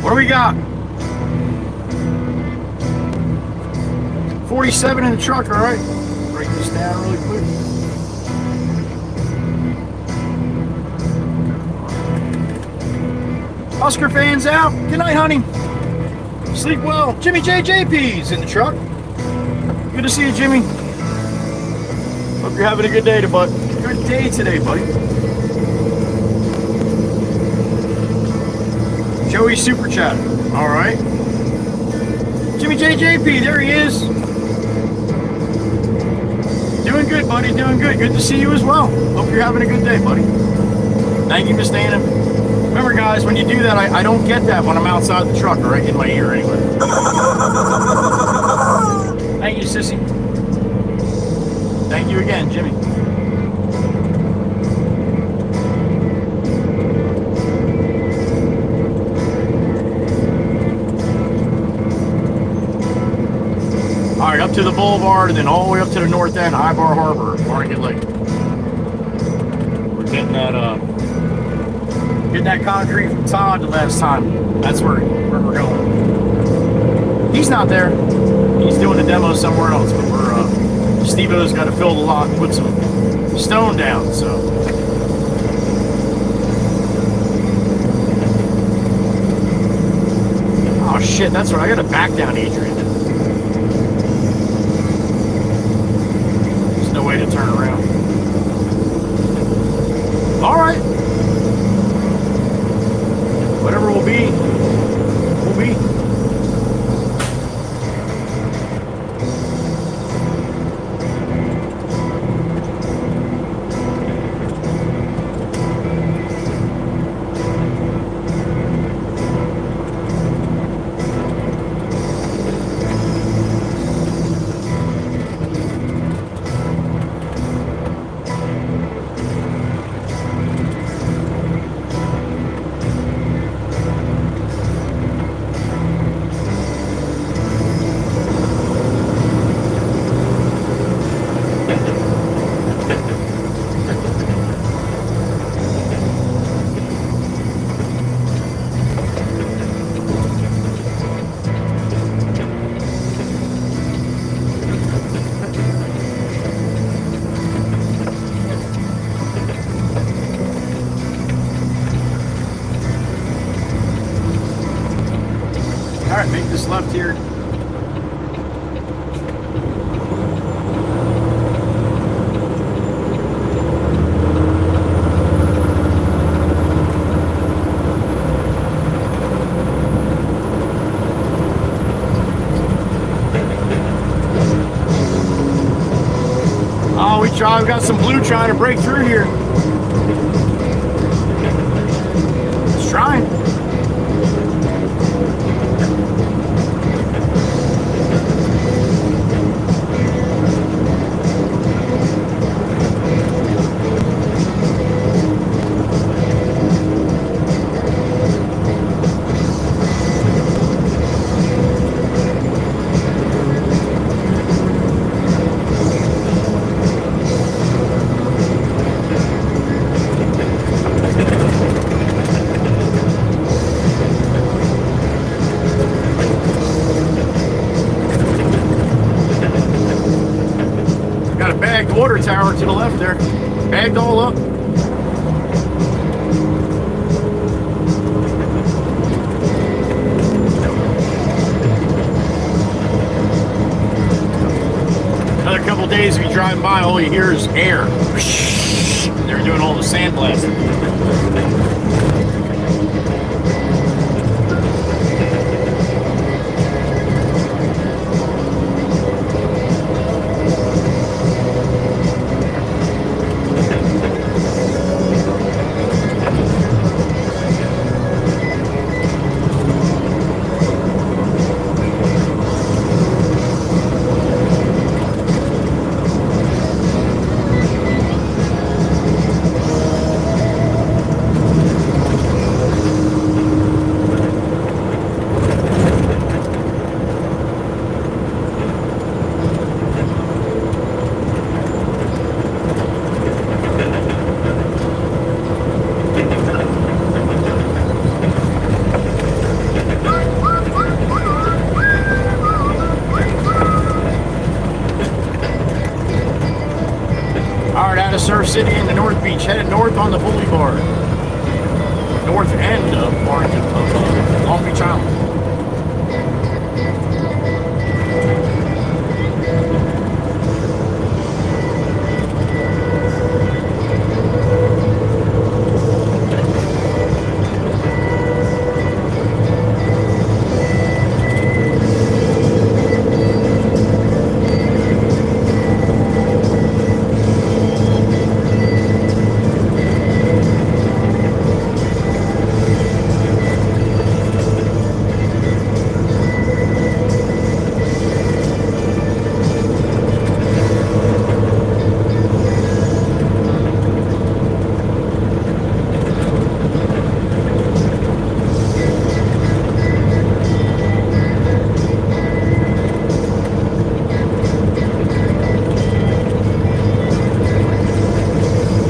What do we got? 47 in the truck, all right. Break this down really quick. Oscar fans out. Good night, honey. Sleep well. Jimmy JJP's in the truck. Good to see you, Jimmy. Hope you're having a good day, bud. Good day today, buddy. Joey Super Chat. All right. Jimmy JJP, there he is. Doing good, buddy. Doing good. Good to see you as well. Hope you're having a good day, buddy. Thank you for staying in. Remember, guys, when you do that, I don't get that when I'm outside the truck, or right in my ear anyway. Thank you, sissy. Thank you again, Jimmy. All right, up to the boulevard, and then all the way up to the north end, High Bar Harbor, Market Lake. We're getting that concrete from Todd the last time. That's where we're going. He's not there. He's doing a demo somewhere else, but Steve-O's got to fill the lot and put some stone down, so. Oh shit, that's right, I gotta back down Adrian. There's no way to turn around. All right. Whatever will be, will be. Alright, make this left here. Oh, we've got some blue trying to break through here. It's trying. Water tower to the left there, bagged all up. Another couple days if you drive by, all you hear is air. They're doing all the sandblasting. City into North Beach, headed north on the Boulevard. North end of Long Beach Island.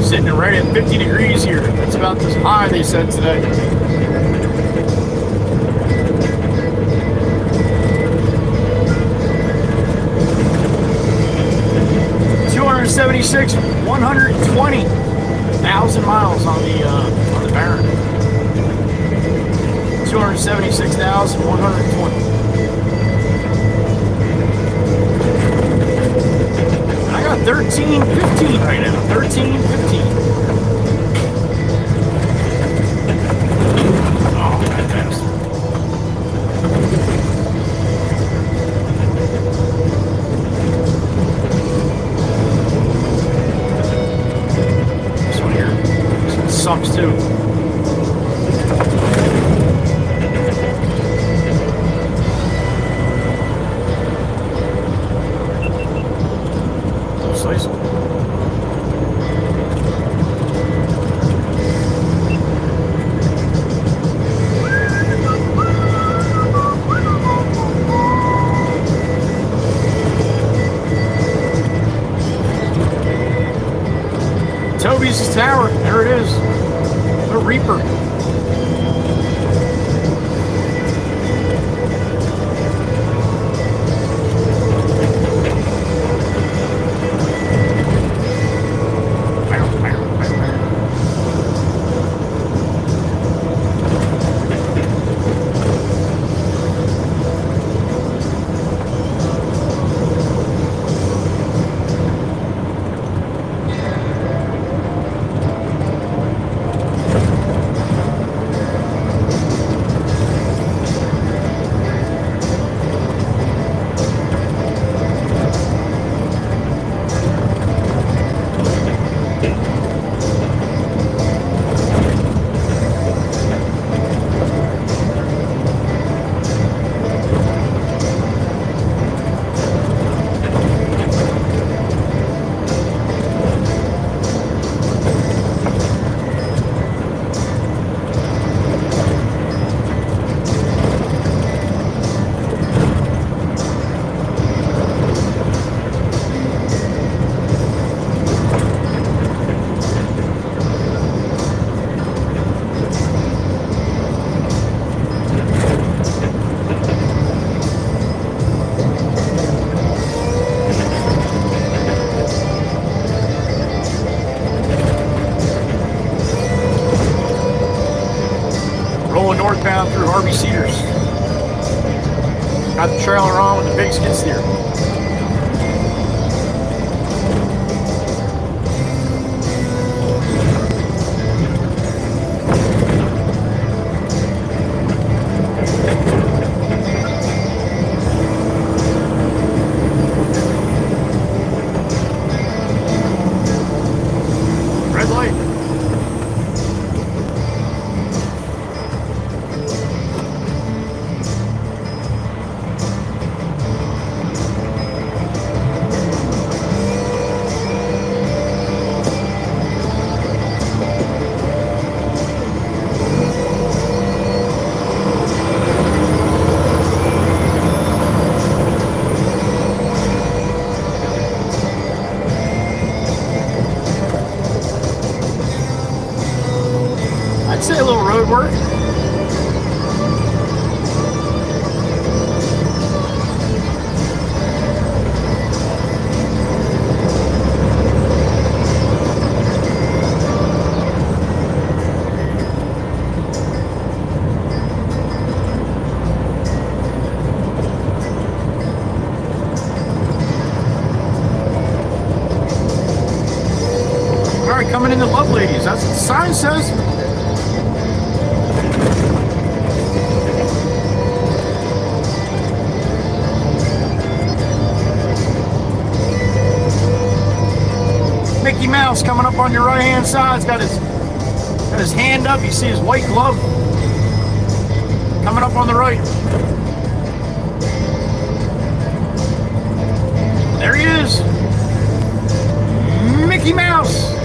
Sitting right at 50 degrees here. That's about the high they said today. $276, 120,000 miles on the Baron. 276,120. I got 13.15 right now. 13.15. Oh, fantastic. This one here. This one sucks too. Precisely. Toby's Tower. There it is. The Reaper. Rolling northbound through Harvey Cedars. Got the trailer on with the big skid steer. Red light. I'd say a little road work. sign says. Mickey Mouse coming up on your right hand side. He's got his hand up. You see his white glove coming up on the right. There he is. Mickey Mouse.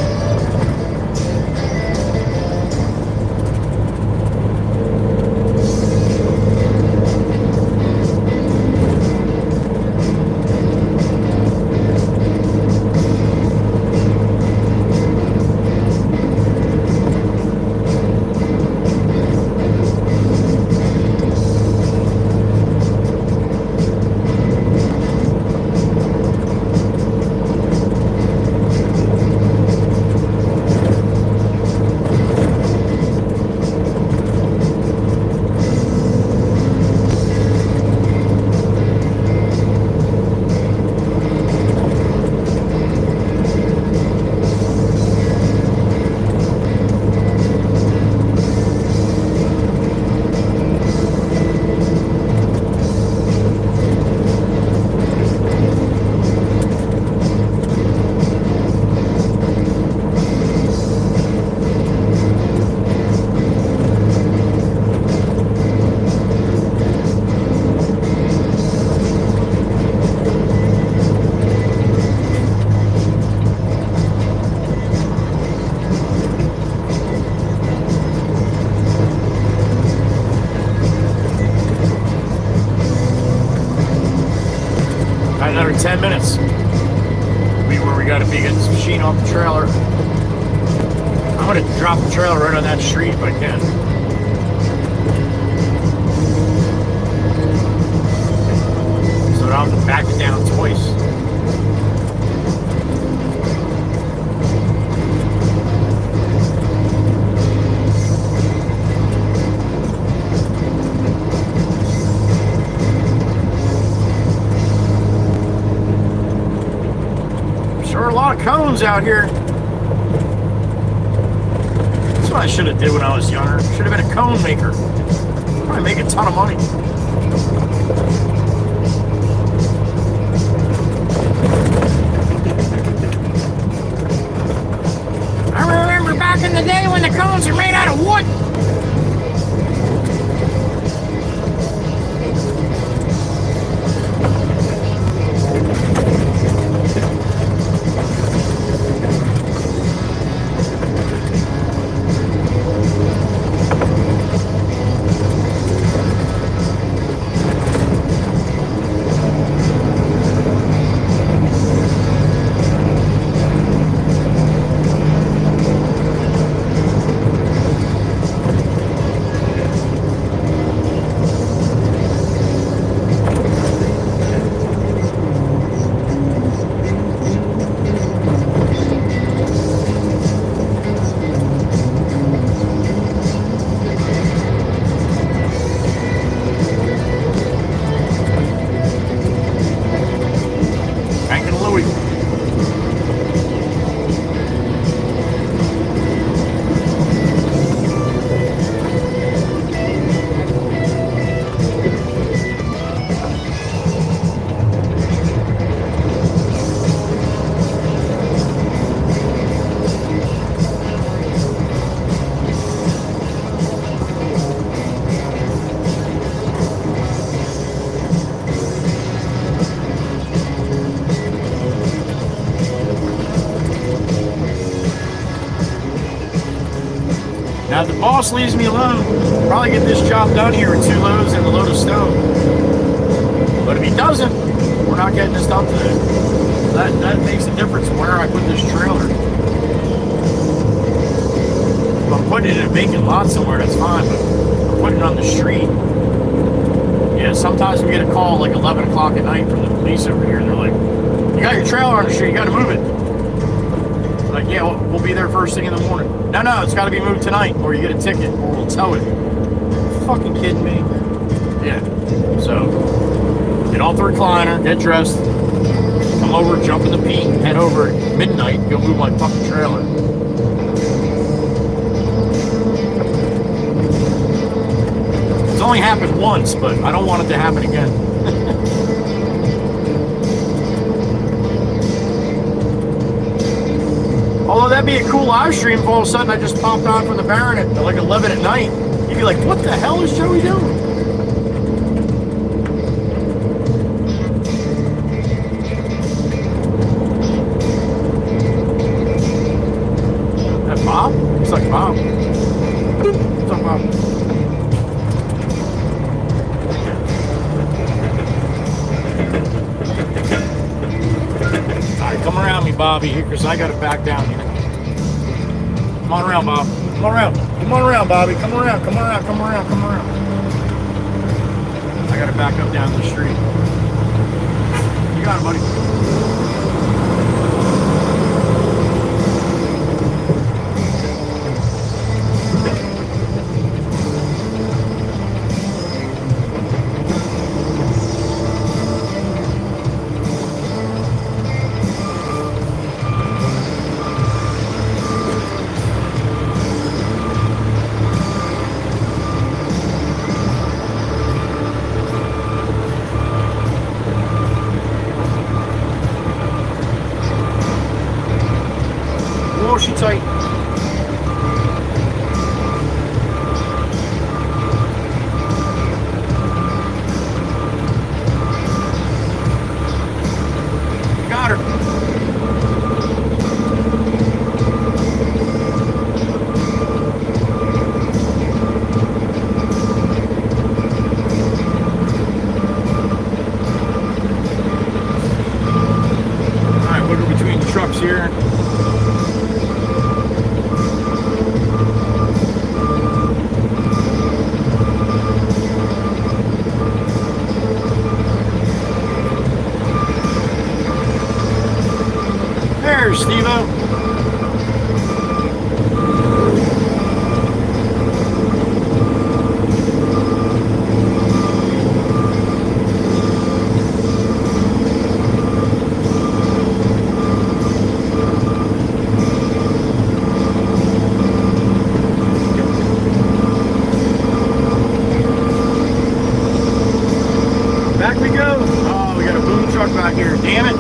Another 10 minutes. Be where we gotta be, get this machine off the trailer. I'm gonna drop the trailer right on that street if I can. So I don't have to back it down twice. Sure, a lot of cones out here. That's what I should have did when I was younger. Should have been a cone maker. Probably make a ton of money. I remember back in the day when the cones were made out of wood. Now, if the boss leaves me alone, I'll probably get this job done here with 2 loads and a load of stone. But if he doesn't, we're not getting this done today. That makes a difference where I put this trailer. If I'm putting it in a vacant lot somewhere, that's fine, but I'm putting it on the street. Yeah, sometimes we get a call like 11 o'clock at night from the police over here. They're like, you got your trailer on the street, you got to move it. Like, yeah, we'll be there first thing in the morning. No, it's got to be moved tonight, or you get a ticket, or we'll tow it. Fucking kidding me? Yeah. So, get off the recliner, get dressed, come over, jump in the Pete, head over at midnight, go move my fucking trailer. only happened once, but I don't want it to happen again. Although that'd be a cool live stream if all of a sudden I just popped on from the Baron at like 11 at night. You'd be like, what the hell is Joey doing? That Bob? It's like Bob. It's like Bob. Come around me, Bobby, here, because I got to back down here. Come on around, Bob. Come on around. Come on around, Bobby. Come around, come around, come around, come around. I got to back up down the street. You got it, buddy. She tight. Got her. All right, we'll go between the trucks here. Steve-O. Back we go. Oh, we got a boom truck back here. Damn it.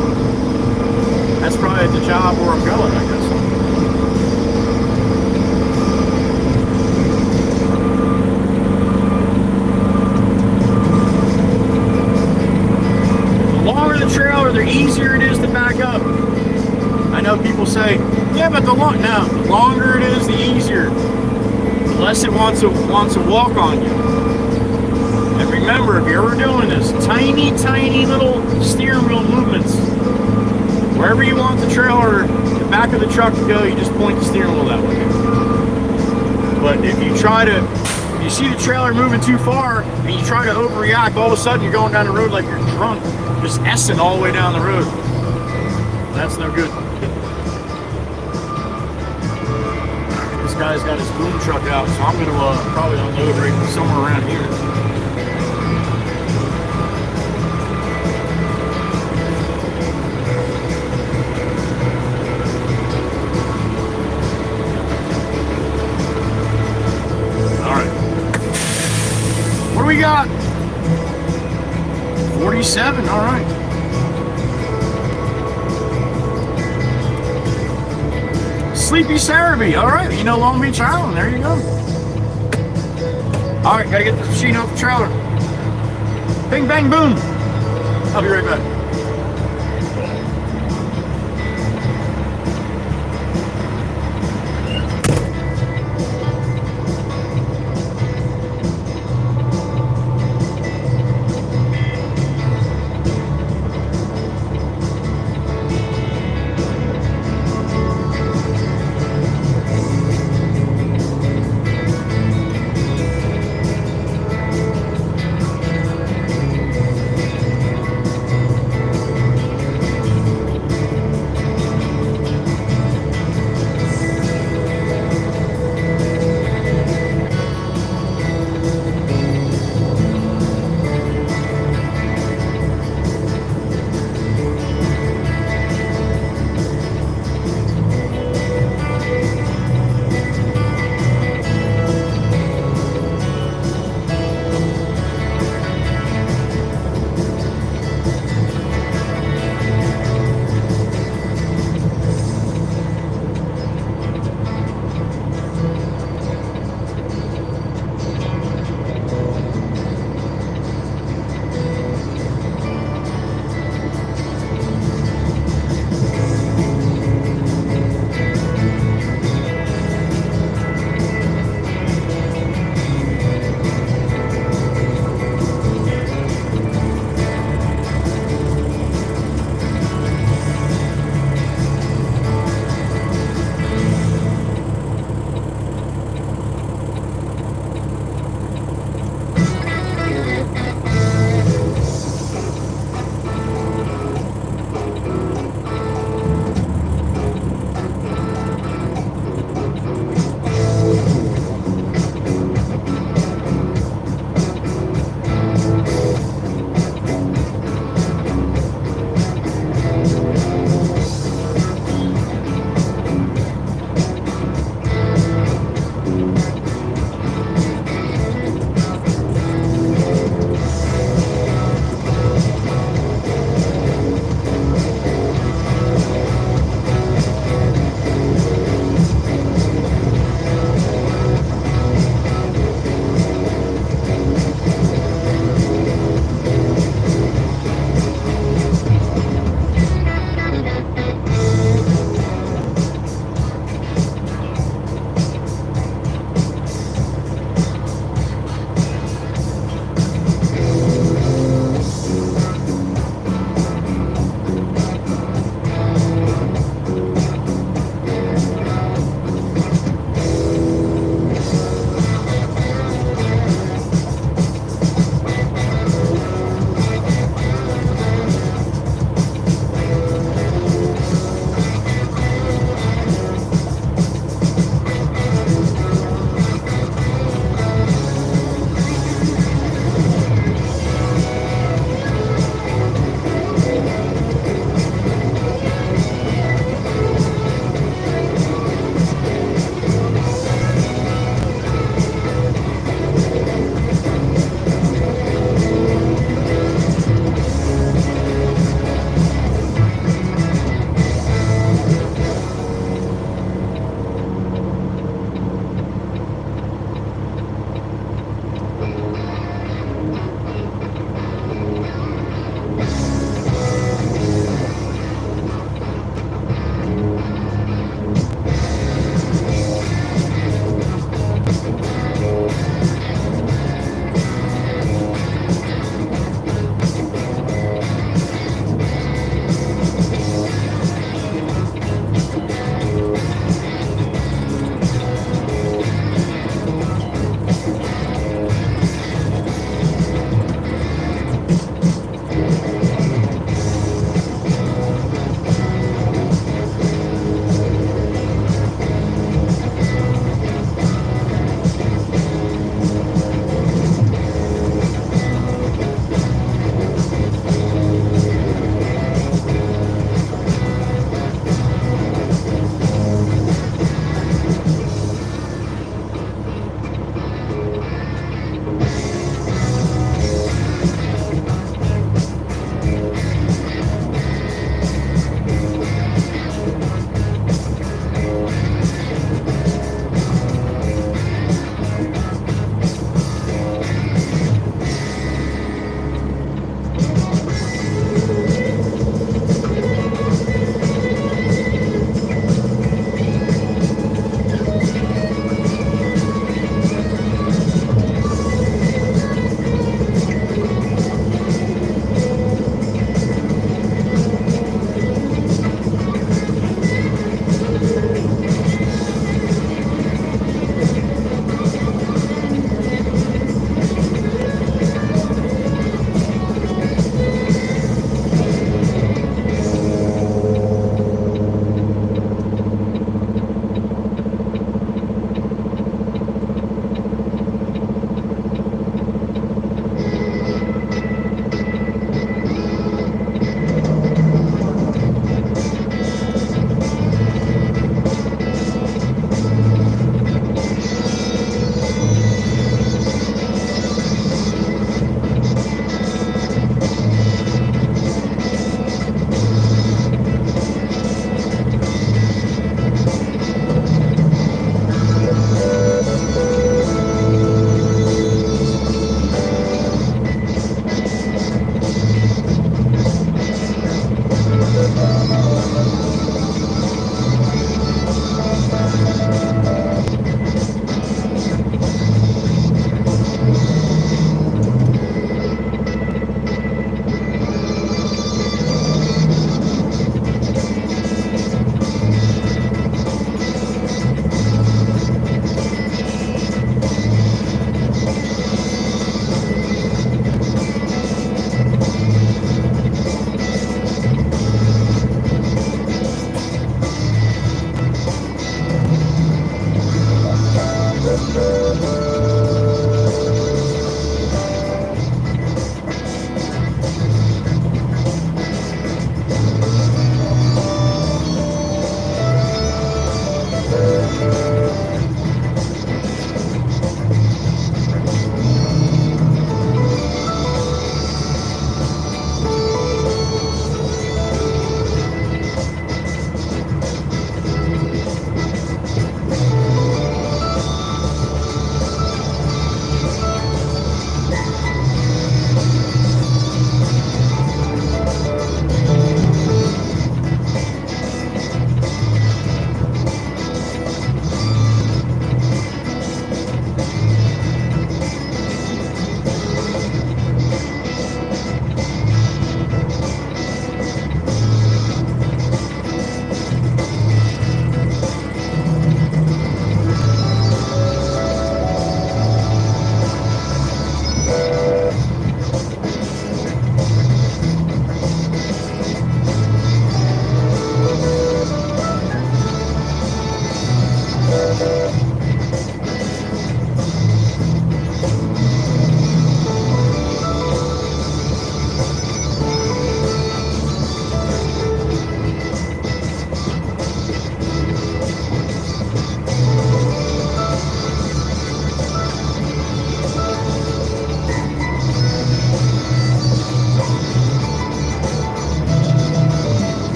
That's probably the job where I'm going, I guess. The longer the trailer, the easier it is to back up. I know people say, yeah, but the longer it is, the easier. The less it wants to walk on you. And remember, if you're ever doing this, tiny, tiny little steering wheel movements. Wherever you want the trailer, the back of the truck to go, you just point the steering wheel that way. But if you see the trailer moving too far, and you try to overreact, all of a sudden you're going down the road like you're drunk, just S-ing all the way down the road. That's no good. This guy's got his boom truck out, so I'm going to probably unload right somewhere around here. What do we got? 47, all right. Sleepy Cerebi, all right. You know Long Beach Island, there you go. All right, gotta get this machine off the trailer. Bing, bang, boom. I'll be right back.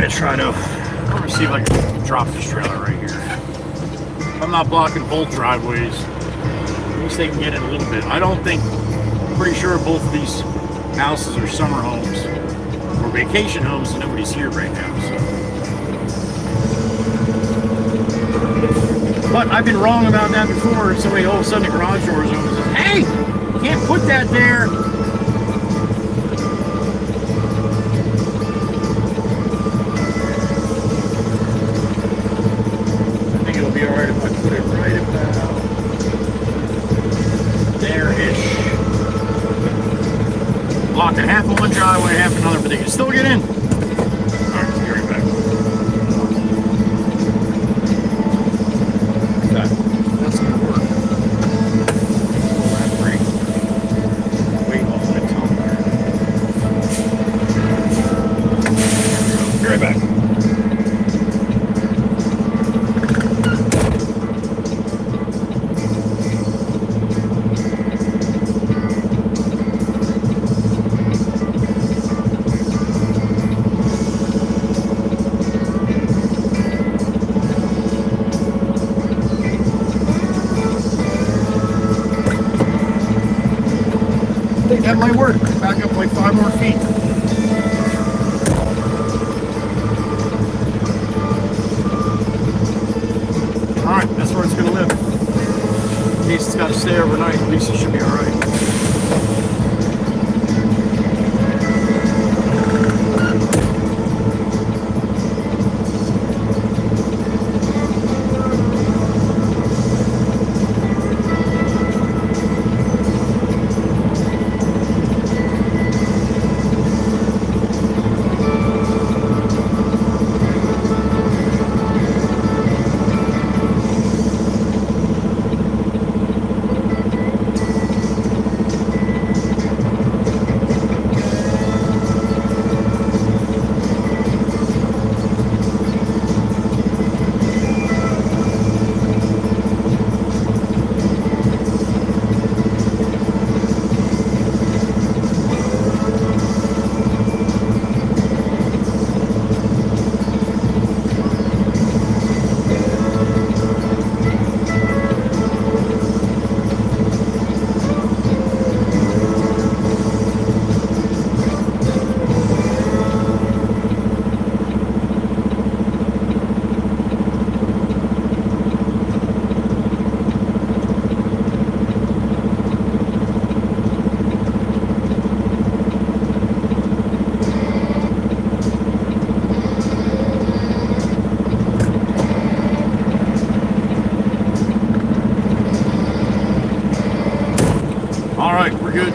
gonna try to. I'm gonna see if I can drop this trailer right here. If I'm not blocking both driveways, at least they can get in a little bit. I don't think. I'm pretty sure both of these houses are summer homes or vacation homes, and nobody's here right now. So. But I've been wrong about that before. Somebody all of a sudden the garage door is open and says, "Hey, you can't put that there." I think it'll be alright if I put it right about there-ish. Blocked a half of one driveway, half another, but they can still get in. Alright, be right back. That's gonna work. That's great. Wait off that top there. Be right back. That might work. Back up like 5 more feet. Alright, that's where it's going to live. In case it's got to stay overnight, at least it should be alright. Alright, we're good.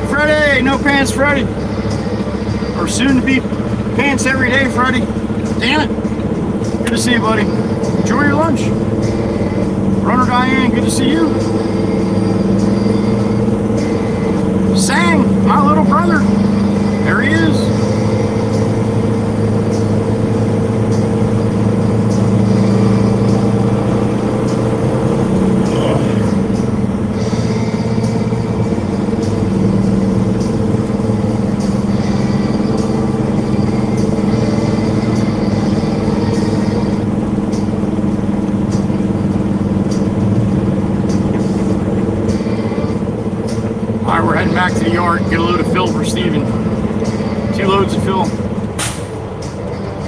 Friday, no pants Friday. Or soon to be pants every day Friday. Damn it. Good to see you, buddy. Enjoy your lunch. Runner Diane, good to see you. Sang, my little brother. There he is. We're heading back to the yard, get a load of fill for Steven. 2 loads of fill.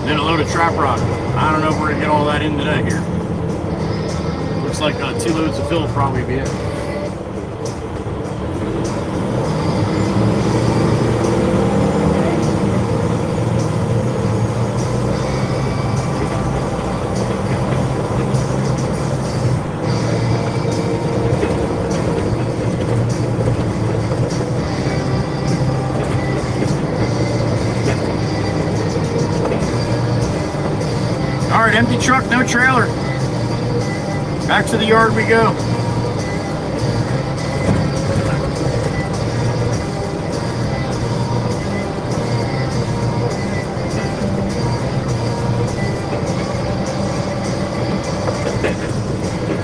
Then a load of trap rock. I don't know if we're gonna get all that in today here. Looks like 2 loads of fill will probably be it. Alright, empty truck, no trailer. Back to the yard we go.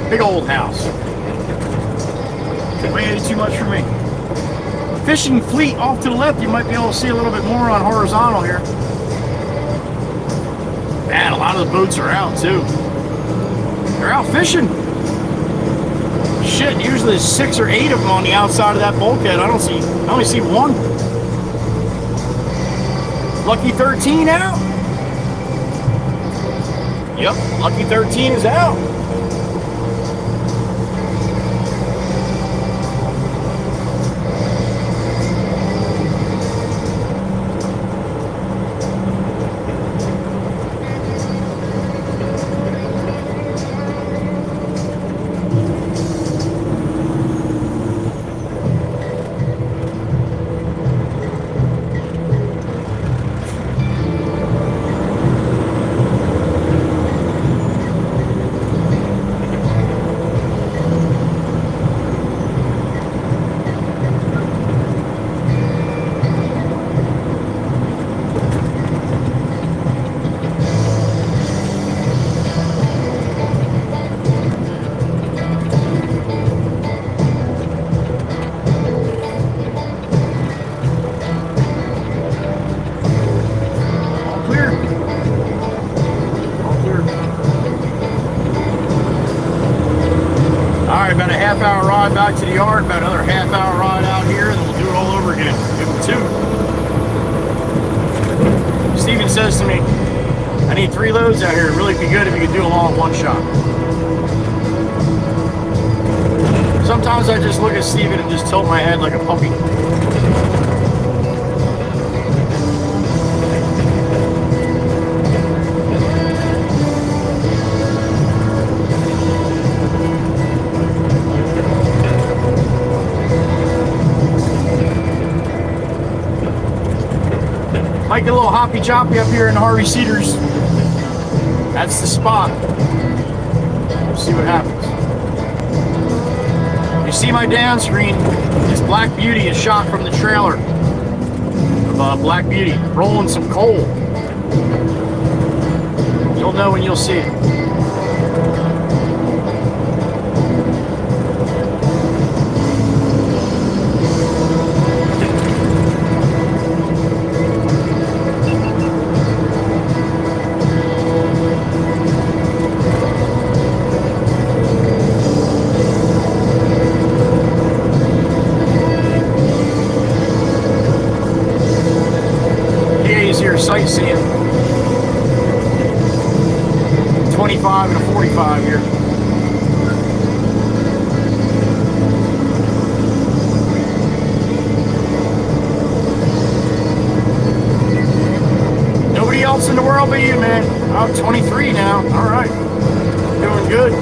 Big old house. Way too much for me. Fishing fleet off to the left, you might be able to see a little bit more on horizontal here. Man, a lot of the boats are out too. They're out fishing. Shit, usually there's 6 or 8 of them on the outside of that bulkhead. I only see one. Lucky 13 out. Yep, Lucky 13 is out. Half-hour ride back to the yard, about another half-hour ride out here, and then we'll do it all over again. Give them 2. Steven says to me, I need 3 loads out here. It'd really be good if you could do them all in one shot. Sometimes I just look at Steven and just tilt my head like a puppy. Might get a little hoppy choppy up here in Harvey Cedars. That's the spot. We'll see what happens. You see my down screen, this Black Beauty is shot from the trailer of Black Beauty, rolling some coal. You'll know when you'll see it. Sightseeing. 25 and a 45 here. Nobody else in the world but you, man. I'm 23 now. All right. Doing good.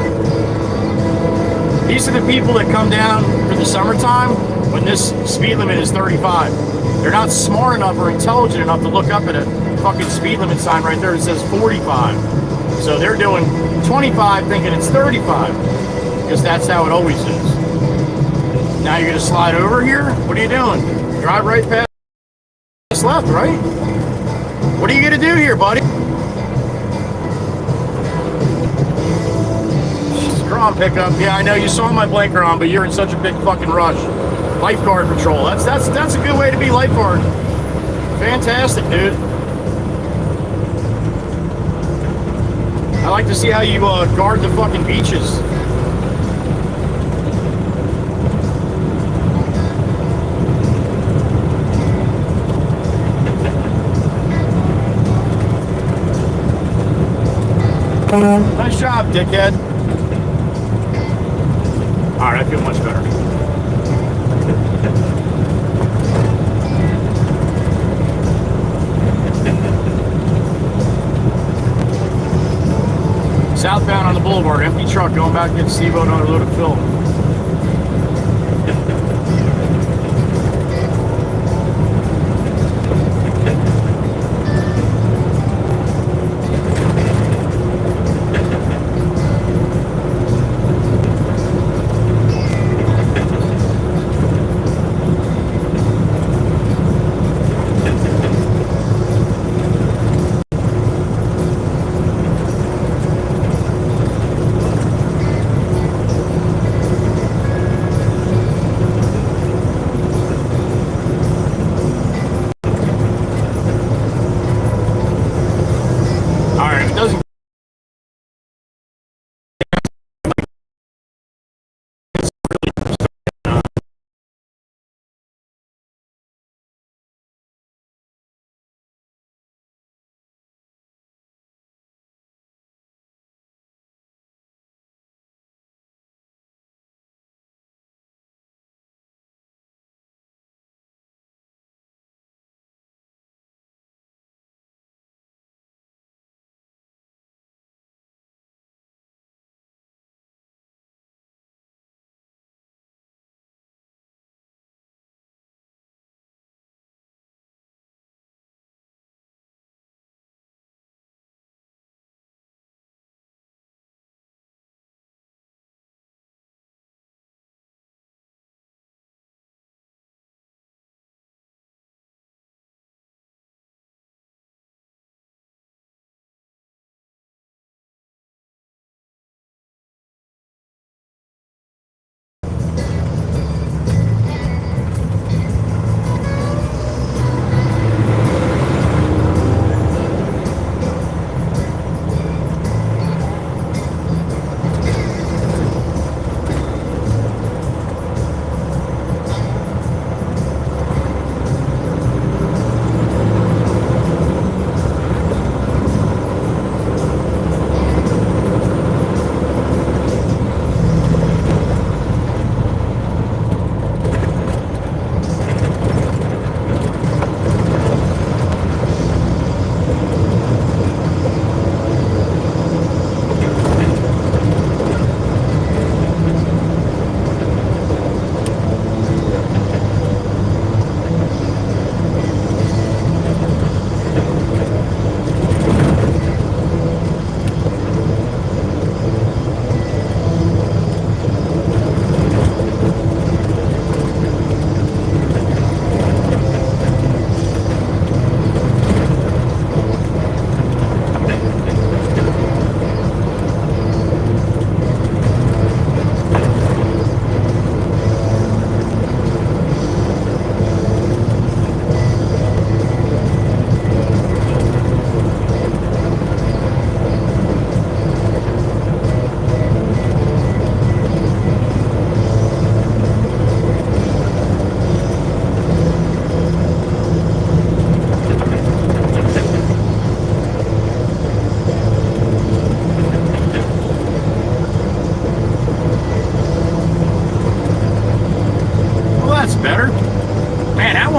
These are the people that come down for the summertime when this speed limit is 35. They're not smart enough or intelligent enough to look up at a fucking speed limit sign right there that says 45. So they're doing 25 thinking it's 35. Because that's how it always is. Now you're going to slide over here? What are you doing? Drive right past left, right? What are you going to do here, buddy? Strong pickup. Yeah, I know you saw my blinker on, but you're in such a big fucking rush. Lifeguard patrol. That's a good way to be lifeguard. Fantastic, dude. I like to see how you guard the fucking beaches. Nice job, dickhead. All right, I feel much better. Southbound on the boulevard, empty truck going back to get Steve-O another load of fill.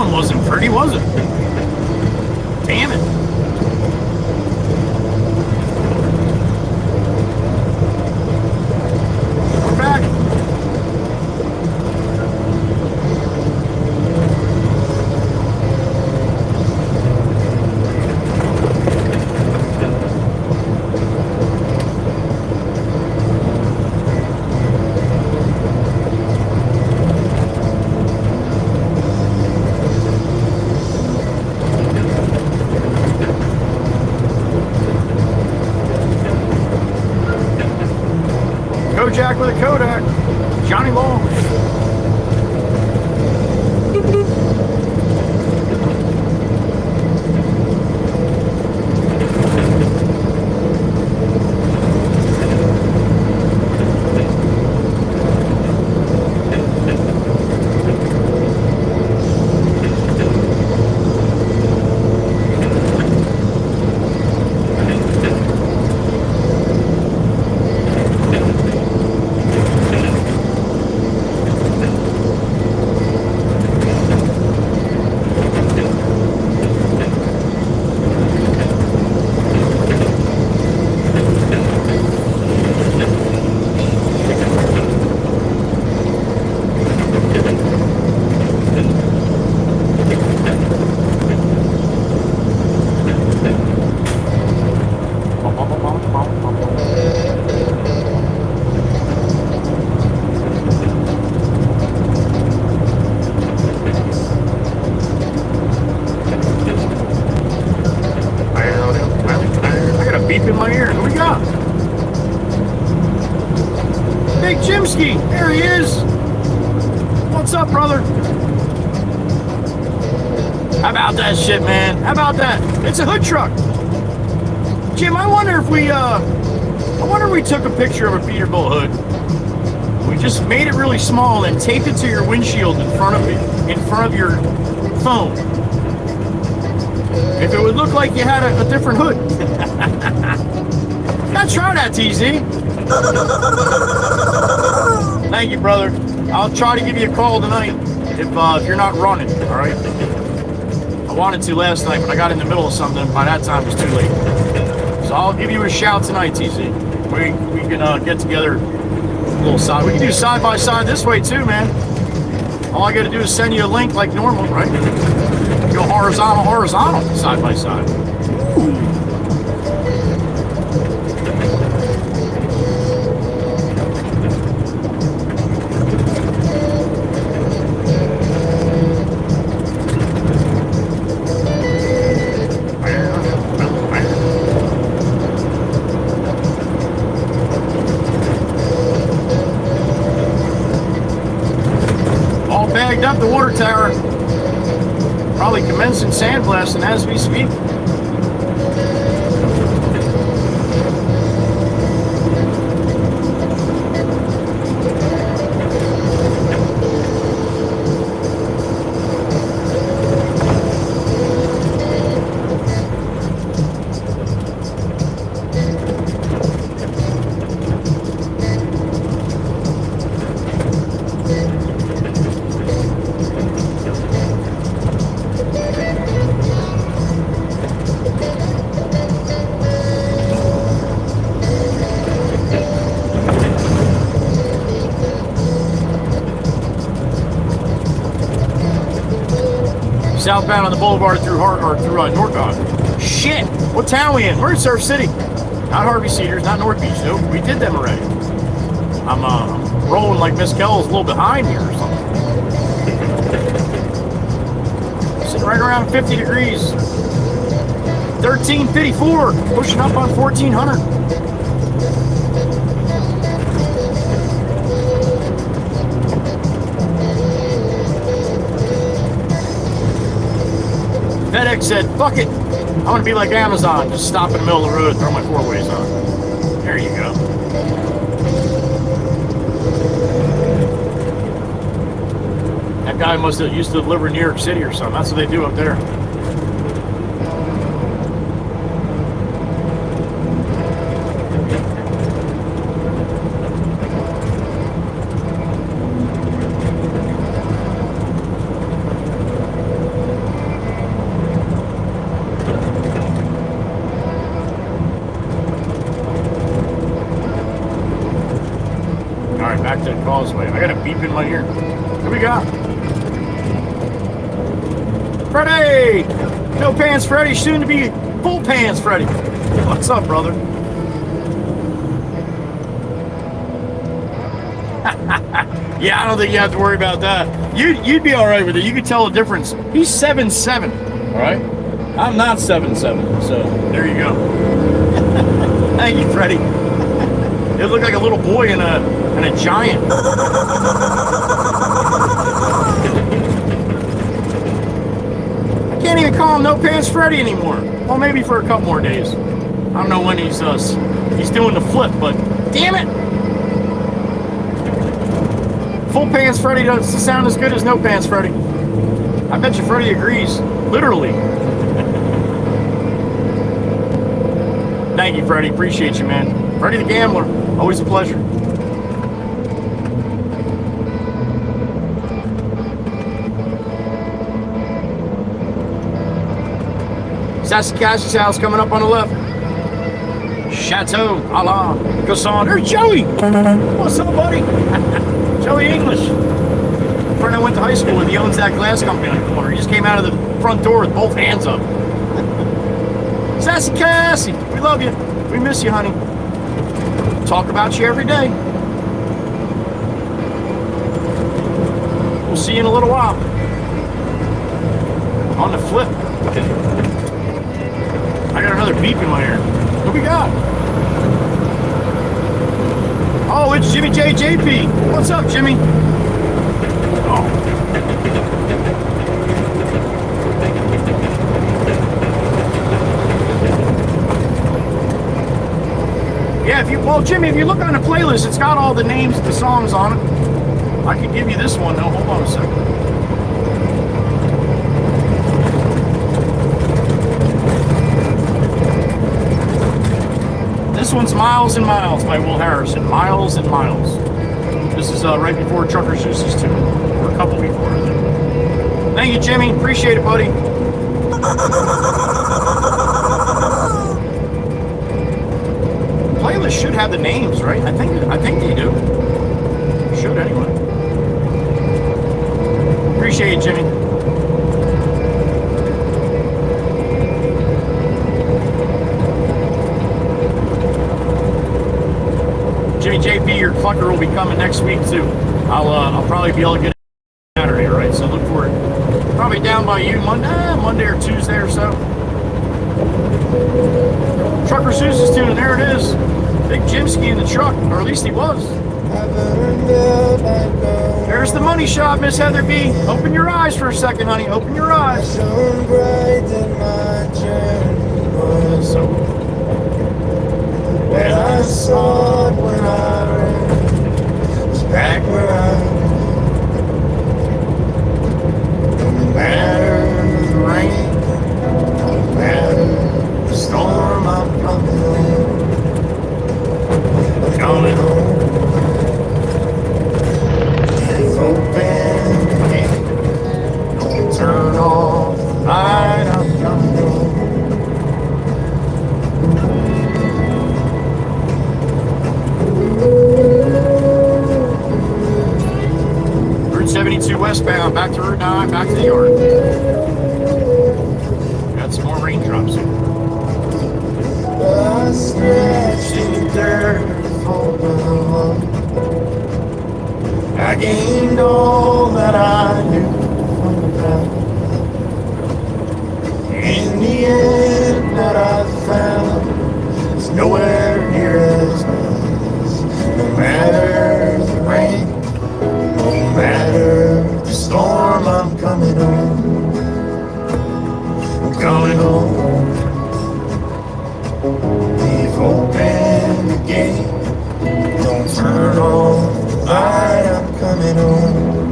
one wasn't pretty, was it? Damn it. We're back. Kojak with a Kodak. Johnny Long. There he is. What's up, brother? How about that shit, man? How about that? It's a hood truck. Jim, I wonder if we took a picture of a Peterbilt hood. We just made it really small and taped it to your windshield in front of your phone. If it would look like you had a different hood. Now try that, TZ. Thank you, brother. I'll try to give you a call tonight if you're not running, all right? I wanted to last night, but I got in the middle of something. By that time, it was too late. So I'll give you a shout tonight, TZ. We can get together a little side. We can do side by side this way too, man. All I got to do is send you a link like normal, right? Go horizontal, side by side. Ooh. Up the water tower, probably commencing sandblasting as we speak. Southbound on the boulevard through Norcross. Shit! What town are we in? We're in Surf City. Not Harvey Cedars, not North Beach. Nope, we did them already. I'm rolling like Miss Kell's a little behind here or something. Sitting right around 50 degrees. 1354, pushing up on 1400. FedEx said, fuck it. I want to be like Amazon. Just stop in the middle of the road, throw my four-ways on. There you go. That guy must have used to deliver in New York City or something. That's what they do up there. right, back to the causeway. I got a beep in my ear. Here we go. Freddy! No Pants Freddy, soon to be Full Pants Freddy. What's up, brother? Yeah, I don't think you have to worry about that. You'd be all right with it. You could tell the difference. He's 7'7", all right? I'm not 7'7", so there you go. Thank you, Freddy. It looked like a little boy and a giant. I can't even call him No Pants Freddy anymore. Well, maybe for a couple more days. I don't know when he's doing the flip, but damn it! Full Pants Freddy doesn't sound as good as No Pants Freddy. I bet you Freddy agrees. Literally. Thank you, Freddy. Appreciate you, man. Freddy the Gambler. Always a pleasure. Sassy Cash's house coming up on the left. Chateau, Allah, Croissant. There's Joey. What's up, buddy? Joey English. Friend I went to high school with. He owns that glass company on the corner. He just came out of the front door with both hands up. Sassy Cassie, we love you. We miss you, honey. Talk about you every day. We'll see you in a little while. On the flip. I got another beep in my ear. What we got? Oh, it's Jimmy JJP. What's up, Jimmy? Oh. Yeah, Jimmy, if you look on the playlist, it's got all the names of the songs on it. I could give you this one, though. Hold on a second. This one's Miles and Miles by Will Harrison. Miles and Miles. This is right before Trucker Seuss's too. Or a couple before, I think. Thank you, Jimmy. Appreciate it, buddy. Playlist should have the names, right? I think they do. Should anyway. Appreciate it, Jimmy. Jimmy JP, your clucker will be coming next week too. I'll probably be able to get it Saturday, right? So look for it. Probably down by you Monday or Tuesday or so. Trucker Seuss's tune, and there it is. Big Jimsky in the truck, or at least he was. There's the money shot, Miss Heather B. Open your eyes for a second, honey. Open your eyes. So, when I saw it, when I ran, it was back where I was. No matter the rain, no matter the storm, I'm coming home. I'm coming home. It's open again. Don't turn off the light, I'm coming home. Route 72 westbound, back to Route 9, back to the yard. Got some more raindrops here. I scratched in the dirt for love. I gained all that I knew from the past. In the end, that I found is nowhere near as nice. No matter the rain, no matter the storm, I'm coming home. I'm coming home. Leave open the gate. Don't turn off the light, I'm coming home.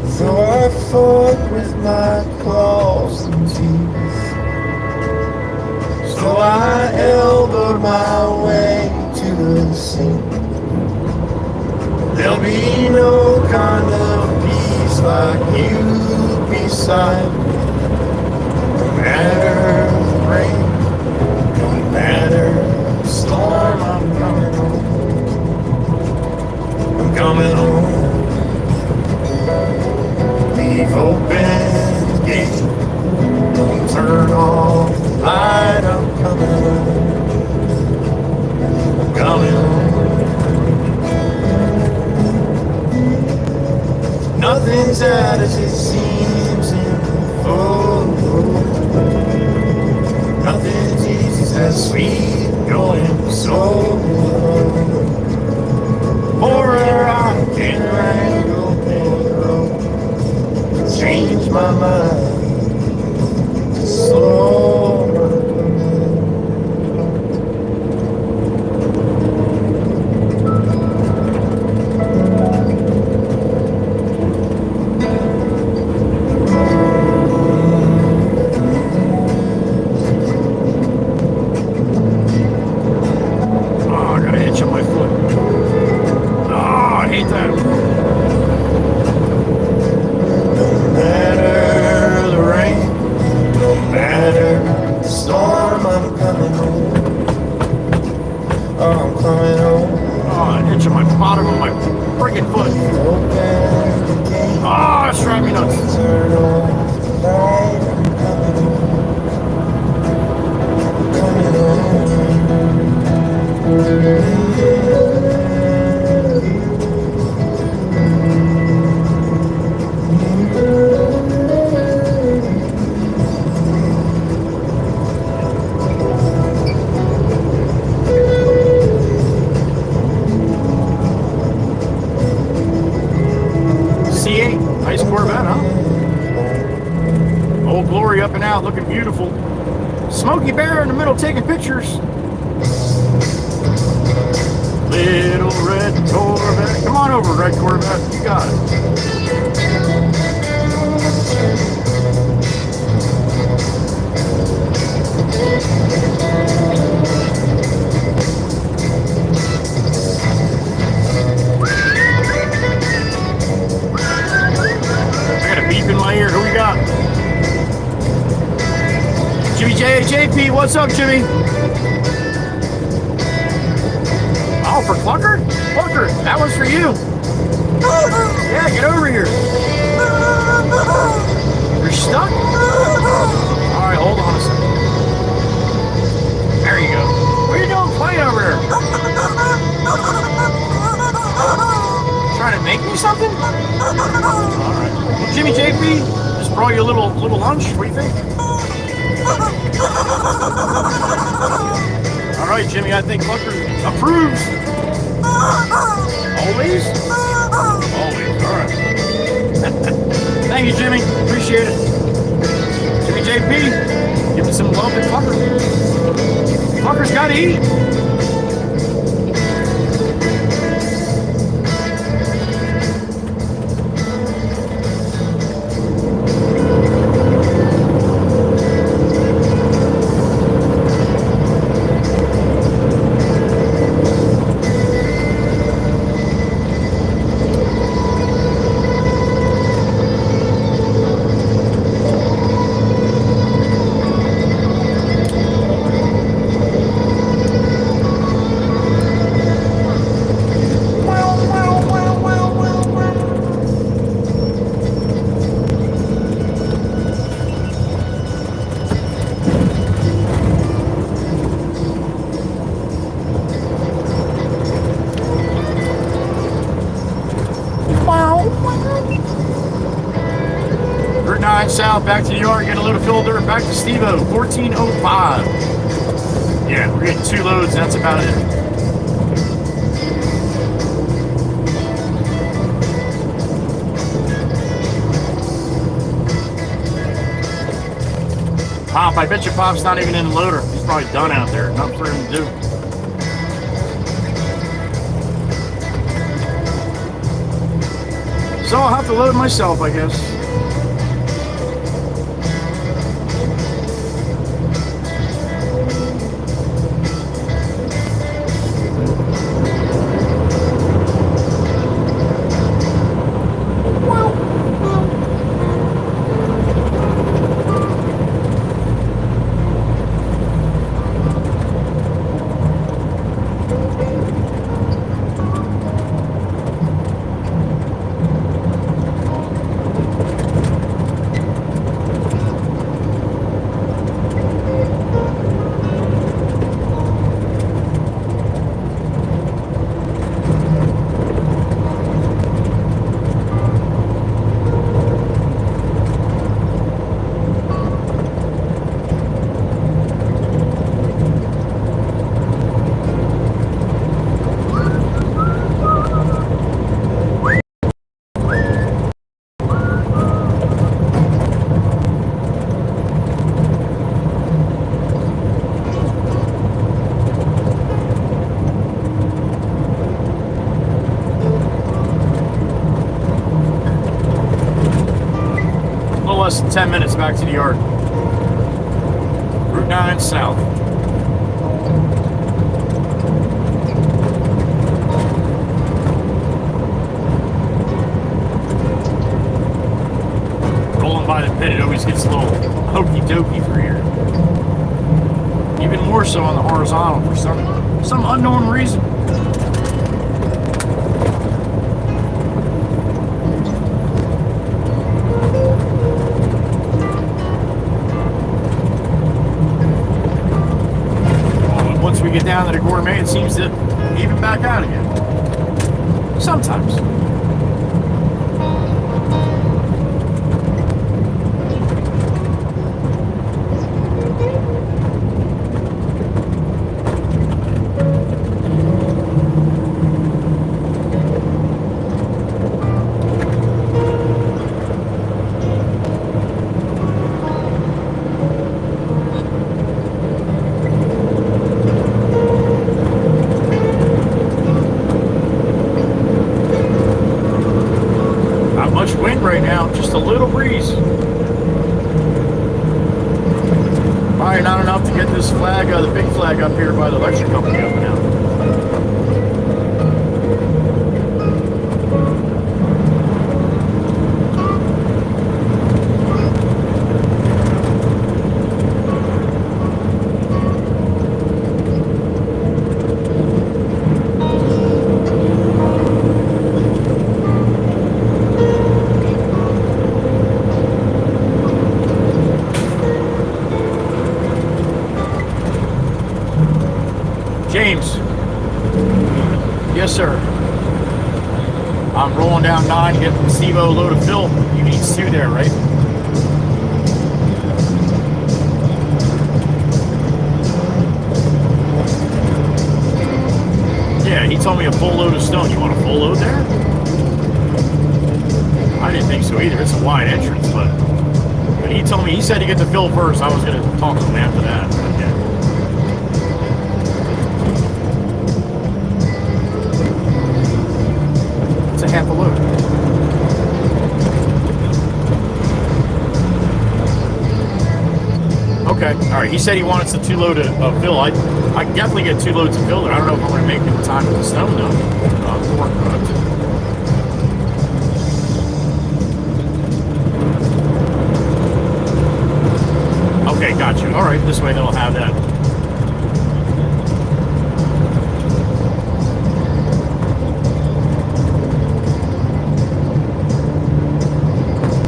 So I fought with my claws and teeth. So I elbowed my way to the sea. There'll be no kind of peace like you beside me. No matter the rain, no matter the storm. sad as it seems in the photo. Nothing's easy as sweet going so low. For I can't change my mind. Slow. Taking pictures. Little red Corvette. Come on over, red Corvette. You got it. I got a beep in my ear. Who we got? Jimmy JP, what's up, Jimmy? Oh, for Clucker? Clucker, that one's for you. Yeah, get over here. You're stuck? All right, hold on a second. There you go. What are you doing playing over here? Trying to make me something? All right. Well, Jimmy JP, just brought you a little lunch. What do you think? All right, Jimmy, I think Clucker approves. Always? Always, all right. Thank you, Jimmy. Appreciate it. Jimmy JP, give me some love to Clucker. Clucker's got to eat. South, back to New York, get a load of fill dirt, back to Steve-O, 1405. Yeah, we're getting 2 loads, that's about it. Pop, I bet you Pop's not even in the loader. He's probably done out there, nothing for him to do. So I'll have to load myself, I guess. 10 minutes back to the yard. Route 9 south. Rolling by the pit, it always gets a little hokey dokey for here. Even more so on the horizontal for some unknown reason. Once we get down to the gourmet, it seems to even back out again. Sometimes. Right now, just a little breeze. Probably not enough to get this flag, the big flag up here by the electric company up and out. James. Yes, sir. I'm rolling down 9, getting Steve-O a load of fill. You need 2 there, right? Yeah, he told me a full load of stone. You want a full load there? I didn't think so either. It's a wide entrance, but he told me, he said to get the fill first. I was going to talk to him after that. But yeah. Half a load. Okay, all right. He said he wanted some 2 load of fill. I can definitely get 2 loads of fill there. I don't know if I'm going to make it in time for the snow though. Okay, got you. All right, this way they'll have that.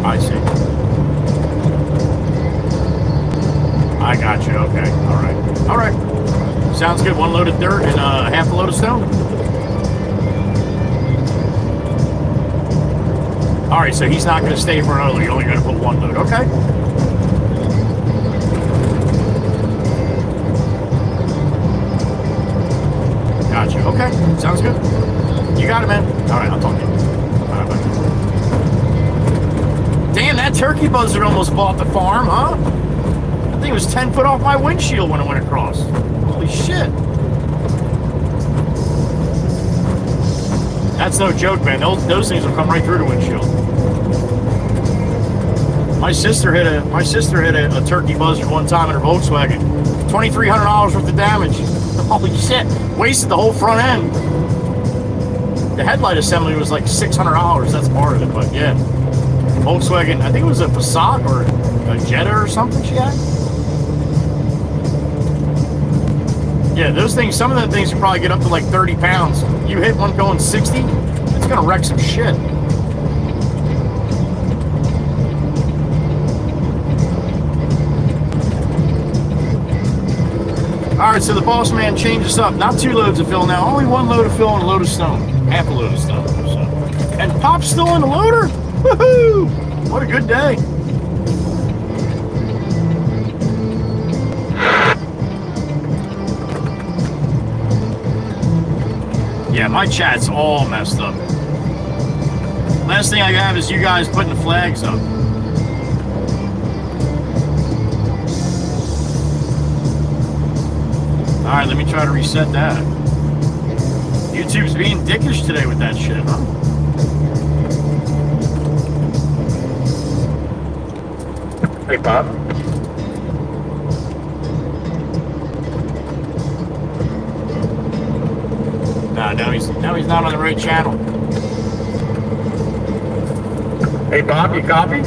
I see. I got you. Okay. All right. All right. Sounds good. 1 load of dirt and half a load of stone. All right. So he's not going to stay for another. You're only going to put 1 load. Okay. Got you. Okay. Sounds good. You got it, man. All right. I'll talk to you. All right. Bye. Damn, that turkey buzzard almost bought the farm, huh? I think it was 10 foot off my windshield when it went across. Holy shit. That's no joke, man. Those things will come right through the windshield. My sister hit a turkey buzzard one time in her Volkswagen. $2,300 worth of damage. Holy shit. Wasted the whole front end. The headlight assembly was like $600. That's part of it, but yeah. Volkswagen, I think it was a Passat or a Jetta or something she had. Yeah, those things, some of the things can probably get up to like 30 pounds. You hit one going 60, it's gonna wreck some shit. Alright, so the boss man changed us up. Not 2 loads of fill now, only 1 load of fill and a load of stone. Half a load of stone. So. And Pop's still in the loader? Woohoo! What a good day. Yeah, my chat's all messed up. Last thing I have is you guys putting the flags up. Alright, let me try to reset that. YouTube's being dickish today with that shit, huh? Hey, Bob. Nah, now he's not on the right channel. Hey, Bob, you copy?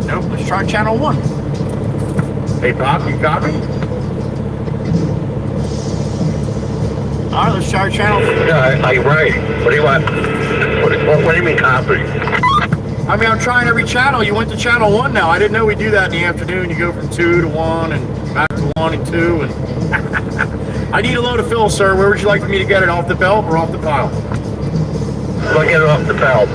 Nope, let's try channel 1. Hey, Bob, you copy? All right, let's try channel 4. Yeah, I'm right. What do you want? What do you mean copy? I mean, I'm trying every channel. You went to channel 1 now. I didn't know we do that in the afternoon. You go from 2 to 1 and back to 1 and 2. And I need a load of fill, sir. Where would you like for me to get it? Off the belt or off the pile? I'll get it off the belt.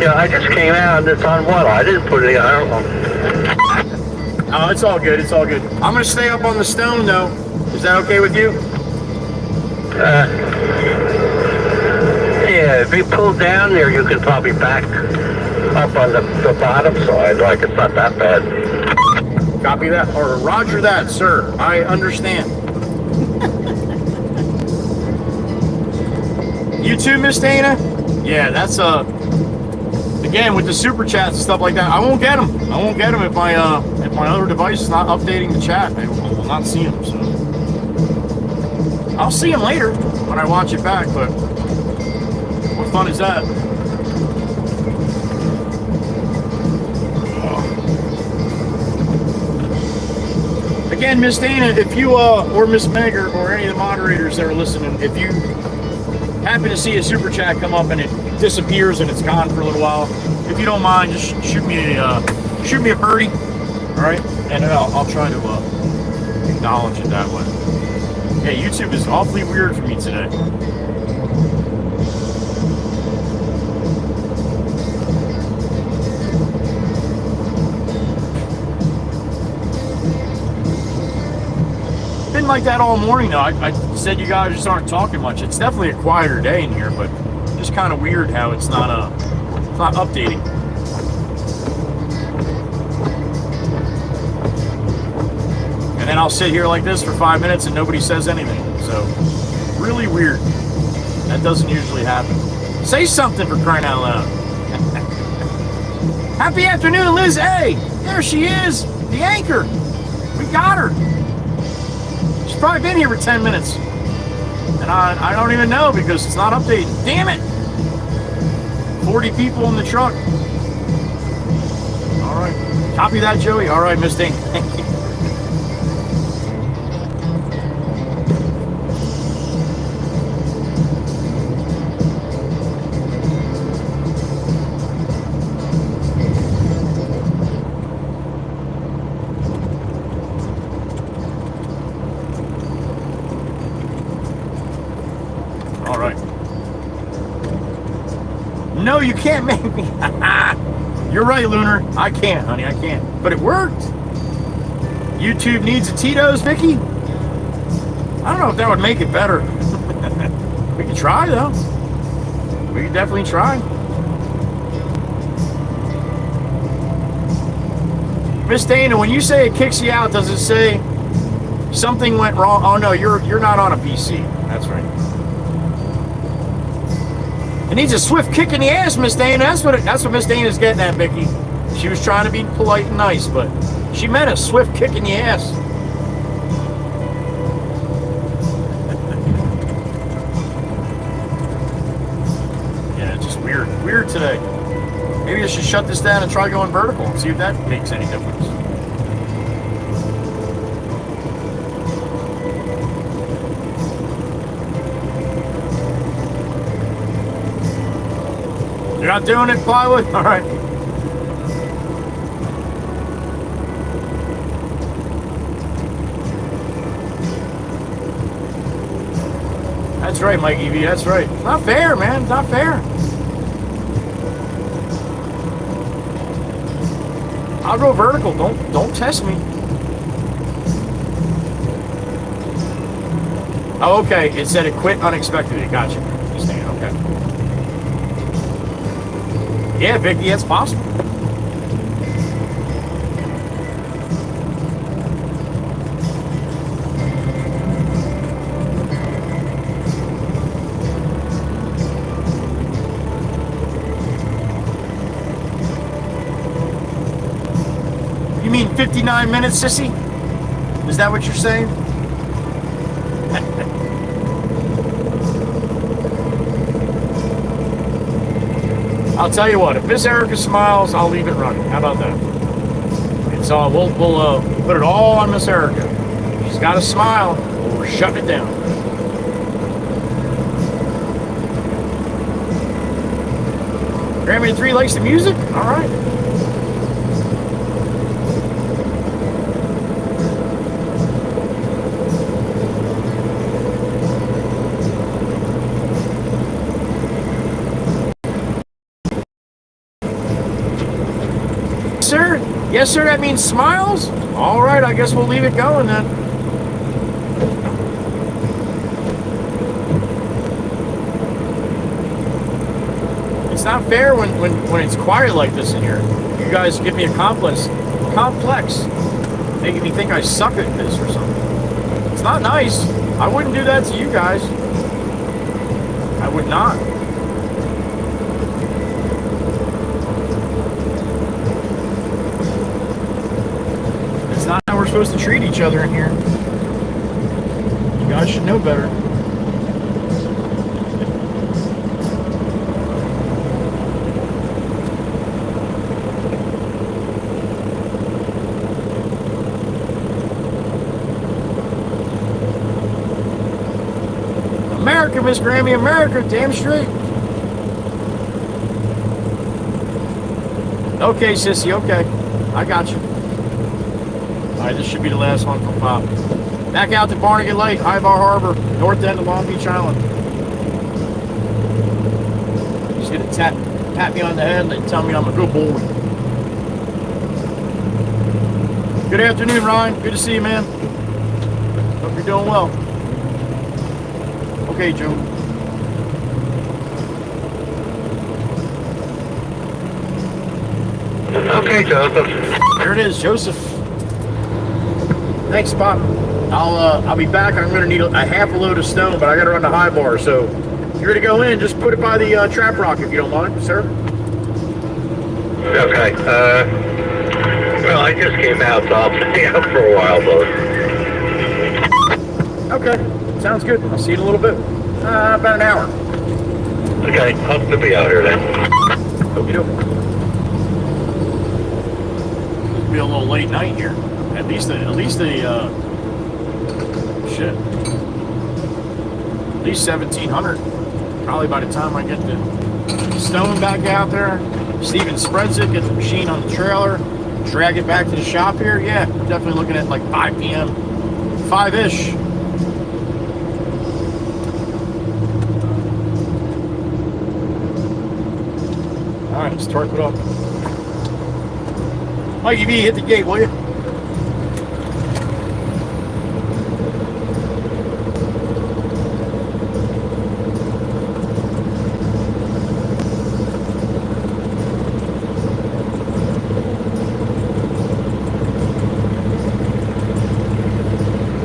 Yeah, I just came out and it's on water. I didn't put it in. I don't know. Oh, it's all good. It's all good. I'm going to stay up on the stone, though. Is that okay with you? Yeah, if you pull down there, you can probably back up on the bottom side. Like, it's not that bad. Copy that. Or roger that, sir. I understand. You too, Miss Dana? Yeah, that's, again, with the super chats and stuff like that, I won't get them. I won't get them if my other device is not updating the chat. I will not see them, so. I'll see them later when I watch it back, but what fun is that? Again, Miss Dana, if you, or Miss Meg, or any of the moderators that are listening, if you happen to see a super chat come up and it disappears and it's gone for a little while, if you don't mind, just shoot me a birdie, all right? And I'll try to acknowledge it that way. Yeah, YouTube is awfully weird for me today. Been like that all morning though. I said you guys just aren't talking much. It's definitely a quieter day in here, but just kind of weird how it's not updating. And then I'll sit here like this for 5 minutes and nobody says anything. So, really weird. That doesn't usually happen. Say something, for crying out loud. Happy afternoon, Liz A. There she is, the anchor. We got her. She's probably been here for 10 minutes. And I don't even know because it's not updated. Damn it! 40 people in the truck. All right. Copy that, Joey. All right, Miss Dane. Thank you. No, you can't make me. You're right, Lunar. I can't, honey. I can't. But it worked. YouTube needs a Tito's, Vicky. I don't know if that would make it better. We could try, though. We could definitely try. Miss Dana, when you say it kicks you out, does it say something went wrong? Oh, no, you're not on a PC. That's right. It needs a swift kick in the ass, Miss Dana. That's what Miss Dana's getting at, Vicky. She was trying to be polite and nice, but she meant a swift kick in the ass. Yeah, it's just weird today. Maybe I should shut this down and try going vertical and see if that makes any difference. You're not doing it, Plywood? All right. That's right, Mike EV. That's right. It's not fair, man. It's not fair. I'll go vertical. Don't test me. Oh, okay. It said it quit unexpectedly. Gotcha. Okay. Yeah, Vicky, that's possible. 59 minutes, sissy? Is that what you're saying? I'll tell you what, if Miss Erica smiles, I'll leave it running. How about that? It's all, we'll put it all on Miss Erica. She's got a smile, we're shutting it down. Grammy 3 likes the music? All right. Sir? Yes, sir, that means smiles? All right, I guess we'll leave it going then. It's not fair when it's quiet like this in here. You guys give me a complex, making me think I suck at this or something. It's not nice. I wouldn't do that to you guys. I would not. It's not how we're supposed to treat each other in here. You guys should know better. America, Miss Grammy, America, damn straight. Okay, sissy, okay. I got you. Alright, this should be the last one from Pop. Back out to Barnegat Lake, Ivar Harbor, north end of Long Beach Island. He's gonna pat me on the head and tell me I'm a good boy. Good afternoon, Ryan. Good to see you, man. Hope you're doing well. Okay, Joe. Okay, Joseph. There it is, Joseph. Thanks, Pop. I'll be back. I'm gonna need a half a load of stone, but I gotta run the high bar. So if you're gonna go in, just put it by the trap rock if you don't mind, sir. Okay. Well, I just came out, so I'll stay out for a while, though. Okay, sounds good. I'll see you in a little bit. About an hour. Okay, I'll still be out here then. Okie doke. It'll be a little late night here. At least shit. At least 1700. Probably by the time I get the stone back out there, Steven spreads it, get the machine on the trailer, drag it back to the shop here. Yeah, definitely looking at like 5 p.m. 5-ish. All right, let's torque it up. Mikey V, hit the gate, will you?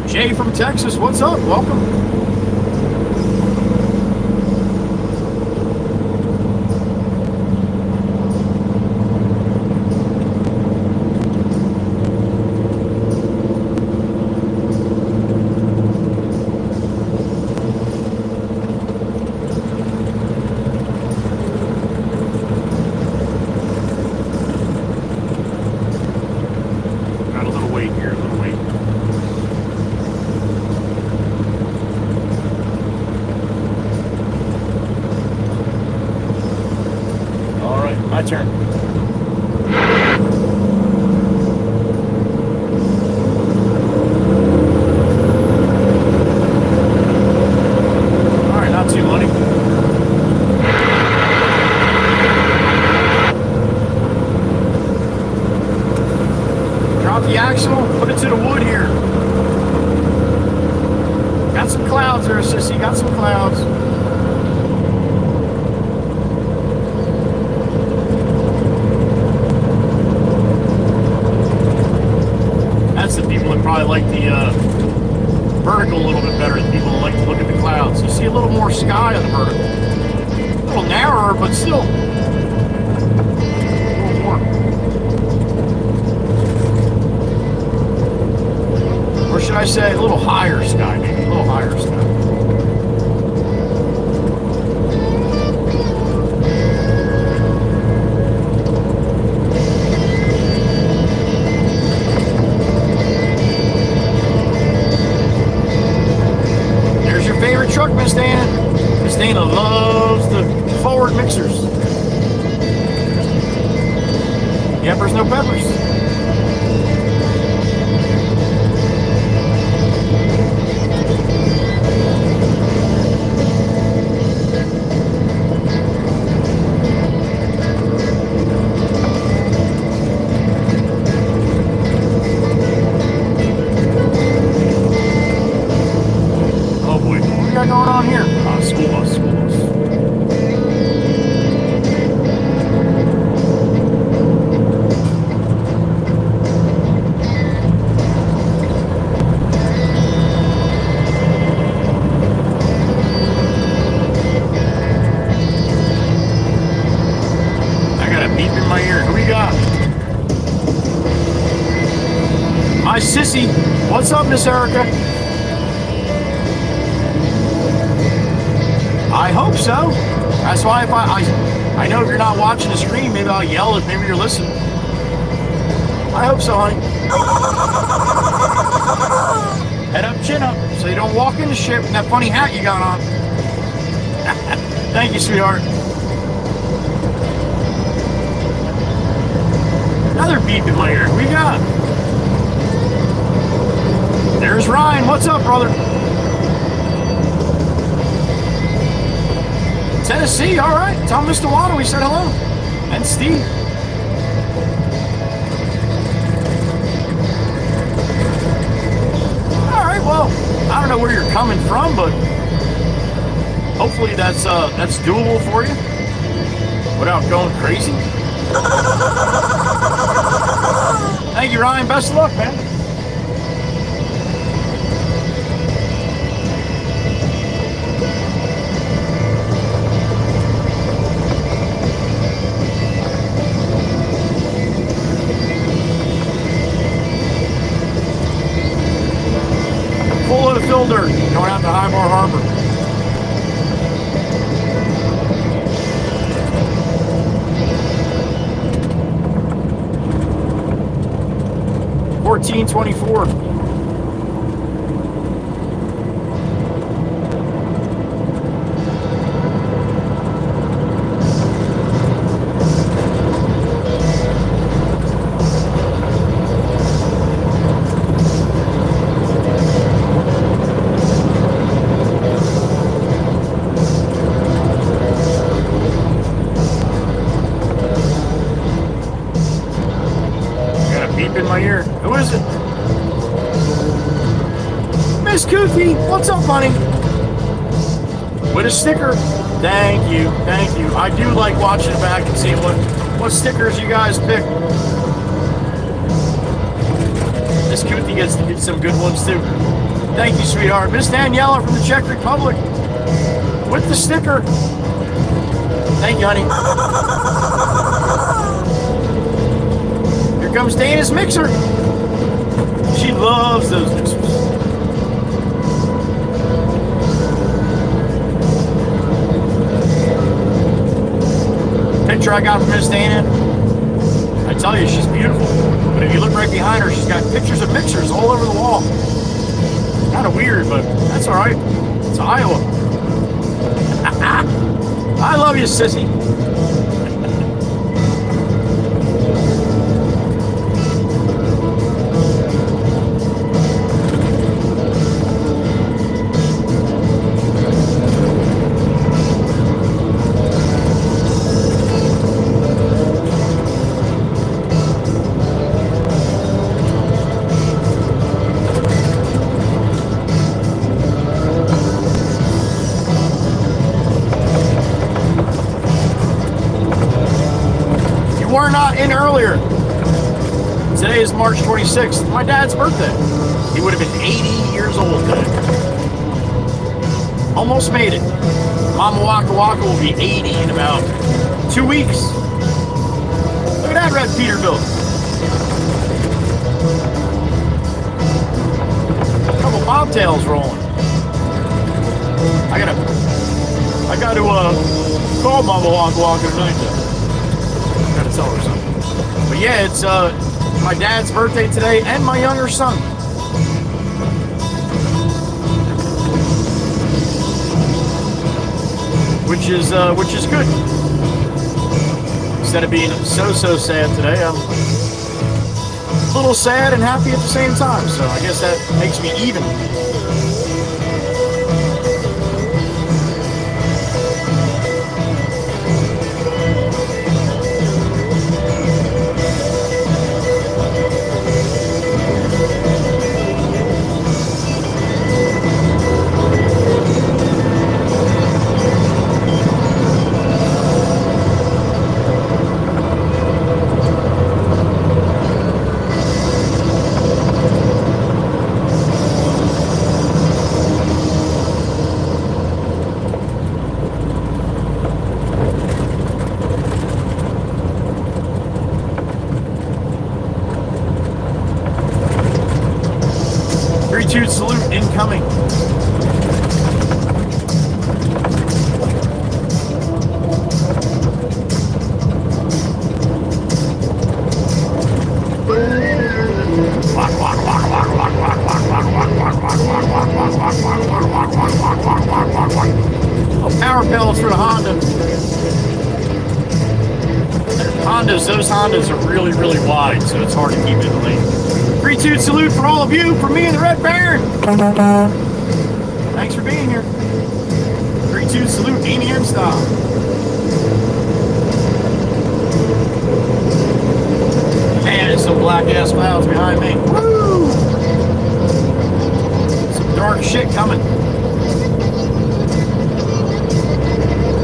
Jay from Texas, what's up? Welcome. My turn. All right, not too money. Drop the axle, put it to the wood here. Got some clouds there, sissy, got some clouds. Probably like the vertical a little bit better than people who like to look at the clouds. You see a little more sky on the vertical. A little narrower, but still a little more. say? A little higher sky, maybe. A little higher sky. There's your favorite truck, Miss Dana. Miss Dana loves the forward mixers. Peppers, no peppers. Oh boy, what we got going on here? School bus, school bus. My sissy, what's up, Miss Erica? I hope so. That's why if I know if you're not watching the stream, maybe I'll yell if maybe you're listening. I hope so, honey. Head up, chin up, so you don't walk into shit with that funny hat you got on. Thank you, sweetheart. Another beep in my ear. Who we got? There's Ryan. What's up, brother? Tennessee. All right. Tell Mr. Water we said hello. And Steve. All right. Well, I don't know where you're coming from, but hopefully that's doable for you without going crazy. Thank you, Ryan. Best of luck, man. Full load of fill dirt going out to Highbar Harbor. $14.24. What's up, honey? With a sticker. Thank you, thank you. I do like watching it back and seeing what stickers you guys pick. Miss Cootie gets to get some good ones too. Thank you, sweetheart. Miss Daniela from the Czech Republic with the sticker. Thank you, honey. Here comes Dana's mixer. She loves those mixers. Picture I got from Miss Dana. I tell you, she's beautiful. But if you look right behind her, she's got pictures of mixers all over the wall. Kind of weird, but that's all right. It's Iowa. I love you, sissy. In earlier. Today is March 26th, my dad's birthday. He would have been 80 years old today. Almost made it. Mama Waka Waka will be 80 in about 2 weeks. Look at that red Peterbilt. bobtails rolling. I got to call Mama Walk tonight though. Gotta tell her something. But yeah, it's my dad's birthday today and my younger son. Which is good. Instead of being so sad today, I'm a little sad and happy at the same time. So I guess that makes me even. Salute incoming. Oh, power pellets for the Honda. Those Hondas are really wide, so it's hard to keep in the lane. 3-2 salute for all of you, for me and the Red Baron. Thanks for being here. 3-2 salute, ADM style. Man, there's some black ass clouds behind me. Woo! Some dark shit coming.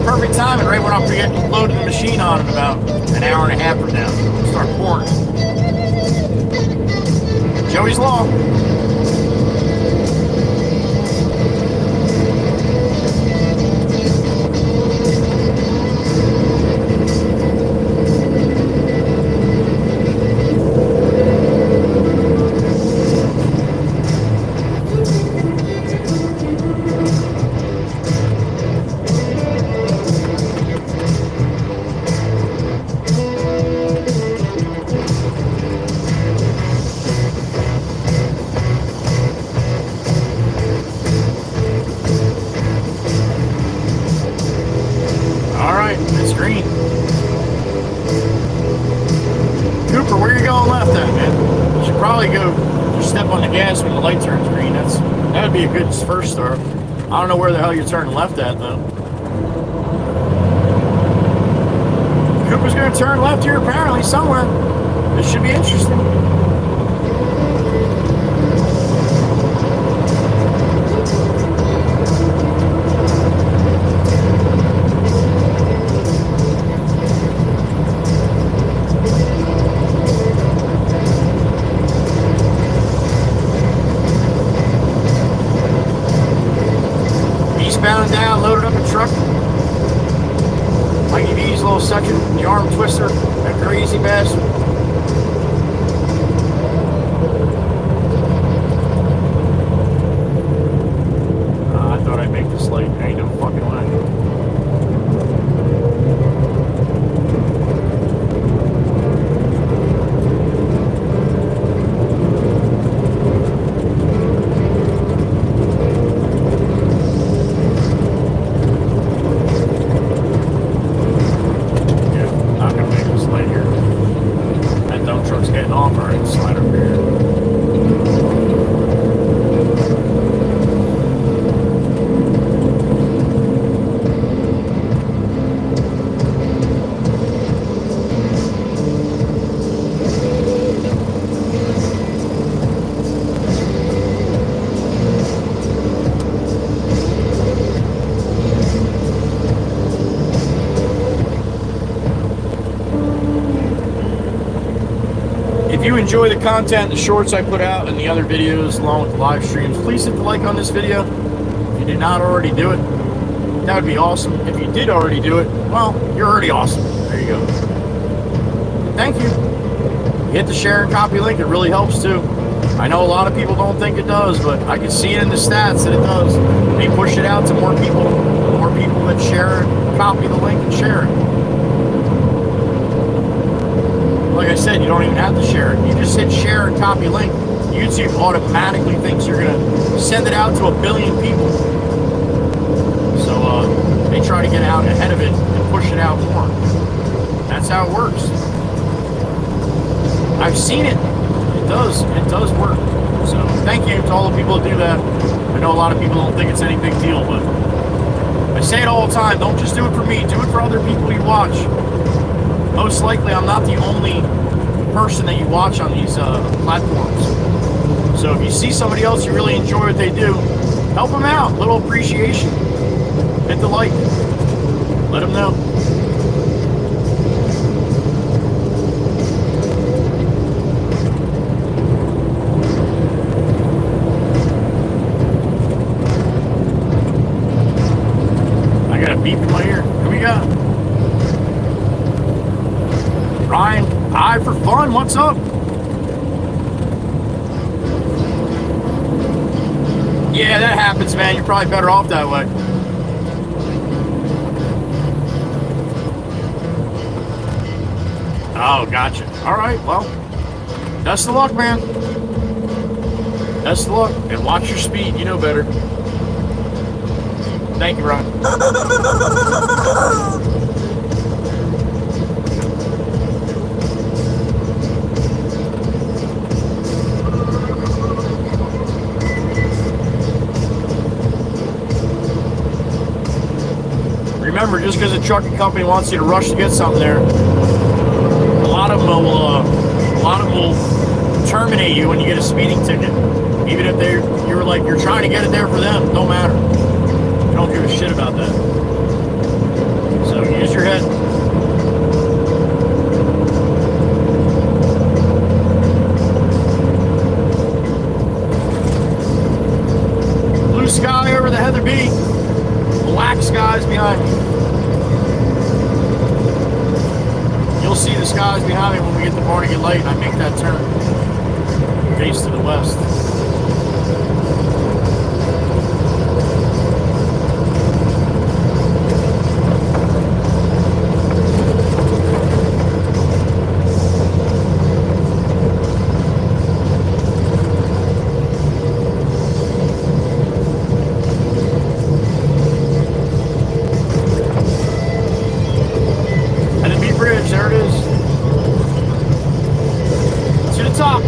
Perfect timing, right when I'm loading the machine on in about an hour and a half from now. Start pouring. Joey's Law. Be a good first start. I don't know where the hell you're turning left at though. Cooper's gonna turn left here apparently somewhere. This should be interesting. Bound down, loaded up a truck. Mikey V's little section, the arm twister, that crazy bastard. I thought I'd make this late. Ain't no fucking way. If you enjoy the content, the shorts I put out, and the other videos along with the live streams, please hit the like on this video. If you did not already do it, that would be awesome. If you did already do it, well, you're already awesome. There you go. Thank you. Hit the share and copy link. It really helps too. I know a lot of people don't think it does, but I can see it in the stats that it does. They push it out to more people that share it, copy the link and share it. Like I said, you don't even have to share it. You just hit share and copy link. YouTube automatically thinks you're going to send it out to 1 billion people. So they try to get out ahead of it and push it out more. That's how it works. I've seen it. It does work. So thank you to all the people that do that. I know a lot of people don't think it's any big deal, but I say it all the time. Don't just do it for me. Do it for other people you watch. Most likely, I'm not the only person that you watch on these platforms. So if you see somebody else you really enjoy what they do, help them out. A little appreciation. Hit the like. Let them know. I got a beep in my ear. Who we got? Ryan, hi for fun. What's up? Yeah, that happens, man. You're probably better off that way. Oh, gotcha. All right, well, best of luck, man. Best of luck. And watch your speed. You know better. Thank you, Ryan. Remember, just because a trucking company wants you to rush to get something there, a lot of them will terminate you when you get a speeding ticket. Even if you're trying to get it there for them, don't matter. They don't give a shit about that. So use your head. Blue sky over the Heather B. Black skies behind me. You'll see the skies behind me when we get to Barnegat Light and I make that turn. Face to the west. There it is. To the top.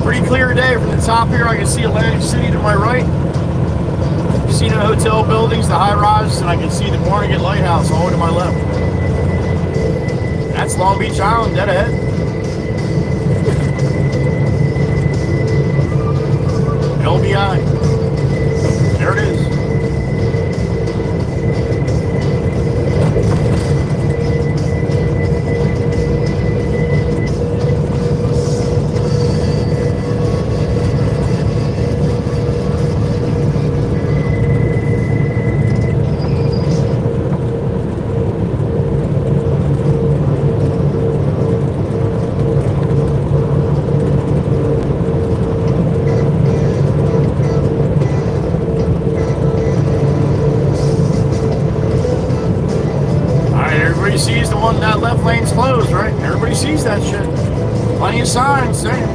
Pretty clear day from the top here. I can see Atlantic City to my right. See the hotel buildings, the high rises, and I can see the Barnegat Lighthouse all the way to my left. That's Long Beach Island, dead ahead. LBI. There it is. Sees the one that left lane's closed, right? Everybody sees that shit. Plenty of signs saying.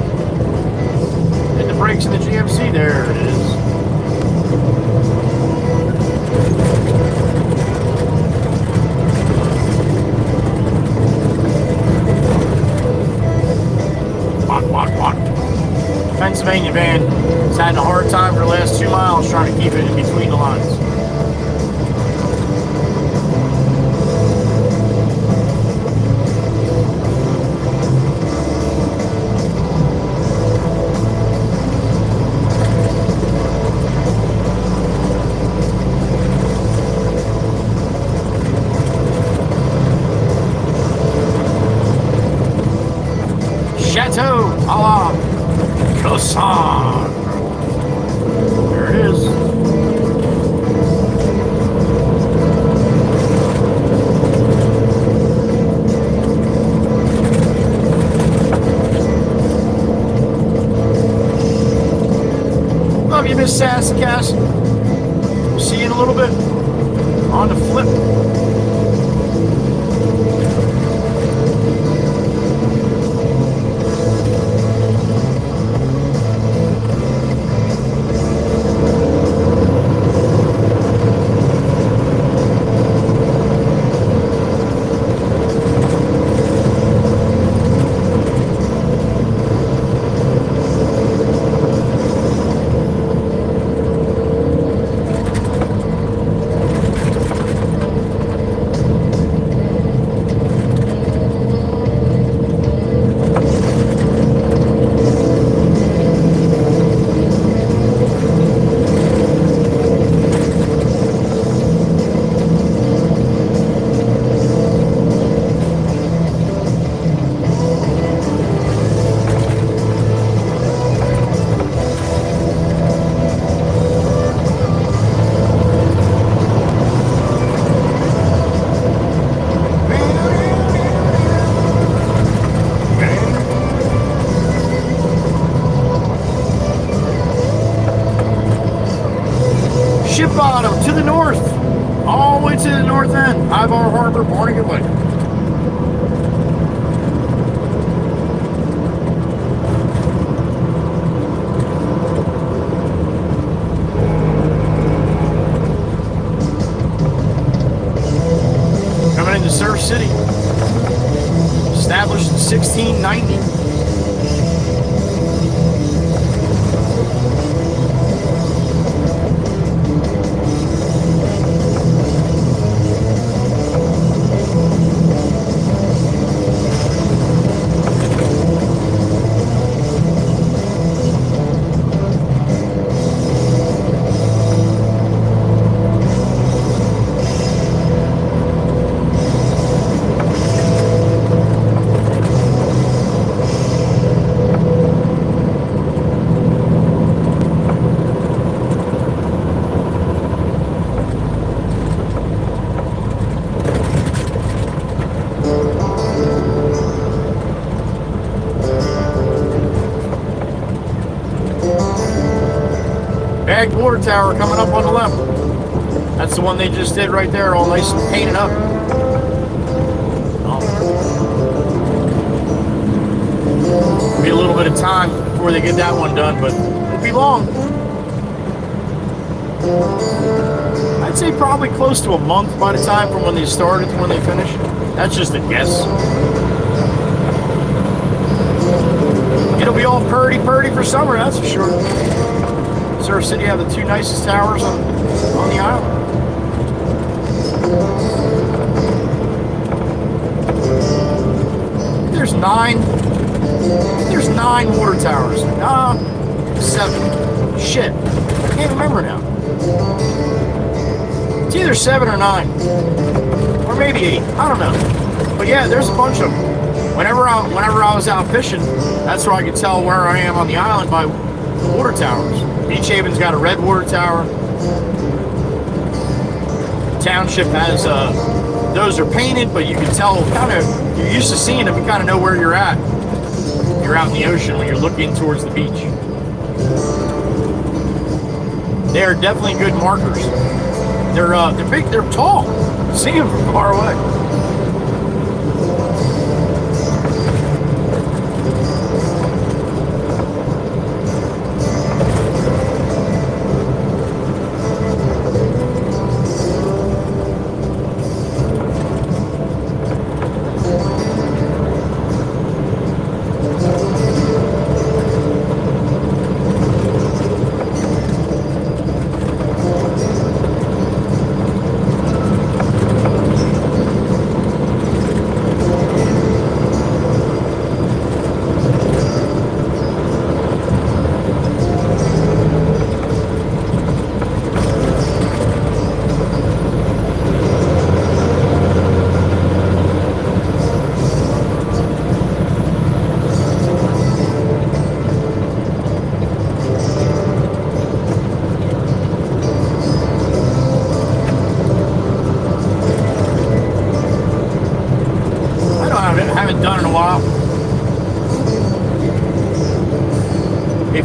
Hit the brakes in the GMC. There it is. Walk. Pennsylvania van has had a hard time for the last 2 miles trying to keep it in between the lines. on. There it is. Love you, Miss Sassy Cass. See you in a little bit. On the flip. Ship bottom to the north, all the way to the north end. High Bar Harbor, Barnegat Lake. Coming into Surf City, established in 1690. Bagged water tower coming up on the left. That's the one they just did right there, all nice and painted up. Be a little bit of time before they get that one done, but it won't be long. I'd say probably close to a month by the time from when they started to when they finish. That's just a guess. It'll be all purdy for summer, that's for sure. Surf City have the two nicest towers on the island. There's nine water towers. 7. Shit. I can't remember now. It's either 7 or 9. Or maybe 8. I don't know. But yeah, there's a bunch of them. Whenever I was out fishing, that's where I could tell where I am on the island by water towers. Beach Haven's got a red water tower. Township has those are painted, but you can tell kind of, you're used to seeing them, you kind of know where you're at. You're out in the ocean when you're looking towards the beach. They are definitely good markers. They're big, they're tall. See them from far away.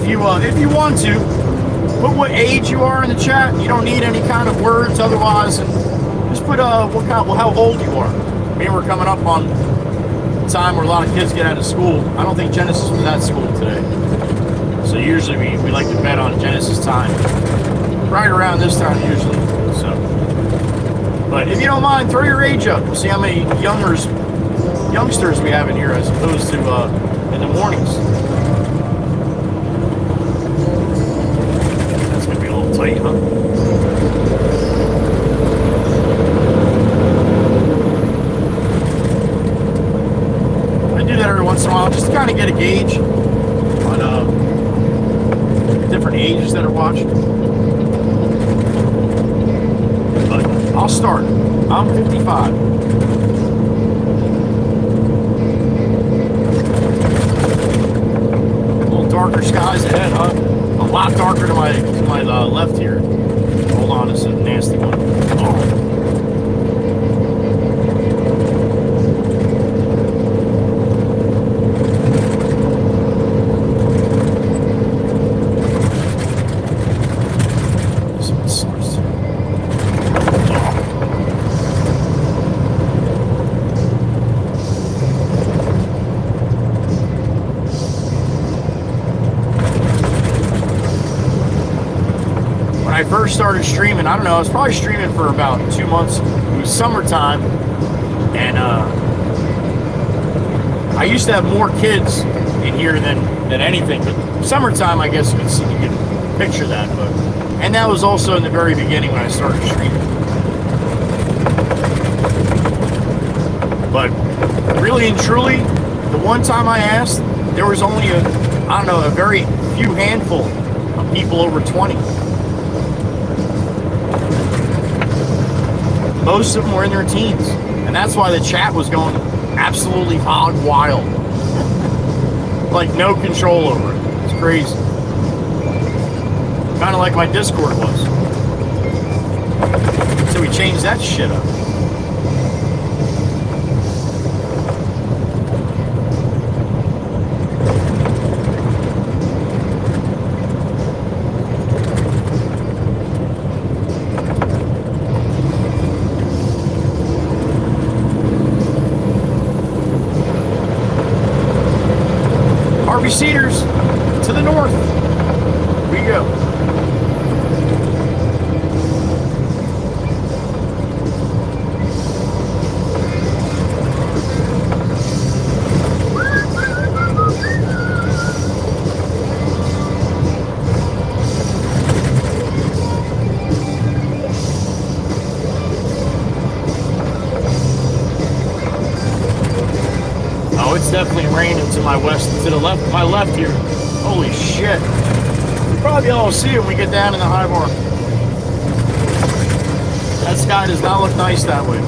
you want to, put what age you are in the chat. You don't need any kind of words otherwise, and just put how old you are. I mean, we're coming up on the time where a lot of kids get out of school. I don't think Genesis was at school today, so usually we like to bet on Genesis time, right around this time usually. So, but if you don't mind, throw your age up. We'll see how many youngsters we have in here as opposed to in the mornings. That's gonna be a little tight, huh? I do that every once in a while just to kind of get a gauge on different ages that are watching. But I'll start. I'm 55. Darker skies ahead, huh? A lot darker to my left here. Hold on, it's a nasty one. Oh. This one sucks. I first started streaming, I don't know, I was probably streaming for about 2 months. It was summertime, and I used to have more kids in here than anything, but summertime, I guess you can picture that. But and that was also in the very beginning when I started streaming. But really and truly, the one time I asked, there was only a very few handful of people over 20. Most of them were in their teens, and that's why the chat was going absolutely hog wild. Like no control over it. It's crazy. Kind of like my Discord was. So we changed that shit up. Cedars to the north. Here we go. Oh, it's definitely raining to my west, to the left, my left here. Holy shit. You'll probably all see it when we get down in the high bar. That sky does not look nice that way.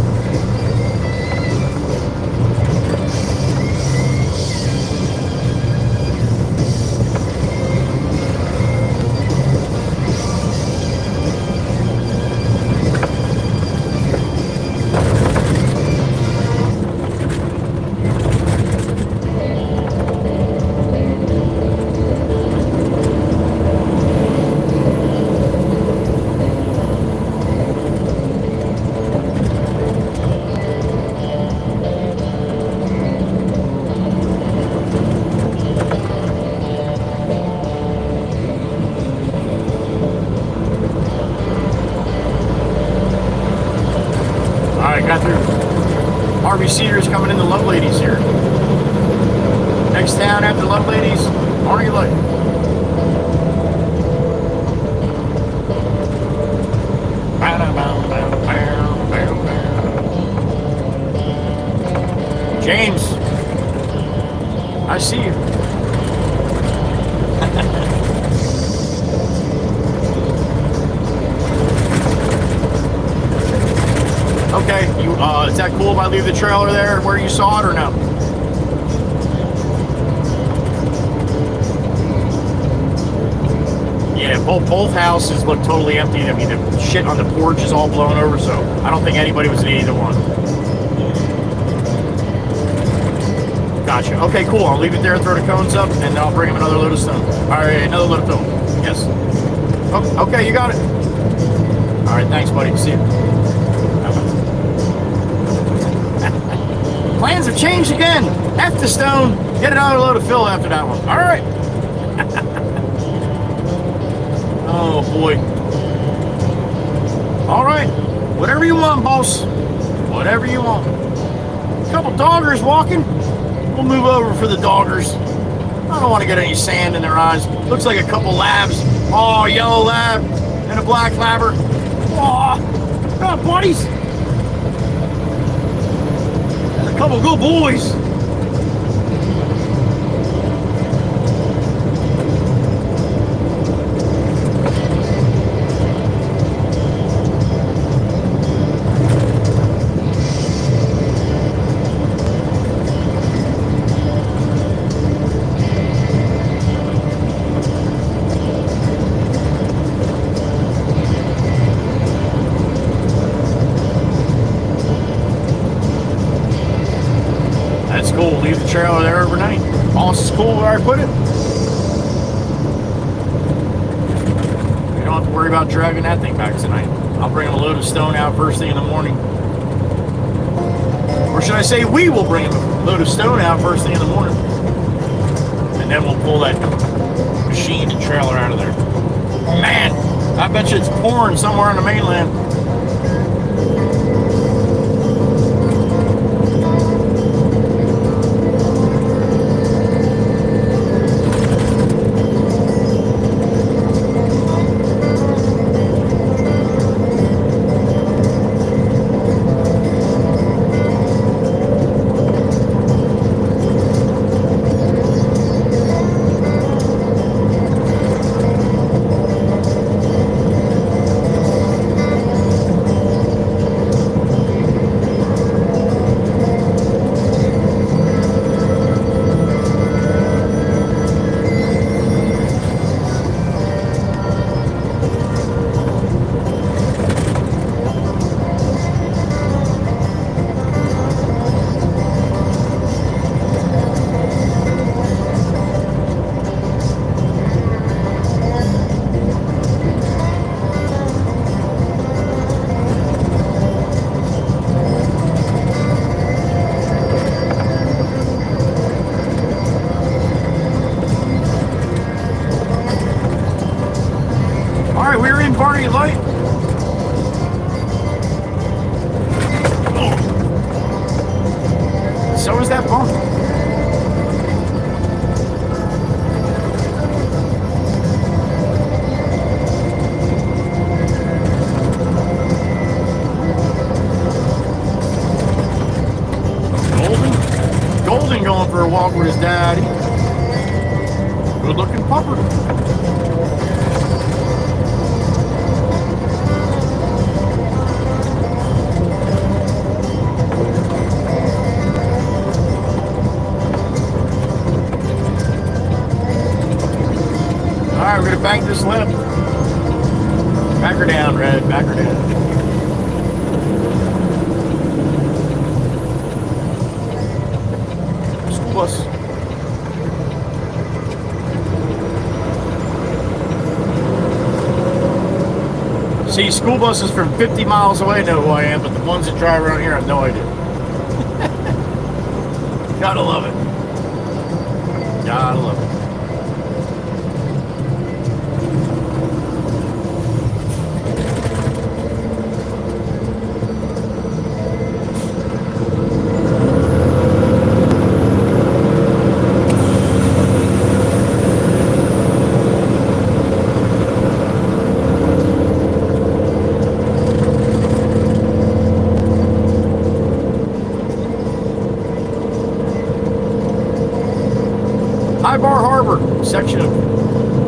Cedars coming in the Love Ladies here. Next town after Love Ladies, Arnie Lake. James, I see you. Okay, is that cool if I leave the trailer there where you saw it or no? Yeah, both houses look totally empty. I mean, the shit on the porch is all blown over, so I don't think anybody was in either one. Gotcha. Okay, cool. I'll leave it there, throw the cones up, and then I'll bring him another load of stone. All right, another load of fill. Yes. Oh, okay, you got it. All right, thanks, buddy. See you. Plans have changed again. F the stone. Get another load of fill after that one. All right. Oh, boy. All right. Whatever you want, boss. Whatever you want. A couple doggers walking. We'll move over for the doggers. I don't want to get any sand in their eyes. Looks like a couple labs. Oh, yellow lab and a black labber. Oh, buddies. And a couple good boys. Leave the trailer there overnight. Boss is cool where I put it. We don't have to worry about dragging that thing back tonight. I'll bring him a load of stone out first thing in the morning. Or should I say we will bring him a load of stone out first thing in the morning. And then we'll pull that machine and trailer out of there. Man, I bet you it's pouring somewhere on the mainland. Light. Oh. So is that bump. Golden going for a walk with his daddy. Good looking pupper. Alright, we're gonna bank this left. Back her down, Red. Back her down. School bus. See, school buses from 50 miles away know who I am, but the ones that drive around here have no idea. Gotta love it. Gotta love it. High Bar Harbor section of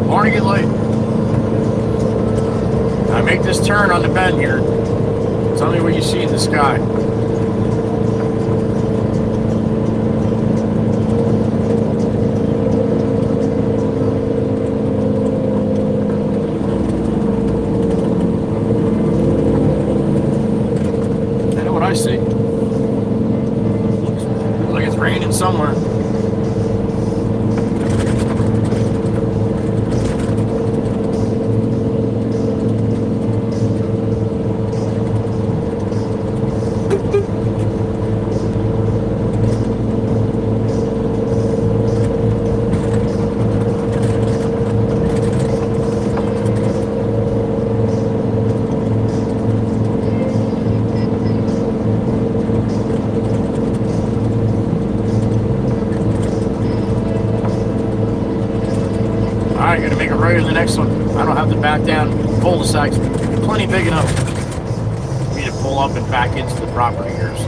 Barnegat Lake. I make this turn on the bend here. Tell me what you see in the sky. I know what I see. Looks like it's raining somewhere. right in the next one. I don't have to back down cul-de-sacs. Plenty big enough for me to pull up and back into the property here. So,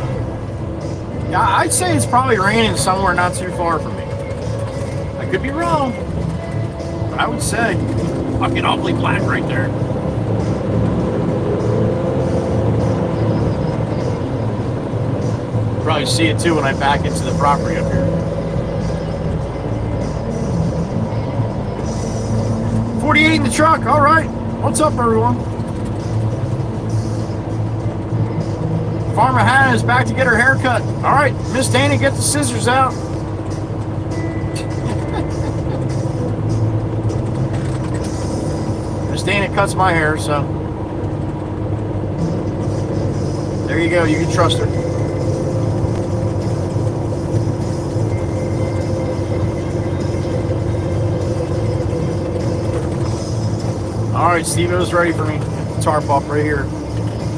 yeah, I'd say it's probably raining somewhere not too far from me. I could be wrong, but I would say fucking awfully black right there. Probably see it too when I back into the property up here. 48 in the truck. All right. What's up, everyone? Farmer Hannah is back to get her hair cut. All right, Miss Dana, get the scissors out. Miss Dana cuts my hair, so there you go. You can trust her. All right, Steve-O's ready for me. Tarp up right here.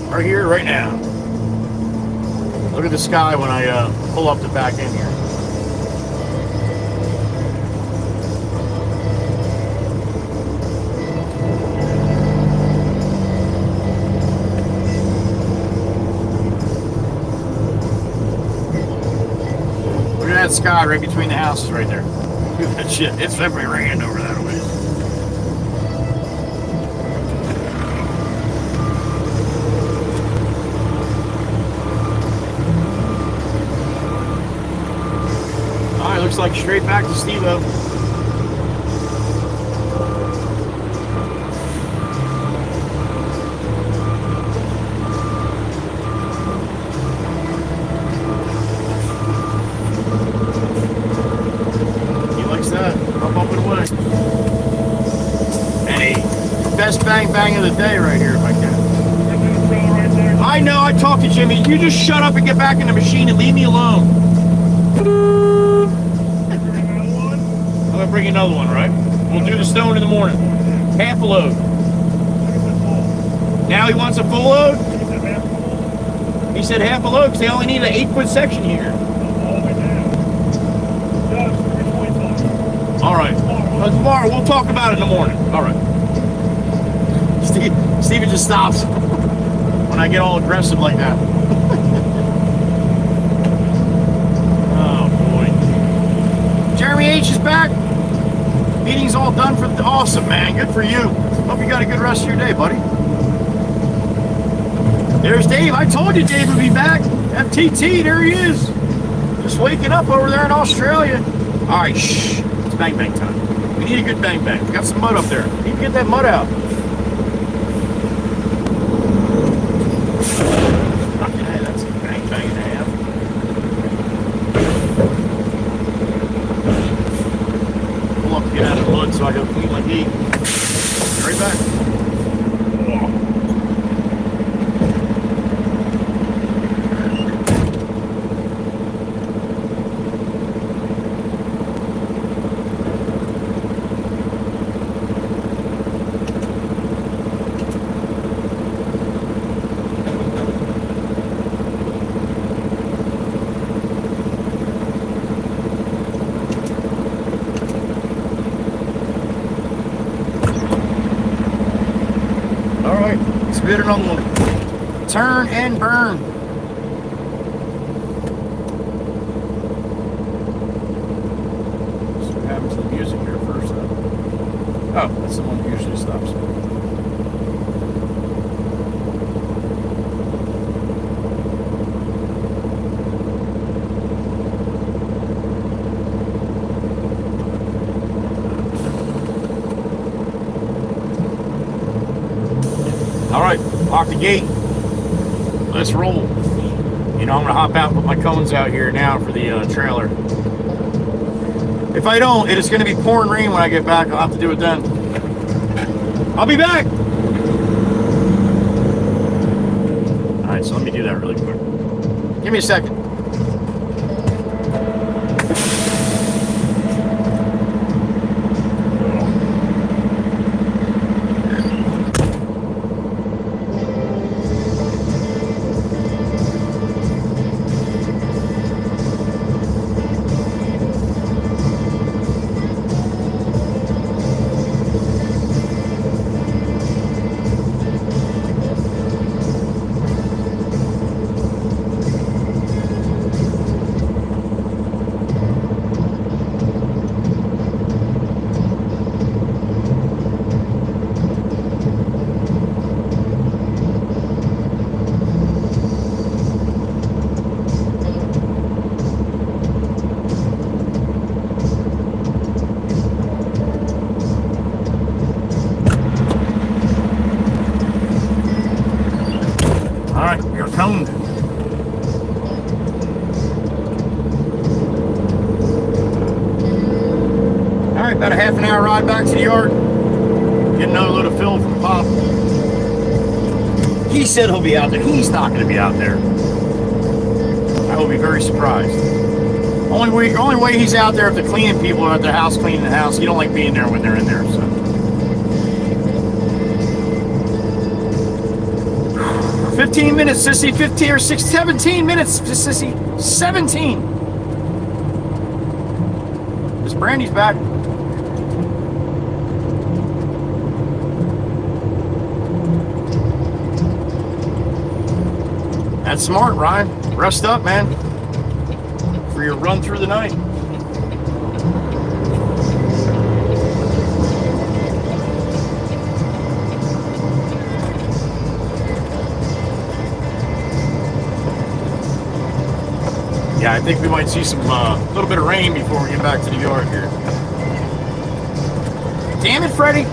Right here, right now. Look at the sky when I pull up the back end here. Look at that sky right between the houses right there. Look at that shit. It's definitely raining over that way. Looks like straight back to Steve-O. He likes that. Up and away. Hey, best bang bang of the day right here if I can. I know, I talked to Jimmy. You just shut up and get back in the machine and leave me alone. I'm gonna bring another one, right? We'll do the stone in the morning. Half a load. Now he wants a full load? He said half a load because they only need an 8-foot section here. All right. Tomorrow, we'll talk about it in the morning. All right. Steven just stops when I get all aggressive like that. Oh, boy. Jeremy H is back. Meeting's all done for the awesome, man. Good for you. Hope you got a good rest of your day, buddy. There's Dave. I told you Dave would be back. FTT, there he is. Just waking up over there in Australia. All right, shh. It's bang bang time. We need a good bang bang. We got some mud up there. We need to get that mud out. Fucking hey, that's a bang bang and a half. Get out of the mud so I can clean my heat. Right back. Bit another one. Turn and burn. So what happens to the music here first though? Oh, that's the one that usually stops. All right, lock the gate. Let's roll. You know, I'm gonna hop out and put my cones out here now for the trailer. If I don't, it is gonna be pouring rain when I get back. I'll have to do it then. I'll be back. All right, so let me do that really quick. Give me a second. owned. All right, about a half an hour ride back to the yard. Get another load of fill from Pop. He said he'll be out there. He's not going to be out there. I will be very surprised. Only way he's out there if the cleaning people are at their house cleaning the house. He don't like being there when they're in there. So 15 minutes, sissy. 15 or 17 minutes, sissy. 17. Miss Brandy's back. That's smart, Ryan. Rest up, man, for your run through the night. Yeah, I think we might see some little bit of rain before we get back to the yard here. Damn it, Freddie.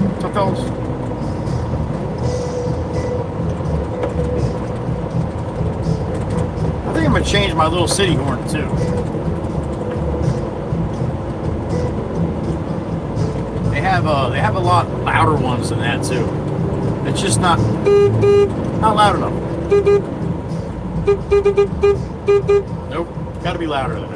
What's up, fellas? I think I'm gonna change my little city horn too. They have a lot louder ones than that too. It's just not loud enough. Nope, gotta be louder than that.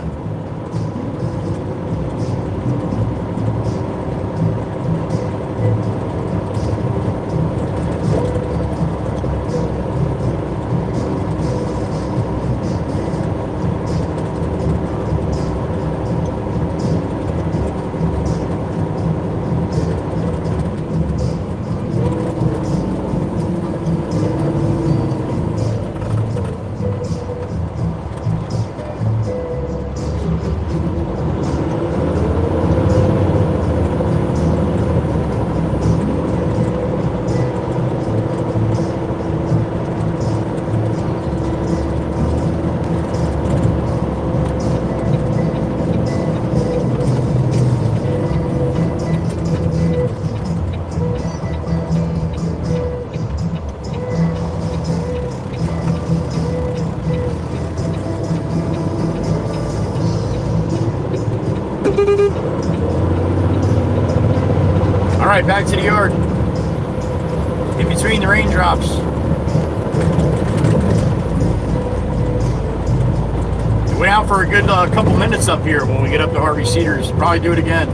Alright, back to the yard. In between the raindrops. We went out for a good couple minutes up here when we get up to Harvey Cedars. Probably do it again.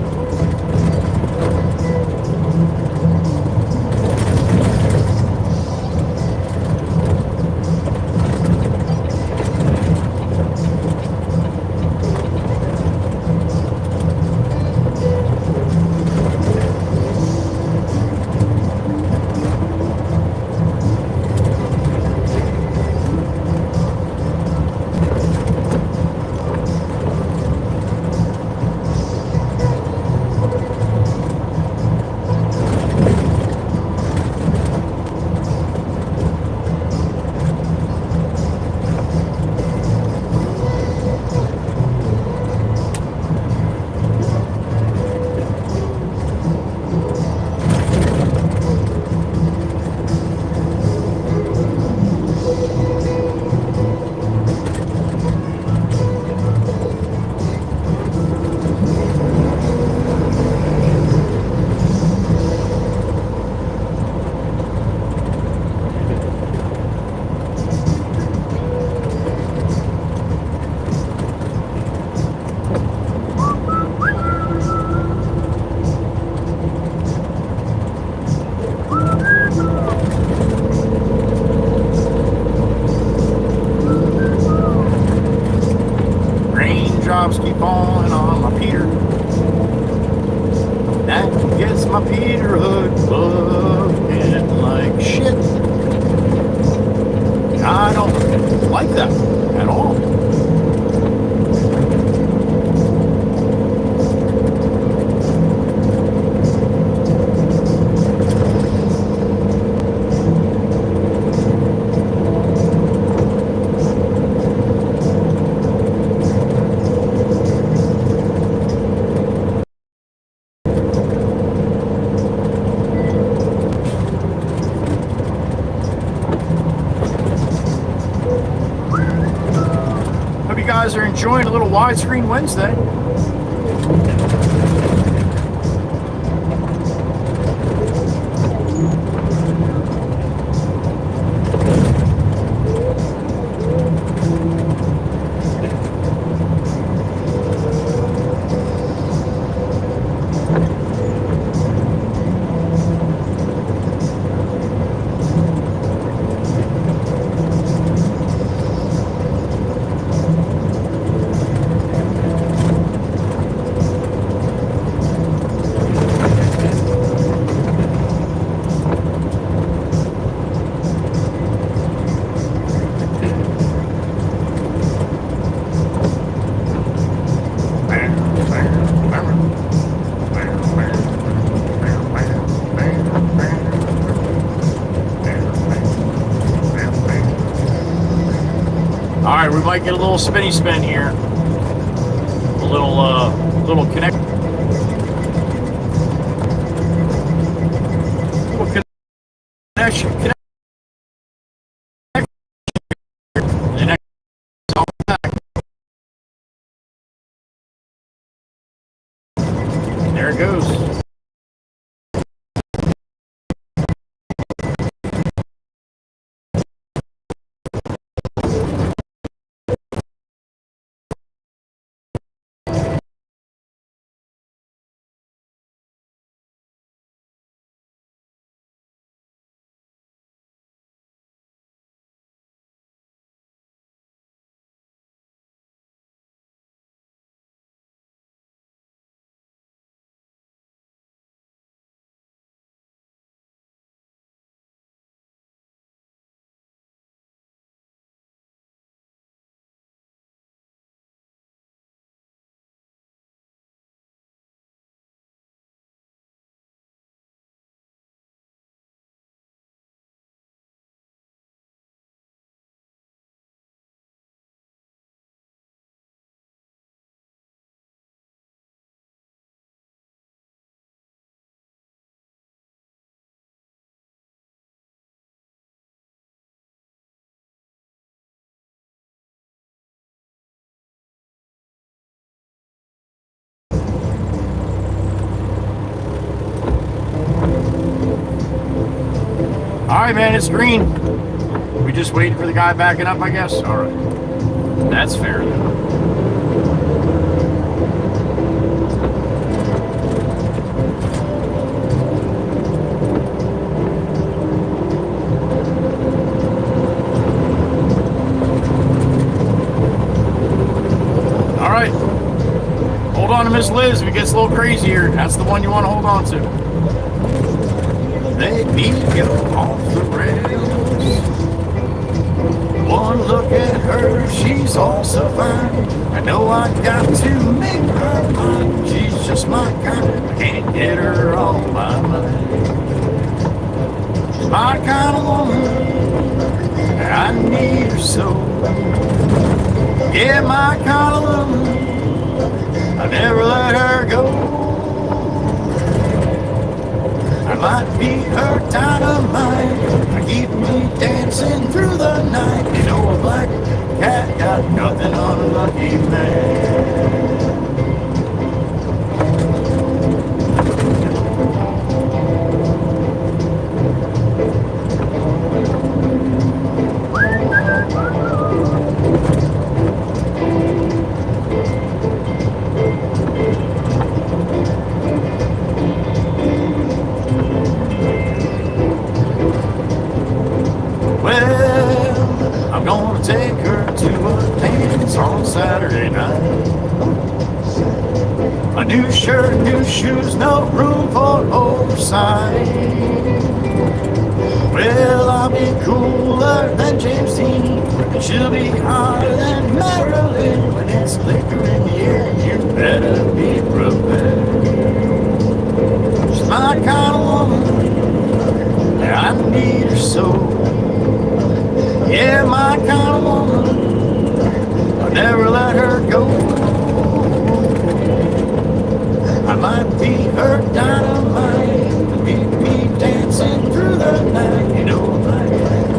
Keep falling on my Peter. That gets my Peter hood looking like shit. I don't like that at all. enjoying a little widescreen Wednesday. All right, we might get a little spinny spin here. A little connect. Little connection. The next all back. There it goes. All right, man, it's green. We just waiting for the guy backing up, I guess. All right, that's fair then. All right, hold on to Miss Liz if it gets a little crazier. That's the one you want to hold on to. They beat you off the rails. One look at her, she's all so fine. I know I got to make her mine. She's just my kind, I can't get her off my mind. She's my kind of woman, I need her so. Yeah, my kind of woman, I never let her go. I might be her dynamite. I keep me dancing through the night. You know a black cat got nothing on a lucky man. Take her to a dance on Saturday night. A new shirt, new shoes, no room for oversight. Well, I'll be cooler than James Dean, and she'll be hotter than Marilyn. When it's liquor in the air, you better be prepared. She's my kind of woman, I need her so. Yeah, my kind of woman, I'll never let her go. I might be her dynamite, meet me dancing through the night. You know, my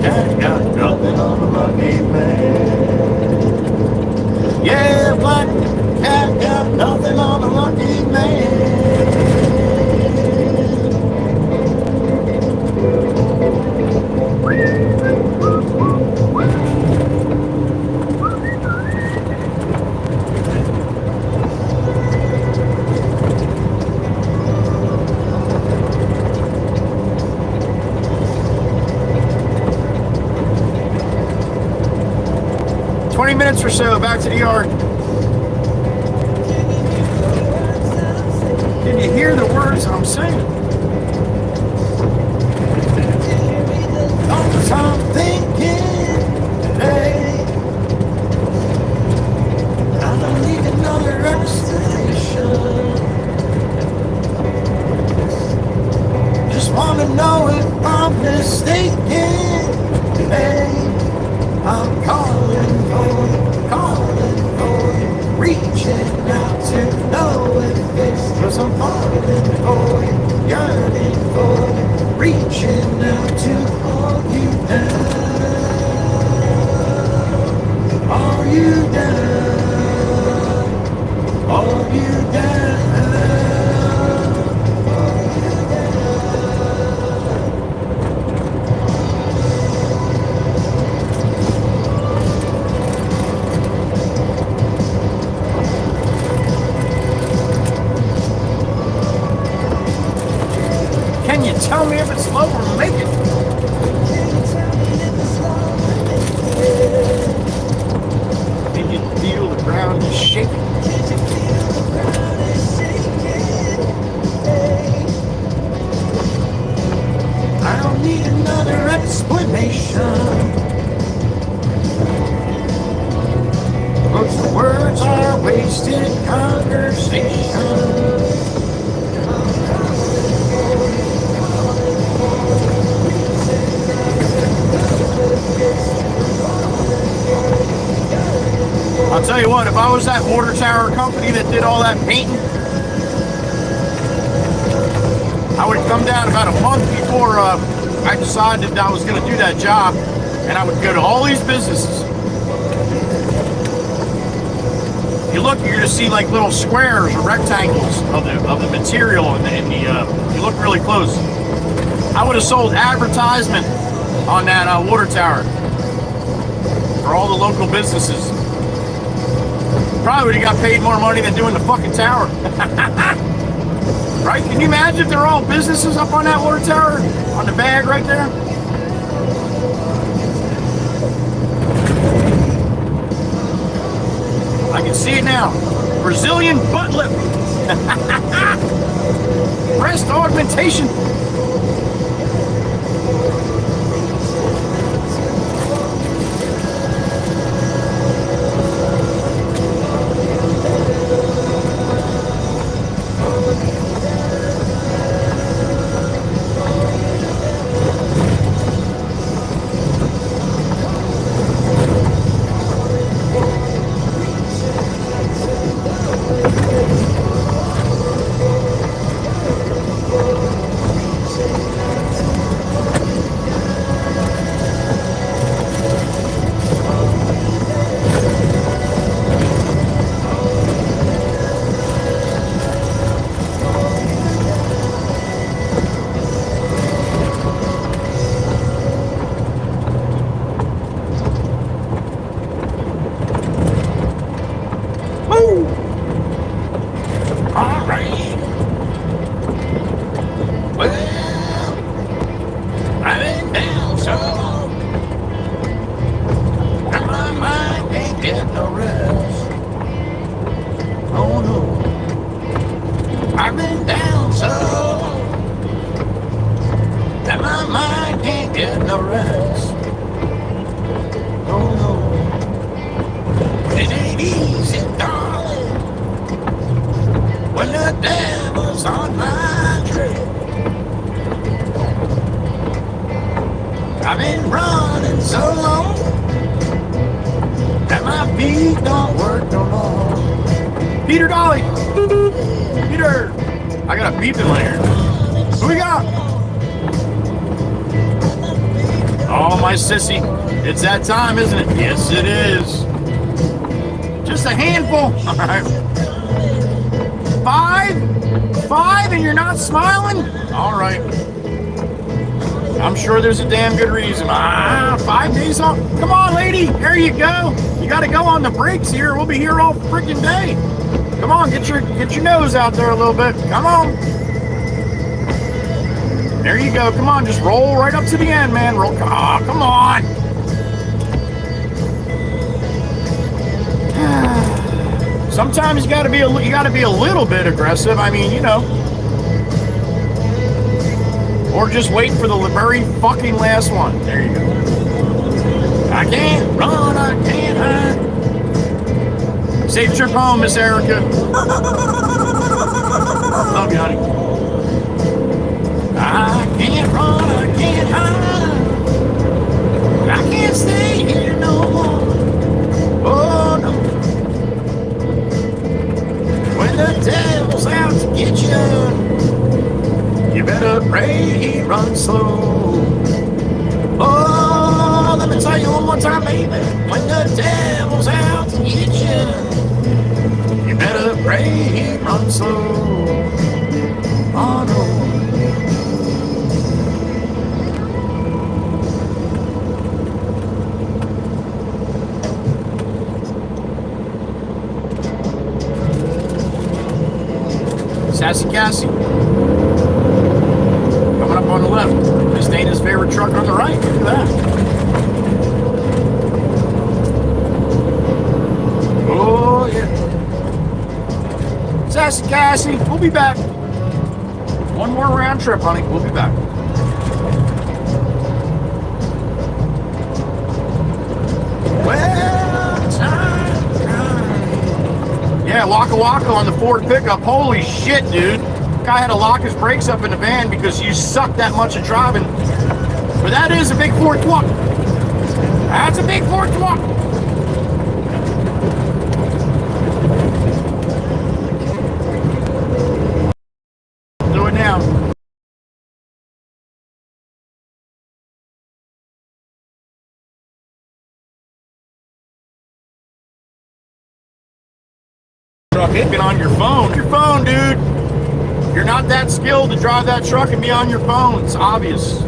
cat got nothing on a lucky man. Yeah, 20 minutes or so, back to the yard. Can you hear the words I'm saying? Cause I'm thinking, hey, I don't need another explanation. Just wanna know if I'm mistaken. Hey, I'm calling for you, reaching out to know if it's 'cause I'm falling for you, yearning for you, reaching out to hold you down. Are you down? Are you down? Can you tell me if it's slow or make it? Can you feel the ground is shaking? I don't need another explanation. Those words are wasted conversation. I'll tell you what, if I was that water tower company that did all that painting, I would come down about a month before I decided I was going to do that job, and I would go to all these businesses. If you look, you're going to see like little squares or rectangles of the material you look really close. I would have sold advertisement on that water tower for all the local businesses. Probably would have got paid more money than doing the fucking tower. Right? Can you imagine if they're all businesses up on that water tower? On the bag right there? I can see it now. Brazilian butt lip. Breast augmentation. I've been running so long that my feet don't work no more. Peter Dolly! Peter! I got a beeping layer. Who we got? Oh, my sissy. It's that time, isn't it? Yes, it is. Just a handful. All right. Five, and you're not smiling? All right. I'm sure there's a damn good reason. 5 days off. Come on, lady. There you go. You got to go on the brakes here. We'll be here all freaking day. Come on, get your nose out there a little bit. Come on. There you go. Come on, just roll right up to the end, man. Roll. Oh, come on. Sometimes you gotta be a little bit aggressive. I mean, you know. Or just wait for the very fucking last one. There you go. I can't run, I can't hide. Safe trip home, Miss Erica. Love you, honey. I can't run, I can't hide. I can't stay here no more. Oh no. When the devil's out to get you better pray he runs slow. Oh, let me tell you one more time, baby. When the devil's out to get you better pray he runs slow. Oh no. Sassy Cassie. Coming up on the left. Miss Dana's favorite truck on the right. Look at that. Oh, yeah. Sassy Cassie, we'll be back. One more round trip, honey. We'll be back. Well, time. Yeah, Waka Waka on the Ford pickup. Holy shit, dude. Guy had to lock his brakes up in the van because you suck that much at driving. But that is a big Ford truck. That's a big Ford truck. Do it now. Truck hitting on your phone. Your phone, dude. You're not that skilled to drive that truck and be on your phone. It's obvious.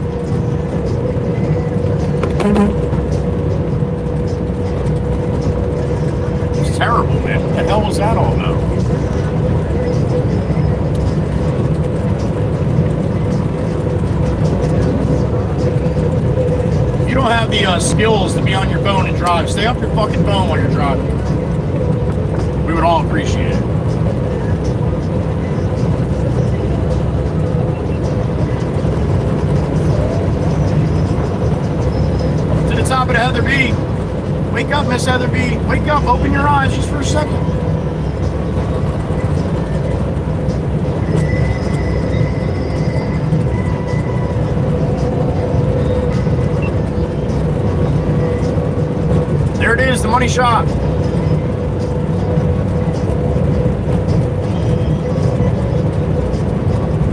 It's terrible, man. What the hell was that all about? You don't have the skills to be on your phone and drive. Stay off your fucking phone while you're driving. We would all appreciate it. Top of the Heather B. Wake up, Miss Heather B. Wake up, open your eyes just for a second. There it is, the money shot.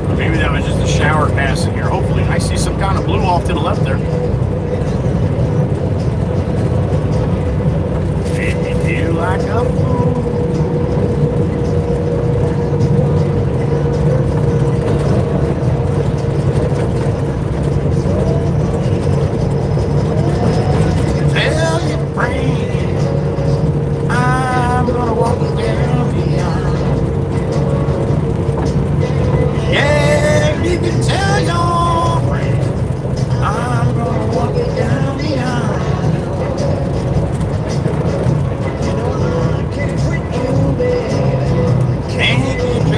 Or maybe that was just a shower passing here. Hopefully, I see some kind of blue off to the left there. Like a fool. Tell your friend I'm gonna walk you down the aisle. Yeah, you can tell your friend I'm gonna walk you down the aisle.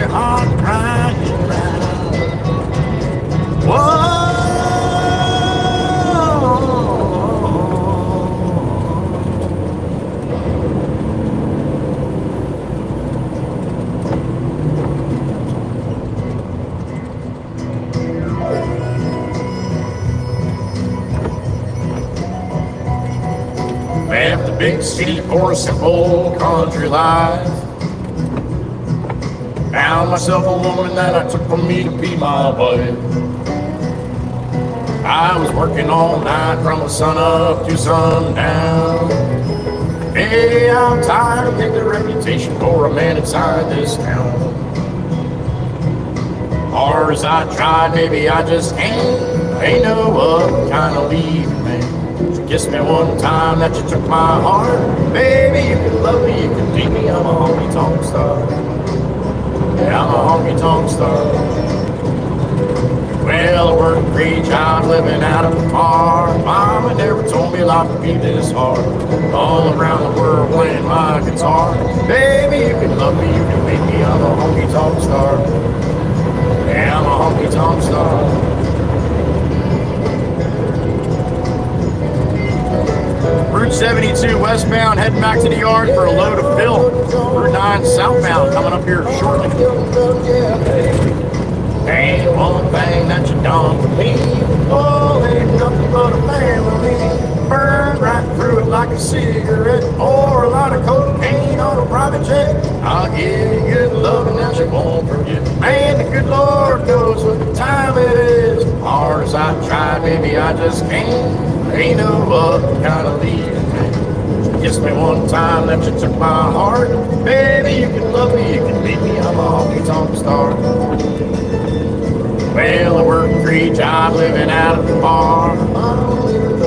Heart crying around. Whoa. Left the big city for a simple country life. Found myself a woman that I took from me to be my wife. I was working all night from the sun up to sundown. Hey, I'm tired of getting the reputation for a man inside this town. Hard as I tried, maybe I just can't. Ain't no other kind of leaving, man. So kiss me one time that you took my heart. Baby, you can love me, you can beat me, I'm a honky-tonk star. Yeah, I'm a honky-tonk star. Well, I worked great job living out of the bar. Mama never told me life would be this hard. All around the world playing my guitar. Baby, you can love me, you can make me. I'm a honky-tonk star. Yeah, I'm a honky-tonk star. Route 72 westbound, heading back to the yard for a load of fill. Route 9 southbound, coming up here shortly. Ain't one thing that you done for me. Oh, ain't nothing but a family. Burn right through it like a cigarette, or a lot of cocaine on a private jet. I'll give you good loving that you won't forget. Man, the good Lord knows what time it is. Hard as I try, baby, I just can't. Ain't no other kind of leaving me. Kiss me one time that you took my heart. Baby, you can love me, you can beat me. I'm a honky-tonk star. Well, I work a great job living out of the bar.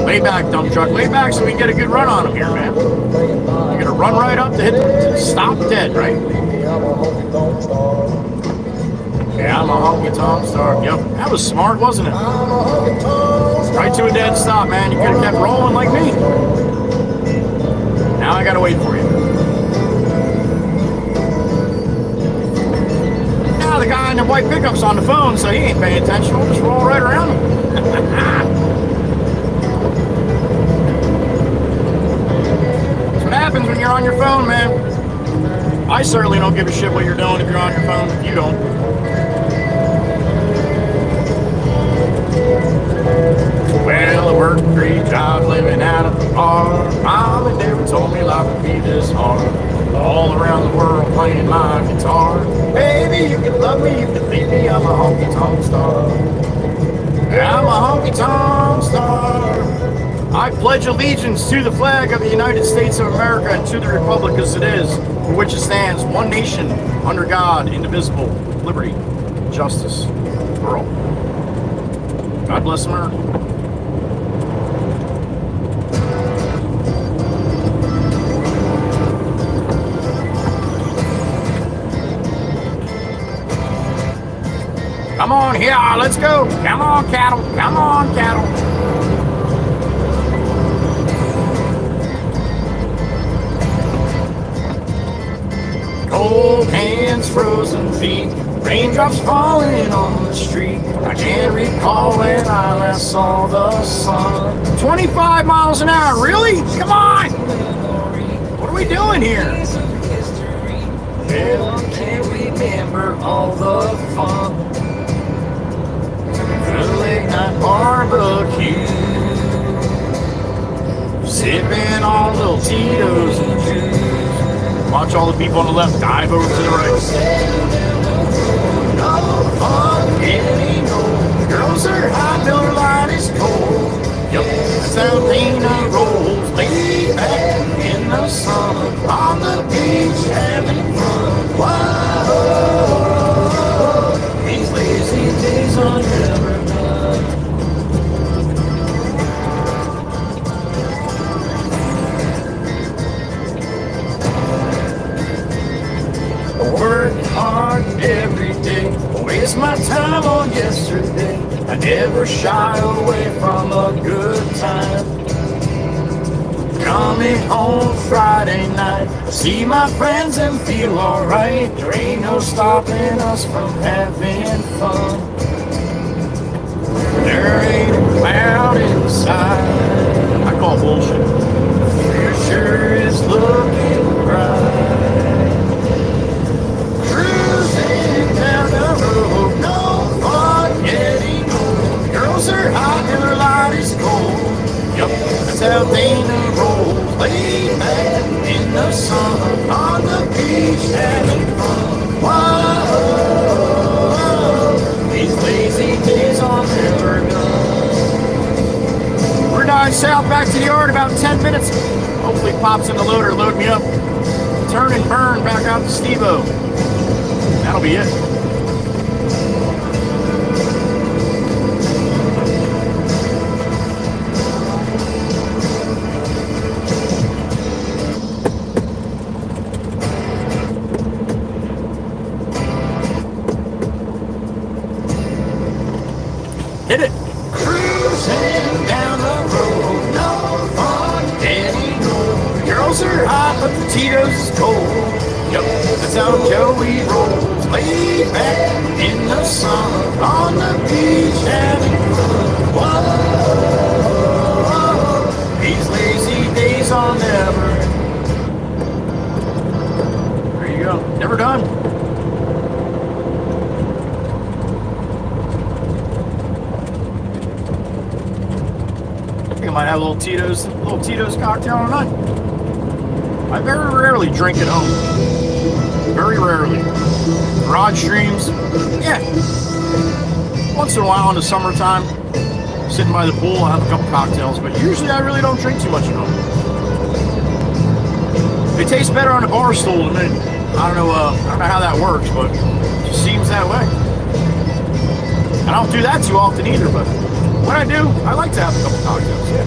Lay back, dump truck. Lay back so we can get a good run on him here, man. You're gonna run right up to hit the stop dead, right? Yeah, I'm a honky-tonk star. Yep, that was smart, wasn't it? Right to a dead stop, man. You could have kept rolling like me. Now I gotta wait for you. Now the guy in the white pickup's on the phone, so he ain't paying attention. We'll just roll right around him. That's what happens when you're on your phone, man. I certainly don't give a shit what you're doing if you're on your phone. If you don't. Well, I worked a great job living out of the bar. Mama never told me life would be this hard. All around the world playing my guitar. Baby, you can love me, you can leave me. I'm a honky-tonk star. I'm a honky-tonk star. I pledge allegiance to the flag of the United States of America and to the republic as it is, for which it stands, one nation, under God, indivisible, liberty, justice for all. God bless America. Come on here, let's go. Come on, cattle. Come on, cattle. Cold hands, frozen feet, raindrops falling on the street. I can't recall when I last saw the sun. 25 miles an hour, really? Come on! What are we doing here? Well, I can't remember all the fun. The late night barbecue, sipping on little Tito's and juice. Watch all the people on the left dive over to the right. No fun getting old. The girls are hot, Miller Lite is cold. Yep, that's how Dana rolls. Lay back in the sun, on the beach having fun. Whoa, these lazy days are never done. Work hard every day, waste my time on yesterday. I never shy away from a good time. Coming home Friday night, see my friends and feel alright. There ain't no stopping us from having fun. There ain't a cloud inside. I call bullshit. It sure is looking bright. Down the road, no fun getting old. Girls are hot and their light is cold. Yup, that's how Dana rolls. Laid back in the sun, on the beach having fun. Whoa, these lazy days are never done. We're going south back to the yard about 10 minutes. Hopefully pops in the loader, load me up. Turn and burn back out to Steve-O. That'll be it. Hit it. cruising down the road, no fun anymore. The girls are hot, but the Tito's is cold. Yup, that's how Joey rolls. Laid back in the sun, on the beach having fun. Whoa, these lazy days are never. There you go, never done. I think I might have a little Tito's cocktail tonight. I very rarely drink at home. Very rarely. Garage streams, yeah. Once in a while in the summertime, sitting by the pool, I have a couple cocktails, but usually I really don't drink too much at home. It tastes better on a bar stool to me. I don't know how that works, but it just seems that way. I don't do that too often either, but when I do, I like to have a couple cocktails, yeah.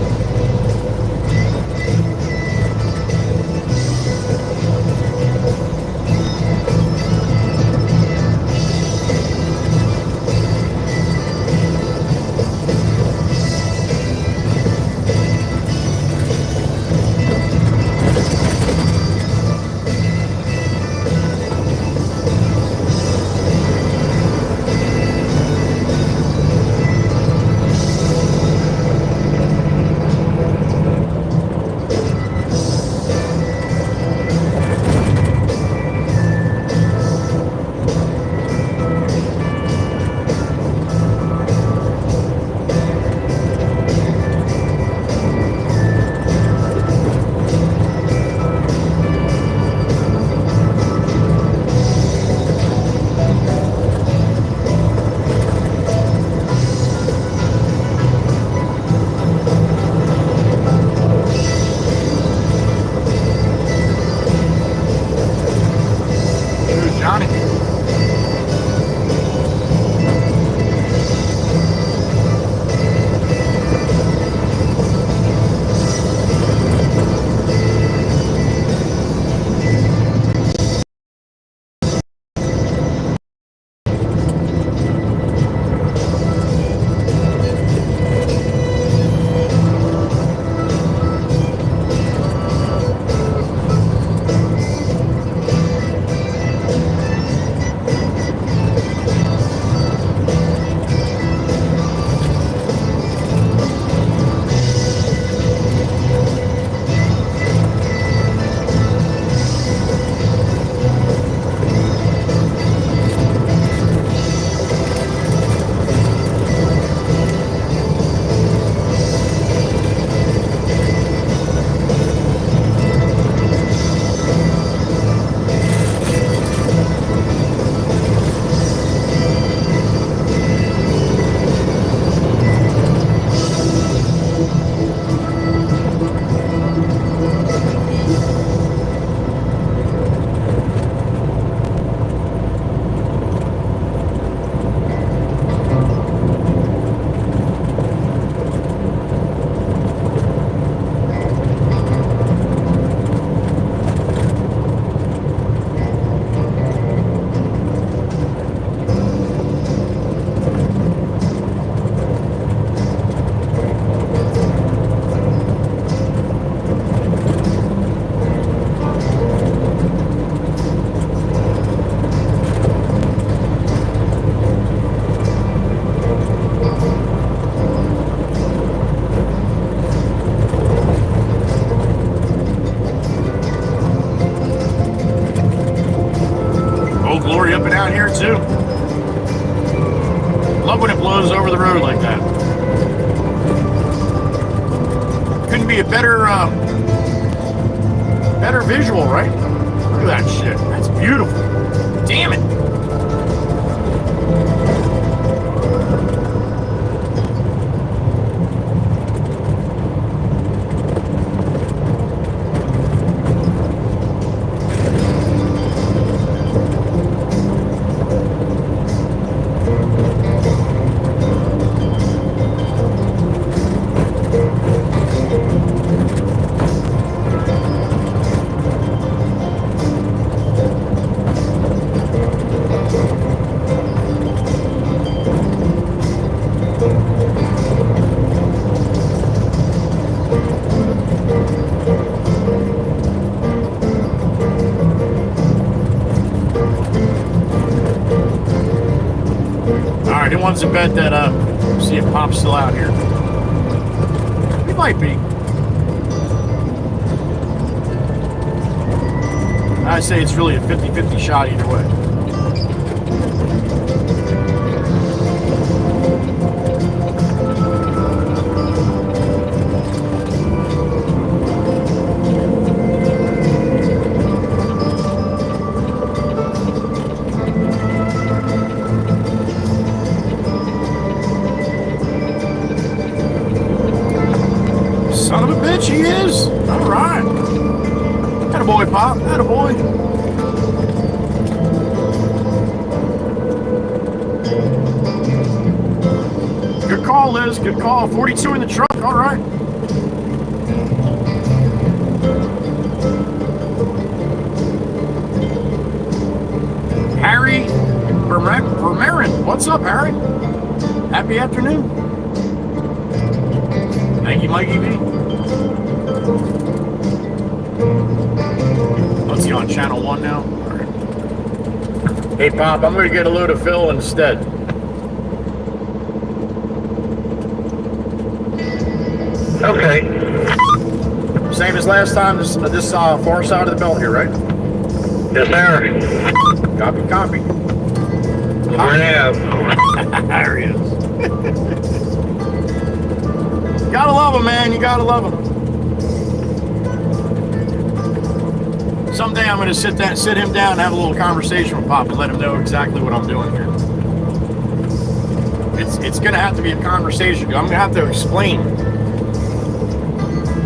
Glory up and down here too. Love when it blows over the road like that. Couldn't be a better visual, right? Look at that shit. That's beautiful. Damn it. right, who wants to bet that, see if Pop's still out here? He might be. I say it's really a 50-50 shot either way. Son of a bitch, he is. All right. Attaboy, Pop. Attaboy. Good call, Liz. Good call. 42 in the truck. All right. Harry Vermeeren. What's up, Harry? Happy afternoon. Thank you, Mikey V. Let's see on channel 1 now. All right. Hey, Pop, I'm going to get a load of Phil instead. Okay. Same as last time, this far side of the belt here, right? Yes, sir. Copy. Over now. There he is. Gotta love him, man. You gotta love him. Someday I'm gonna sit him down and have a little conversation with Pop and let him know exactly what I'm doing here. It's gonna have to be a conversation. I'm gonna have to explain.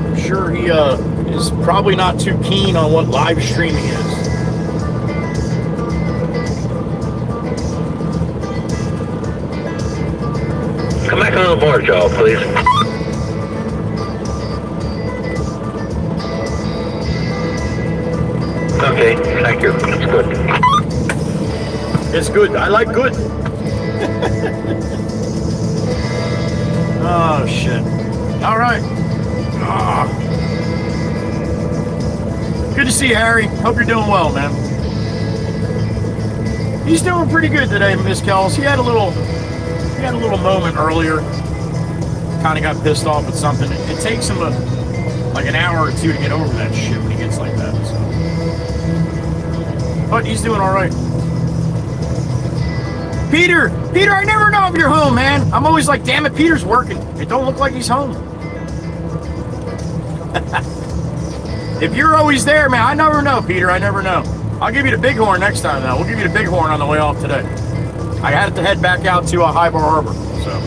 I'm sure he is probably not too keen on what live streaming is. Come back on the board, y'all, please. Okay, thank you. That's good. It's good. I like good. Oh, shit. All right. Good to see you, Harry. Hope you're doing well, man. He's doing pretty good today, Miss Kells. He had a little moment earlier. Kind of got pissed off at something. It takes him like an hour or two to get over that shit when he gets like that. So. But he's doing all right. Peter, I never know if you're home, man. I'm always like, damn it, Peter's working. It don't look like he's home. If you're always there, man, I never know, Peter. I never know. I'll give you the bighorn next time, though. We'll give you the bighorn on the way off today. I had to head back out to High Bar Harbor, so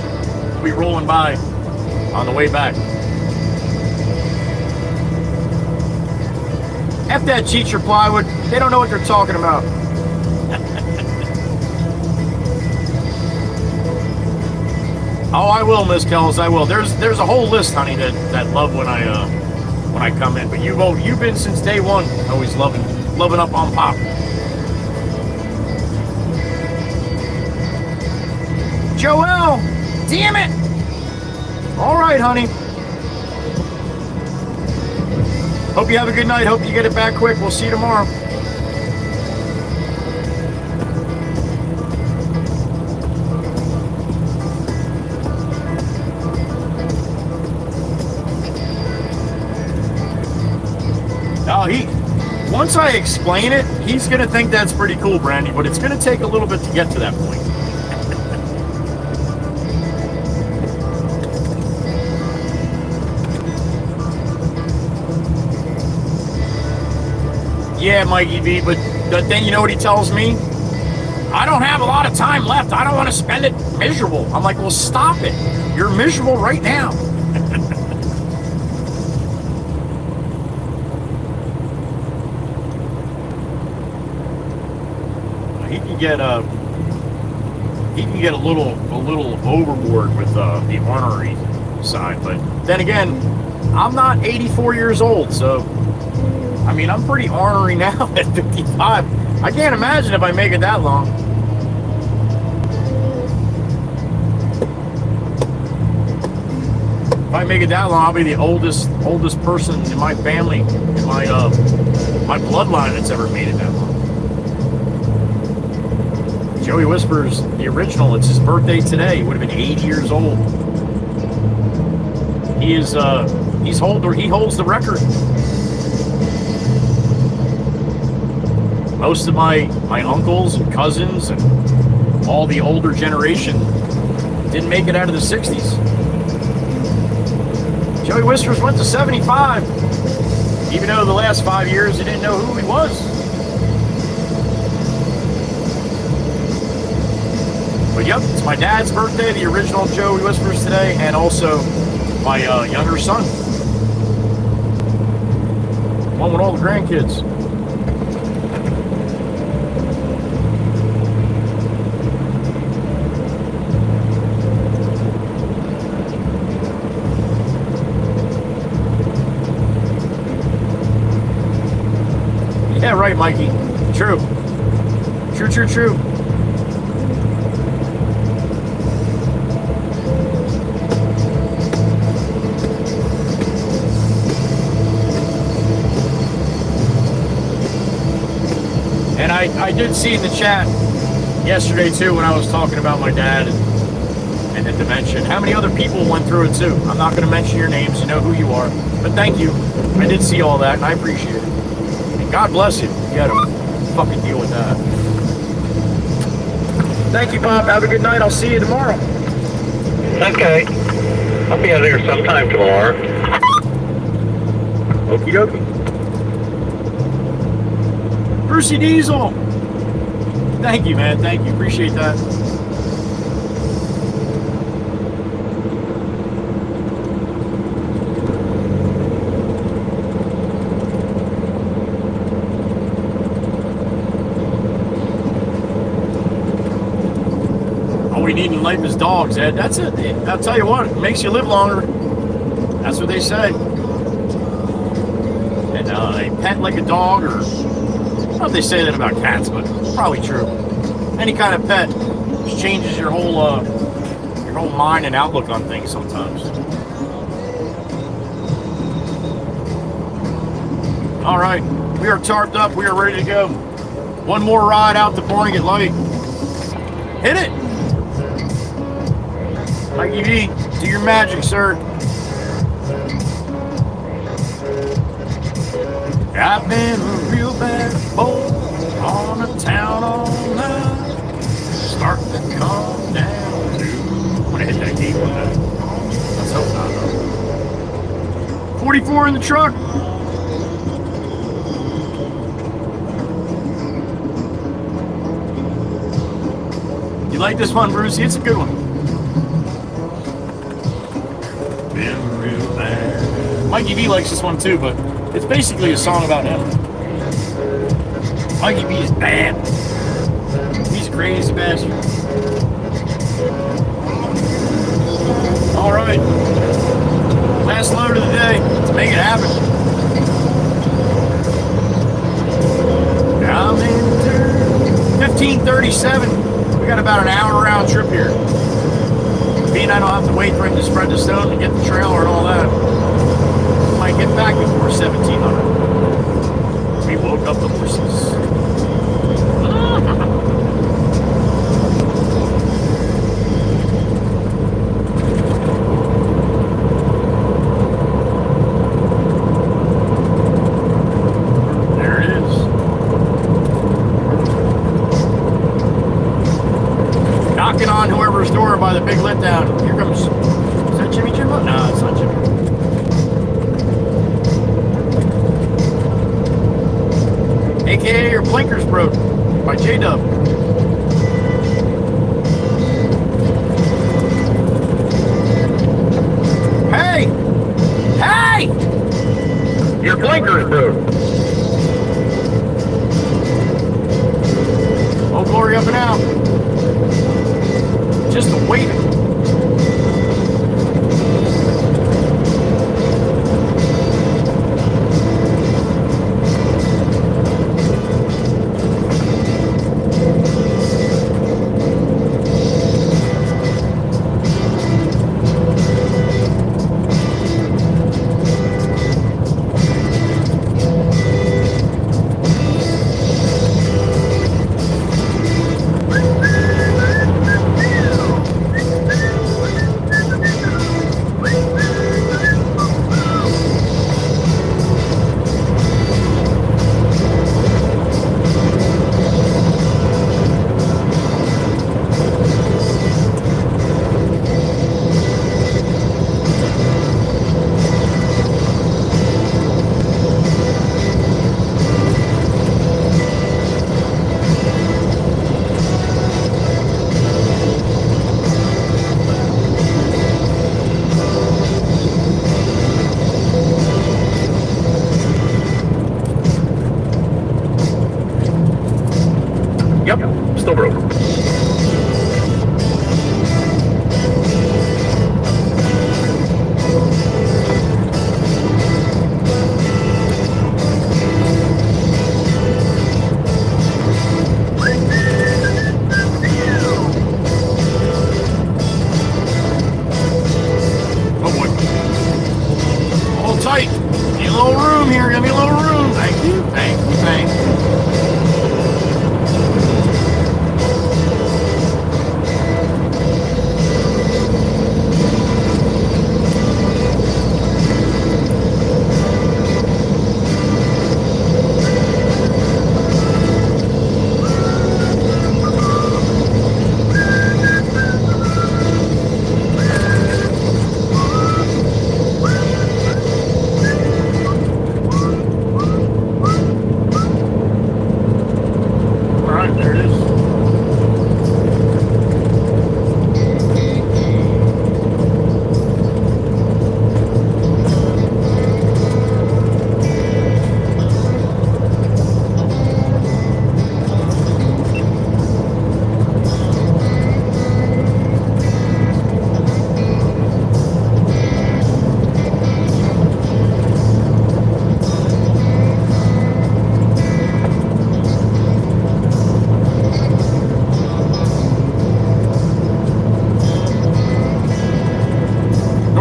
we'll be rolling by on the way back. F that teacher plywood. They don't know what they're talking about. Oh, I will, Miss Kells. I will. There's a whole list, honey, that love when I come in. But you've been since day one, always loving up on Pop. Joelle, damn it! All right, honey. Hope you have a good night. Hope you get it back quick. We'll see you tomorrow. Once I explain it, he's going to think that's pretty cool, Brandy, but it's going to take a little bit to get to that point. Yeah, Mikey V, but then you know what he tells me? I don't have a lot of time left. I don't want to spend it miserable. I'm like, well, stop it. You're miserable right now. He can get a little overboard with the ornery side, but then again, I'm not 84 years old, so I mean, I'm pretty ornery now at 55. I can't imagine if I make it that long. If I make it that long, I'll be the oldest person in my family, in my bloodline that's ever made it that long. Joey Whispers, the original, it's his birthday today. He would have been 80 years old. He is, he holds the record. Most of my uncles and cousins and all the older generation didn't make it out of the 60s. Joey Whispers went to 75, even though the last 5 years he didn't know who he was. But yep, it's my dad's birthday, the original Joey Whispers today, and also my younger son. One with all the grandkids. Yeah, right, Mikey. True. True. And I did see in the chat yesterday, too, when I was talking about my dad and the dementia. How many other people went through it, too? I'm not going to mention your names. You know who you are. But thank you. I did see all that, and I appreciate it. God bless you. You gotta fucking deal with that. Thank you, Bob. Have a good night. I'll see you tomorrow. Okay. I'll be out here sometime tomorrow. Okie dokie. Brucey Diesel. Thank you, man. Thank you. Appreciate that. All we need in life is dogs, Ed. That's it. I'll tell you what, it makes you live longer. That's what they say. And a pet like a dog, or I don't know if they say that about cats, but probably true. Any kind of pet just changes your whole mind and outlook on things sometimes. All right, we are tarped up. We are ready to go. One more ride out to Barnegat Light. Hit it. Mikey V, do your magic, sir. I've been a real bad boy on a town all night, starting to calm down too. I'm gonna hit that gate one day. Let's hope not, though. 44 in the truck. You like this one, Brucey? It's a good one. Mikey V likes this one too, but it's basically a song about him. Mikey V is bad. He's a crazy bastard. All right. Last load of the day. Let's make it happen. I'm in 15:37. We got about an hour round trip here. Me and I don't have to wait for him to spread the stone and get the trailer and all that. Might get back before 1700. We woke up the horses. There it is. Knocking on whoever's door by the big let down. Here comes. Is that Jimmy Jimbo? No, it's not Jimmy. AKA your blinkers broke by J-Dub. Hey! Hey! Your blinkers broke. Oh, glory up and out. Just waiting.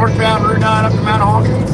northbound Route 9 up to Mount Hawkins.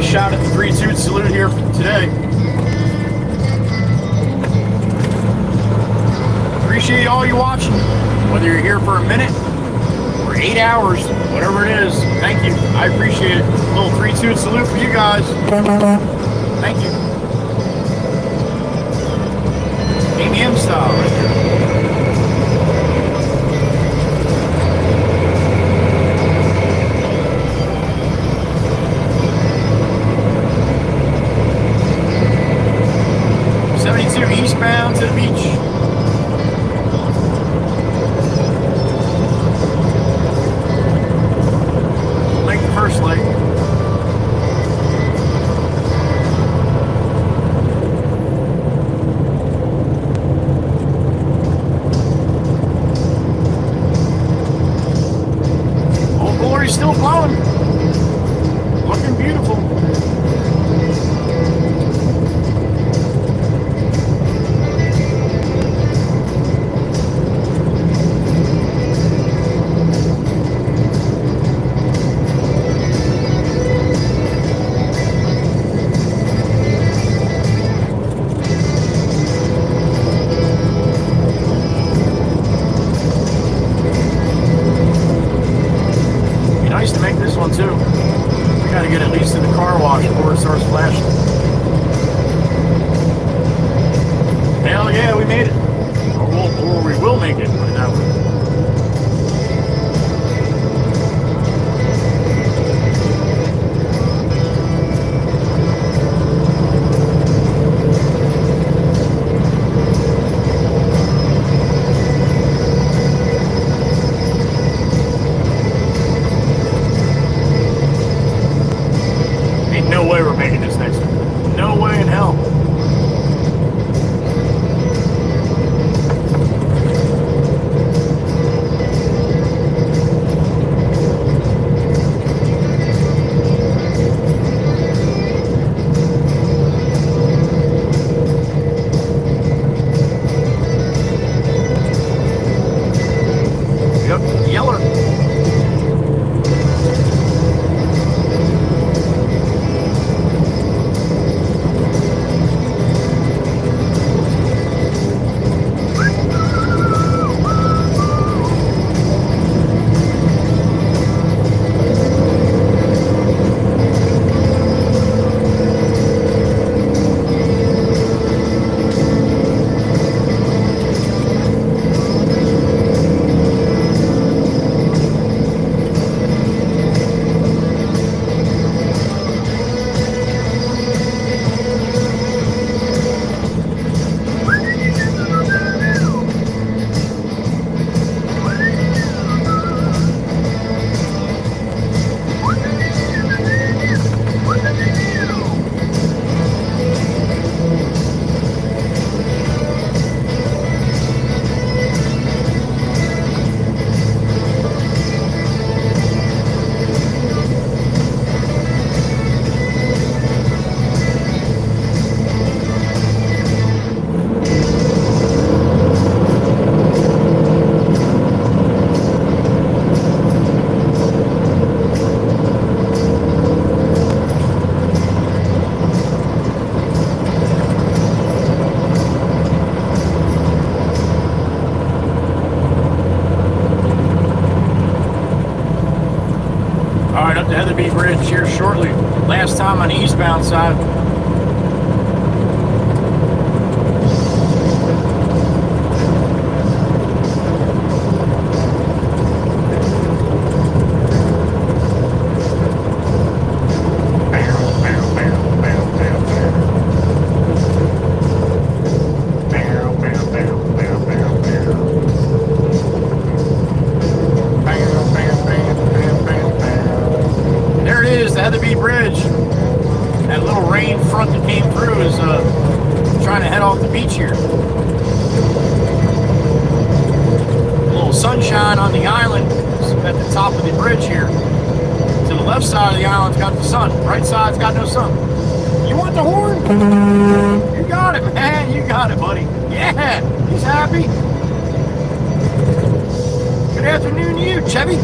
Shot at the 3-2 salute here today. Appreciate all you watching, whether you're here for a minute or 8 hours, whatever it is. Thank you. I appreciate it. A little 3-2 salute for you guys. Thank you. Amy M style right there. Eastbound to the beach. Make the first leg. Old Glory's still blowing. Looking beautiful. Too. We gotta get at least in the car wash before it starts flashing. Hell yeah, we made it. Or we will make it. Put it that way. No way we're making this next one. No way in hell. Heatherby Bridge here shortly. Last time on the eastbound side. Right side's got no sun. You want the horn? You got it, man. You got it, buddy. Yeah, he's happy. Good afternoon to you, Chevy.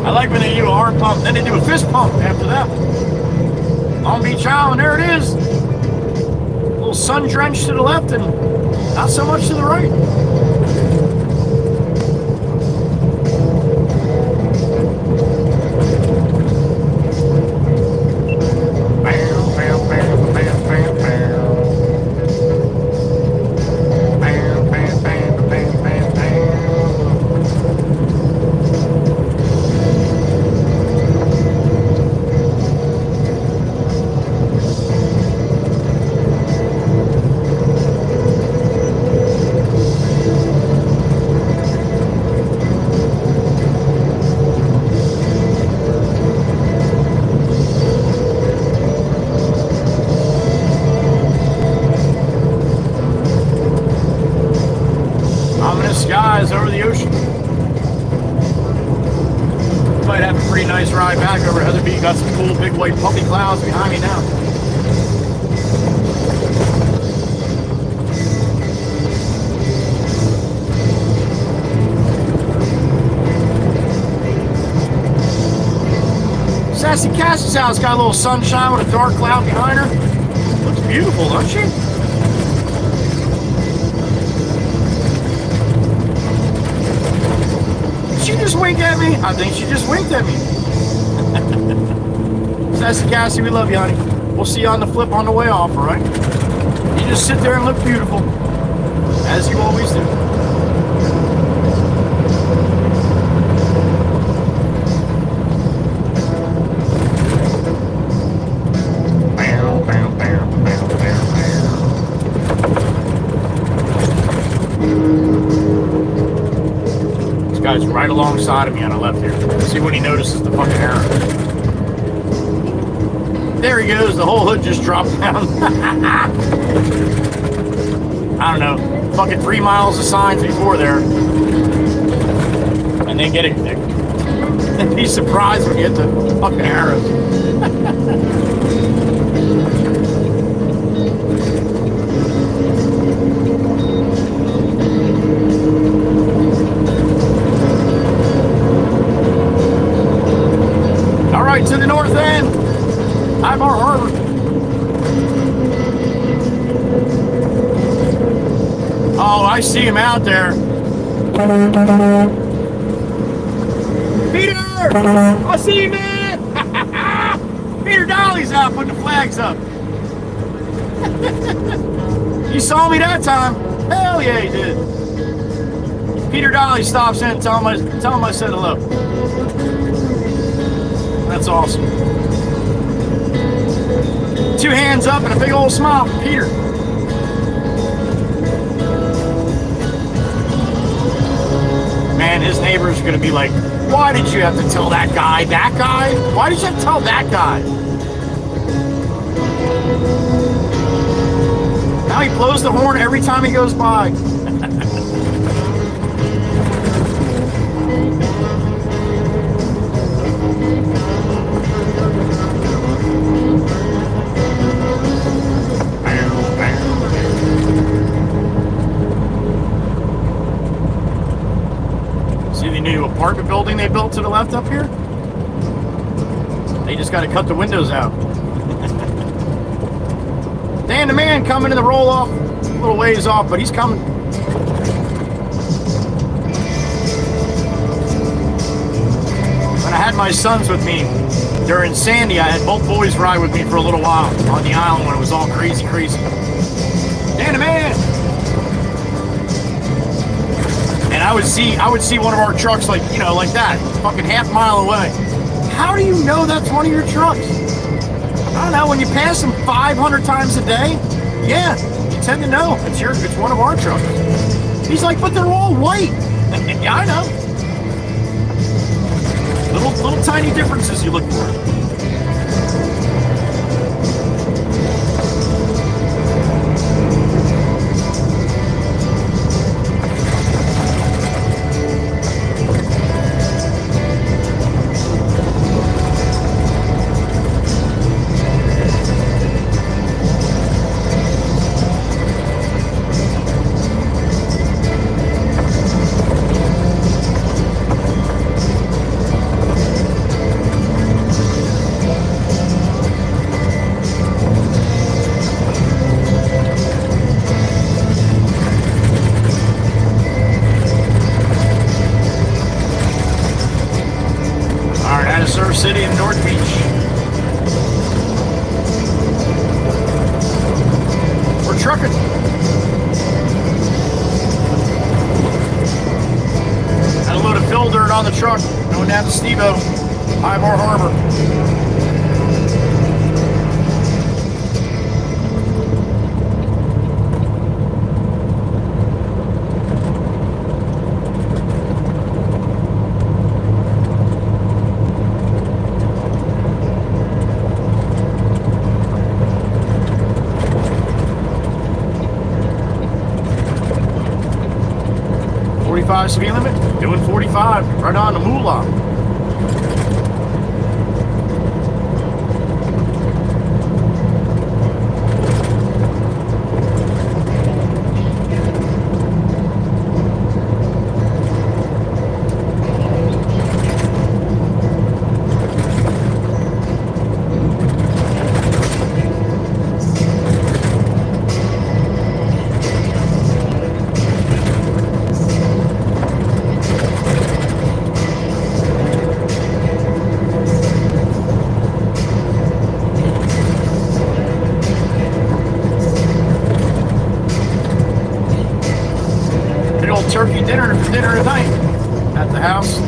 I like when they do an arm pump, then they do a fist pump after that. Long Beach Island, there it is. A little sun drenched to the left and not so much to the right. Skies over the ocean. Might have a pretty nice ride back over Heatherby. Got some cool big white puffy clouds behind me now. Sassy Cassie's house got a little sunshine with a dark cloud behind her. Looks beautiful, don't she? She just winked at me. I think she just winked at me. Sassy Cassie, we love you, honey. We'll see you on the flip on the way off, all right? You just sit there and look beautiful, as you always do. Guy's right alongside of me on the left here. See when he notices the fucking arrow. There he goes. The whole hood just dropped down. I don't know. Fucking 3 miles of signs before there. And then get it. And be surprised when you hit the fucking arrows. To the north end, Ivor Harbor. Oh, I see him out there. Peter! I see you, man! Peter Dolly's out putting the flags up. You saw me that time. Hell yeah, he did. Peter Dolly stops in and tell him I said hello. That's awesome. 2 hands up and a big old smile from Peter. Man, his neighbors are going to be like, why did you have to tell that guy? That guy? Why did you have to tell that guy? Now he blows the horn every time he goes by. New apartment building they built to the left up here. They just got to cut the windows out. Dan the man coming in the roll off, a little ways off, but he's coming. had my sons with me during Sandy. I had both boys ride with me for a little while on the island when it was all crazy. Danny man! And I would see one of our trucks like that, fucking half mile away. How do you know that's one of your trucks? I don't know, when you pass them 500 times a day, yeah, you tend to know it's one of our trucks. He's like, but they're all white. Yeah, I know. Little tiny differences you look for. Surf City and North Beach. We're trucking. Had a load of fill dirt on the truck going down to Steve-O, High Bar Harbor. 45 speed limit, doing 45, right on the moolah. Turkey dinner tonight at the house.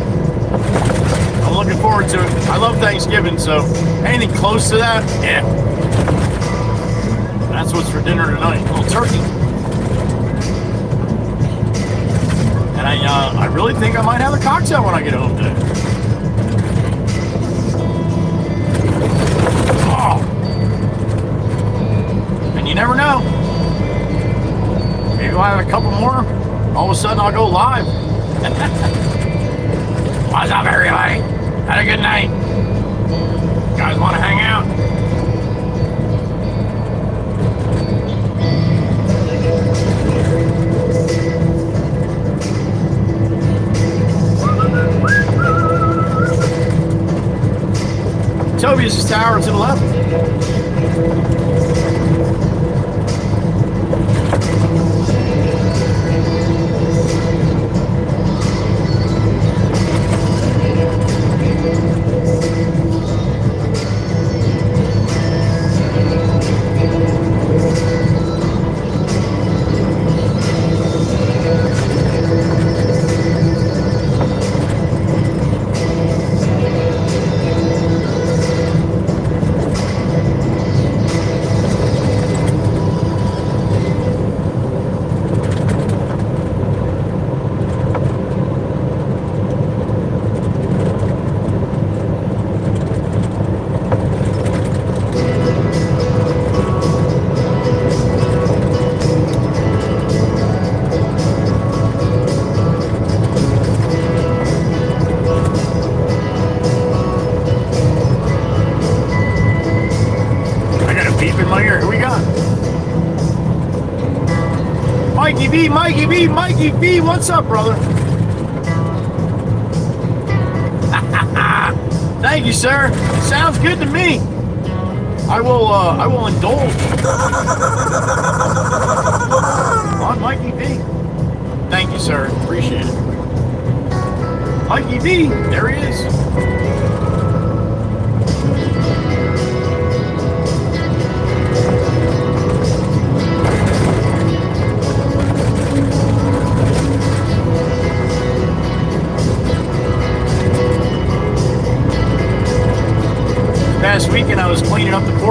I'm looking forward to it. I love Thanksgiving, so anything close to that, yeah. That's what's for dinner tonight. A little turkey. And I really think I might have a cocktail when I get home today. Oh. And you never know. Maybe I'll have a couple more. All of a sudden, I'll go live. What's up, everybody? Had a good night. You guys want to hang out? Tobias' tower to the left. Mikey B, what's up, brother? Thank you, sir. Sounds good to me. I will indulge. On Mikey B. Thank you, sir. Appreciate it. Mikey B, there he is.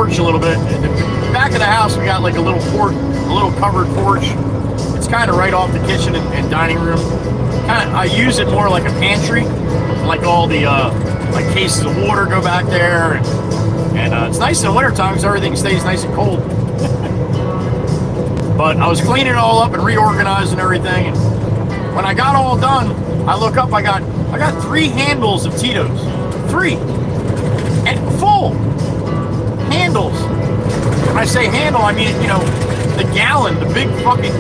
porch a little bit. In the back of the house, we got like a little covered porch. It's kind of right off the kitchen and dining room. I use it more like a pantry, like all the like cases of water go back there, and it's nice in the wintertime because everything stays nice and cold. But I was cleaning it all up and reorganizing everything, and when I got all done, I look up, I got 3 handles of Tito's. 3. And full handles. When I say handle, I mean, you know, the gallon, the big fucking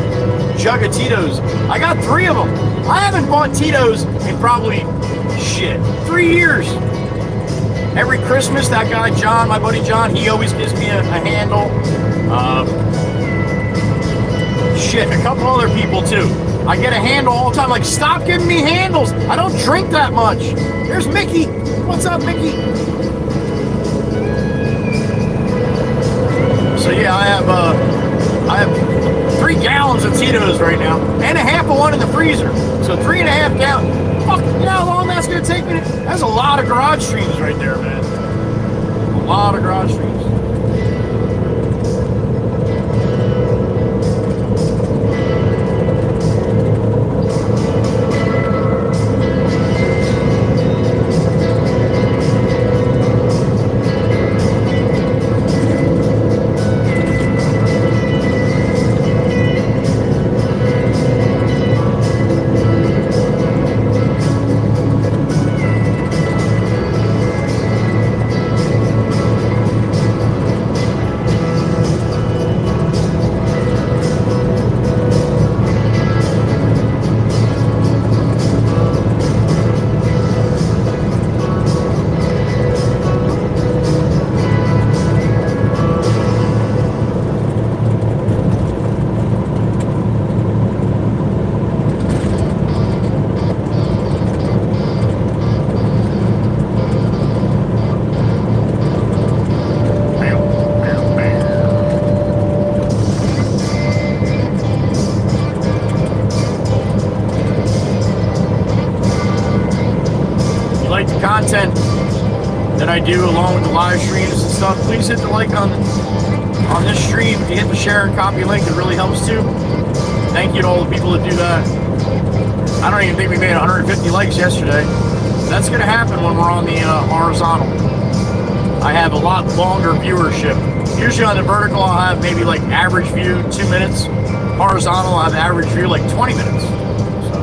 jug of Tito's. I got 3 of them. I haven't bought Tito's in probably, 3 years. Every Christmas, that guy John, my buddy John, he always gives me a handle. A couple other people too. I get a handle all the time. Like, stop giving me handles. I don't drink that much. There's Mickey. What's up, Mickey? So yeah, I have 3 gallons of Tito's right now, and a half of one in the freezer. So 3.5 gallons. Fuck, you know how long that's gonna take me? That's a lot of garage streams right there, man. A lot of garage streams. Content that I do along with the live streams and stuff, please hit the like on this stream. If you hit the share and copy link, it really helps too. Thank you to all the people that do that. I don't even think we made 150 likes yesterday. That's going to happen when we're on the horizontal. I have a lot longer viewership. Usually on the vertical, I'll have maybe like average view 2 minutes. Horizontal, I'll have average view like 20 minutes. So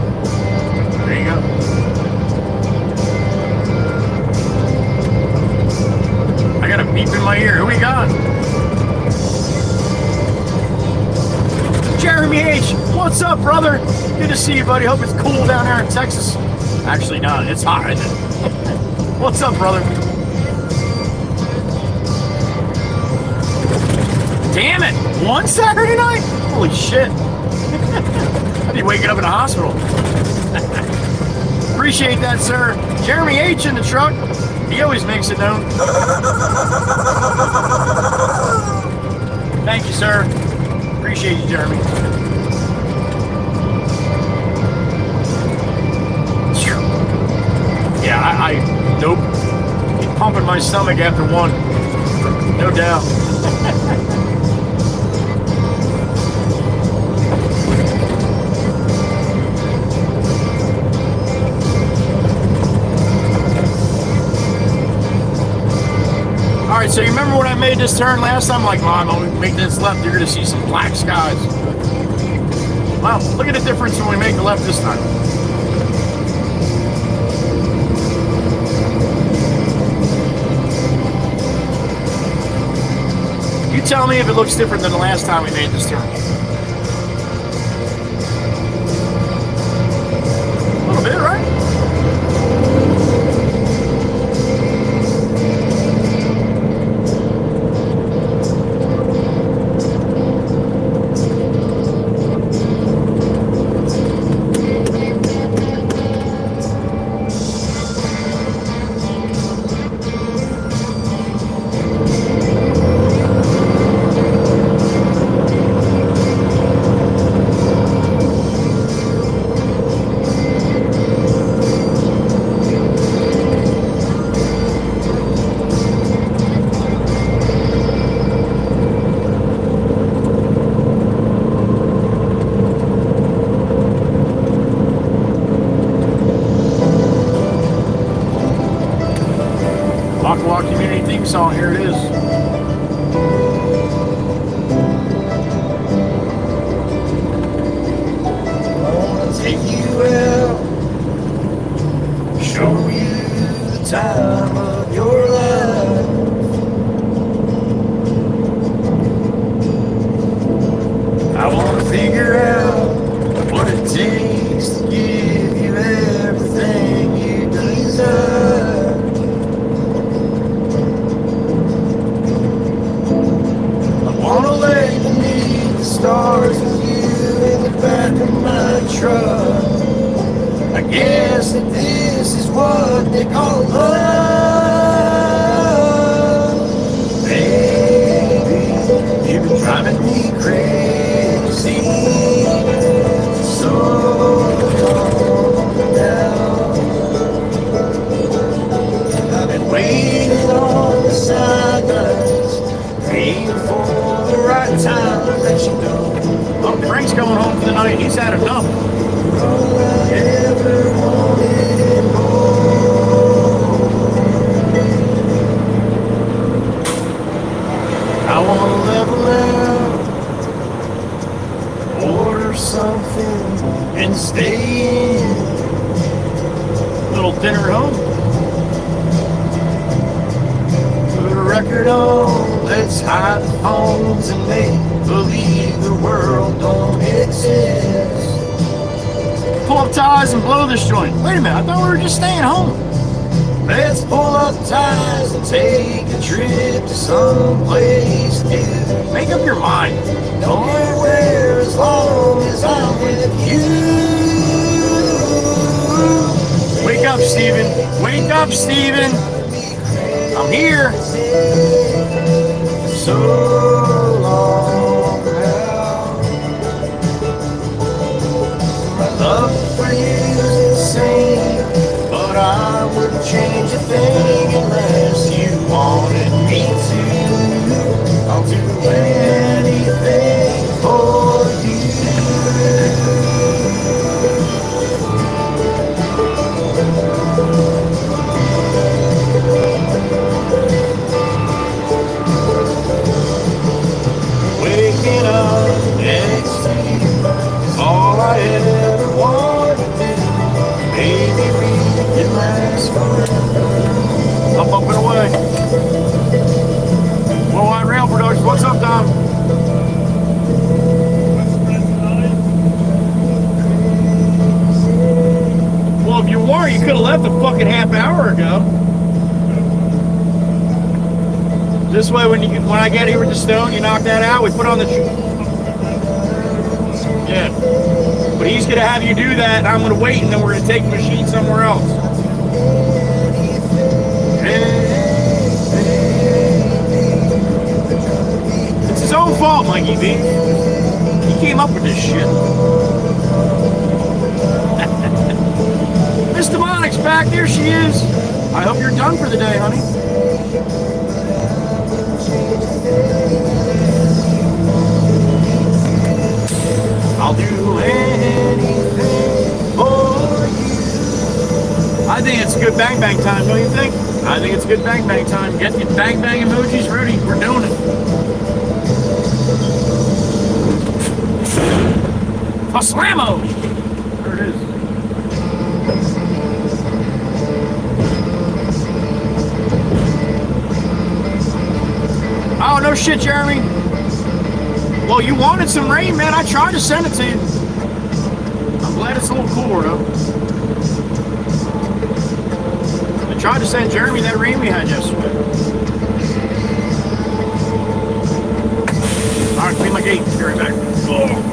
there you go. I got a beep in my ear. Who we got? Jeremy H. What's up, brother? Good to see you, buddy. Hope it's cool down there in Texas. Actually, not. It's hot, isn't it? What's up, brother? Damn it! One Saturday night? Holy shit. I'd be waking up in a hospital. Appreciate that, sir. Jeremy H. in the truck. He always makes it known. Thank you, sir. Appreciate you, Jeremy. Yeah, nope. Keep pumping my stomach after one. No doubt. Alright, so you remember when I made this turn last time? Like, Mom, when we make this left, you're going to see some black skies. Well, look at the difference when we make the left this time. You tell me if it looks different than the last time we made this turn. A little bit, right? song. Here it is. I wanna take you out, show you the time of your life. I wanna figure out what it takes to give you everything you desire. I wanna lay beneath the stars with you in the back of my truck. I guess that this is what they call love. Baby, you've been driving me crazy so long now. I've been waiting on the sidelines, waiting for the right time to let you know. Oh, Frank's going home for the night. He's had enough. All I ever wanted and more. I wanna level out, order something and stay in. Little dinner at home. Put a record on, let's hide the phones and make believe the world don't exist. Pull up ties and blow this joint. Wait a minute, I thought we were just staying home. Let's pull up ties and take a trip to some place new. Make up your mind. Don't matter where, as long as I'm with you. Wake up, Steven. Wake up, Steven. I'm here. So long now. My love for you is insane, but I wouldn't change a thing unless you wanted me to. I'll do anything for you. Waking up next to you is all I ever wanted to do. Maybe we can last forever. I'm bumping away. Worldwide Rail Productions. What's up, Dom? Well, if you were, you could have left a fucking half hour ago. This way, when I get here with the stone, you knock that out. We put on the. Yeah. But he's gonna have you do that, and I'm gonna wait, and then we're gonna take the machine somewhere else. It's his own fault, Mikey B. He came up with this shit. Miss Demonic's back. There she is. I hope you're done for the day, honey. I'll do anything for you. I think it's good bang bang time, don't you think? I think it's good bang bang time. Get the bang bang emojis ready. We're doing it. Paslamo! There it is. Oh, no shit, Jeremy. Well, you wanted some rain, man. I tried to send it to you. I'm glad it's a little cooler, though. I tried to send Jeremy that rain we had yesterday. All right, clean my gate. Be right back. Oh.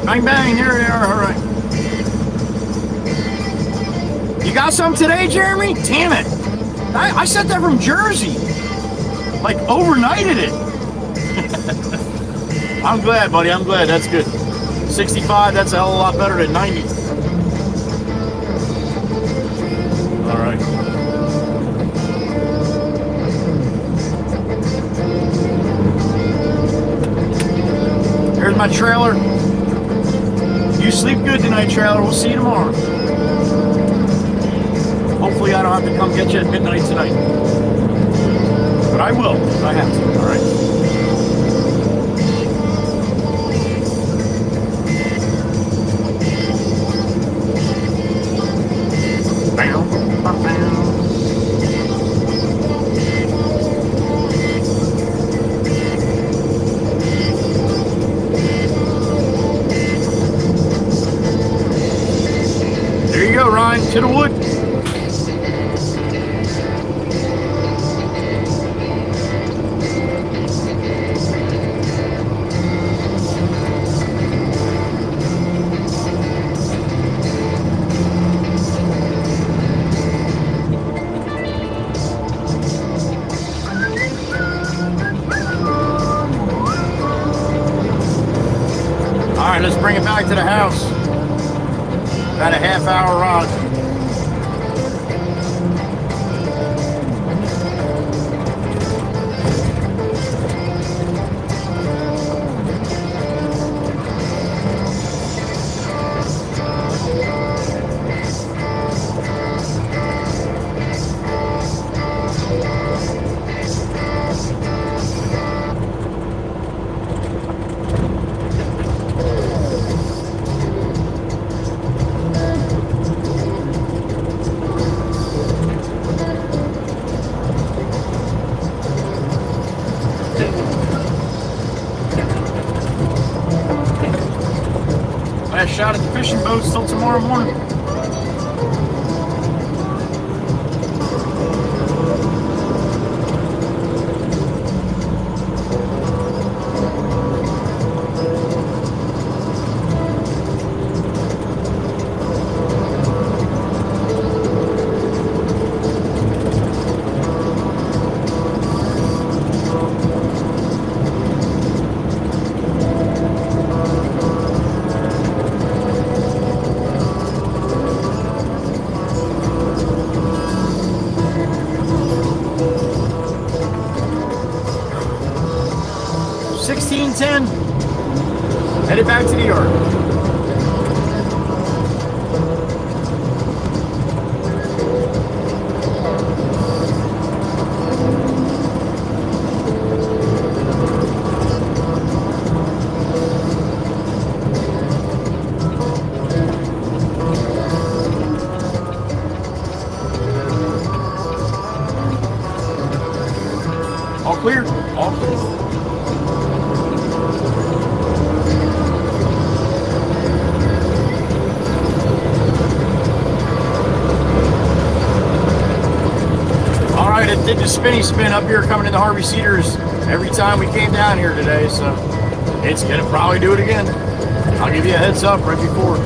Bang, bang, here they are, all right. You got some today, Jeremy? Damn it. I sent that from Jersey. Like overnighted it. I'm glad, buddy. I'm glad. That's good. 65, that's a hell of a lot better than 90. All right. Here's my trailer. You sleep good tonight, trailer. We'll see you tomorrow. Hopefully I don't have to come get you at midnight tonight. But I will if I have to, all right? There you go, Ryan, to the wood. All right, let's bring it back to the house. About a half-hour ride. Last shot at the fishing boats till tomorrow morning. Headed back to the yard. All clear? All clear. It did the spinny spin up here coming into Harvey Cedars every time we came down here today, so it's gonna probably do it again. I'll give you a heads up right before.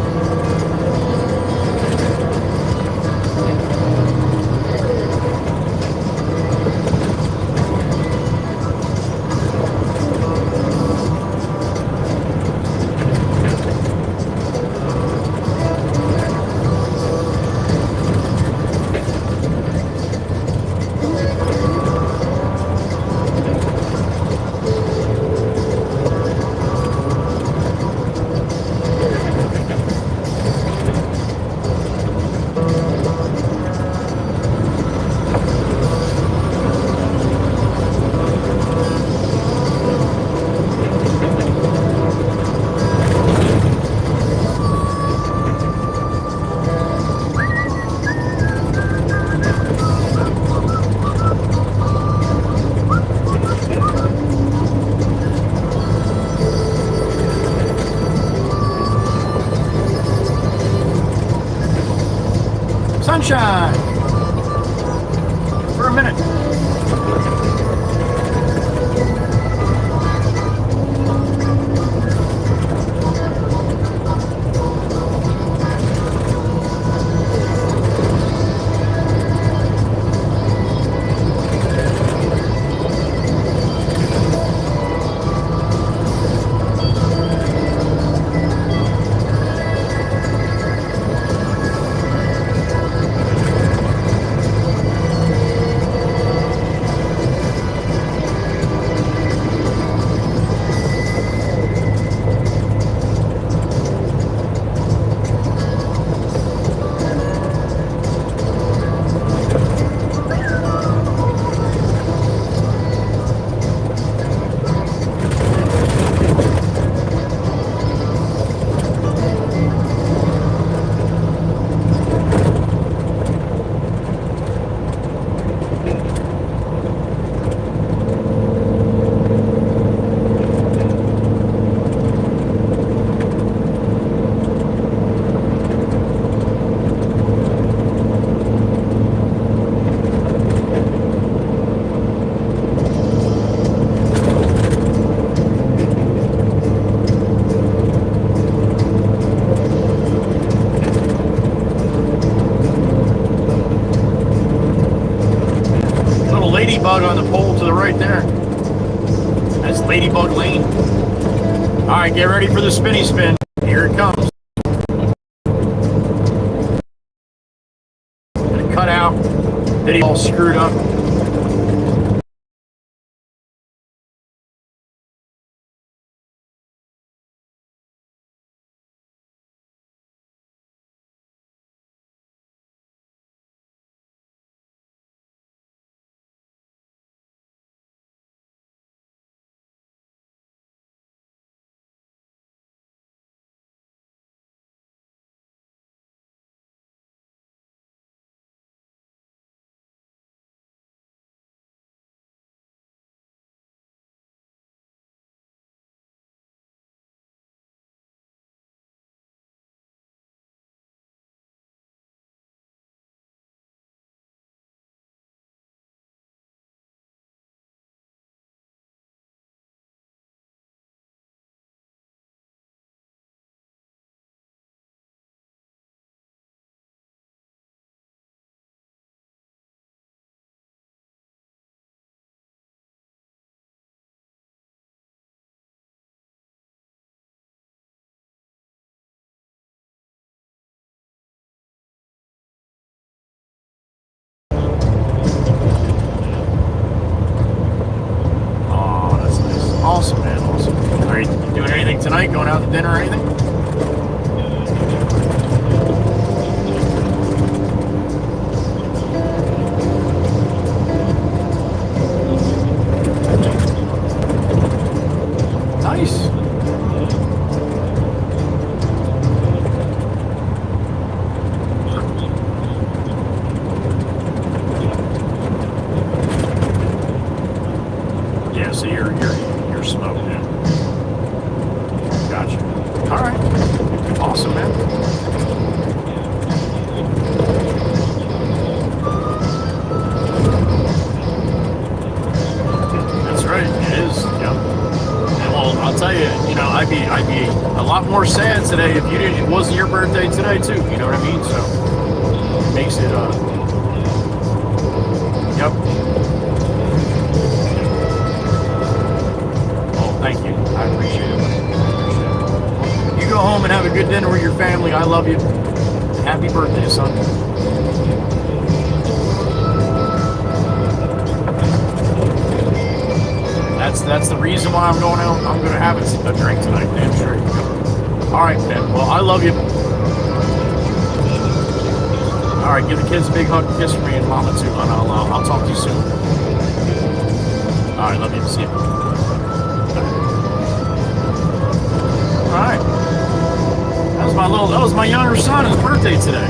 Sunshine for a minute. right, get ready for the spinny spin. Here it comes. Gonna cut out. Video all screwed up. Oh, that's nice. Awesome, man. Awesome. Are you doing anything tonight? Going out to dinner or anything? Nice. Yeah, so you're smoked now. Gotcha. All right. Awesome, man. That's right. It is. Yep. Well, I'll tell you, I'd be a lot more sad today if it wasn't your birthday today too. You know what I mean? So it makes it yep. Oh, thank you. I appreciate it. You go home and have a good dinner with your family. I love you. Happy birthday, son. That's the reason why I'm going out. I'm going to have a drink tonight, damn sure. All right, Ben. Well, I love you. All right, give the kids a big hug and kiss for me and Mama too, and I'll talk to you soon. All right, love you. See you. All right. That was my younger son. His birthday today.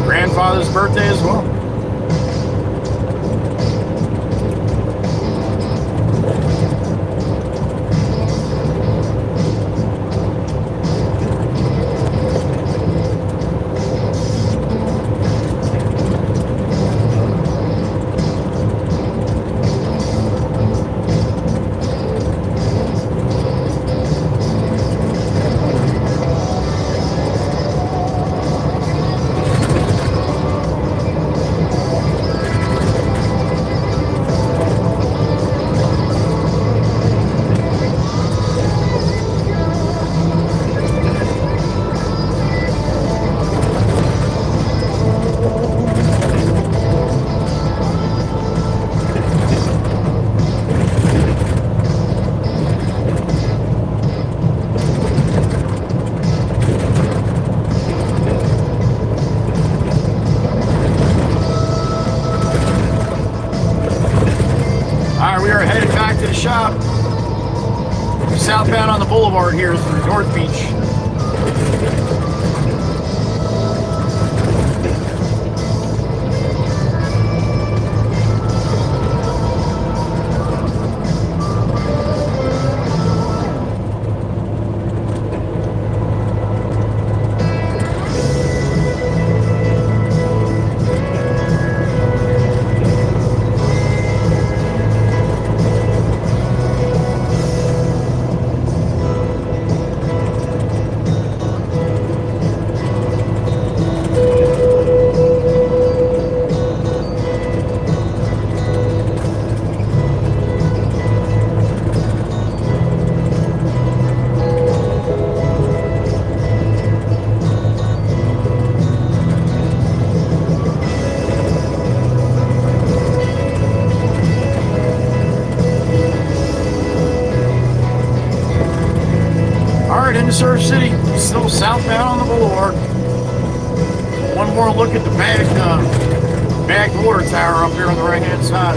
Grandfather's birthday as well. Shop. Southbound on the boulevard here through North Beach. Surf City, still southbound on the boulevard. One more look at the bagged water tower up here on the right-hand side.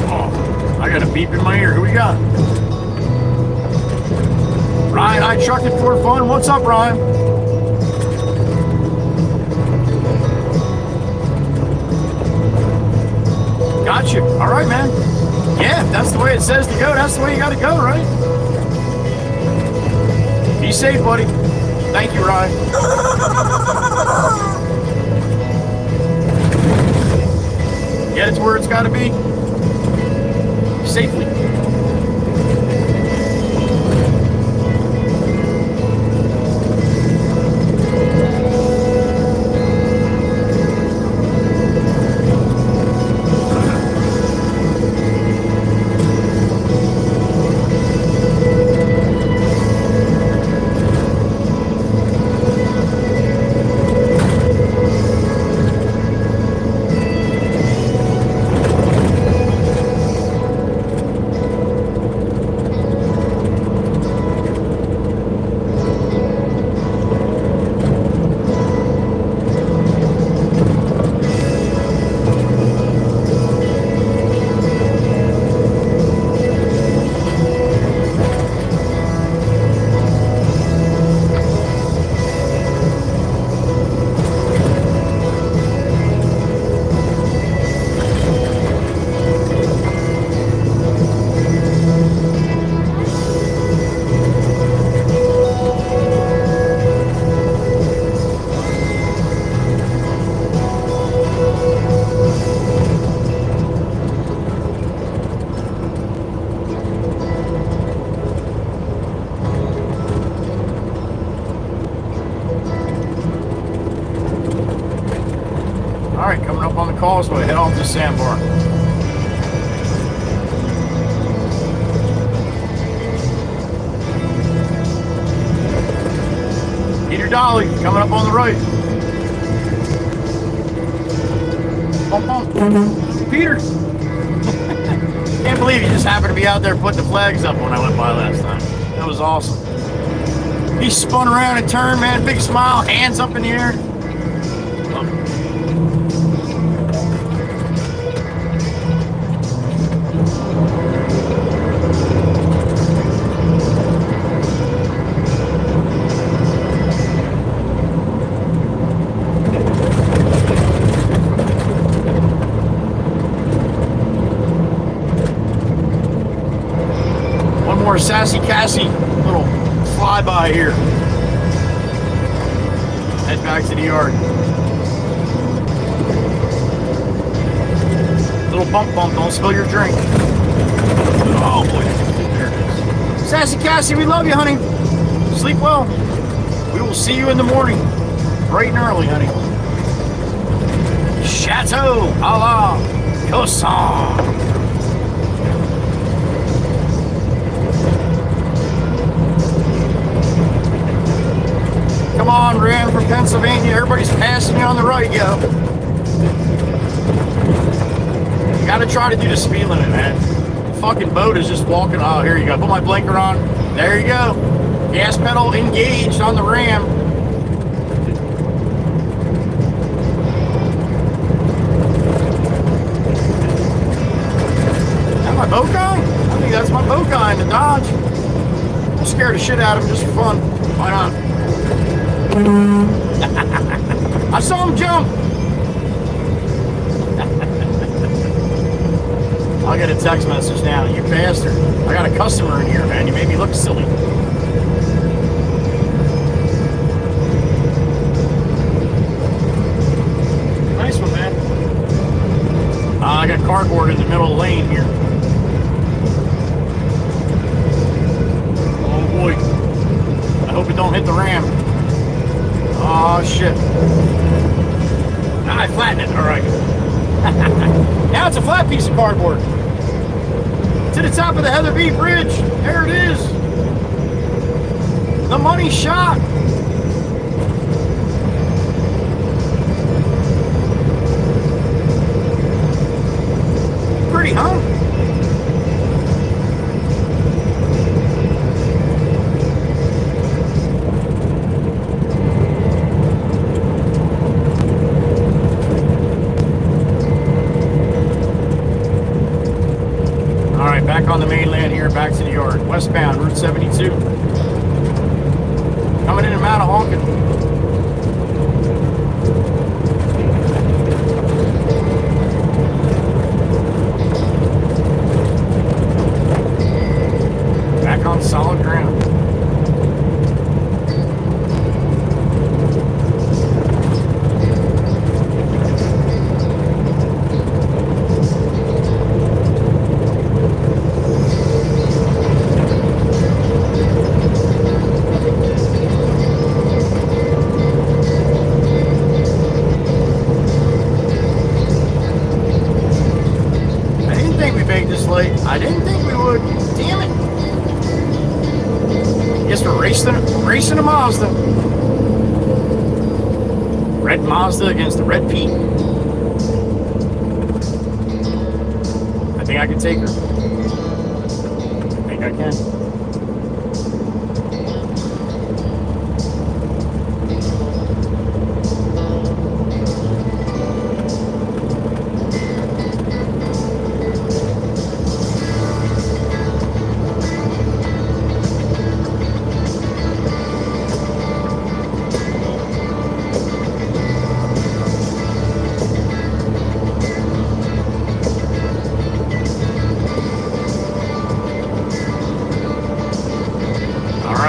Oh, I got a beep in my ear. Who we got? Ryan, I trucked it for fun. What's up, Ryan? Got you. All right, man. Yeah, if that's the way it says to go, that's the way you got to go, right? Be safe, buddy. Thank you, Ryan. Get it to where it's got to be. Safely. Causeway, head off to Sandbar. Peter Dolly coming up on the right. Bump, bump. Peter! Can't believe you just happened to be out there putting the flags up when I went by last time. That was awesome. He spun around and turned, man. Big smile, hands up in the air. Love it. Sassy Cassie, little flyby here. Head back to the yard. Little bump, don't spill your drink. Oh boy, there it is. Sassy Cassie, we love you, honey. Sleep well. We will see you in the morning, bright and early, honey. Chateau a la Cosson. Come on, Ram from Pennsylvania. Everybody's passing you on the right, yo. You gotta try to do the speed limit, man. The fucking boat is just walking. Oh, here you go. Put my blinker on. There you go. Gas pedal engaged on the Ram. Is that my boat guy? I think that's my boat guy in the Dodge. I'll scare the shit out of him just for fun. Why not? I saw him jump. I'll get a text message now. You bastard. I got a customer in here, man. You made me look silly. Nice one, man. I got cardboard in the middle of the lane here. Oh boy. I hope it don't hit the Ram. Oh shit. I flattened it, alright. Now it's a flat piece of cardboard. To the top of the Heather B Bridge. There it is. The money shot. to the yard, westbound, Route 72. Coming in and out of honking. Back on solid ground. I didn't think we would. Damn it. Guess we're racing a Mazda. Red Mazda against the red Pete. I think I can take her. I think I can.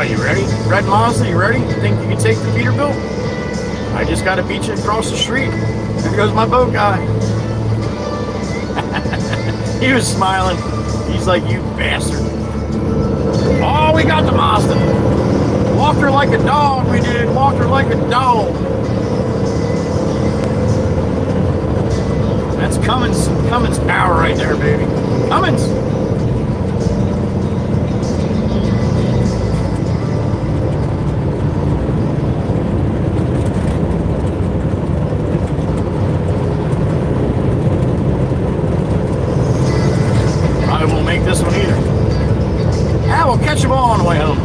You ready? Red Mazda, you ready? Think you can take the Peterbilt? I just got to beat you across the street. There goes my boat guy. He was smiling. He's like, you bastard. Oh, we got the Mazda. Walked her like a dog, we did. Walked her like a dog. That's Cummins power right there, baby. Cummins. This one either. Ah, we'll catch them all on the way home.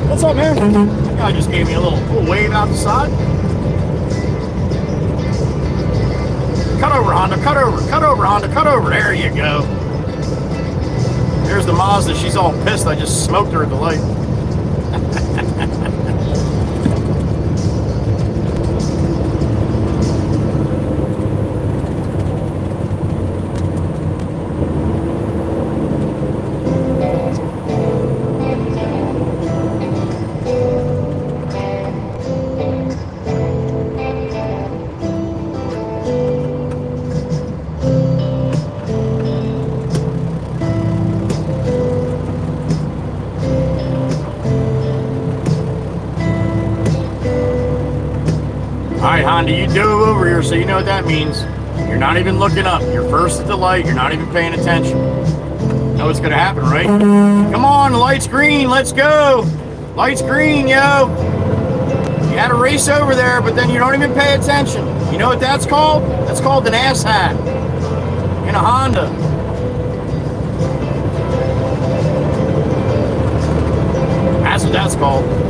What's up, man? That guy just gave me a little wave out the side. Cut over, Honda. Cut over, Honda. Cut over. There you go. There's the Mazda. She's all pissed. I just smoked her at the light. Alright, Honda, you dove over here, so you know what that means. You're not even looking up. You're first at the light. You're not even paying attention. You know what's going to happen, right? Come on, the light's green. Let's go. Light's green, yo. You had a race over there, but then you don't even pay attention. You know what that's called? That's called an ass hat in a Honda. That's what that's called.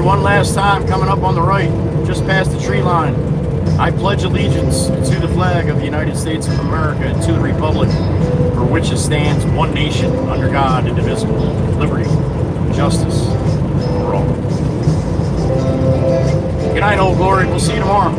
One last time, coming up on the right, just past the tree line. I pledge allegiance to the flag of the United States of America and to the republic for which it stands, one nation, under God, indivisible, liberty, justice for all. Good night, Old Glory. We'll see you tomorrow.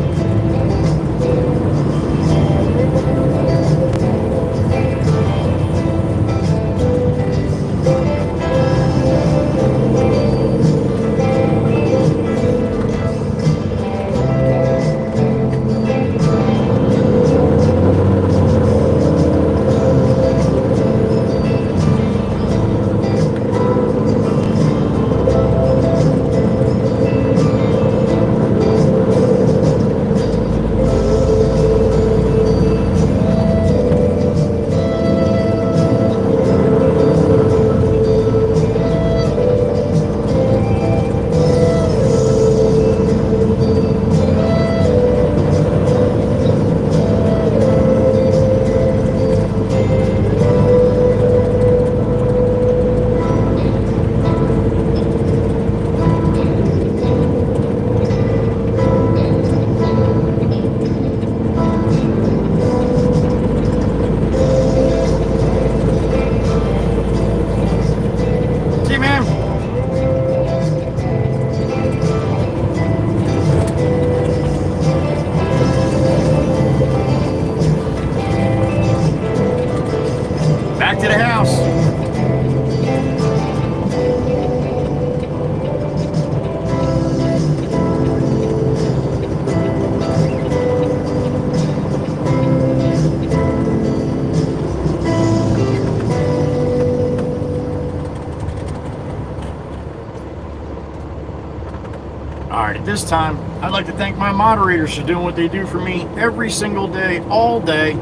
All right, at this time, I'd like to thank my moderators for doing what they do for me every single day, all day.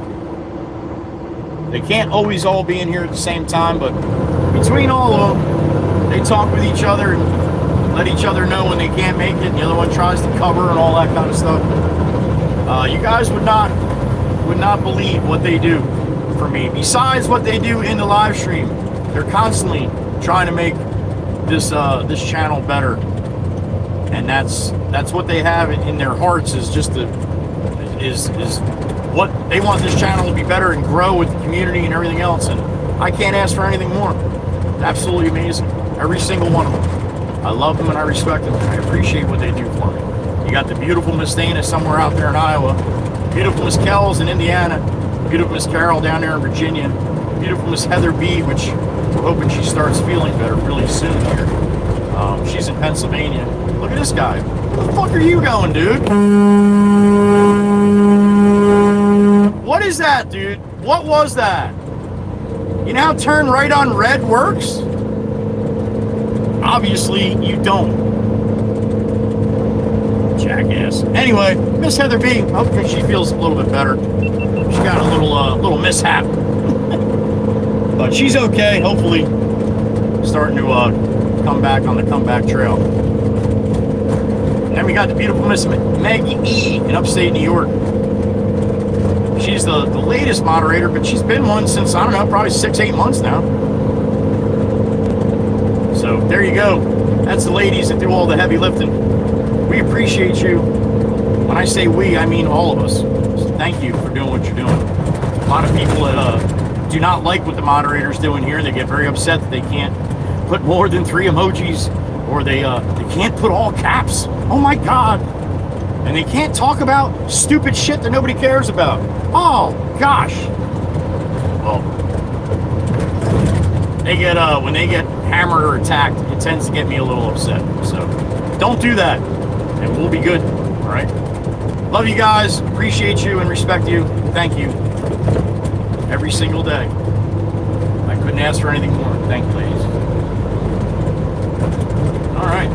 They can't always all be in here at the same time, but between all of them, they talk with each other and let each other know when they can't make it, and the other one tries to cover and all that kind of stuff. You guys would not believe what they do for me. Besides what they do in the live stream, they're constantly trying to make this this channel better. And that's what they have in their hearts, is just is what they want this channel to be better and grow with the community and everything else. And I can't ask for anything more. Absolutely amazing. Every single one of them. I love them and I respect them. I appreciate what they do for me. You got the beautiful Miss Dana somewhere out there in Iowa, beautiful Miss Kells in Indiana, beautiful Miss Carol down there in Virginia, beautiful Miss Heather B, which we're hoping she starts feeling better really soon here. She's in Pennsylvania. Look at this guy. Where the fuck are you going, dude? What is that, dude? What was that? You know how turn right on red works? Obviously, you don't. Jackass. Anyway, Miss Heather B, hopefully she feels a little bit better. She got a little mishap. But she's okay, hopefully. Starting to come back on the comeback trail. And then we got the beautiful Miss Maggie E in upstate New York. She's the latest moderator, but she's been one since, I don't know, probably 6-8 months now. So there you go. That's the ladies that do all the heavy lifting. We appreciate you. When I say we, I mean all of us. So thank you for doing what you're doing. A lot of people that do not like what the moderator's doing here. They get very upset that they can't put more than 3 emojis, or they can't put all caps. Oh my God. And they can't talk about stupid shit that nobody cares about. Oh gosh. Well, they get when they get hammered or attacked, it tends to get me a little upset. So don't do that, and we'll be good. All right. Love you guys. Appreciate you and respect you. Thank you. Every single day. I couldn't ask for anything more. Thank you, ladies. All right.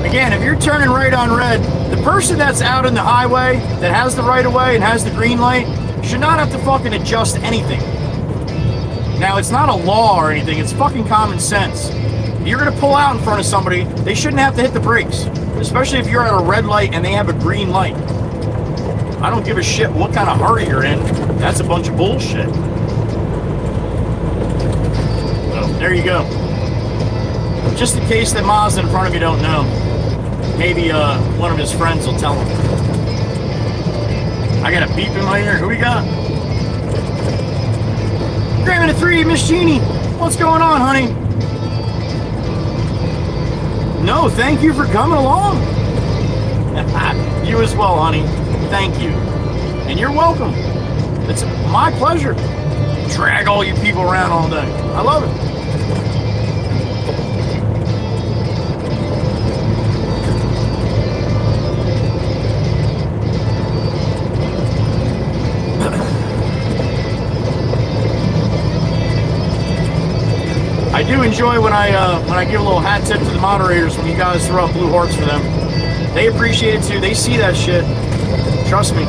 Again, if you're turning right on red, the person that's out in the highway that has the right of way and has the green light should not have to fucking adjust anything. Now, it's not a law or anything, it's fucking common sense. If you're gonna pull out in front of somebody, they shouldn't have to hit the brakes, especially if you're at a red light and they have a green light. I don't give a shit what kind of hurry you're in. That's a bunch of bullshit. So, there you go. Just in case the Mazda in front of you don't know. Maybe one of his friends will tell him. I got a beep in my ear. Who we got? Grabbing a 3, Miss Jeannie. What's going on, honey? No, thank you for coming along. You as well, honey. Thank you. And you're welcome. It's my pleasure. Drag all you people around all day. I love it. I do enjoy when I give a little hat tip to the moderators when you guys throw up blue hearts for them. They appreciate it too. They see that shit. Trust me.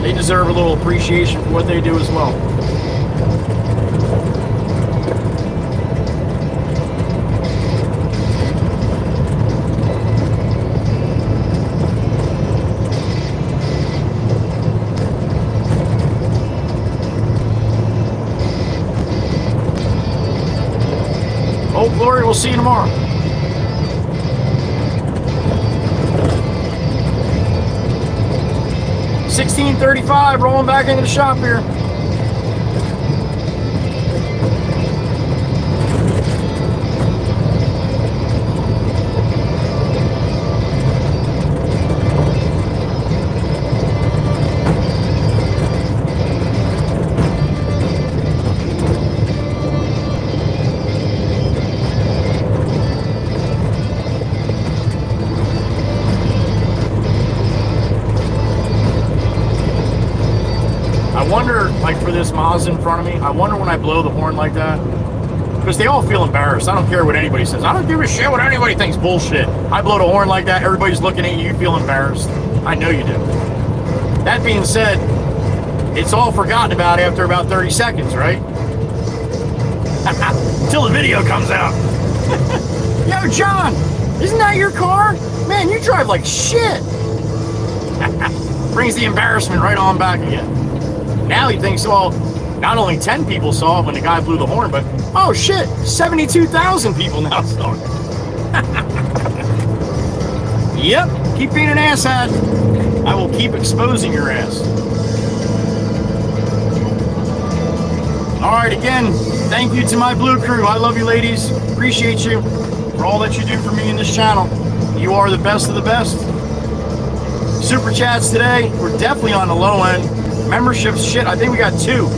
They deserve a little appreciation for what they do as well. we'll see you tomorrow. 16:35, rolling back into the shop here. I wonder, like for this Maz in front of me, I wonder when I blow the horn like that, because they all feel embarrassed. I don't care what anybody says. I don't give a shit what anybody thinks. Bullshit. I blow the horn like that, everybody's looking at you, you feel embarrassed. I know you do. That being said, it's all forgotten about after about 30 seconds, right? Till the video comes out. Yo, John, isn't that your car? Man, you drive like shit. Brings the embarrassment right on back again. Now he thinks, well, not only 10 people saw it when the guy blew the horn, but, oh shit, 72,000 people now saw it. Yep, keep being an asshat. I will keep exposing your ass. All right, again, thank you to my blue crew. I love you, ladies. Appreciate you for all that you do for me in this channel. You are the best of the best. Super chats today, we're definitely on the low end. Memberships, shit, I think we got 2.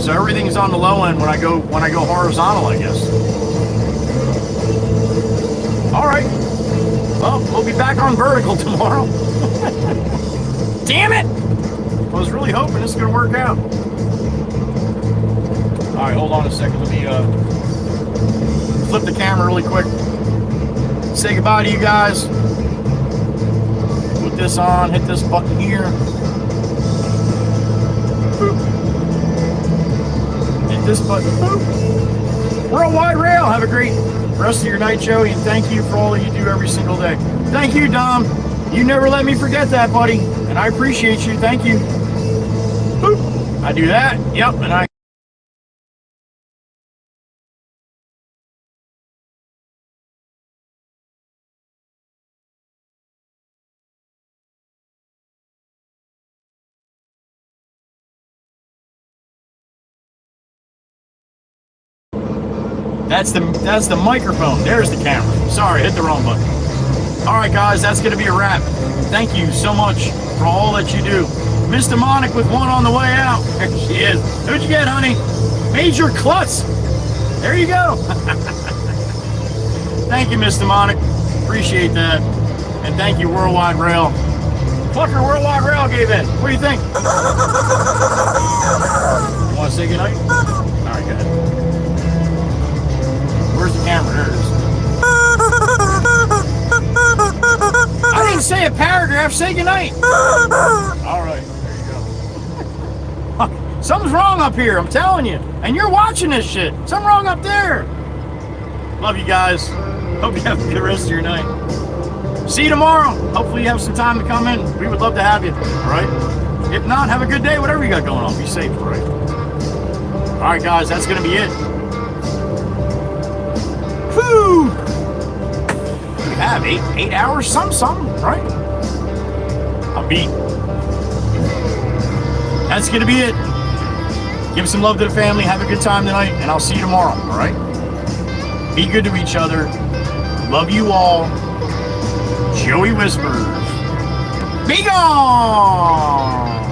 So everything's on the low end when I go horizontal, I guess. All right. Well, we'll be back on vertical tomorrow. Damn it! I was really hoping this was gonna work out. All right, hold on a second. Let me flip the camera really quick. Say goodbye to you guys. Put this on. Hit this button here. Boop. Hit this button. Boop. Worldwide Rail. Have a great rest of your night, Joey, and thank you for all that you do every single day. Thank you, Dom. You never let me forget that, buddy, and I appreciate you. Thank you. Boop. I do that. Yep, and I. That's the microphone. There's the camera. Sorry, hit the wrong button. All right, guys, that's going to be a wrap. Thank you so much for all that you do. Miss Demonic with one on the way out. There she is. Who'd you get, honey? Major Klutz. There you go. Thank you, Miss Demonic. Appreciate that. And thank you, Worldwide Rail. Fucker, Worldwide Rail gave in. What do you think? You want to say goodnight? All right, go ahead. Where's the camera? There it is. I didn't say a paragraph. Say goodnight. All right. There you go. Something's wrong up here. I'm telling you. And you're watching this shit. Something wrong up there. Love you guys. Hope you have a good rest of your night. See you tomorrow. Hopefully you have some time to come in. We would love to have you. All right. If not, have a good day. Whatever you got going on. Be safe. All right. All right, guys. That's going to be it. Whew! We have eight hours, something, right? A beat. That's gonna be it. Give some love to the family, have a good time tonight, and I'll see you tomorrow, all right? Be good to each other. Love you all. Joey Whispers. Be gone!